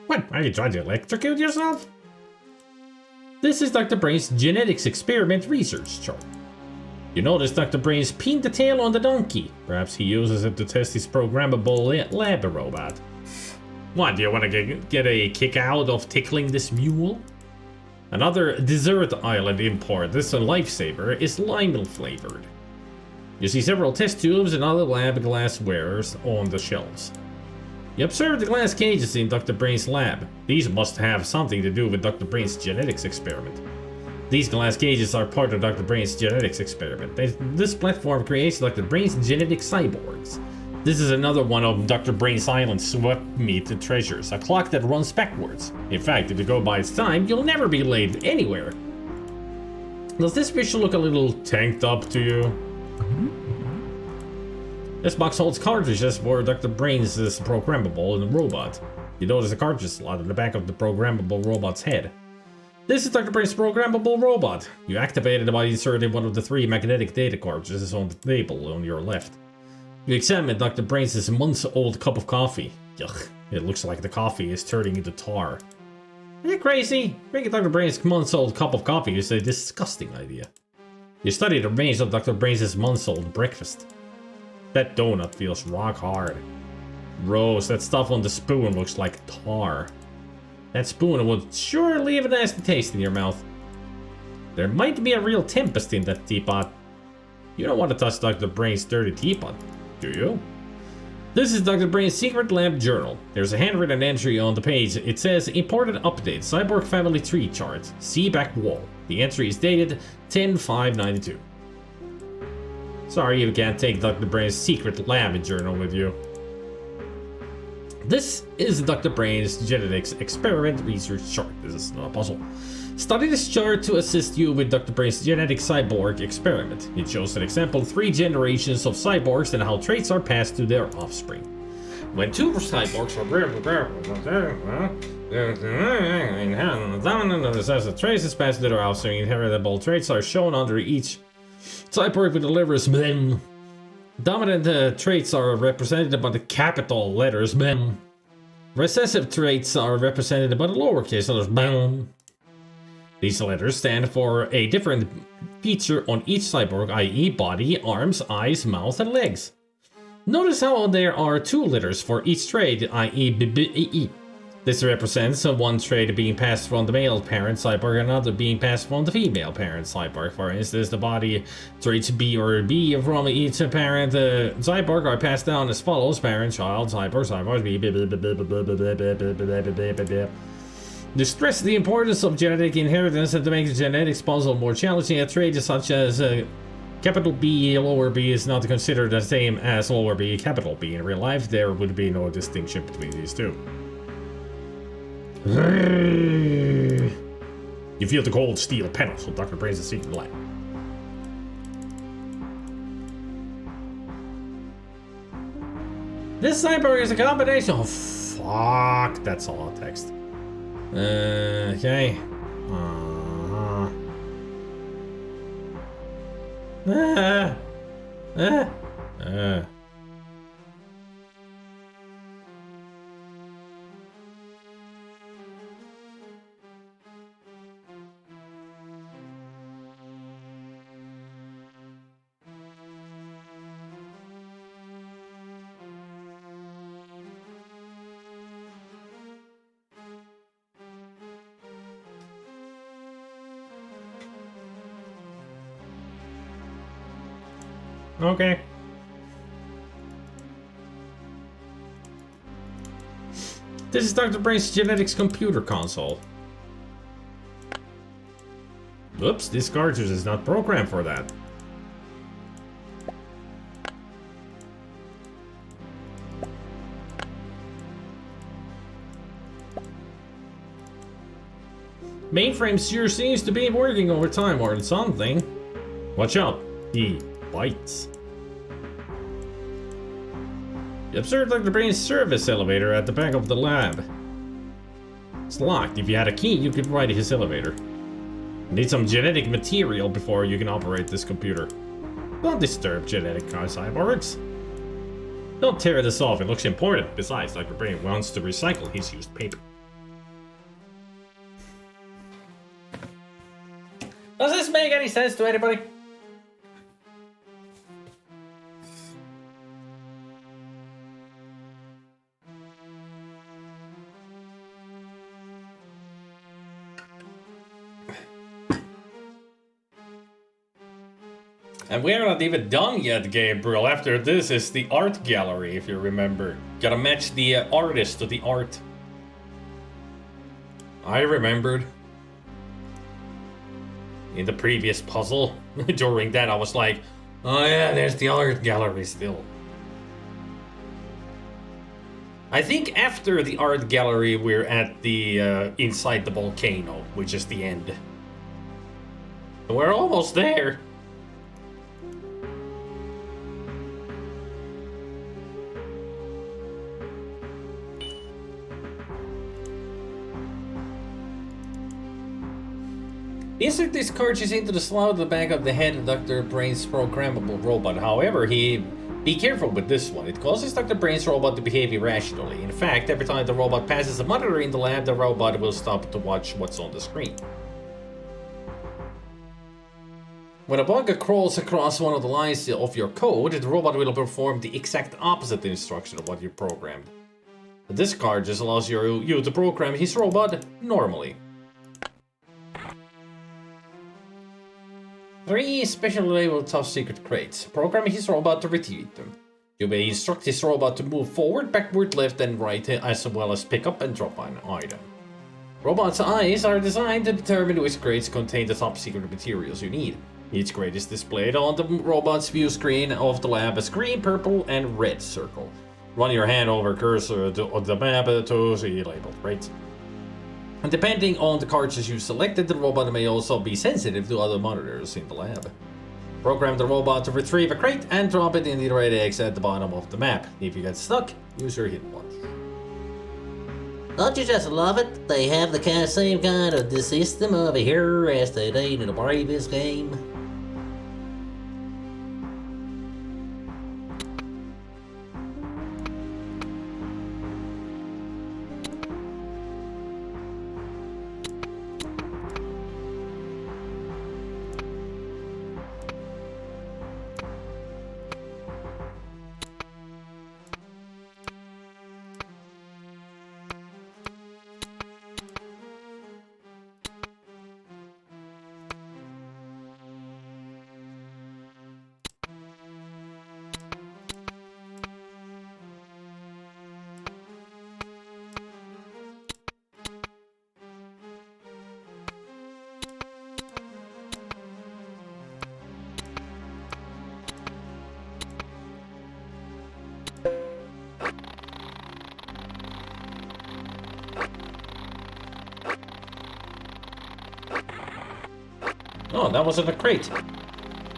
What, are you trying to electrocute yourself? This is Dr. Brain's genetics experiment research chart. You notice Dr. Brain's pinned the tail on the donkey. Perhaps he uses it to test his programmable lab robot. What, do you want to get a kick out of tickling this mule? Another desert island import, this lifesaver, is lime flavored. You see several test tubes and other lab glasswares on the shelves. You observe the glass cages in Dr. Brain's lab. These must have something to do with Dr. Brain's genetics experiment. These glass cages are part of Dr. Brain's genetics experiment. This platform creates Dr. Brain's genetic cyborgs. This is another one of Dr. Brain's Island's swept meat treasures, a clock that runs backwards. In fact, if you go by its time, you'll never be late anywhere. Does this visual look a little tanked up to you? This box holds cartridges for Dr. Brain's programmable robot. You notice a cartridge slot at the back of the programmable robot's head. This is Dr. Brain's programmable robot. You activate it by inserting one of the 3 magnetic data cartridges on the table on your left. You examine Dr. Brain's months-old cup of coffee. Yuck, it looks like the coffee is turning into tar. Are you crazy? Drinking Dr. Brain's months-old cup of coffee is a disgusting idea. You study the remains of Dr. Brain's months-old breakfast. That donut feels rock hard. Gross, that stuff on the spoon looks like tar. That spoon would sure leave a nasty taste in your mouth. There might be a real tempest in that teapot. You don't want to touch Dr. Brain's dirty teapot, do you? This is Dr. Brain's secret lab journal. There's a handwritten entry on the page. It says, important update, Cyborg family tree chart, see back wall. The entry is dated 10/5/92. Sorry you can't take Dr. Brain's secret lab journal with you. This is Dr. Brain's genetics experiment research chart. This is not a puzzle. Study this chart to assist you with Dr. Brain's genetic cyborg experiment. It shows an example of 3 generations of cyborgs and how traits are passed to their offspring. When 2 cyborgs are the traits is passed to their offspring, inheritable traits are shown under each cyborg with the letters MEM. Dominant traits are represented by the capital letters MEM. Recessive traits are represented by the lowercase letters MEM. These letters stand for a different feature on each cyborg, i.e. body, arms, eyes, mouth, and legs. Notice how there are 2 letters for each trait, i.e. B. This represents one trait being passed from the male parent cyborg and another being passed from the female parent cyborg. For instance, the body traits B or B from each parent cyborg are passed down as follows: parent, child, cyborg, B. To stress the importance of genetic inheritance and to make the genetics puzzle more challenging, a trait such as capital B, lower b is not considered the same as lower b, capital B. In real life, there would be no distinction between these two. You feel the cold steel panels of Dr. Brain's secret lab. This cyborg is a combination of... Fuck, that's a lot of text. Okay. Okay. This is Dr. Brain's genetics computer console. Oops, this cartridge is not programmed for that. Mainframe sure seems to be working overtime or something. Watch out, he bites. You observed Dr. Brain's service elevator at the back of the lab. It's locked. If you had a key, you could ride his elevator. You need some genetic material before you can operate this computer. Don't disturb genetic cyborgs. Don't tear this off, it looks important. Besides, Dr. Brain wants to recycle his used paper. Does this make any sense to anybody? And we're not even done yet, Gabriel. After this is the art gallery, if you remember. Gotta match the artist to the art. I remembered. In the previous puzzle, during that I was like, oh yeah, there's the art gallery still. I think after the art gallery we're at the inside the volcano, which is the end. We're almost there. Insert this cartridge into the slot at the back of the head of Dr. Brain's programmable robot. However, be careful with this one. It causes Dr. Brain's robot to behave irrationally. In fact, every time the robot passes a monitor in the lab, the robot will stop to watch what's on the screen. When a bug crawls across one of the lines of your code, the robot will perform the exact opposite instruction of what you programmed. This cartridge allows you to program his robot normally. 3 specially labeled top secret crates. Program his robot to retrieve them. You may instruct his robot to move forward, backward, left and right, as well as pick up and drop an item. Robot's eyes are designed to determine which crates contain the top secret materials you need. Each crate is displayed on the robot's view screen of the lab as green, purple and red circle. Run your hand over cursor on the map to see labeled crates. And depending on the cartridge you selected, the robot may also be sensitive to other monitors in the lab. Program the robot to retrieve a crate and drop it in the red X at the bottom of the map. If you get stuck, use your hit watch. Don't you just love it? They have the same kind of system over here as they did in the previous game. Oh, that wasn't a crate.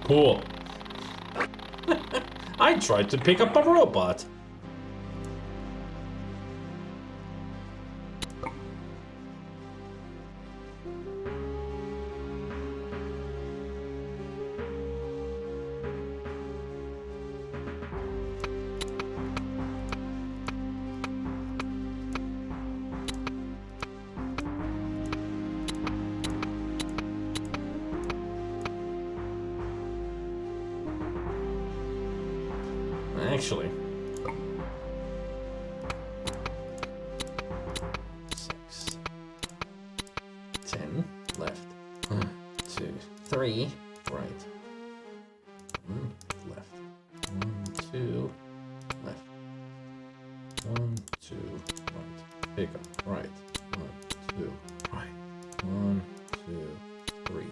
Cool. I tried to pick up a robot. Actually. 6. 10. Left. 2. 3. Right. 1. Left. 1. 2. Left. 1. 2. Right. Pick up. Right. 1. 2. Right. 1. 2. 3.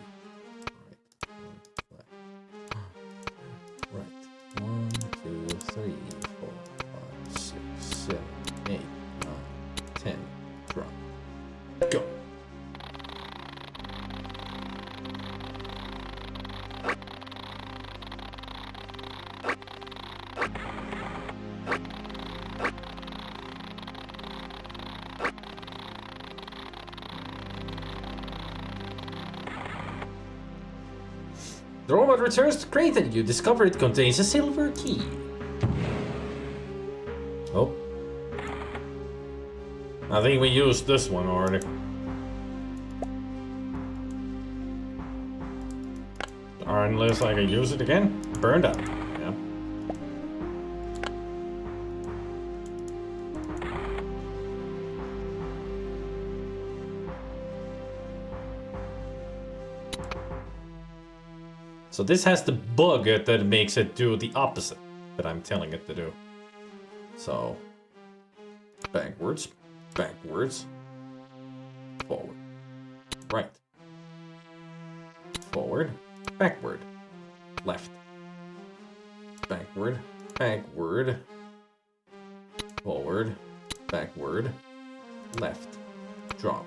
7, 8, 9, 10. Drop. Go. The robot returns to crate and you discover it contains a silver key. Oh. I think we used this one already. Or unless I can use it again. Burned up. Yeah. So this has the bug that makes it do the opposite that I'm telling it to do. So, backwards, backwards, forward, right, forward, backward, left, backward, backward, forward, backward, left, drop,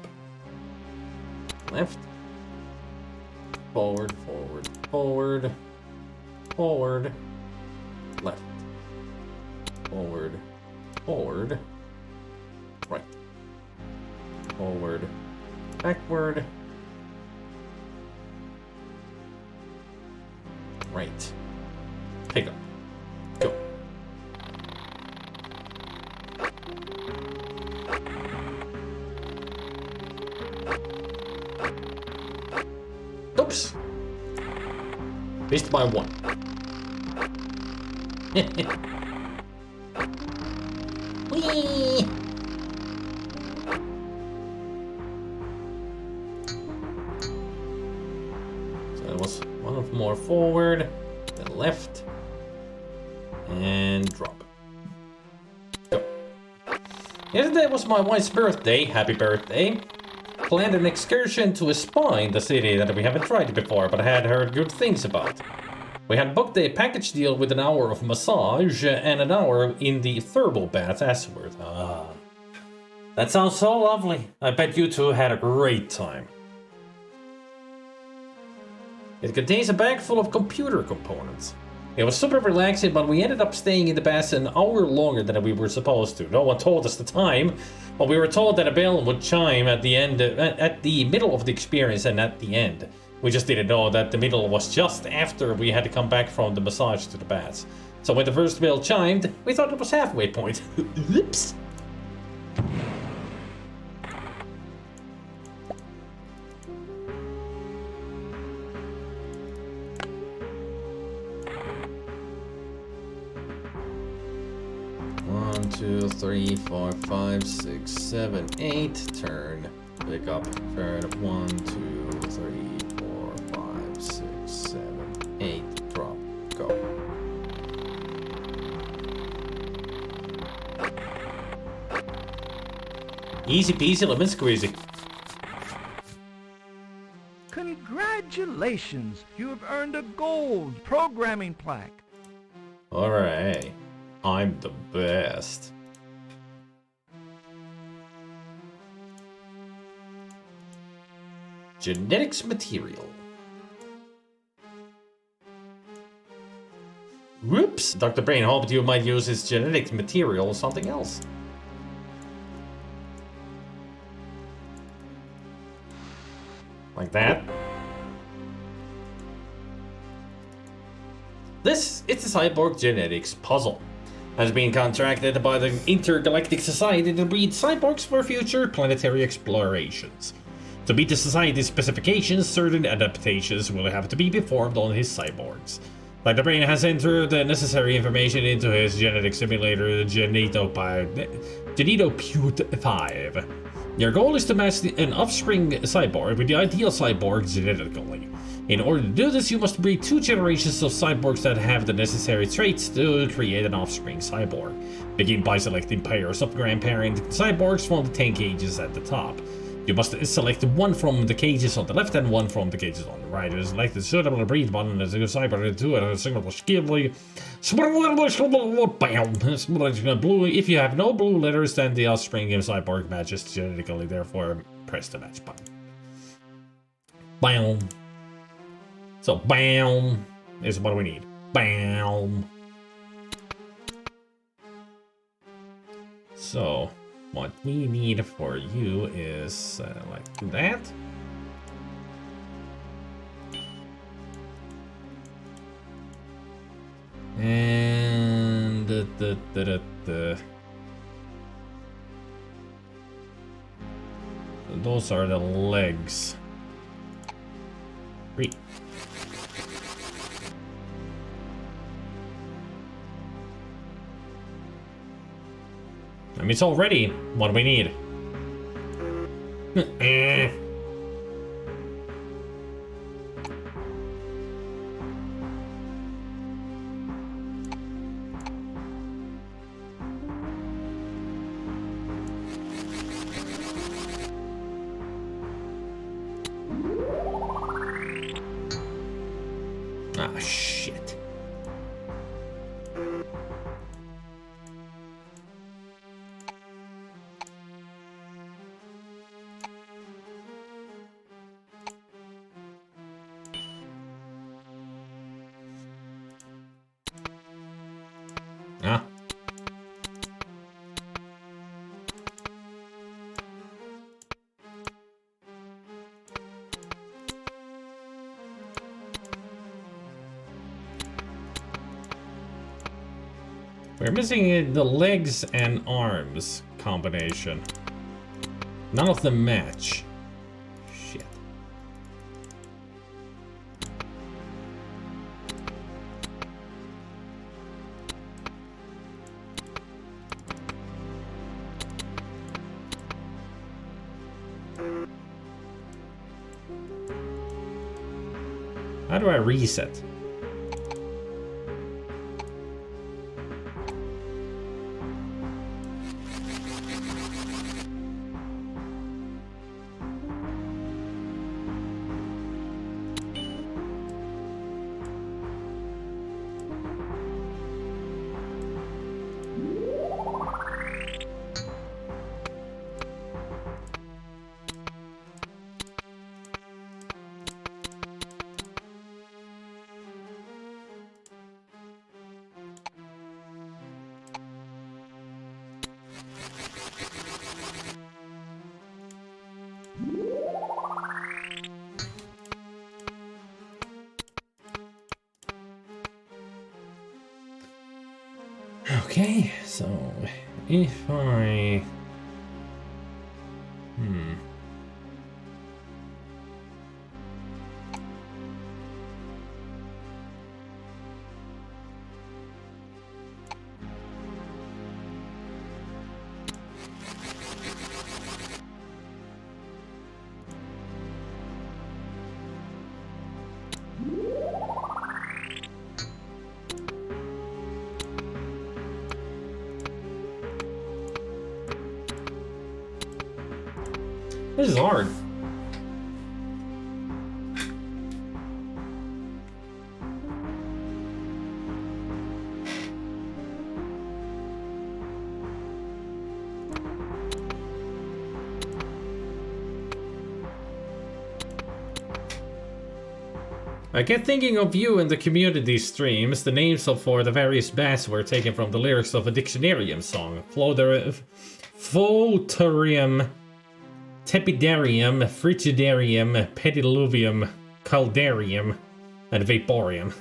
left, forward, forward, forward, forward, left, forward, forward, right, forward, backward, right, pick up, go. Oops. Missed by 1. Whee! So that was one more forward, then left, and drop. Go. Yesterday was my wife's birthday. Happy birthday. Planned an excursion to a spa in the city that we haven't tried before, but had heard good things about. We had booked a package deal with an hour of massage and an hour in the thermal bath afterward. Ah, that sounds so lovely. I bet you two had a great time. It contains a bag full of computer components. It was super relaxing, but we ended up staying in the bath an hour longer than we were supposed to. No one told us the time, but we were told that a bell would chime at the end, at the middle of the experience and at the end. We just didn't know that the middle was just after we had to come back from the massage to the baths. So when the first bell chimed, we thought it was halfway point. Oops. One, 2, 3, 4, 5, 6, 7, 8. Turn. Pick up. Turn. 1, 2, 3, 4, 5, 6, 7, 8. Drop. Go. Easy peasy lemon squeezy. Congratulations! You have earned a gold programming plaque. Alright. I'm the best. Genetics material. Whoops! Dr. Brain hoped you might use his genetics material or something else. Like that. This is the Cyborg Genetics Puzzle. Has been contracted by the Intergalactic Society to breed cyborgs for future planetary explorations. To meet the Society's specifications, certain adaptations will have to be performed on his cyborgs. Dr. Brain has entered the necessary information into his genetic simulator, Genetopute 5. Your goal is to match an offspring cyborg with the ideal cyborg genetically. In order to do this, you must breed 2 generations of cyborgs that have the necessary traits to create an offspring cyborg. Begin by selecting pairs of grandparent cyborgs from the 10 cages at the top. You must select one from the cages on the left and one from the cages on the right. Select the suitable breed button as a cyber to a single skill. Blue. If you have no blue letters, then the offspring game cyborg matches genetically. Therefore, press the match button. Bam. So bam is what we need. Bam. So. What we need for you is like that. And those are the legs. 3. I mean, it's already what we need. Ah, shit. Ah. We're missing the legs and arms combination. None of them match. Shit. How do I reset? Okay, so if I... This is hard. I get thinking of you in the community streams. The names for the various bats were taken from the lyrics of a Dictionarium song. Photerium, Tepidarium, Frigidarium, Pediluvium, Caldarium, and Vaporium.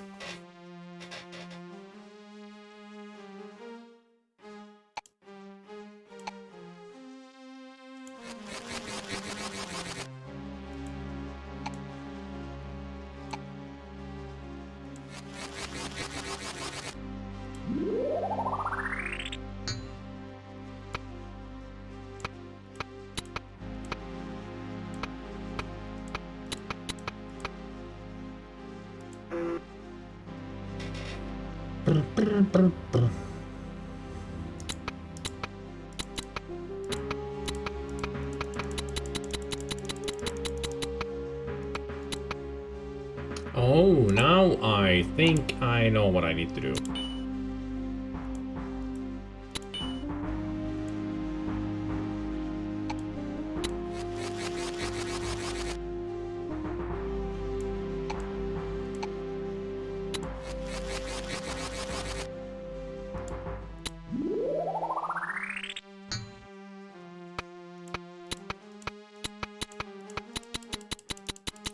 Oh, now I think I know what I need to do.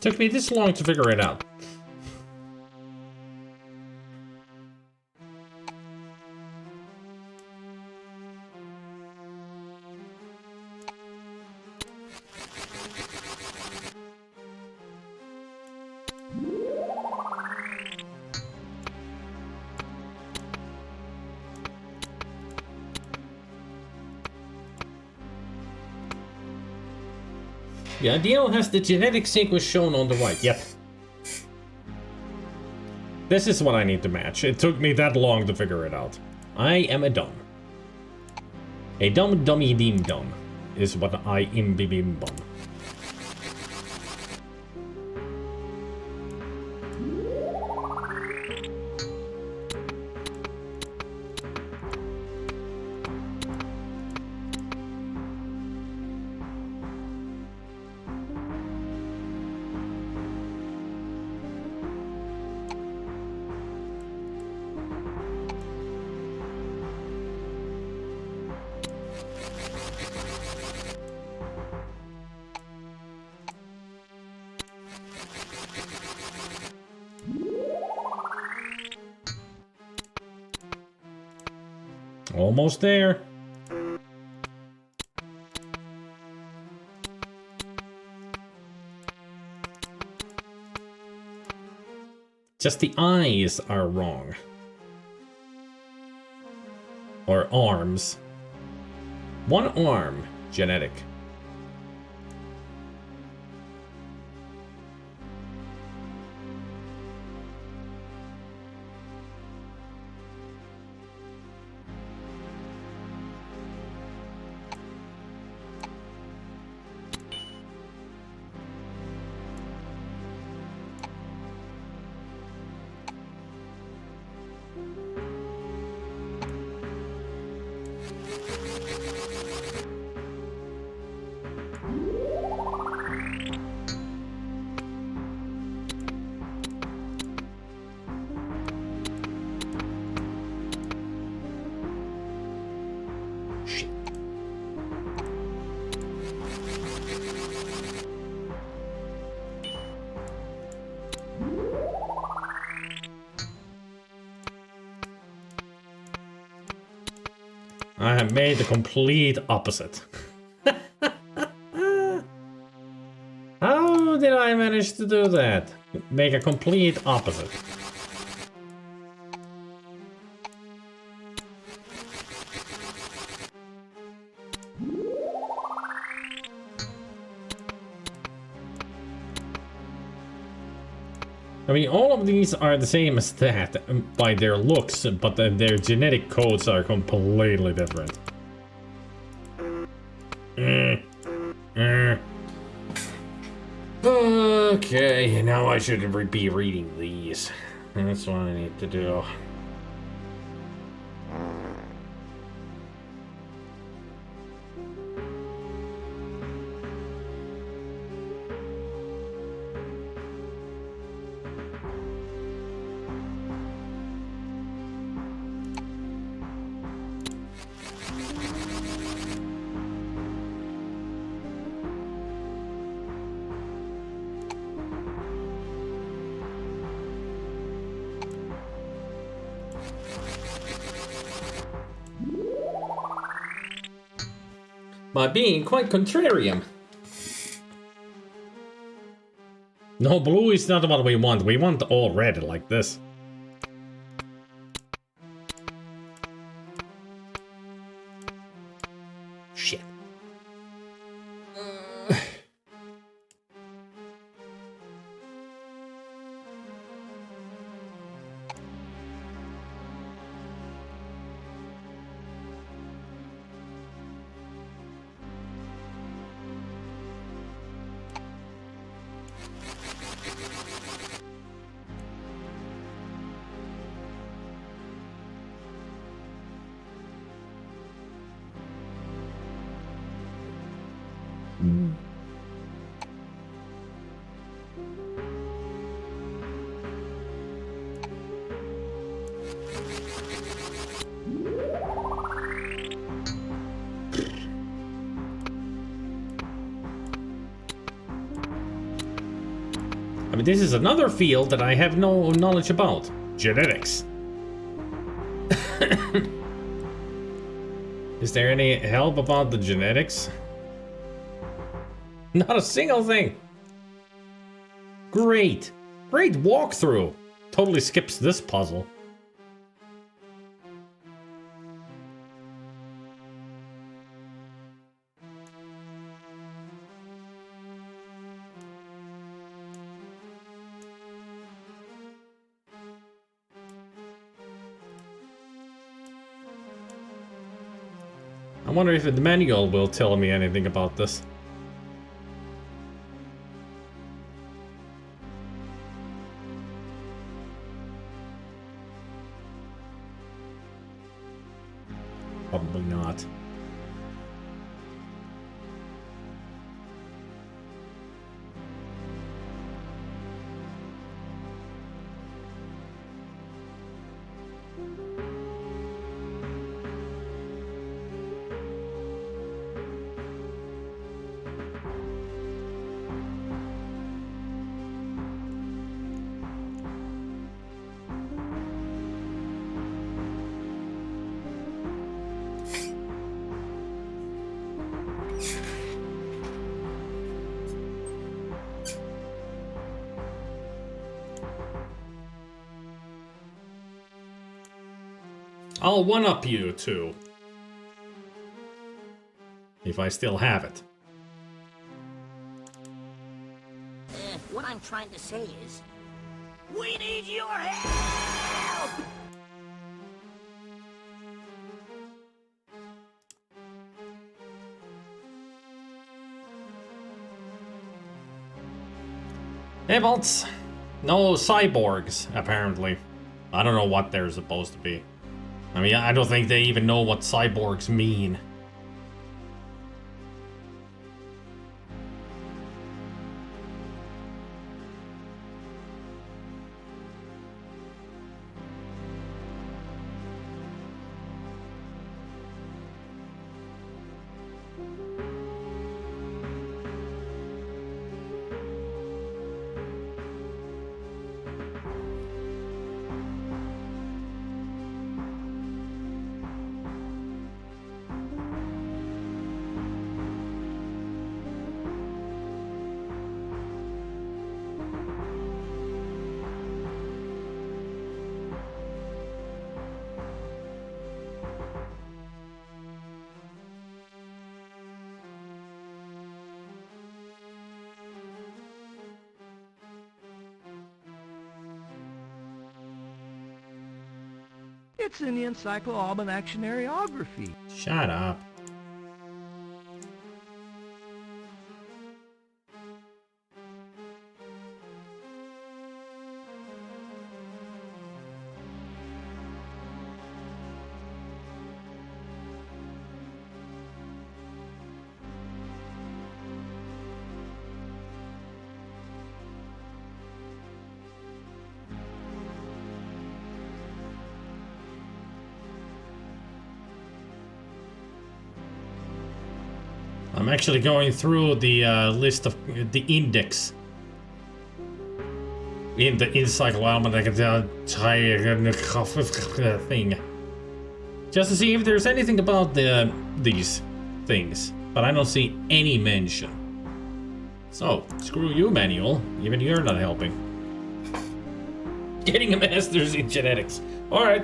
Took me this long to figure it out. Yeah, Dio has the genetic sequence shown on the right. Yep. This is what I need to match. It took me that long to figure it out. I am a dumb. A dumb dummy dim dum is what I am bim bum. Almost there. Just the eyes are wrong. Or arms. One arm, genetic. I have made the complete opposite. How did I manage to do that? Make a complete opposite. I mean, all of these are the same as that by their looks, but their genetic codes are completely different. Okay, now I should be reading these. That's what I need to do. By being quite contrarian. No, blue is not what we want. We want all red like this. Shit. I mean, this is another field that I have no knowledge about. Genetics. Is there any help about the genetics? Not a single thing. Great. Great walkthrough. Totally skips this puzzle. I wonder if the manual will tell me anything about this. Probably not. I'll one-up you two. If I still have it. What I'm trying to say is, we need your help! Hey, Bolts. No cyborgs, apparently. I don't know what they're supposed to be. I mean, I don't think they even know what cyborgs mean. It's in the Encyclo-Almanac-Tionariography. Shut up. I'm actually going through the list of the index in the Encyclopedia thing, just to see if there's anything about these things, but I don't see any mention. So screw you, manual. Even you're not helping. Getting a master's in genetics. All right.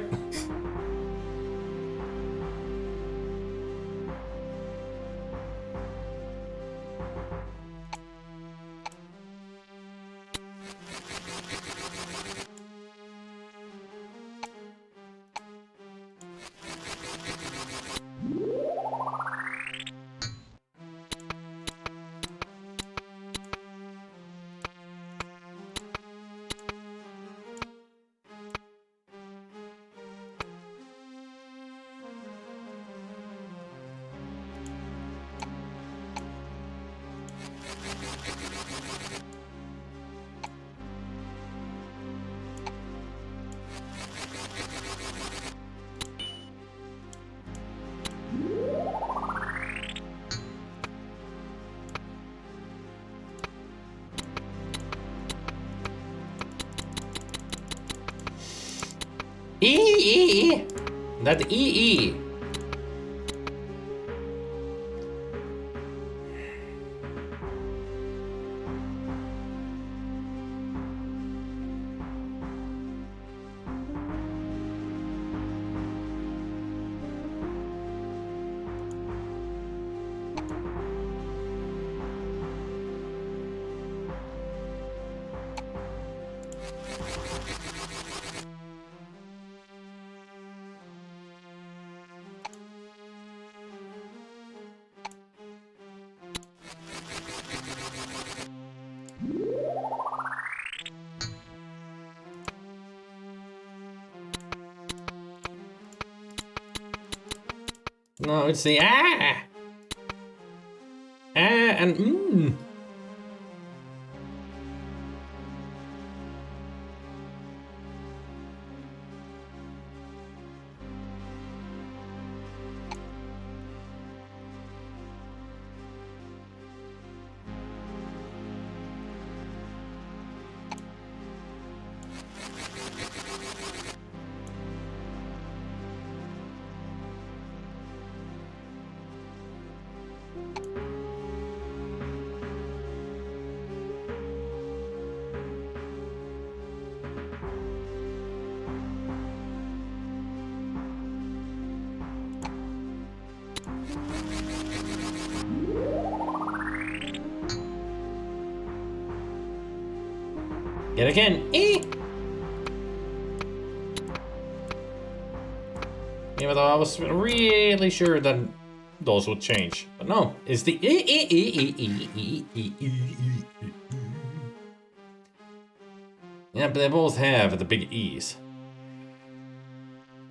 E. That EE. No, it's the ah. Ah and mm. Yet again, E. Even though I was really sure that those would change, but no, it's the E. Yeah, but they both have the big E's.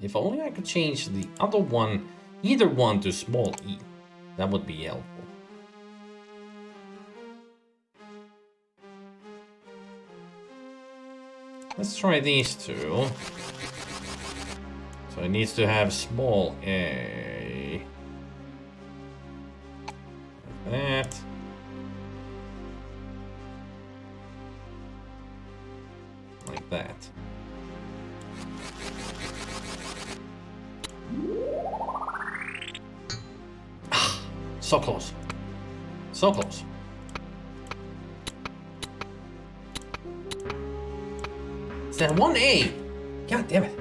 If only I could change the other one, either one, to small e, that would be helpful. Let's try these two. So it needs to have small a. Like that. Like that. So close. So close. Is that 1A? God damn it.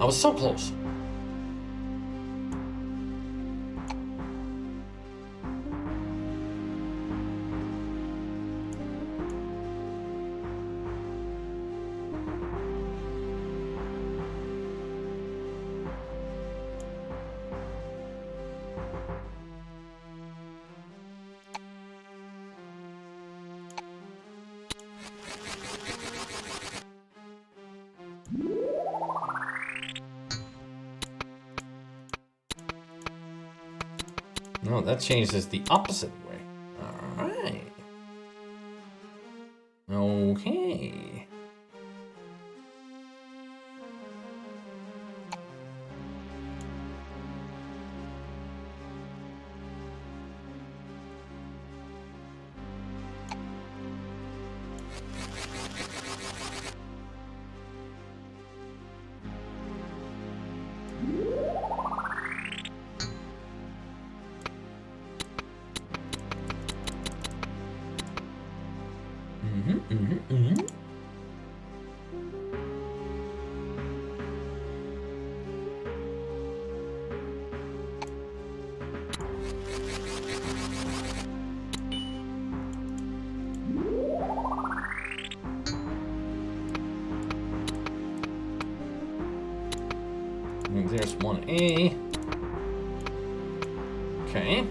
I was so close. No, that changes the opposite way. Alright. Okay. And there's 1A. Okay.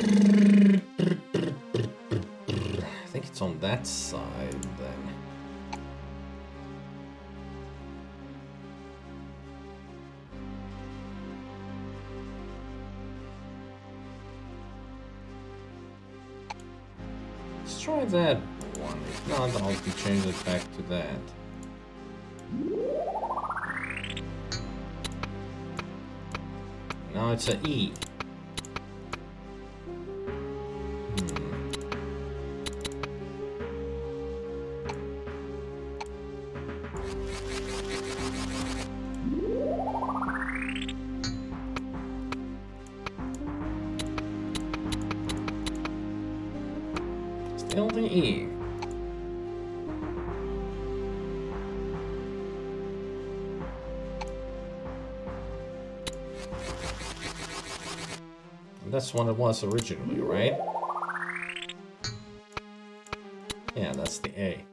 I think it's on that side then. Let's try that one. If not, I'll have to change it back to that. Now it's a E. Still the E. That's what it was originally, right? Yeah, that's the A.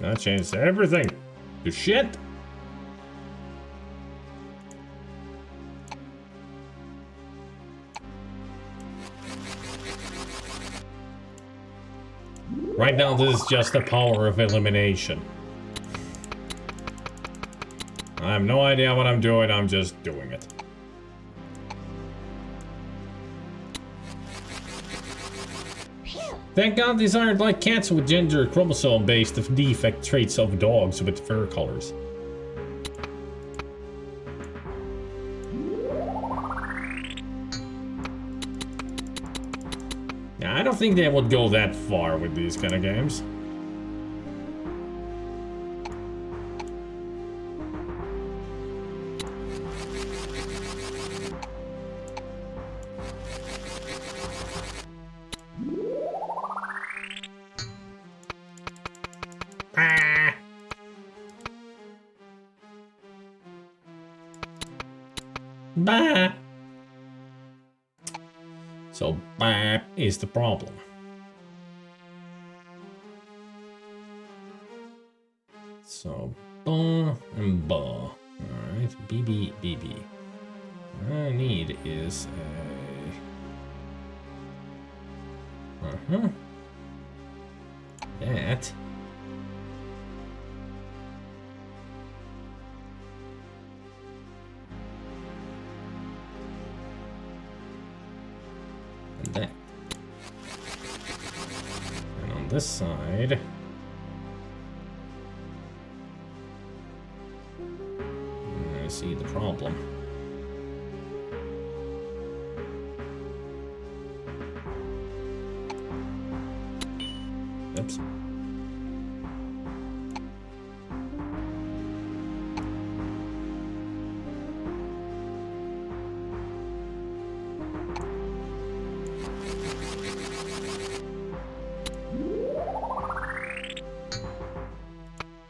That changed everything to shit. Right now, this is just the power of elimination. I have no idea what I'm doing, I'm just doing it. Thank God these aren't like cats with gender chromosome-based defect traits of dogs with fur colors. Yeah, I don't think they would go that far with these kind of games. Bah. So bah is the problem. So bah and bah. Alright, BB, BB. What I need is a that. And that. And on this side, I see the problem. Oops.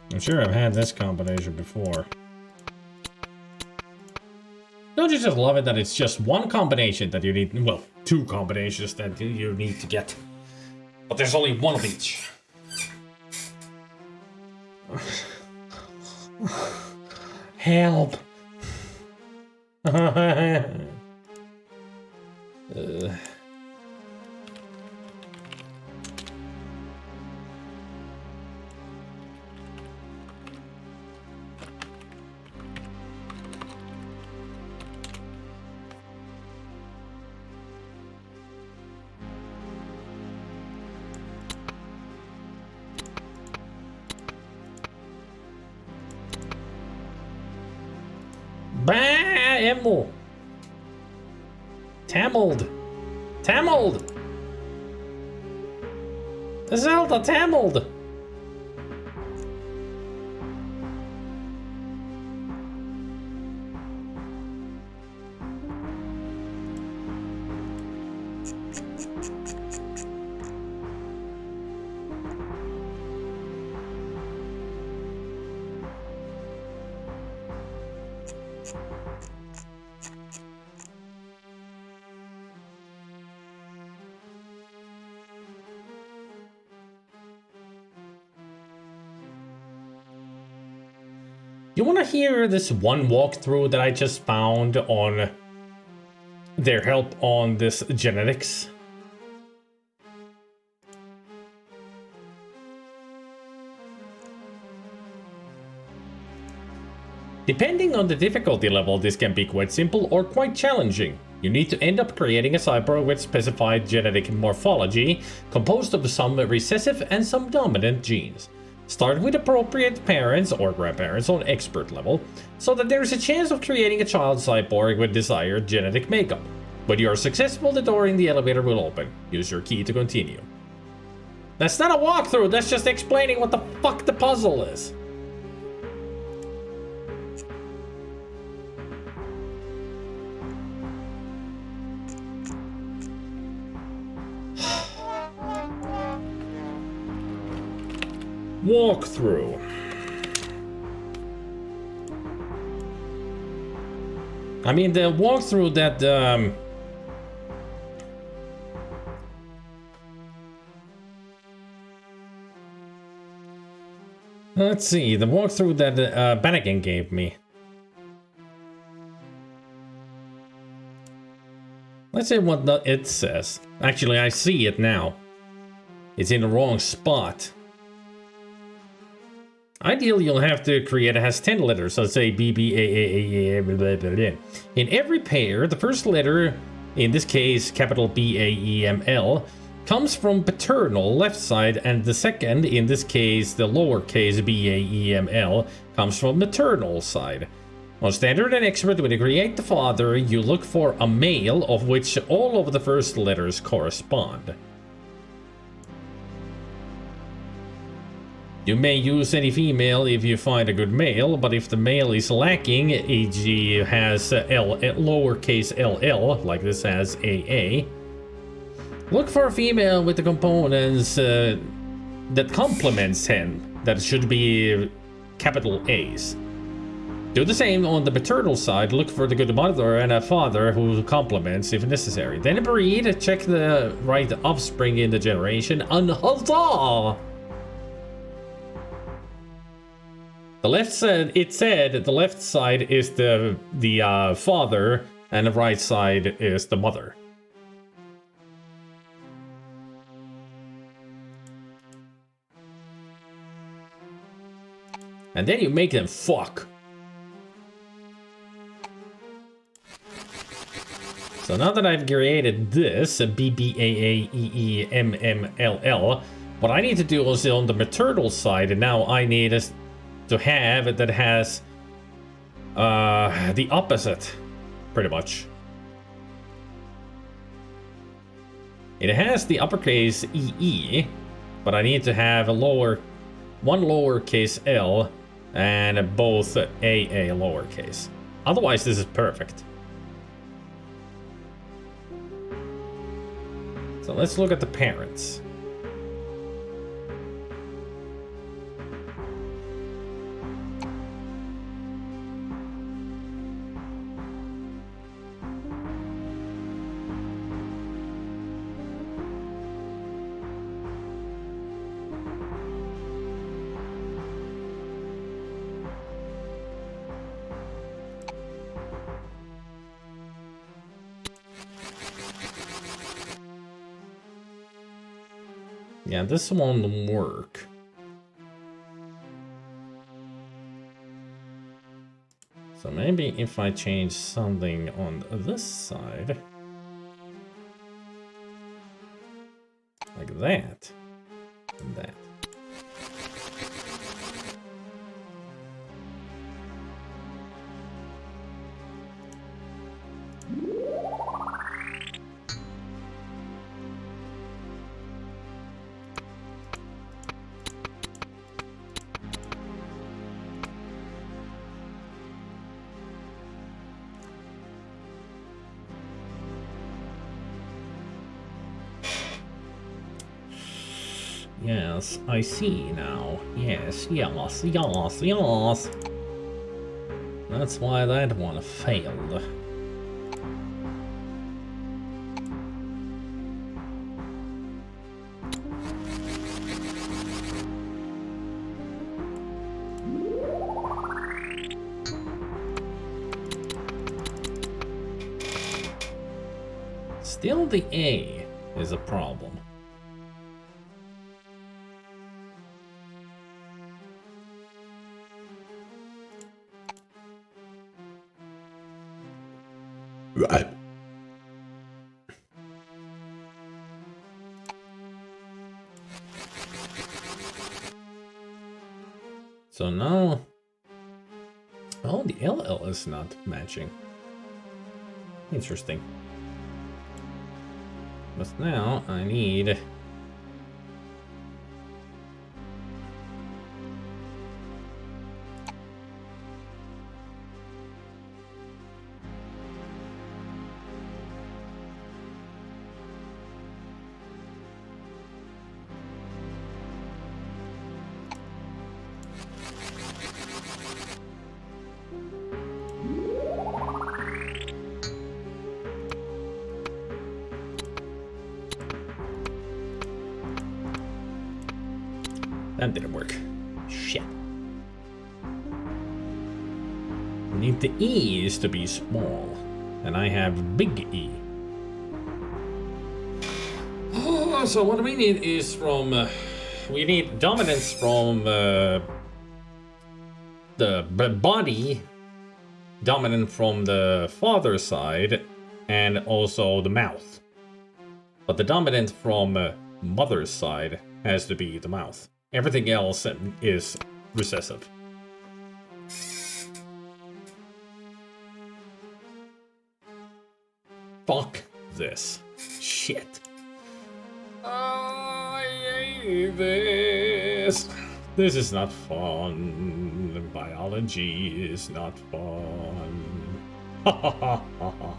I'm sure I've had this combination before. Don't you just love it that it's just one combination that you need, well, two combinations that you need to get. But there's only one of each. Help. Bah, Emil. Tamiled. Tamiled. Zelda Tamiled. You want to hear this one walkthrough that I just found on their help on this genetics? Depending on the difficulty level, this can be quite simple or quite challenging. You need to end up creating a cyborg with specified genetic morphology, composed of some recessive and some dominant genes. Start with appropriate parents or grandparents on expert level, so that there is a chance of creating a child cyborg with desired genetic makeup. When you are successful, the door in the elevator will open. Use your key to continue. That's not a walkthrough, that's just explaining what the fuck the puzzle is. Walkthrough. I mean, the walkthrough that let's see, the walkthrough that Bannigan gave me. Let's see what it says. Actually, I see it now. It's in the wrong spot. Ideally, you'll have to create it has 10 letters, so let's say B, B, A, A, A, blah, blah, blah. In every pair, the first letter, in this case, capital B, A, E, M, L, comes from paternal left side, and the second, in this case, the lowercase B, A, E, M, L, comes from maternal side. On standard and expert, when you create the father, you look for a male of which all of the first letters correspond. You may use any female if you find a good male, but if the male is lacking, e.g. has lowercase ll, like this has AA, look for a female with the components that complements him, that should be capital A's. Do the same on the maternal side, look for the good mother and a father who complements if necessary. Then breed, check the right offspring in the generation, and huzzah! The left side, it said the left side is the father and the right side is the mother. And then you make them fuck. So now that I've created this, BBAAEEMMLL, what I need to do is on the maternal side, and now I need to have it that has the opposite, pretty much. It has the uppercase EE, but I need to have one lowercase l and both AA lowercase. Otherwise, this is perfect. So let's look at the parents. Yeah, this won't work. So maybe if I change something on this side, like that, and that. Yes, I see now. Yes, yes, yes, yes. That's why that one failed. Still the A is a problem. Right. So now, oh, the LL is not matching. Interesting. But now I need that didn't work. Shit. I need the E's to be small, and I have big E. So what we need is from we need dominance from the body, dominant from the father's side, and also the mouth. But the dominant from mother's side has to be the mouth. Everything else is recessive. Fuck this. Shit. I hate this. This is not fun. Biology is not fun. Ha ha ha ha ha.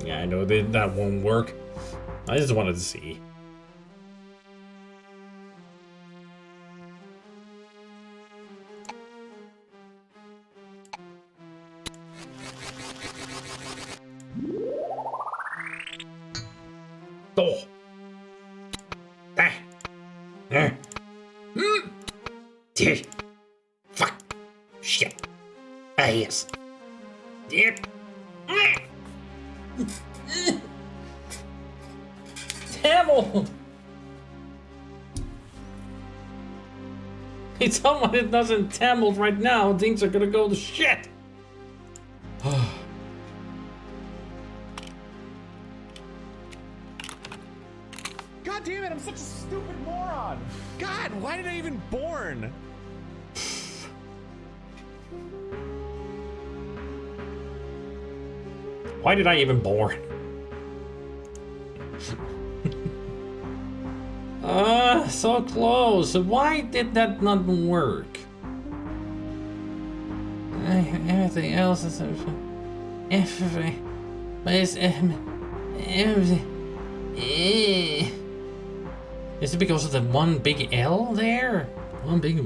Yeah, I know that won't work. I just wanted to see. Oh. Ah. Fuck. Shit. Ah, yes. Yep. Tamil! It's someone that doesn't Tamil right now, things are gonna go to shit! God damn it, I'm such a stupid moron! God, why did I even born? Why did I even born? So close. Why did that not work? Everything else is everything. But it's is it because of the one big L there? One big.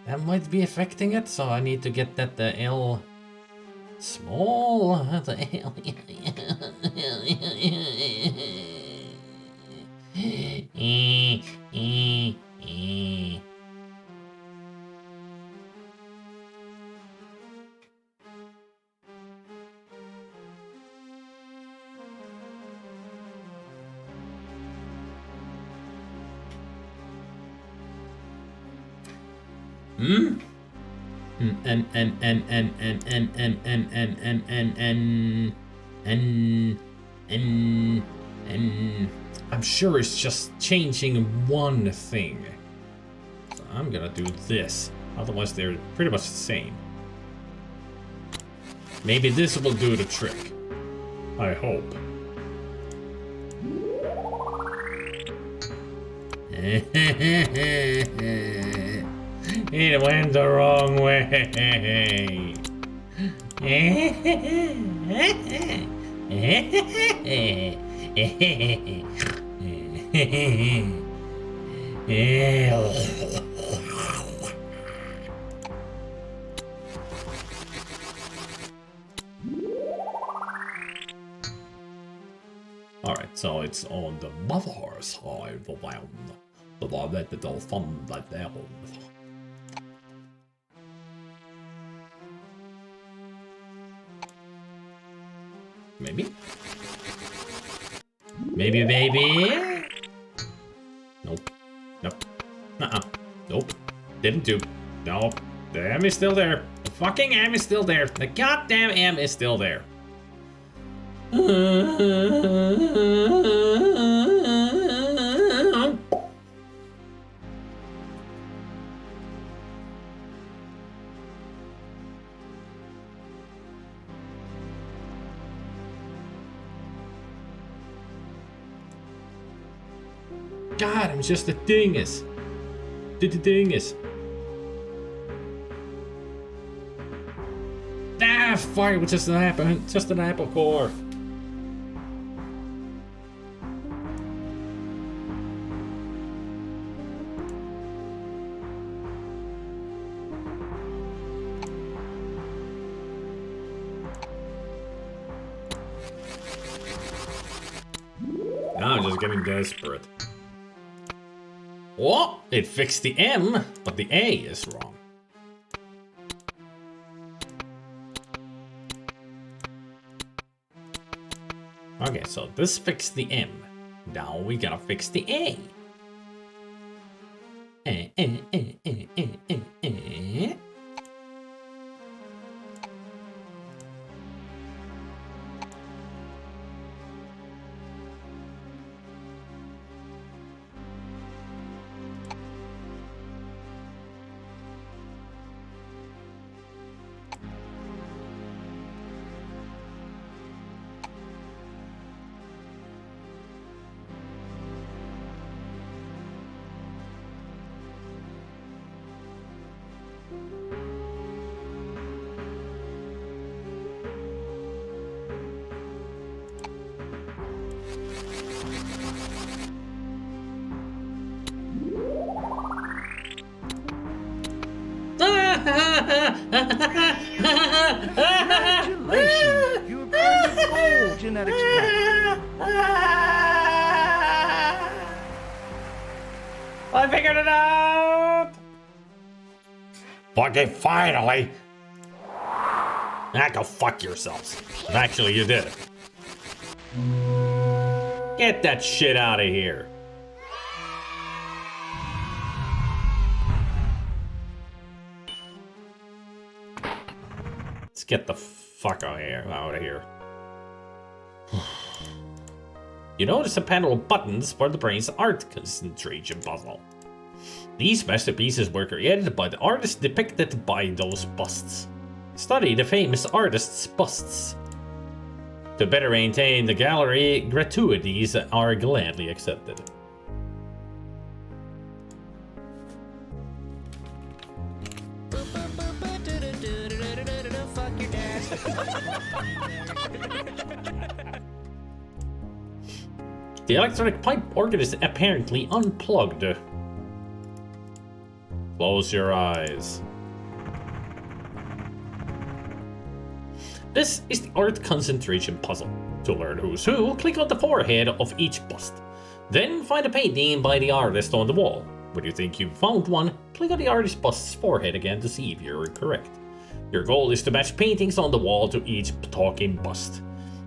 That might be affecting it, so I need to get that the L small. The L. I'm sure it's just changing one thing. So I'm gonna do this. Otherwise they're pretty much the same. Maybe this will do the trick. I hope. It went the wrong way. Alright, so it's on the mother side of the land. The one that the fun like that. Maybe? Maybe, baby? Nope. Nope. Nope. Didn't do. Nope. The M is still there. The fucking M is still there. The goddamn M is still there. God, I'm just a dingus. Dingus. Ah, fuck, it was just an apple core. Now I'm just getting desperate. Oh, it fixed the M, but the A is wrong. Okay, so this fixed the M. Now we gotta fix the A. Congratulations! You've earned a gold genetic spread. I figured it out! Fucking finally! Ah, go fuck yourselves. Actually, you did it. Get that shit out of here. Let's get the fuck out of here. You notice a panel of buttons for the brain's art concentration puzzle. These masterpieces were created by the artists depicted by those busts. Study the famous artists' busts. To better maintain the gallery, gratuities are gladly accepted. The electronic pipe organ is apparently unplugged. Close your eyes. This is the art concentration puzzle. To learn who's who, click on the forehead of each bust. Then find a painting by the artist on the wall. When you think you've found one, click on the artist's bust's forehead again to see if you're correct. Your goal is to match paintings on the wall to each talking bust.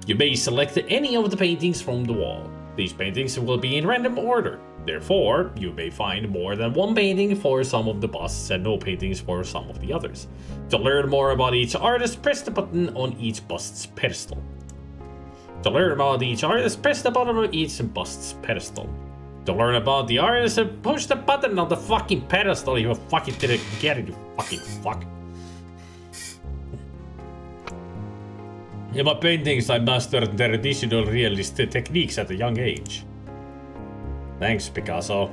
You may select any of the paintings from the wall. These paintings will be in random order. Therefore, you may find more than one painting for some of the busts and no paintings for some of the others. To learn more about each artist, press the button on each bust's pedestal. To learn about each artist, press the button on each bust's pedestal. To learn about the artist, push the button on the fucking pedestal. You fucking didn't get it, you fucking fuck. In my paintings, I mastered the traditional realist techniques at a young age. Thanks, Picasso.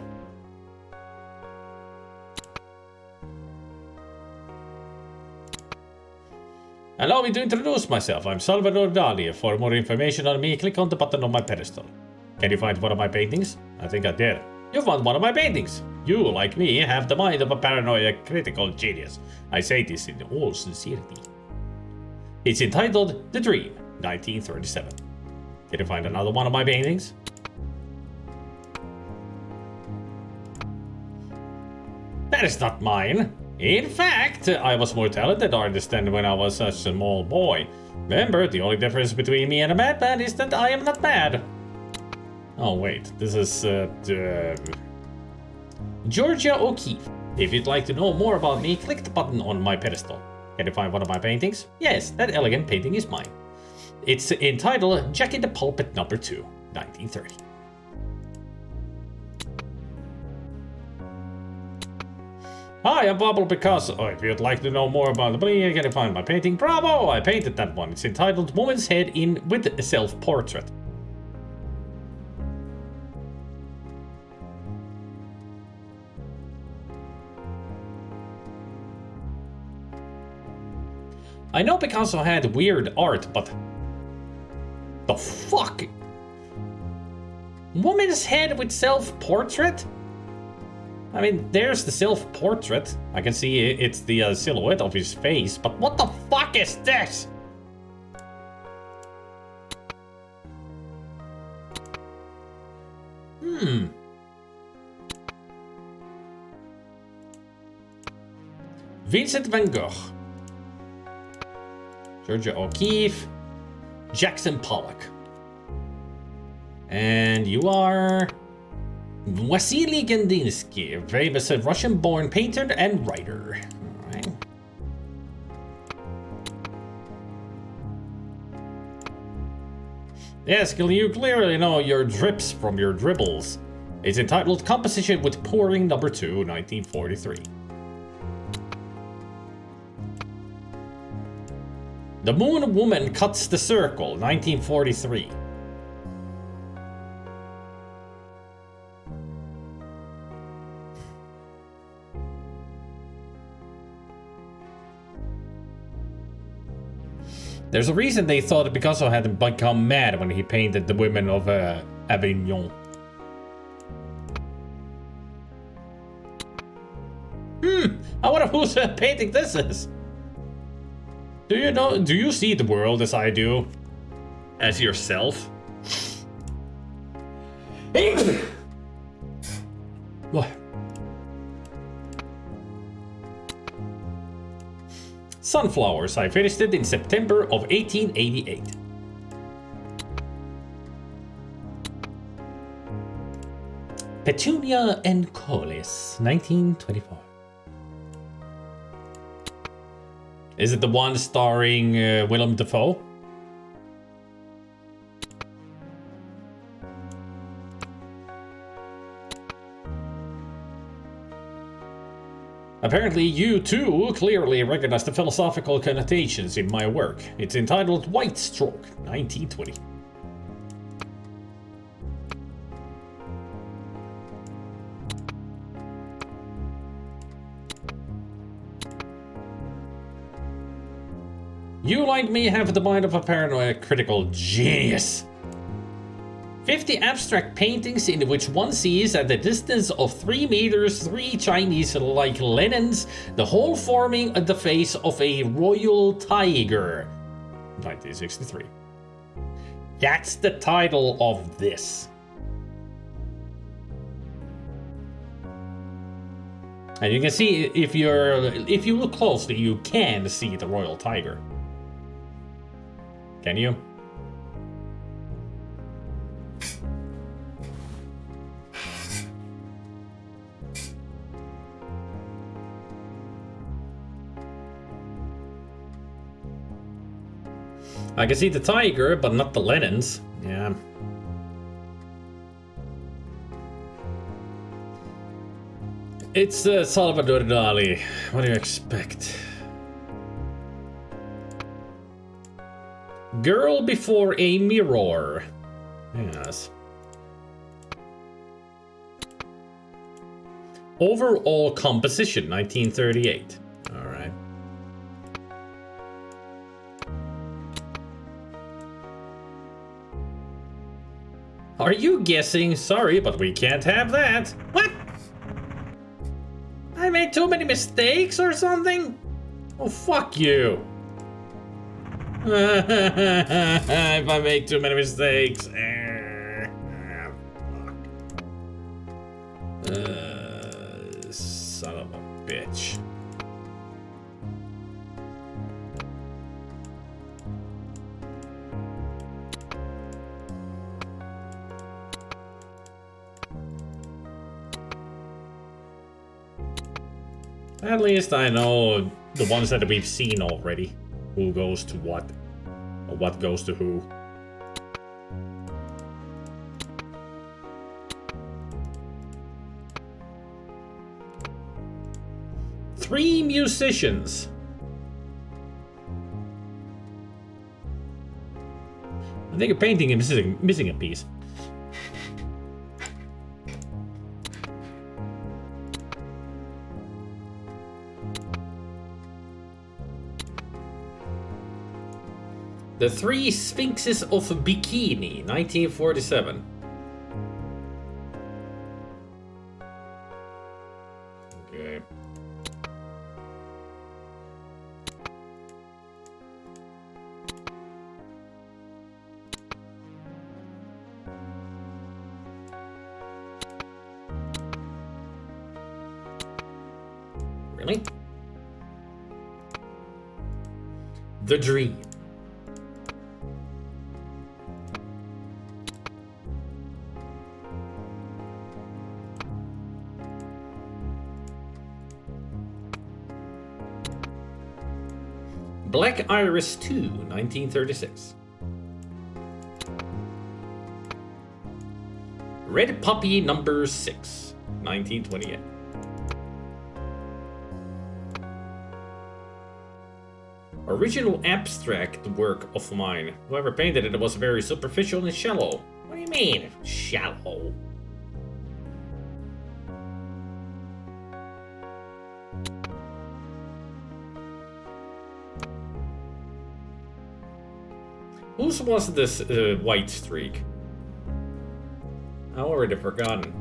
Allow me to introduce myself. I'm Salvador Dali. For more information on me, click on the button on my pedestal. Can you find one of my paintings? I think I did. You found one of my paintings. You, like me, have the mind of a paranoid critical genius. I say this in all sincerity. It's entitled The Dream, 1937. Can you find another one of my paintings? That is not mine. In fact, I was more talented artist than when I was a small boy. Remember, the only difference between me and a madman is that I am not mad. Oh wait, this is Georgia O'Keeffe. If you'd like to know more about me, click the button on my pedestal. Can you find one of my paintings? Yes, that elegant painting is mine. It's entitled Jack in the Pulpit No. 2, 1930. Hi, I'm Pablo Picasso. If you'd like to know more about the bling, can you find my painting? Bravo! I painted that one. It's entitled Woman's Head in with Self-Portrait. I know Picasso had weird art, but... the fuck? Woman's head with self-portrait? I mean, there's the self-portrait. I can see it's the silhouette of his face, but what the fuck is this? Vincent van Gogh. Georgia O'Keeffe. Jackson Pollock. And you are... Vasily Kandinsky, a famous Russian-born painter and writer. Alright. Yes, you clearly know your drips from your dribbles. It's entitled Composition with Pouring No. 2, 1943. The Moon Woman Cuts the Circle, 1943. There's a reason they thought Picasso had become mad when he painted the women of Avignon. I wonder whose painting this is. Do you see the world as I do? As yourself? What? Sunflowers. I finished it in September of 1888. Petunia and Collis, 1924. Is it the one starring Willem Dafoe? Apparently you too clearly recognize the philosophical connotations in my work. It's entitled White Stroke, 1920. You, like me, have the mind of a paranoid critical genius. 50 abstract paintings in which one sees at the distance of 3 meters 3 Chinese-like Lenins, the whole forming the face of a royal tiger. 1963. That's the title of this. And you can see, if you look closely, you can see the royal tiger. Can you? I can see the tiger, but not the Lenins. Yeah. It's Salvador Dali. What do you expect? Girl Before a Mirror. Yes. Overall composition, 1938. All right. Are you guessing? Sorry, but we can't have that. What? I made too many mistakes or something? Oh, fuck you. If I make too many mistakes. Son of a bitch. At least I know the ones that we've seen already. Who goes to what? Or what goes to who. Three musicians. I think a painting is missing a piece. The Three Sphinxes of Bikini, 1947. Okay. Really? The Dream. Black Iris 2, 1936. Red Puppy number 6, 1928. Original abstract work of mine. Whoever painted it was very superficial and shallow. What do you mean, shallow? Whose was this white streak? I already forgotten.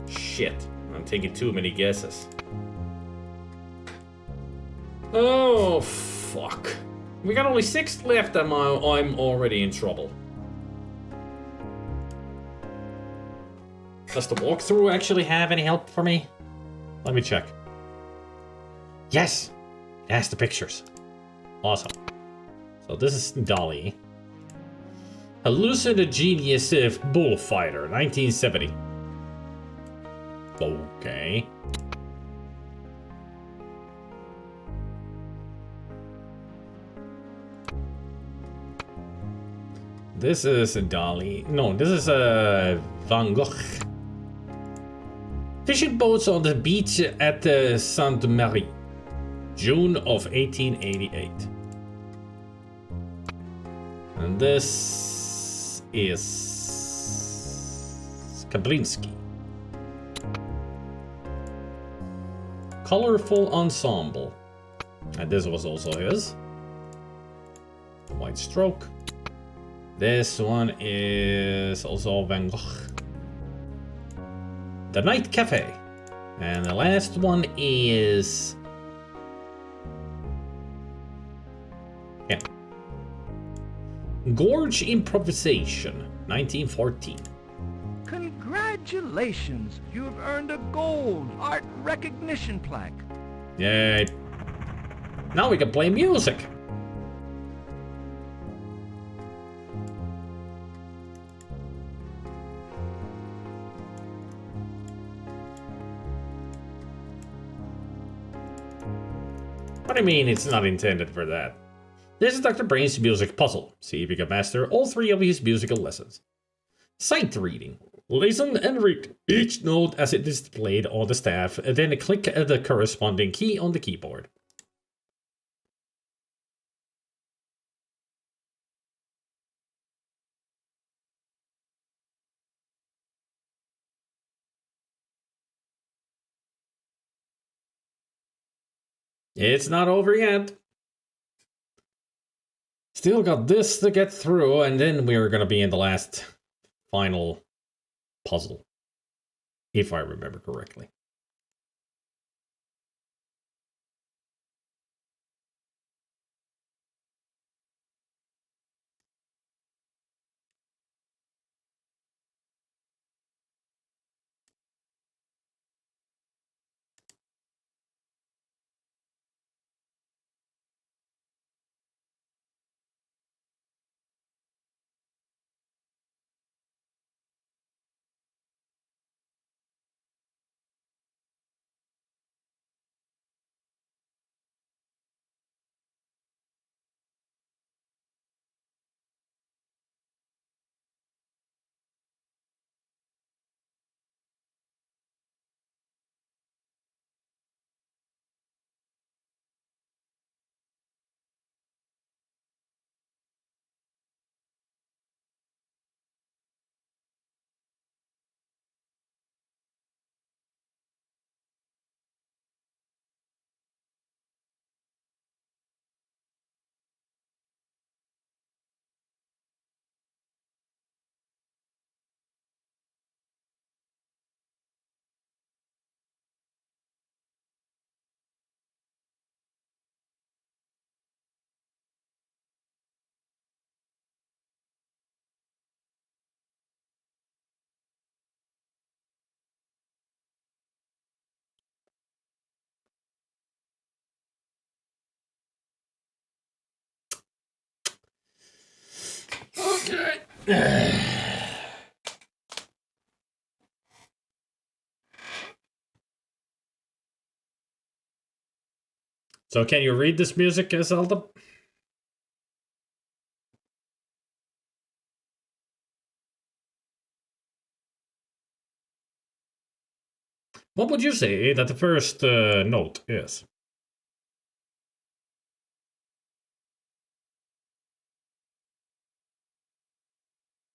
Shit, I'm taking too many guesses. Oh, fuck. We got only 6 left and I'm already in trouble. Does the walkthrough actually have any help for me? Let me check. Yes! It has the pictures. Awesome. So this is Dolly. Hallucinogenious Bullfighter, 1970. Okay. This is Dolly. No, this is Van Gogh. Fishing boats on the beach at Sainte Marie, June of 1888. And this is Kablinsky. Colorful Ensemble. And this was also his. White Stroke. This one is also Van Gogh. The Night Cafe. And the last one is... yeah. Gorge Improvisation, 1914. Congratulations! You have earned a gold art recognition plaque. Yay. Now we can play music. What do you mean it's not intended for that? This is Dr. Brain's music puzzle. See if you can master all 3 of his musical lessons. Sight reading. Listen and read each note as it is displayed on the staff, and then click the corresponding key on the keyboard. It's not over yet. Still got this to get through, and then we're gonna be in the last final puzzle. If I remember correctly. Okay. So can you read this music, Zelda? What would you say that the first note is?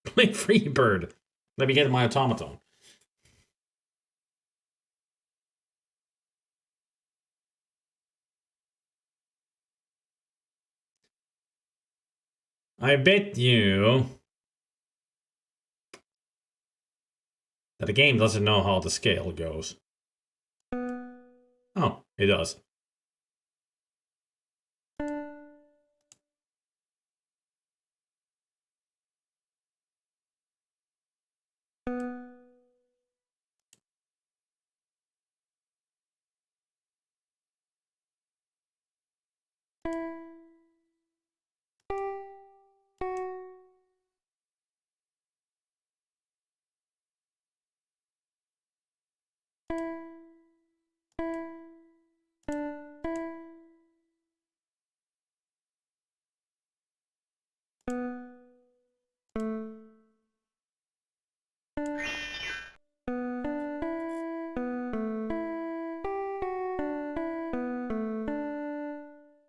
Play Freebird. Let me get my automaton. I bet you that the game doesn't know how the scale goes. Oh, it does.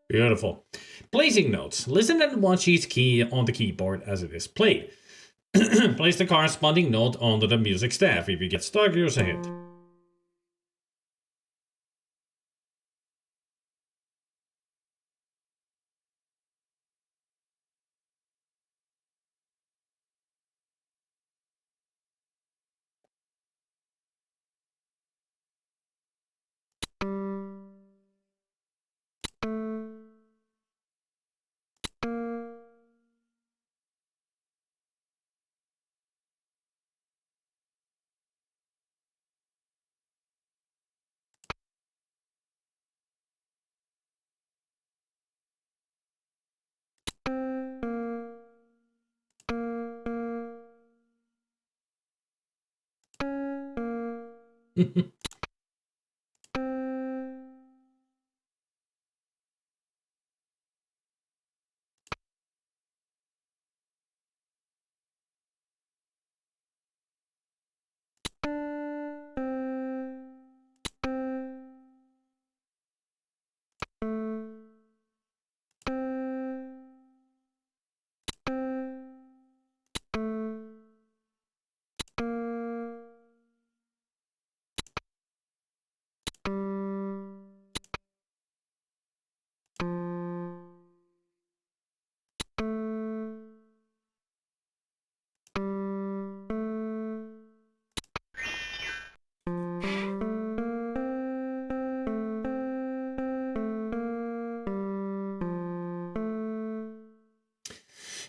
Beautiful. Placing notes. Listen and watch each key on the keyboard as it is played. Place the corresponding note onto the music staff. If you get stuck, use a hint.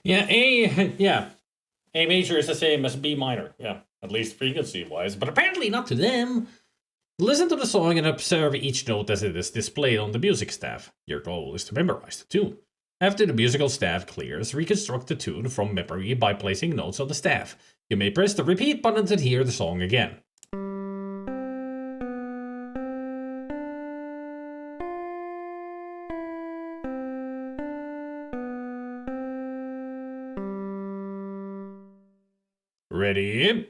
Yeah, A major is the same as B minor. Yeah, at least frequency-wise, but apparently not to them. Listen to the song and observe each note as it is displayed on the music staff. Your goal is to memorize the tune. After the musical staff clears, reconstruct the tune from memory by placing notes on the staff. You may press the repeat button to hear the song again. Ready?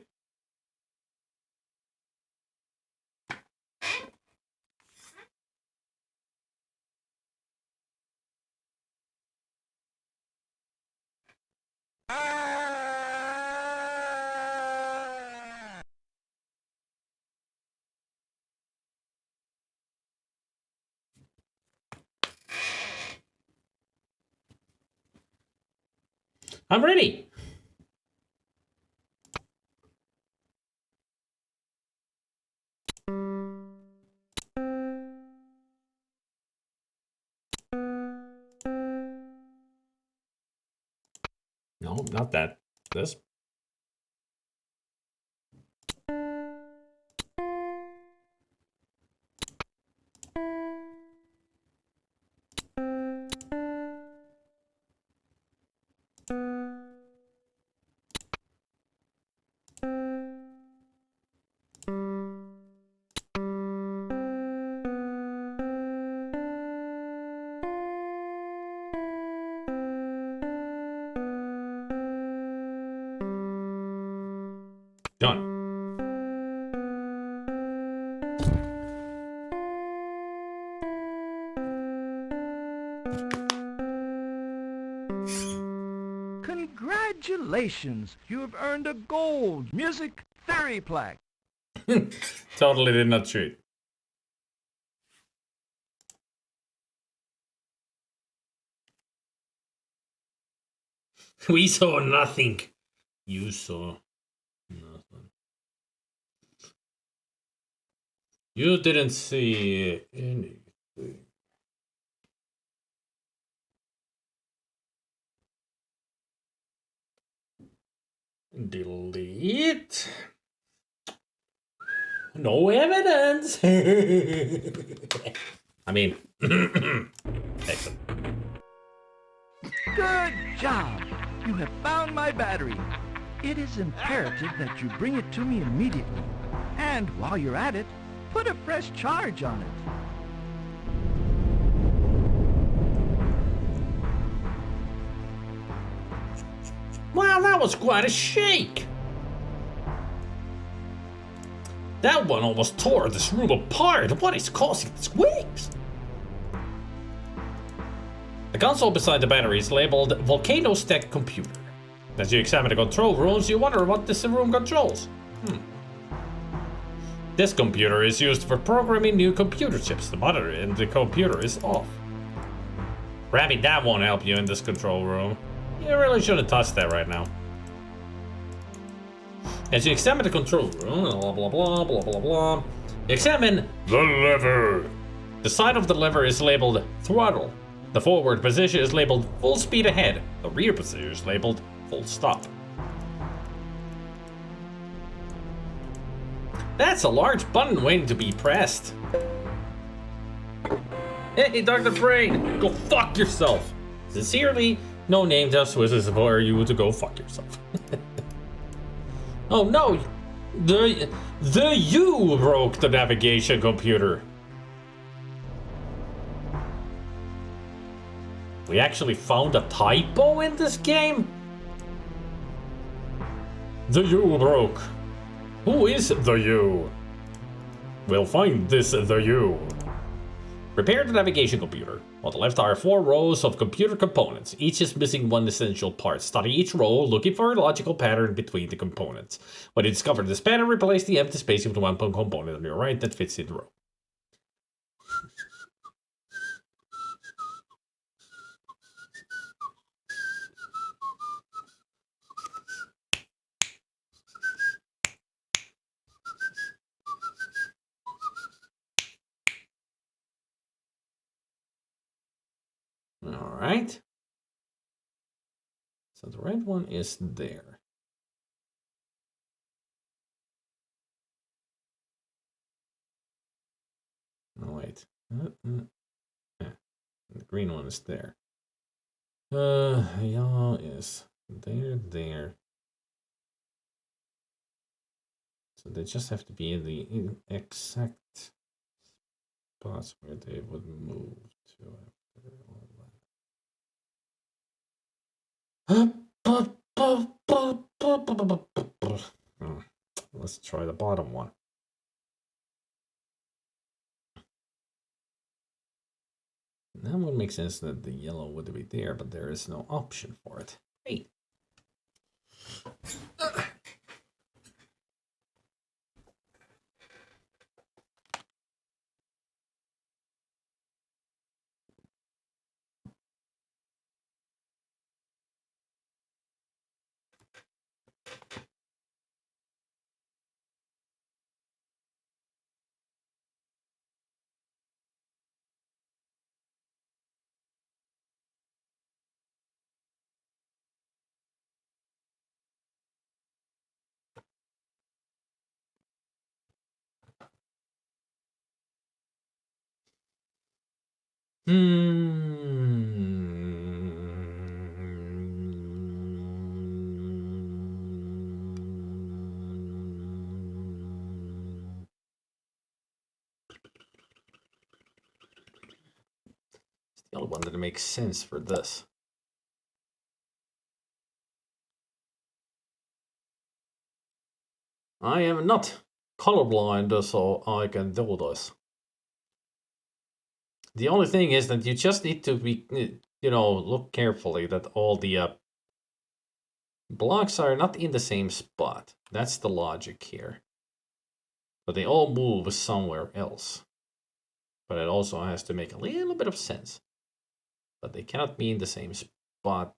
I'm ready. No, not that. This. Done. Congratulations! You have earned a gold music theory plaque. Totally did not cheat. We saw nothing. You saw nothing. You didn't see anything. Delete. No evidence. I mean, excellent. Good job! You have found my battery. It is imperative that you bring it to me immediately. And while you're at it, put a fresh charge on it. Wow, that was quite a shake. That one almost tore this room apart. What is causing these waves? The console beside the battery is labeled Volcano Stack Computer. As you examine the control rooms, you wonder what this room controls. This computer is used for programming new computer chips. The monitor in the computer is off. Rabbit, that won't help you in this control room. You really shouldn't touch that right now. As you examine the control room, blah blah blah blah blah blah, examine the lever. The side of the lever is labeled throttle. The forward position is labeled full speed ahead. The rear position is labeled full stop. That's a large button waiting to be pressed. Hey, Dr. Brain, go fuck yourself. Sincerely, no name just wishes for you to go fuck yourself. Oh no, the U broke the navigation computer. We actually found a typo in this game? The U broke. Who is the U? We'll find this the U. Repair the navigation computer. On the left are 4 rows of computer components. Each is missing one essential part. Study each row, looking for a logical pattern between the components. When you discover this pattern, replace the empty space with one component on your right that fits in the row. All right. So the red one is there. No, wait. Yeah. The green one is there. Yellow is there. So they just have to be in the exact spots where they would move to after all that. Let's try the bottom one. That would make sense that the yellow would be there, but there is no option for it. Hey. It's the only one that makes sense for this. I am not colorblind, so I can do this. The only thing is that you just need to be, look carefully that all the blocks are not in the same spot. That's the logic here. But they all move somewhere else. But it also has to make a little bit of sense. But they cannot be in the same spot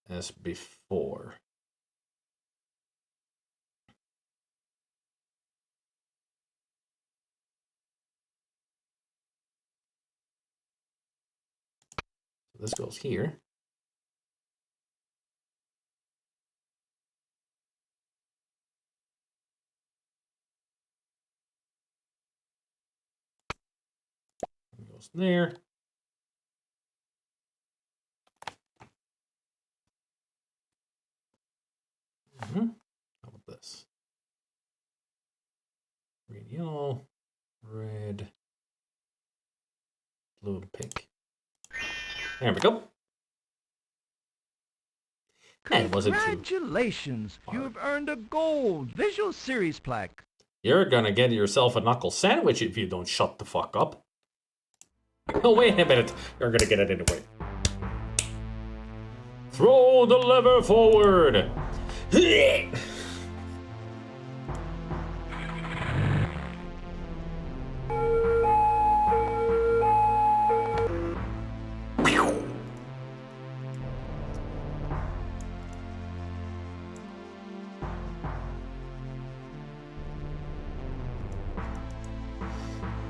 as before. So this goes here. It goes there. How about this? Green, yellow, red, blue, and pink. There we go. That wasn't too Congratulations! You have earned a gold Visual Series plaque. You're gonna get yourself a knuckle sandwich if you don't shut the fuck up. Oh, wait a minute. You're gonna get it anyway. Throw the lever forward.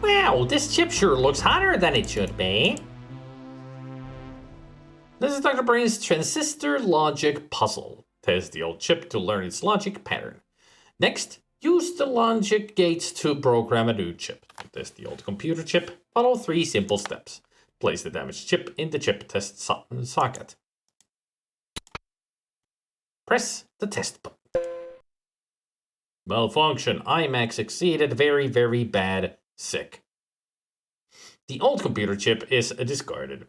Wow, this chip sure looks hotter than it should be. This is Dr. Brain's transistor logic puzzle. Test the old chip to learn its logic pattern. Next, use the logic gates to program a new chip. To test the old computer chip, follow 3 simple steps. Place the damaged chip in the chip test socket. Press the test button. Malfunction. IMAX exceeded. Very, very bad. Sick. The old computer chip is discarded.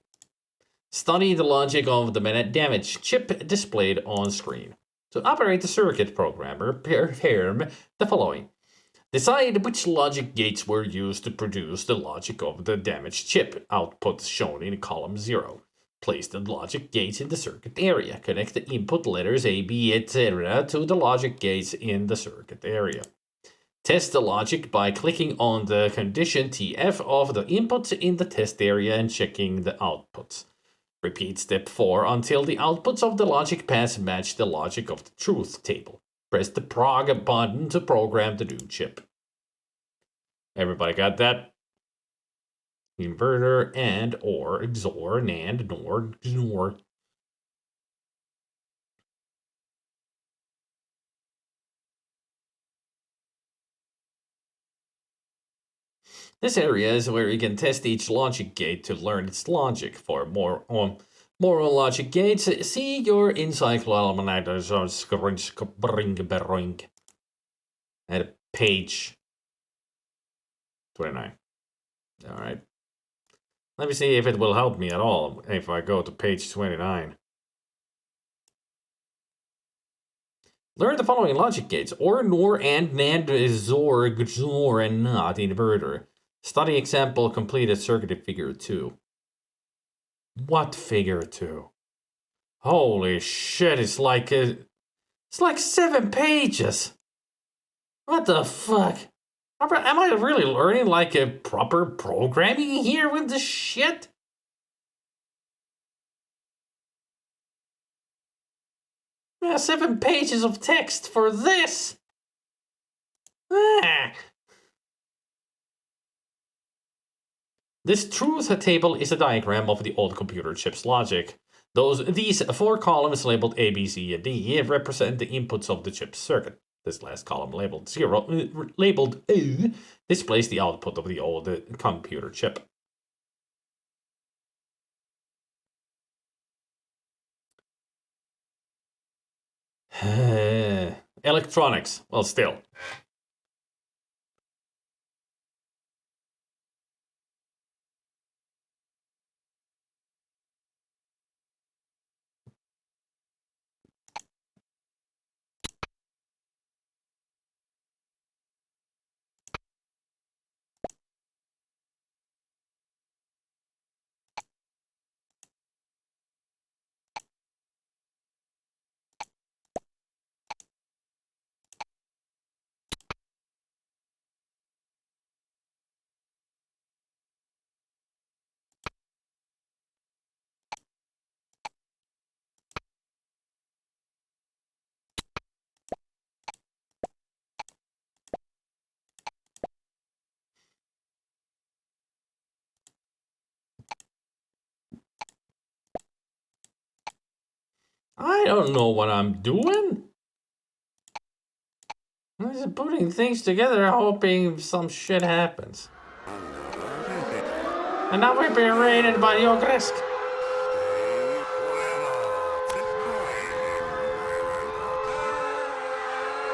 Study the logic of the damaged chip displayed on screen. To operate the circuit programmer, perform the following. Decide which logic gates were used to produce the logic of the damaged chip, output shown in column 0. Place the logic gates in the circuit area. Connect the input letters A, B, etc. to the logic gates in the circuit area. Test the logic by clicking on the condition TF of the inputs in the test area and checking the outputs. Repeat step 4 until the outputs of the logic paths match the logic of the truth table. Press the prog button to program the new chip. Everybody got that? Inverter and or XOR NAND NOR XOR. This area is where you can test each logic gate to learn its logic. For more on logic gates, see your encyclopedia at page 29. Alright. Let me see if it will help me at all if I go to page 29. Learn the following logic gates. OR, NOR, AND, NAND, XOR, XOR, and NOT inverter. Study example completed circuit figure 2. What figure 2? Holy shit, it's like 7 pages. What the fuck? Am I really learning like a proper programming here with this shit? Yeah, 7 pages of text for this. Ah. This truth table is a diagram of the old computer chip's logic. These 4 columns labeled A, B, C, and D represent the inputs of the chip's circuit. This last column labeled 0, labeled A, displays the output of the old computer chip. Electronics, well, still. I don't know what I'm doing. I'm just putting things together, hoping some shit happens. And now we're being raided by the Ogresk.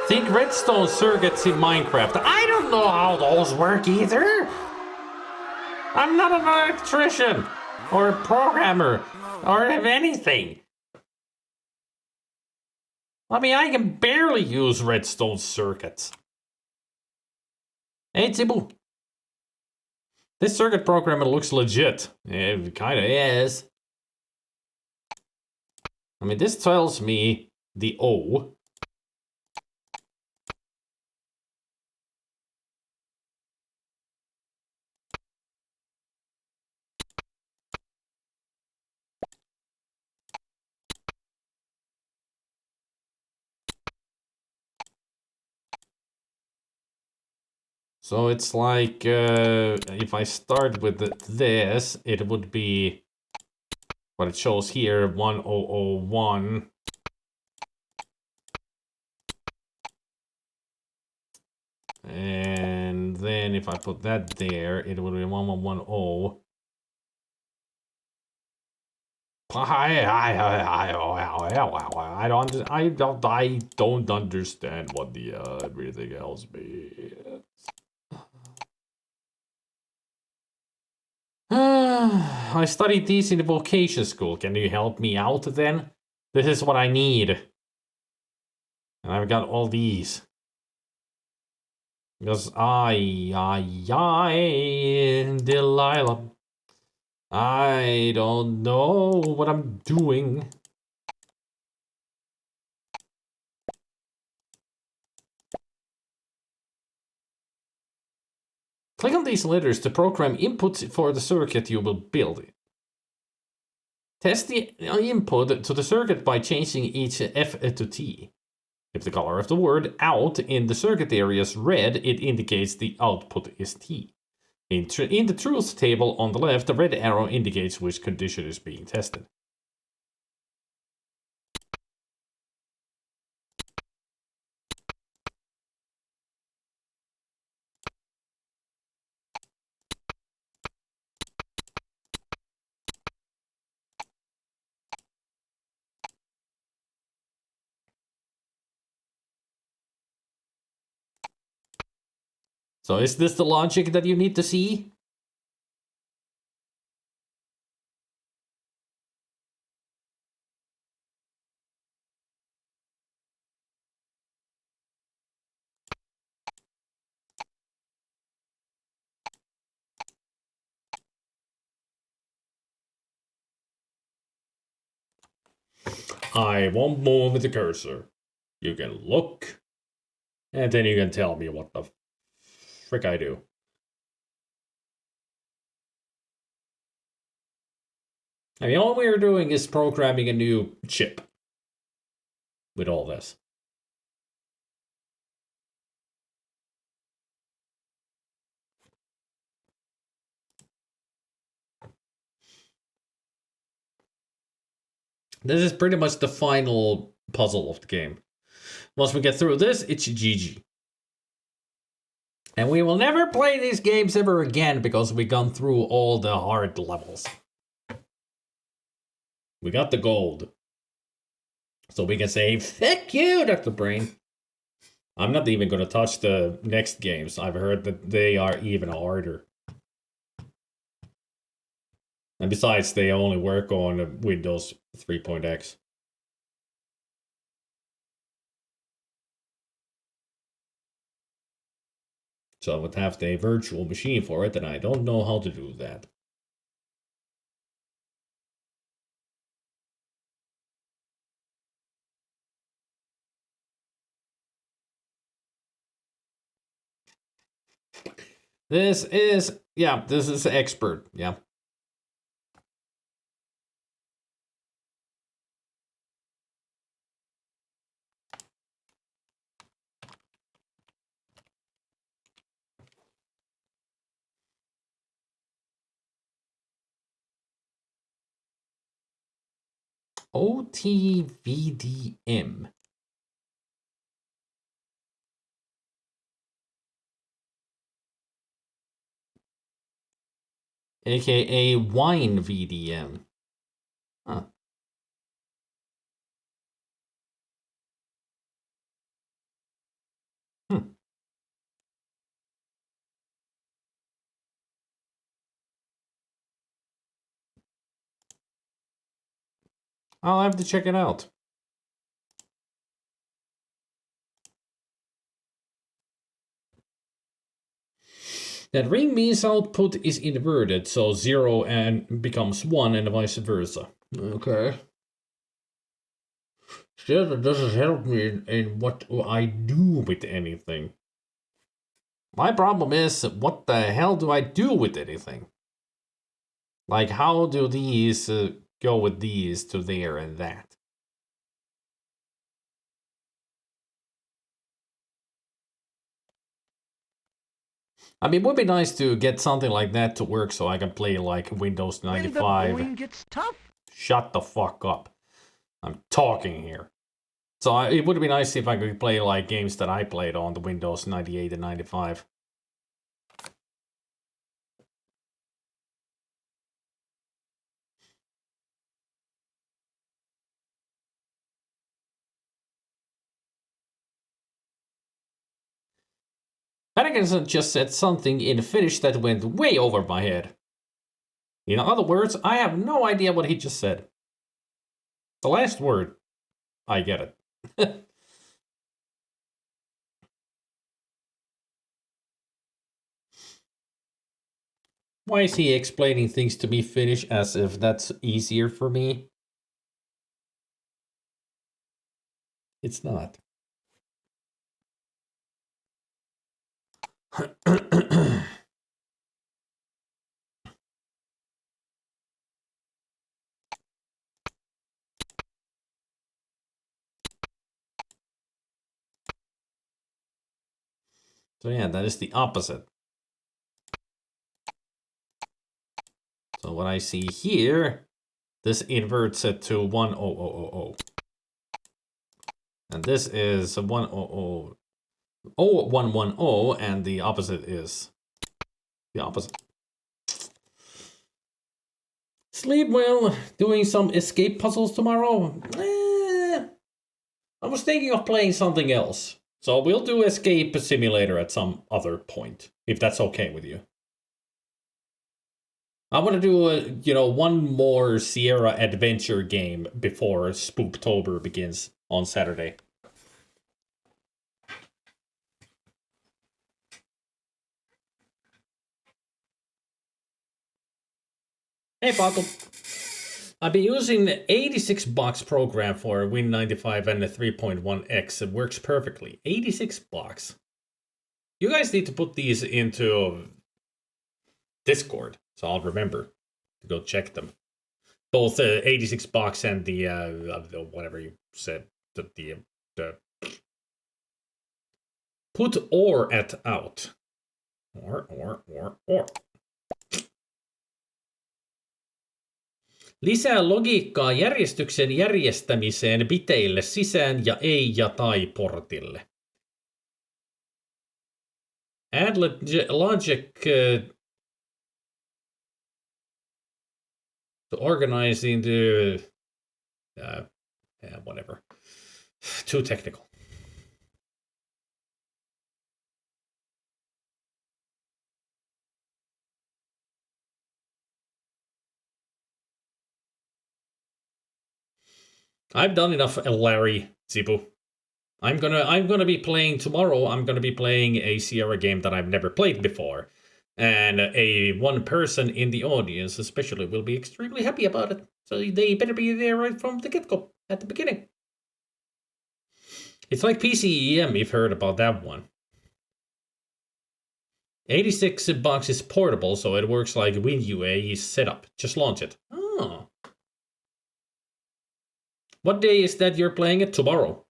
Think redstone circuits in Minecraft. I don't know how those work either. I'm not an electrician or a programmer or anything. I mean, I can barely use redstone circuits. Hey, Tibu. This circuit programmer looks legit. It kind of is. I mean, this tells me the O. So it's like, if I start with this, it would be what it shows here, 1001. And then if I put that there, it would be 1110. I don't understand what the everything else means. I studied these in the vocation school. Can you help me out then? This is what I need. And I've got all these. Because Delilah. I don't know what I'm doing. Click on these letters to program inputs for the circuit you will build. Test the input to the circuit by changing each F to T. If the color of the word out in the circuit area is red, it indicates the output is T. In the truth table on the left, the red arrow indicates which condition is being tested. So is this the logic that you need to see? I won't move the cursor. You can look, and then you can tell me what the frick I do. I mean, all we're doing is programming a new chip with all this. This is pretty much the final puzzle of the game. Once we get through this, it's GG. And we will never play these games ever again because we've gone through all the hard levels. We got the gold. So we can say, fuck you, Dr. Brain. I'm not even going to touch the next games. I've heard that they are even harder. And besides, they only work on Windows 3.x. So I would have a virtual machine for it, and I don't know how to do that. This is expert, yeah. OTVDM. AKA Wine VDM. Huh. I'll have to check it out. That ring means output is inverted, so 0 and becomes 1 and vice versa. Okay. Still, that doesn't help me in what I do with anything. My problem is, what the hell do I do with anything? Like, how do these go with these to there and that? I mean, it would be nice to get something like that to work so I can play like Windows 95. When the going gets tough. Shut the fuck up. I'm talking here. So it would be nice if I could play like games that I played on the Windows 98 and 95. Patterson just said something in Finnish that went way over my head. In other words, I have no idea what he just said. The last word, I get it. Why is he explaining things to me Finnish as if that's easier for me? It's not. So yeah, that is the opposite. So what I see here, this inverts it to 10000. And this is 1000110, and the opposite is the opposite. Sleep well, doing some escape puzzles tomorrow? I was thinking of playing something else. So we'll do Escape Simulator at some other point, if that's okay with you. I want to do one more Sierra adventure game before Spooktober begins on Saturday. Hey, Paco. I've been using the 86-box program for Win95 and the 3.1x. It works perfectly. 86 box. You guys need to put these into Discord, so I'll remember to go check them. Both 86 box and the whatever you said, the put or at out. Or. Lisää logiikkaa järjestyksen järjestämiseen biteille sisään ja ei ja tai portille. Add logic to organize into whatever. Too technical. I've done enough, Larry Zibu. I'm gonna be playing tomorrow. I'm gonna be playing a Sierra game that I've never played before, and a one person in the audience, especially, will be extremely happy about it. So they better be there right from the get-go at the beginning. It's like PCEM. You've heard about that one. 86 box is portable, so it works like WinUA setup. Just launch it. Oh. What day is that you're playing it? Tomorrow.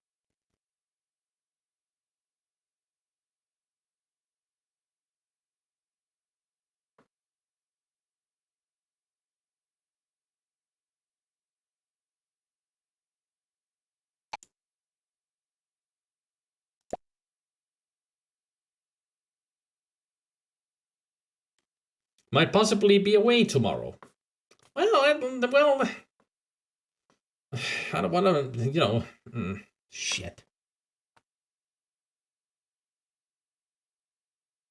Might possibly be away tomorrow. Well, I don't want to, shit.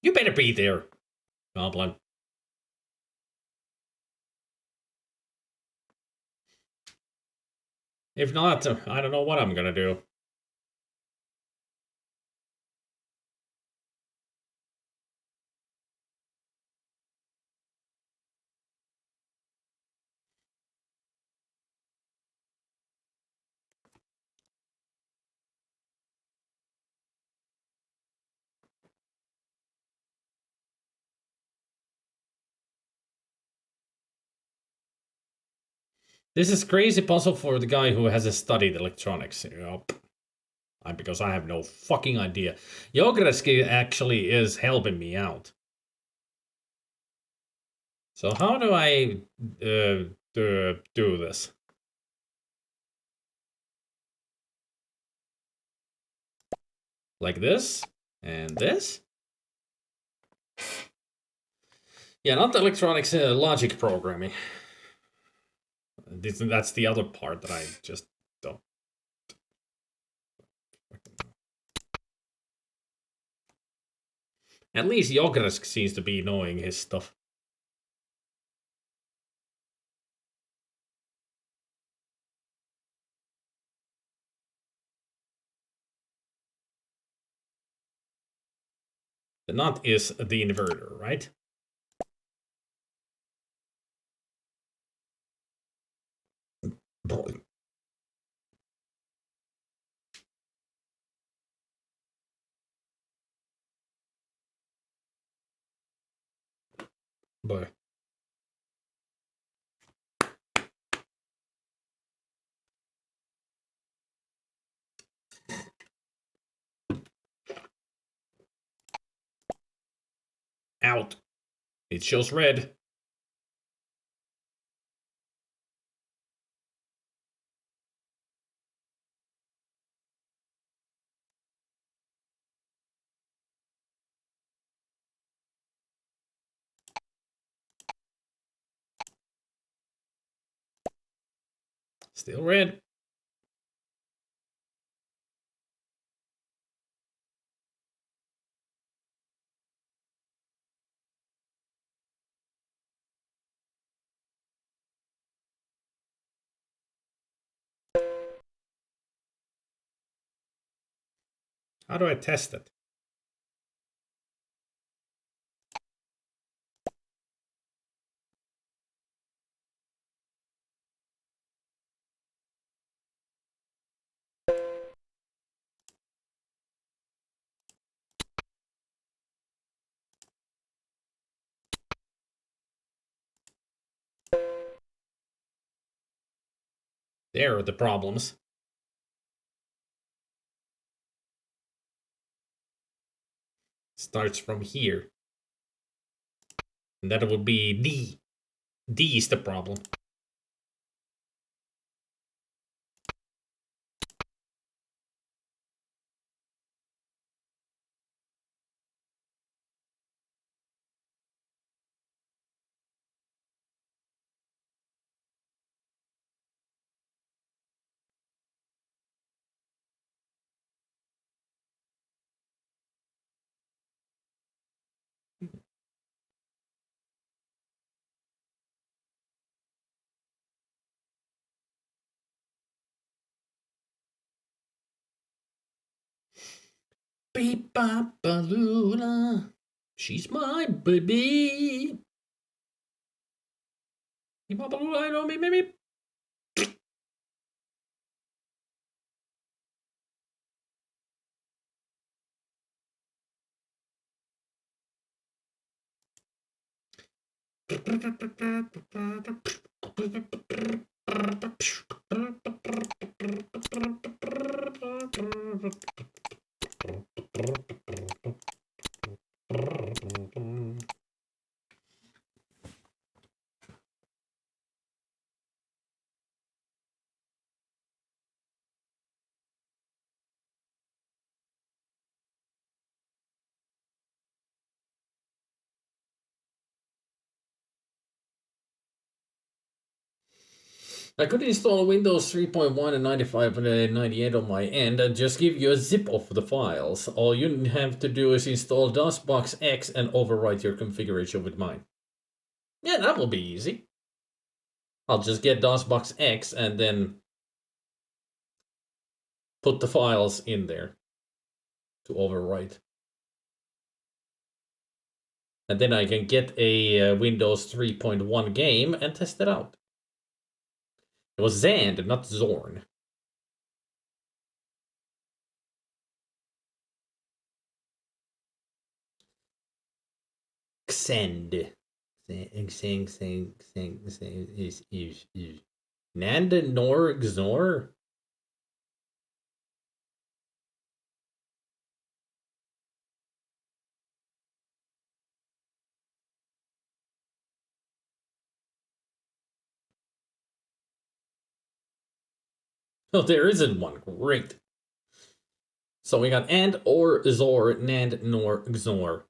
You better be there, Goblin. If not, I don't know what I'm gonna do. This is crazy puzzle for the guy who hasn't studied electronics. Because I have no fucking idea. Yogreski actually is helping me out. So how do I do this? Like this? And this? Yeah, not the electronics, logic programming. That's the other part that I just don't. At least Jogresk seems to be knowing his stuff. The nut is the inverter, right? Boy. Boy. Out. It shows red. Still red. How do I test it? There are the problems. Starts from here. And that would be D. D is the problem. Beep bop balula. She's my baby. Beep bop balula, I know me, maybe. I could install Windows 3.1 and 95 and 98 on my end and just give you a zip of the files. All you have to do is install DOSBox X and overwrite your configuration with mine. Yeah, that will be easy. I'll just get DOSBox X and then put the files in there to overwrite. And then I can get a Windows 3.1 game and test it out. It was Zand, not Zorn. Xend. Is Nanda Nor Xor? Oh, there isn't one. Great. So we got and or Zor, Nand nor Xor.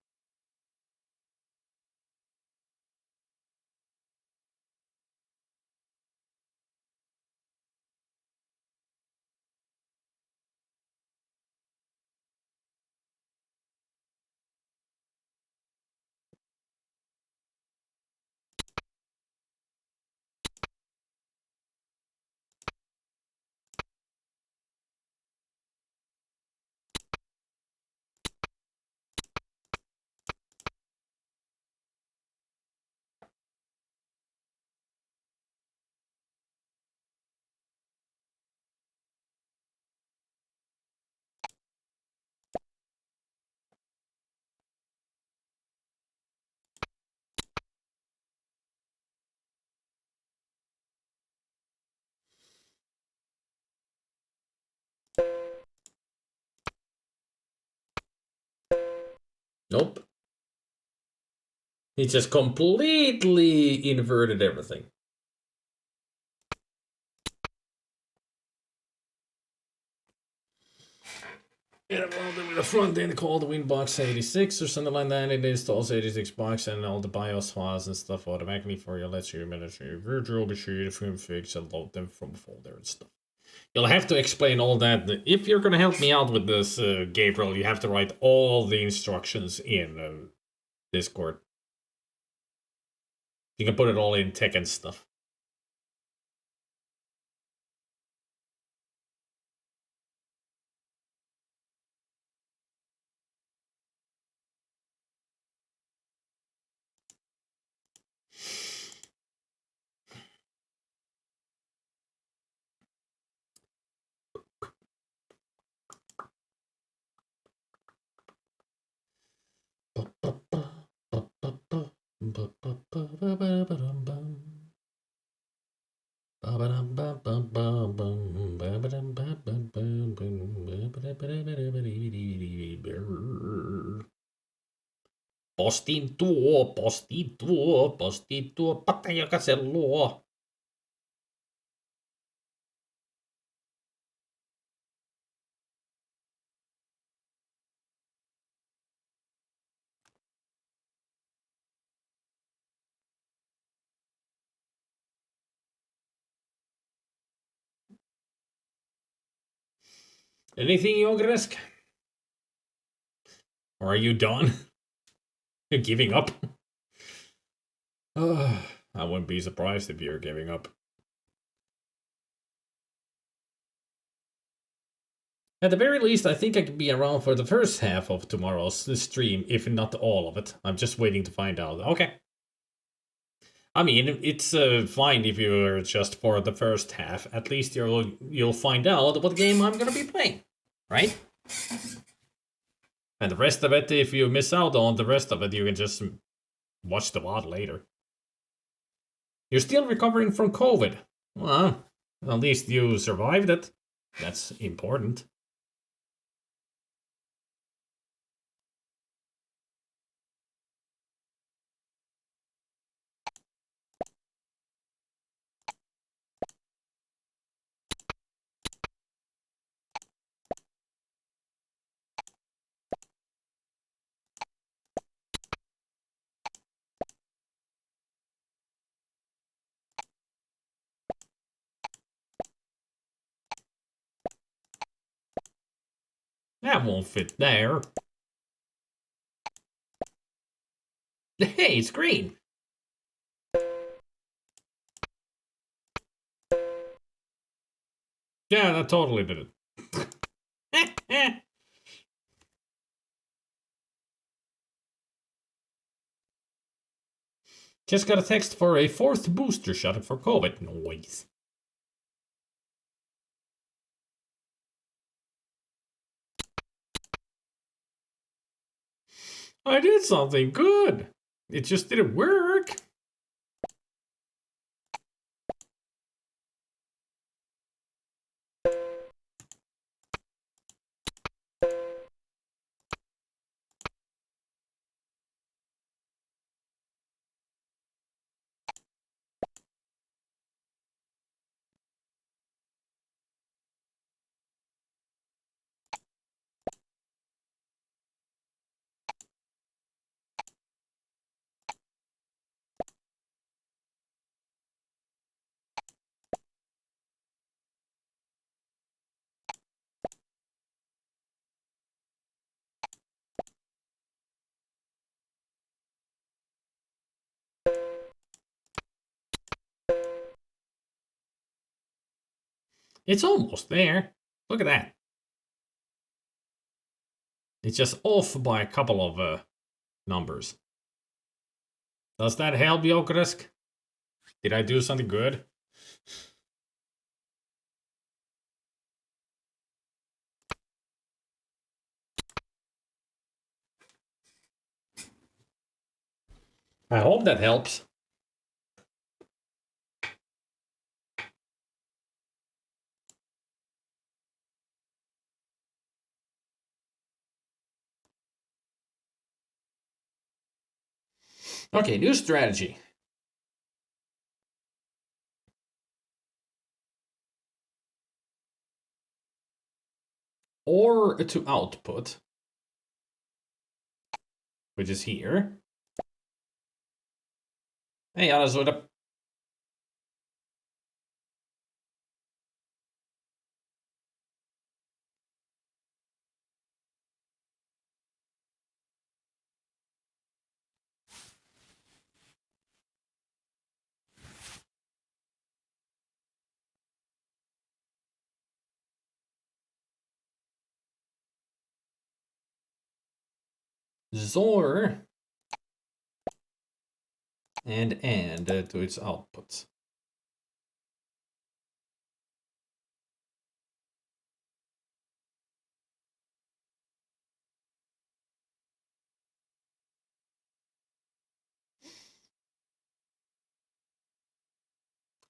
Nope. He just completely inverted everything. Yeah, well, then with the front end called Winbox 86 or something like that, it installs 86 box and all the BIOS files and stuff automatically for you, lets you manage your virtual machine, film fix, and load them from folder and stuff. You'll have to explain all that. If you're gonna help me out with this, Gabriel, you have to write all the instructions in Discord. You can put it all in tech and stuff. Postin tuo, pata joka se luo. Anything, Ogresk? Or are you done? You're giving up? I wouldn't be surprised if you're giving up. At the very least, I think I could be around for the first half of tomorrow's stream, if not all of it. I'm just waiting to find out. Okay. I mean, it's fine if you're just for the first half. At least you'll find out what game I'm gonna be playing, right? And the rest of it, if you miss out on the rest of it, you can just watch the VOD later. You're still recovering from COVID. Well, at least you survived it. That's important. That won't fit there. Hey, it's green. Yeah, that totally did it. Just got a text for a 4th booster shot for COVID. Noise. I did something good. It just didn't work. It's almost there. Look at that. It's just off by a couple of numbers. Does that help, Jokrisk? Did I do something good? I hope that helps. Okay, new strategy. Or to output, which is here. Hey, Alazoda. Zor and to its outputs.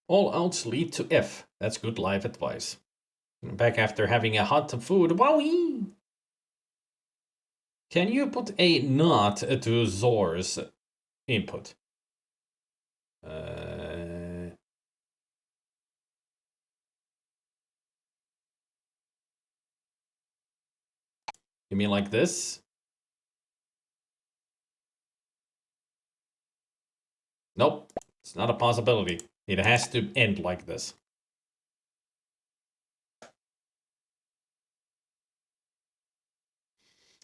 All outs lead to F. That's good life advice. Back after having a hot food. Wowie! Can you put a not to Zor's input? You mean like this? Nope, it's not a possibility. It has to end like this.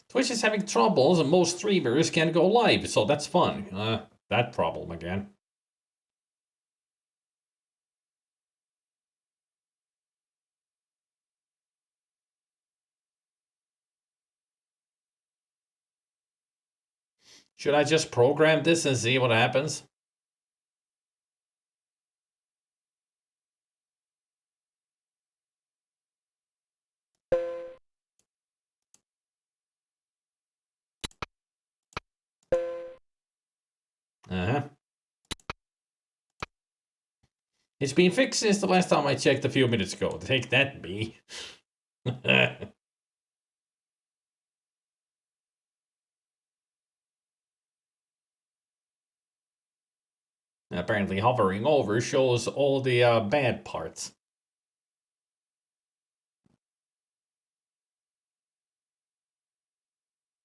Twitch is having troubles and most streamers can't go live, so that's fun. That problem again. Should I just program this and see what happens? Uh-huh. It's been fixed since the last time I checked a few minutes ago. Take that, me. Apparently hovering over shows all the bad parts.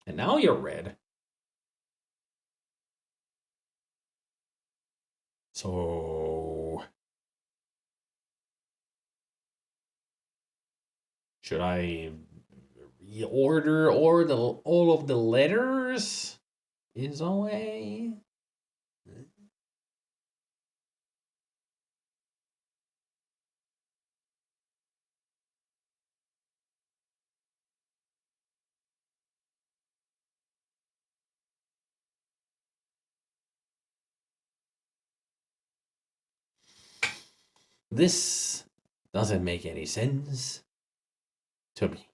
And now you're red. So... should I reorder all of the letters in some way? This doesn't make any sense to me.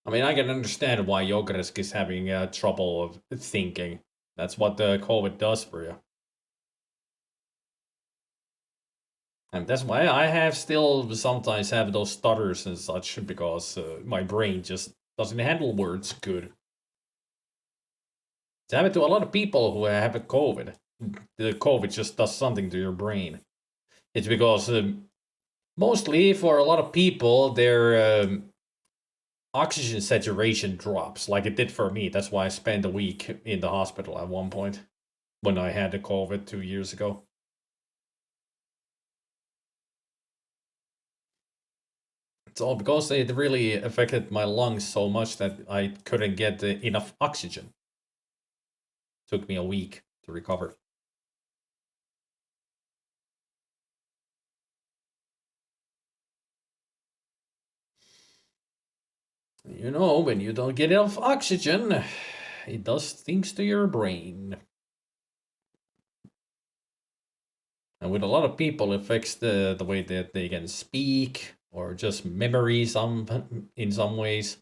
I mean, I can understand why Yogresk is having trouble of thinking. That's what the COVID does for you. And that's why I have still sometimes have those stutters and such, because my brain just doesn't handle words good. It's happened to a lot of people who have COVID. The COVID just does something to your brain. It's because mostly for a lot of people, their oxygen saturation drops, like it did for me. That's why I spent a week in the hospital at one point when I had the COVID 2 years ago. It's all because it really affected my lungs so much that I couldn't get enough oxygen. Took me a week to recover. You know, when you don't get enough oxygen, it does things to your brain. And with a lot of people, it affects the way that they can speak, or just memory in some ways.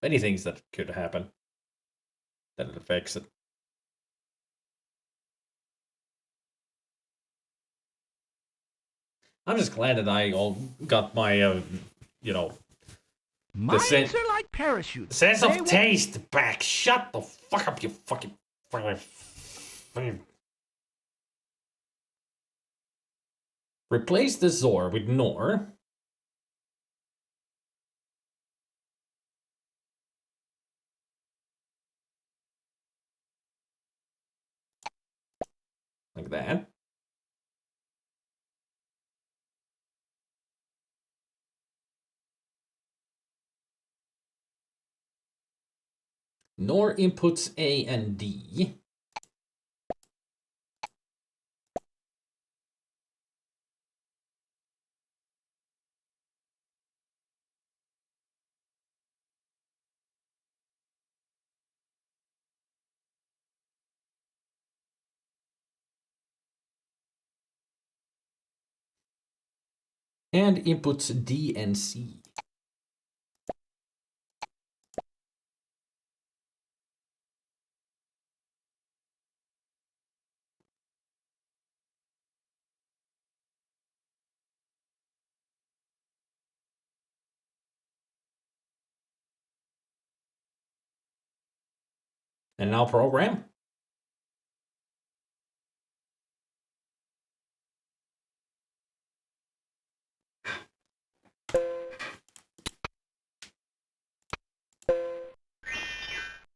Many things that could happen that it affects it. I'm just glad that I all got my, you know, Minds are like parachutes. sense They of won't- taste back. Shut the fuck up, you fucking. Replace the Zor with Nor. Like that. Nor inputs A and D. And inputs D and C. And now program.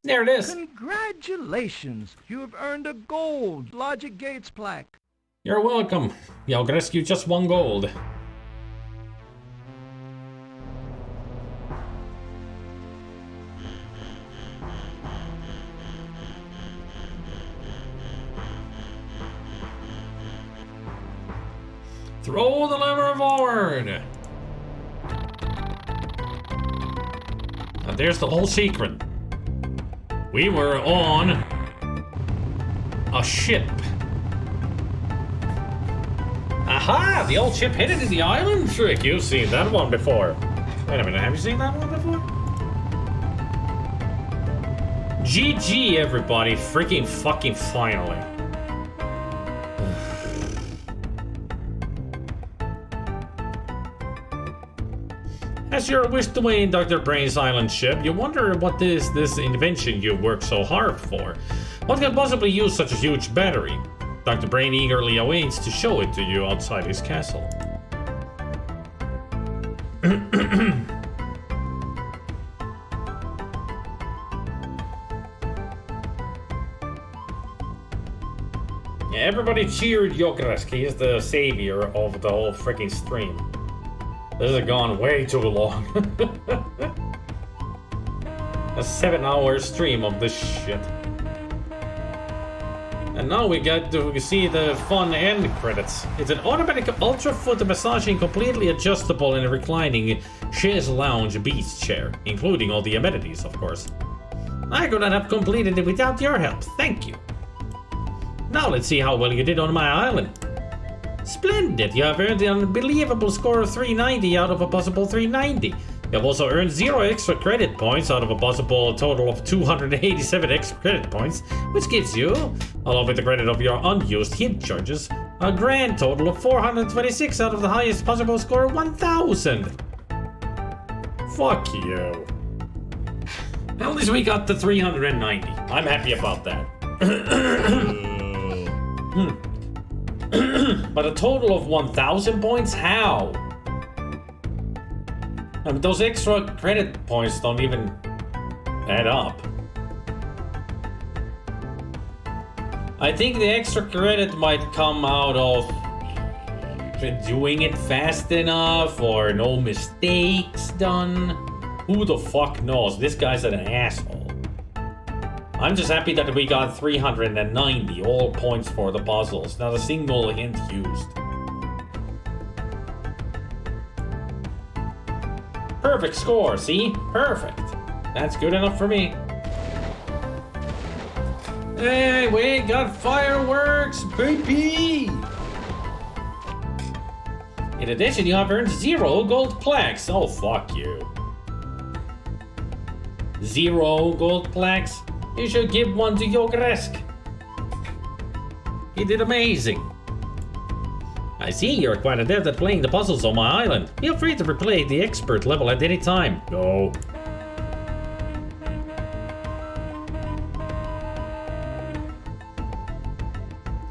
There it is. Congratulations! You have earned a gold Logic Gates plaque. You're welcome. You'll rescue just 1 gold. Throw the lever forward. And there's the whole secret. We were on a ship. Aha! The old ship headed to the island trick. You've seen that one before. Wait a minute, have you seen that one before? GG, everybody. Freaking fucking finally. As you're whisked away in Dr. Brain's island ship, you wonder what is this invention you worked so hard for. What could possibly use such a huge battery? Dr. Brain eagerly awaits to show it to you outside his castle. Everybody cheered Yogresk. He is the savior of the whole freaking stream. This has gone way too long. A 7-hour stream of this shit. And now we get to see the fun end credits. It's an automatic ultra foot massaging, completely adjustable and reclining chaise lounge beach chair, including all the amenities, of course. I could not have completed it without your help. Thank you. Now let's see how well you did on my island. Splendid! You have earned an unbelievable score of 390 out of a possible 390. You have also earned 0 extra credit points out of a possible total of 287 extra credit points, which gives you, along with the credit of your unused hint charges, a grand total of 426 out of the highest possible score of 1000. Fuck you. At least we got the 390. I'm happy about that. But a total of 1000 points? How? I mean, those extra credit points don't even add up. I think the extra credit might come out of doing it fast enough or no mistakes done. Who the fuck knows? This guy's an asshole. I'm just happy that we got 390, all points for the puzzles, not a single hint used. Perfect score, see? Perfect. That's good enough for me. Hey, we got fireworks, baby! In addition, you have earned 0 gold plaques. Oh, fuck you. 0 gold plaques? You should give one to Yogresk. He did amazing. I see you're quite adept at playing the puzzles on my island. Feel free to replay the expert level at any time. No.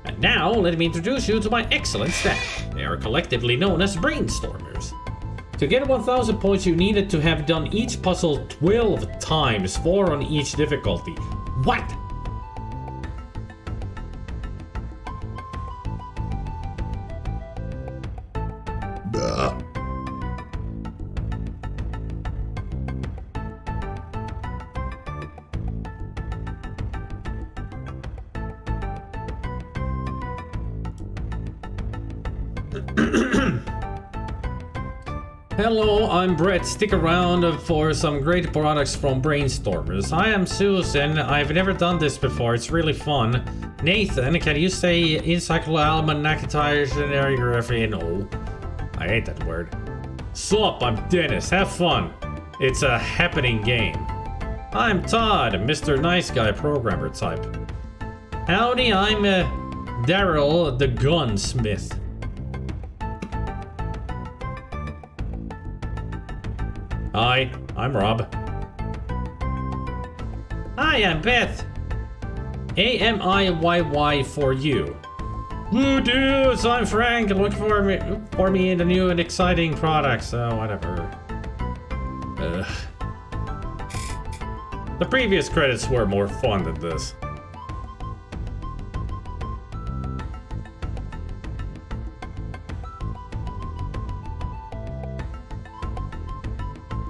And now, let me introduce you to my excellent staff. They are collectively known as Brainstormers. To get 1000 points, you needed to have done each puzzle 12 times, 4 on each difficulty. What? Hello, I'm Brett. Stick around for some great products from Brainstormers. I am Susan. I've never done this before. It's really fun. Nathan, can you say encycloalmanacitariographically? No. I hate that word. Sup, I'm Dennis. Have fun. It's a happening game. I'm Todd, Mr. Nice Guy programmer type. Howdy, I'm Daryl the Gunsmith. Hi, I'm Rob. Hi, I'm Beth. AMIYY for you. Woo dudes, I'm Frank. Look for me in the new and exciting products. Oh, whatever. Ugh. The previous credits were more fun than this.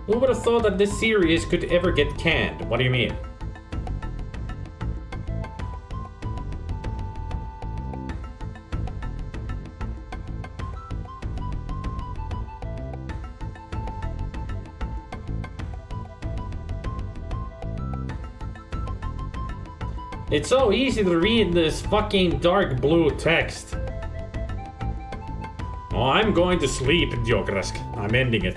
Who would have thought that this series could ever get canned? What do you mean? It's so easy to read this fucking dark blue text. Oh, I'm going to sleep, Jokresk. I'm ending it.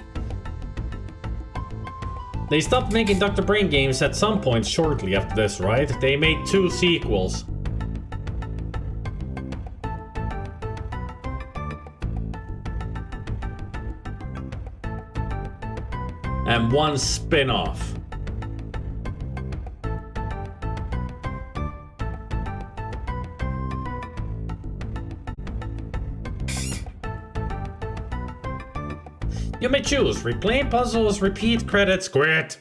They stopped making Dr. Brain games at some point shortly after this, right? They made 2 sequels. And 1 spin-off. You may choose replaying puzzles, repeat credits, quit.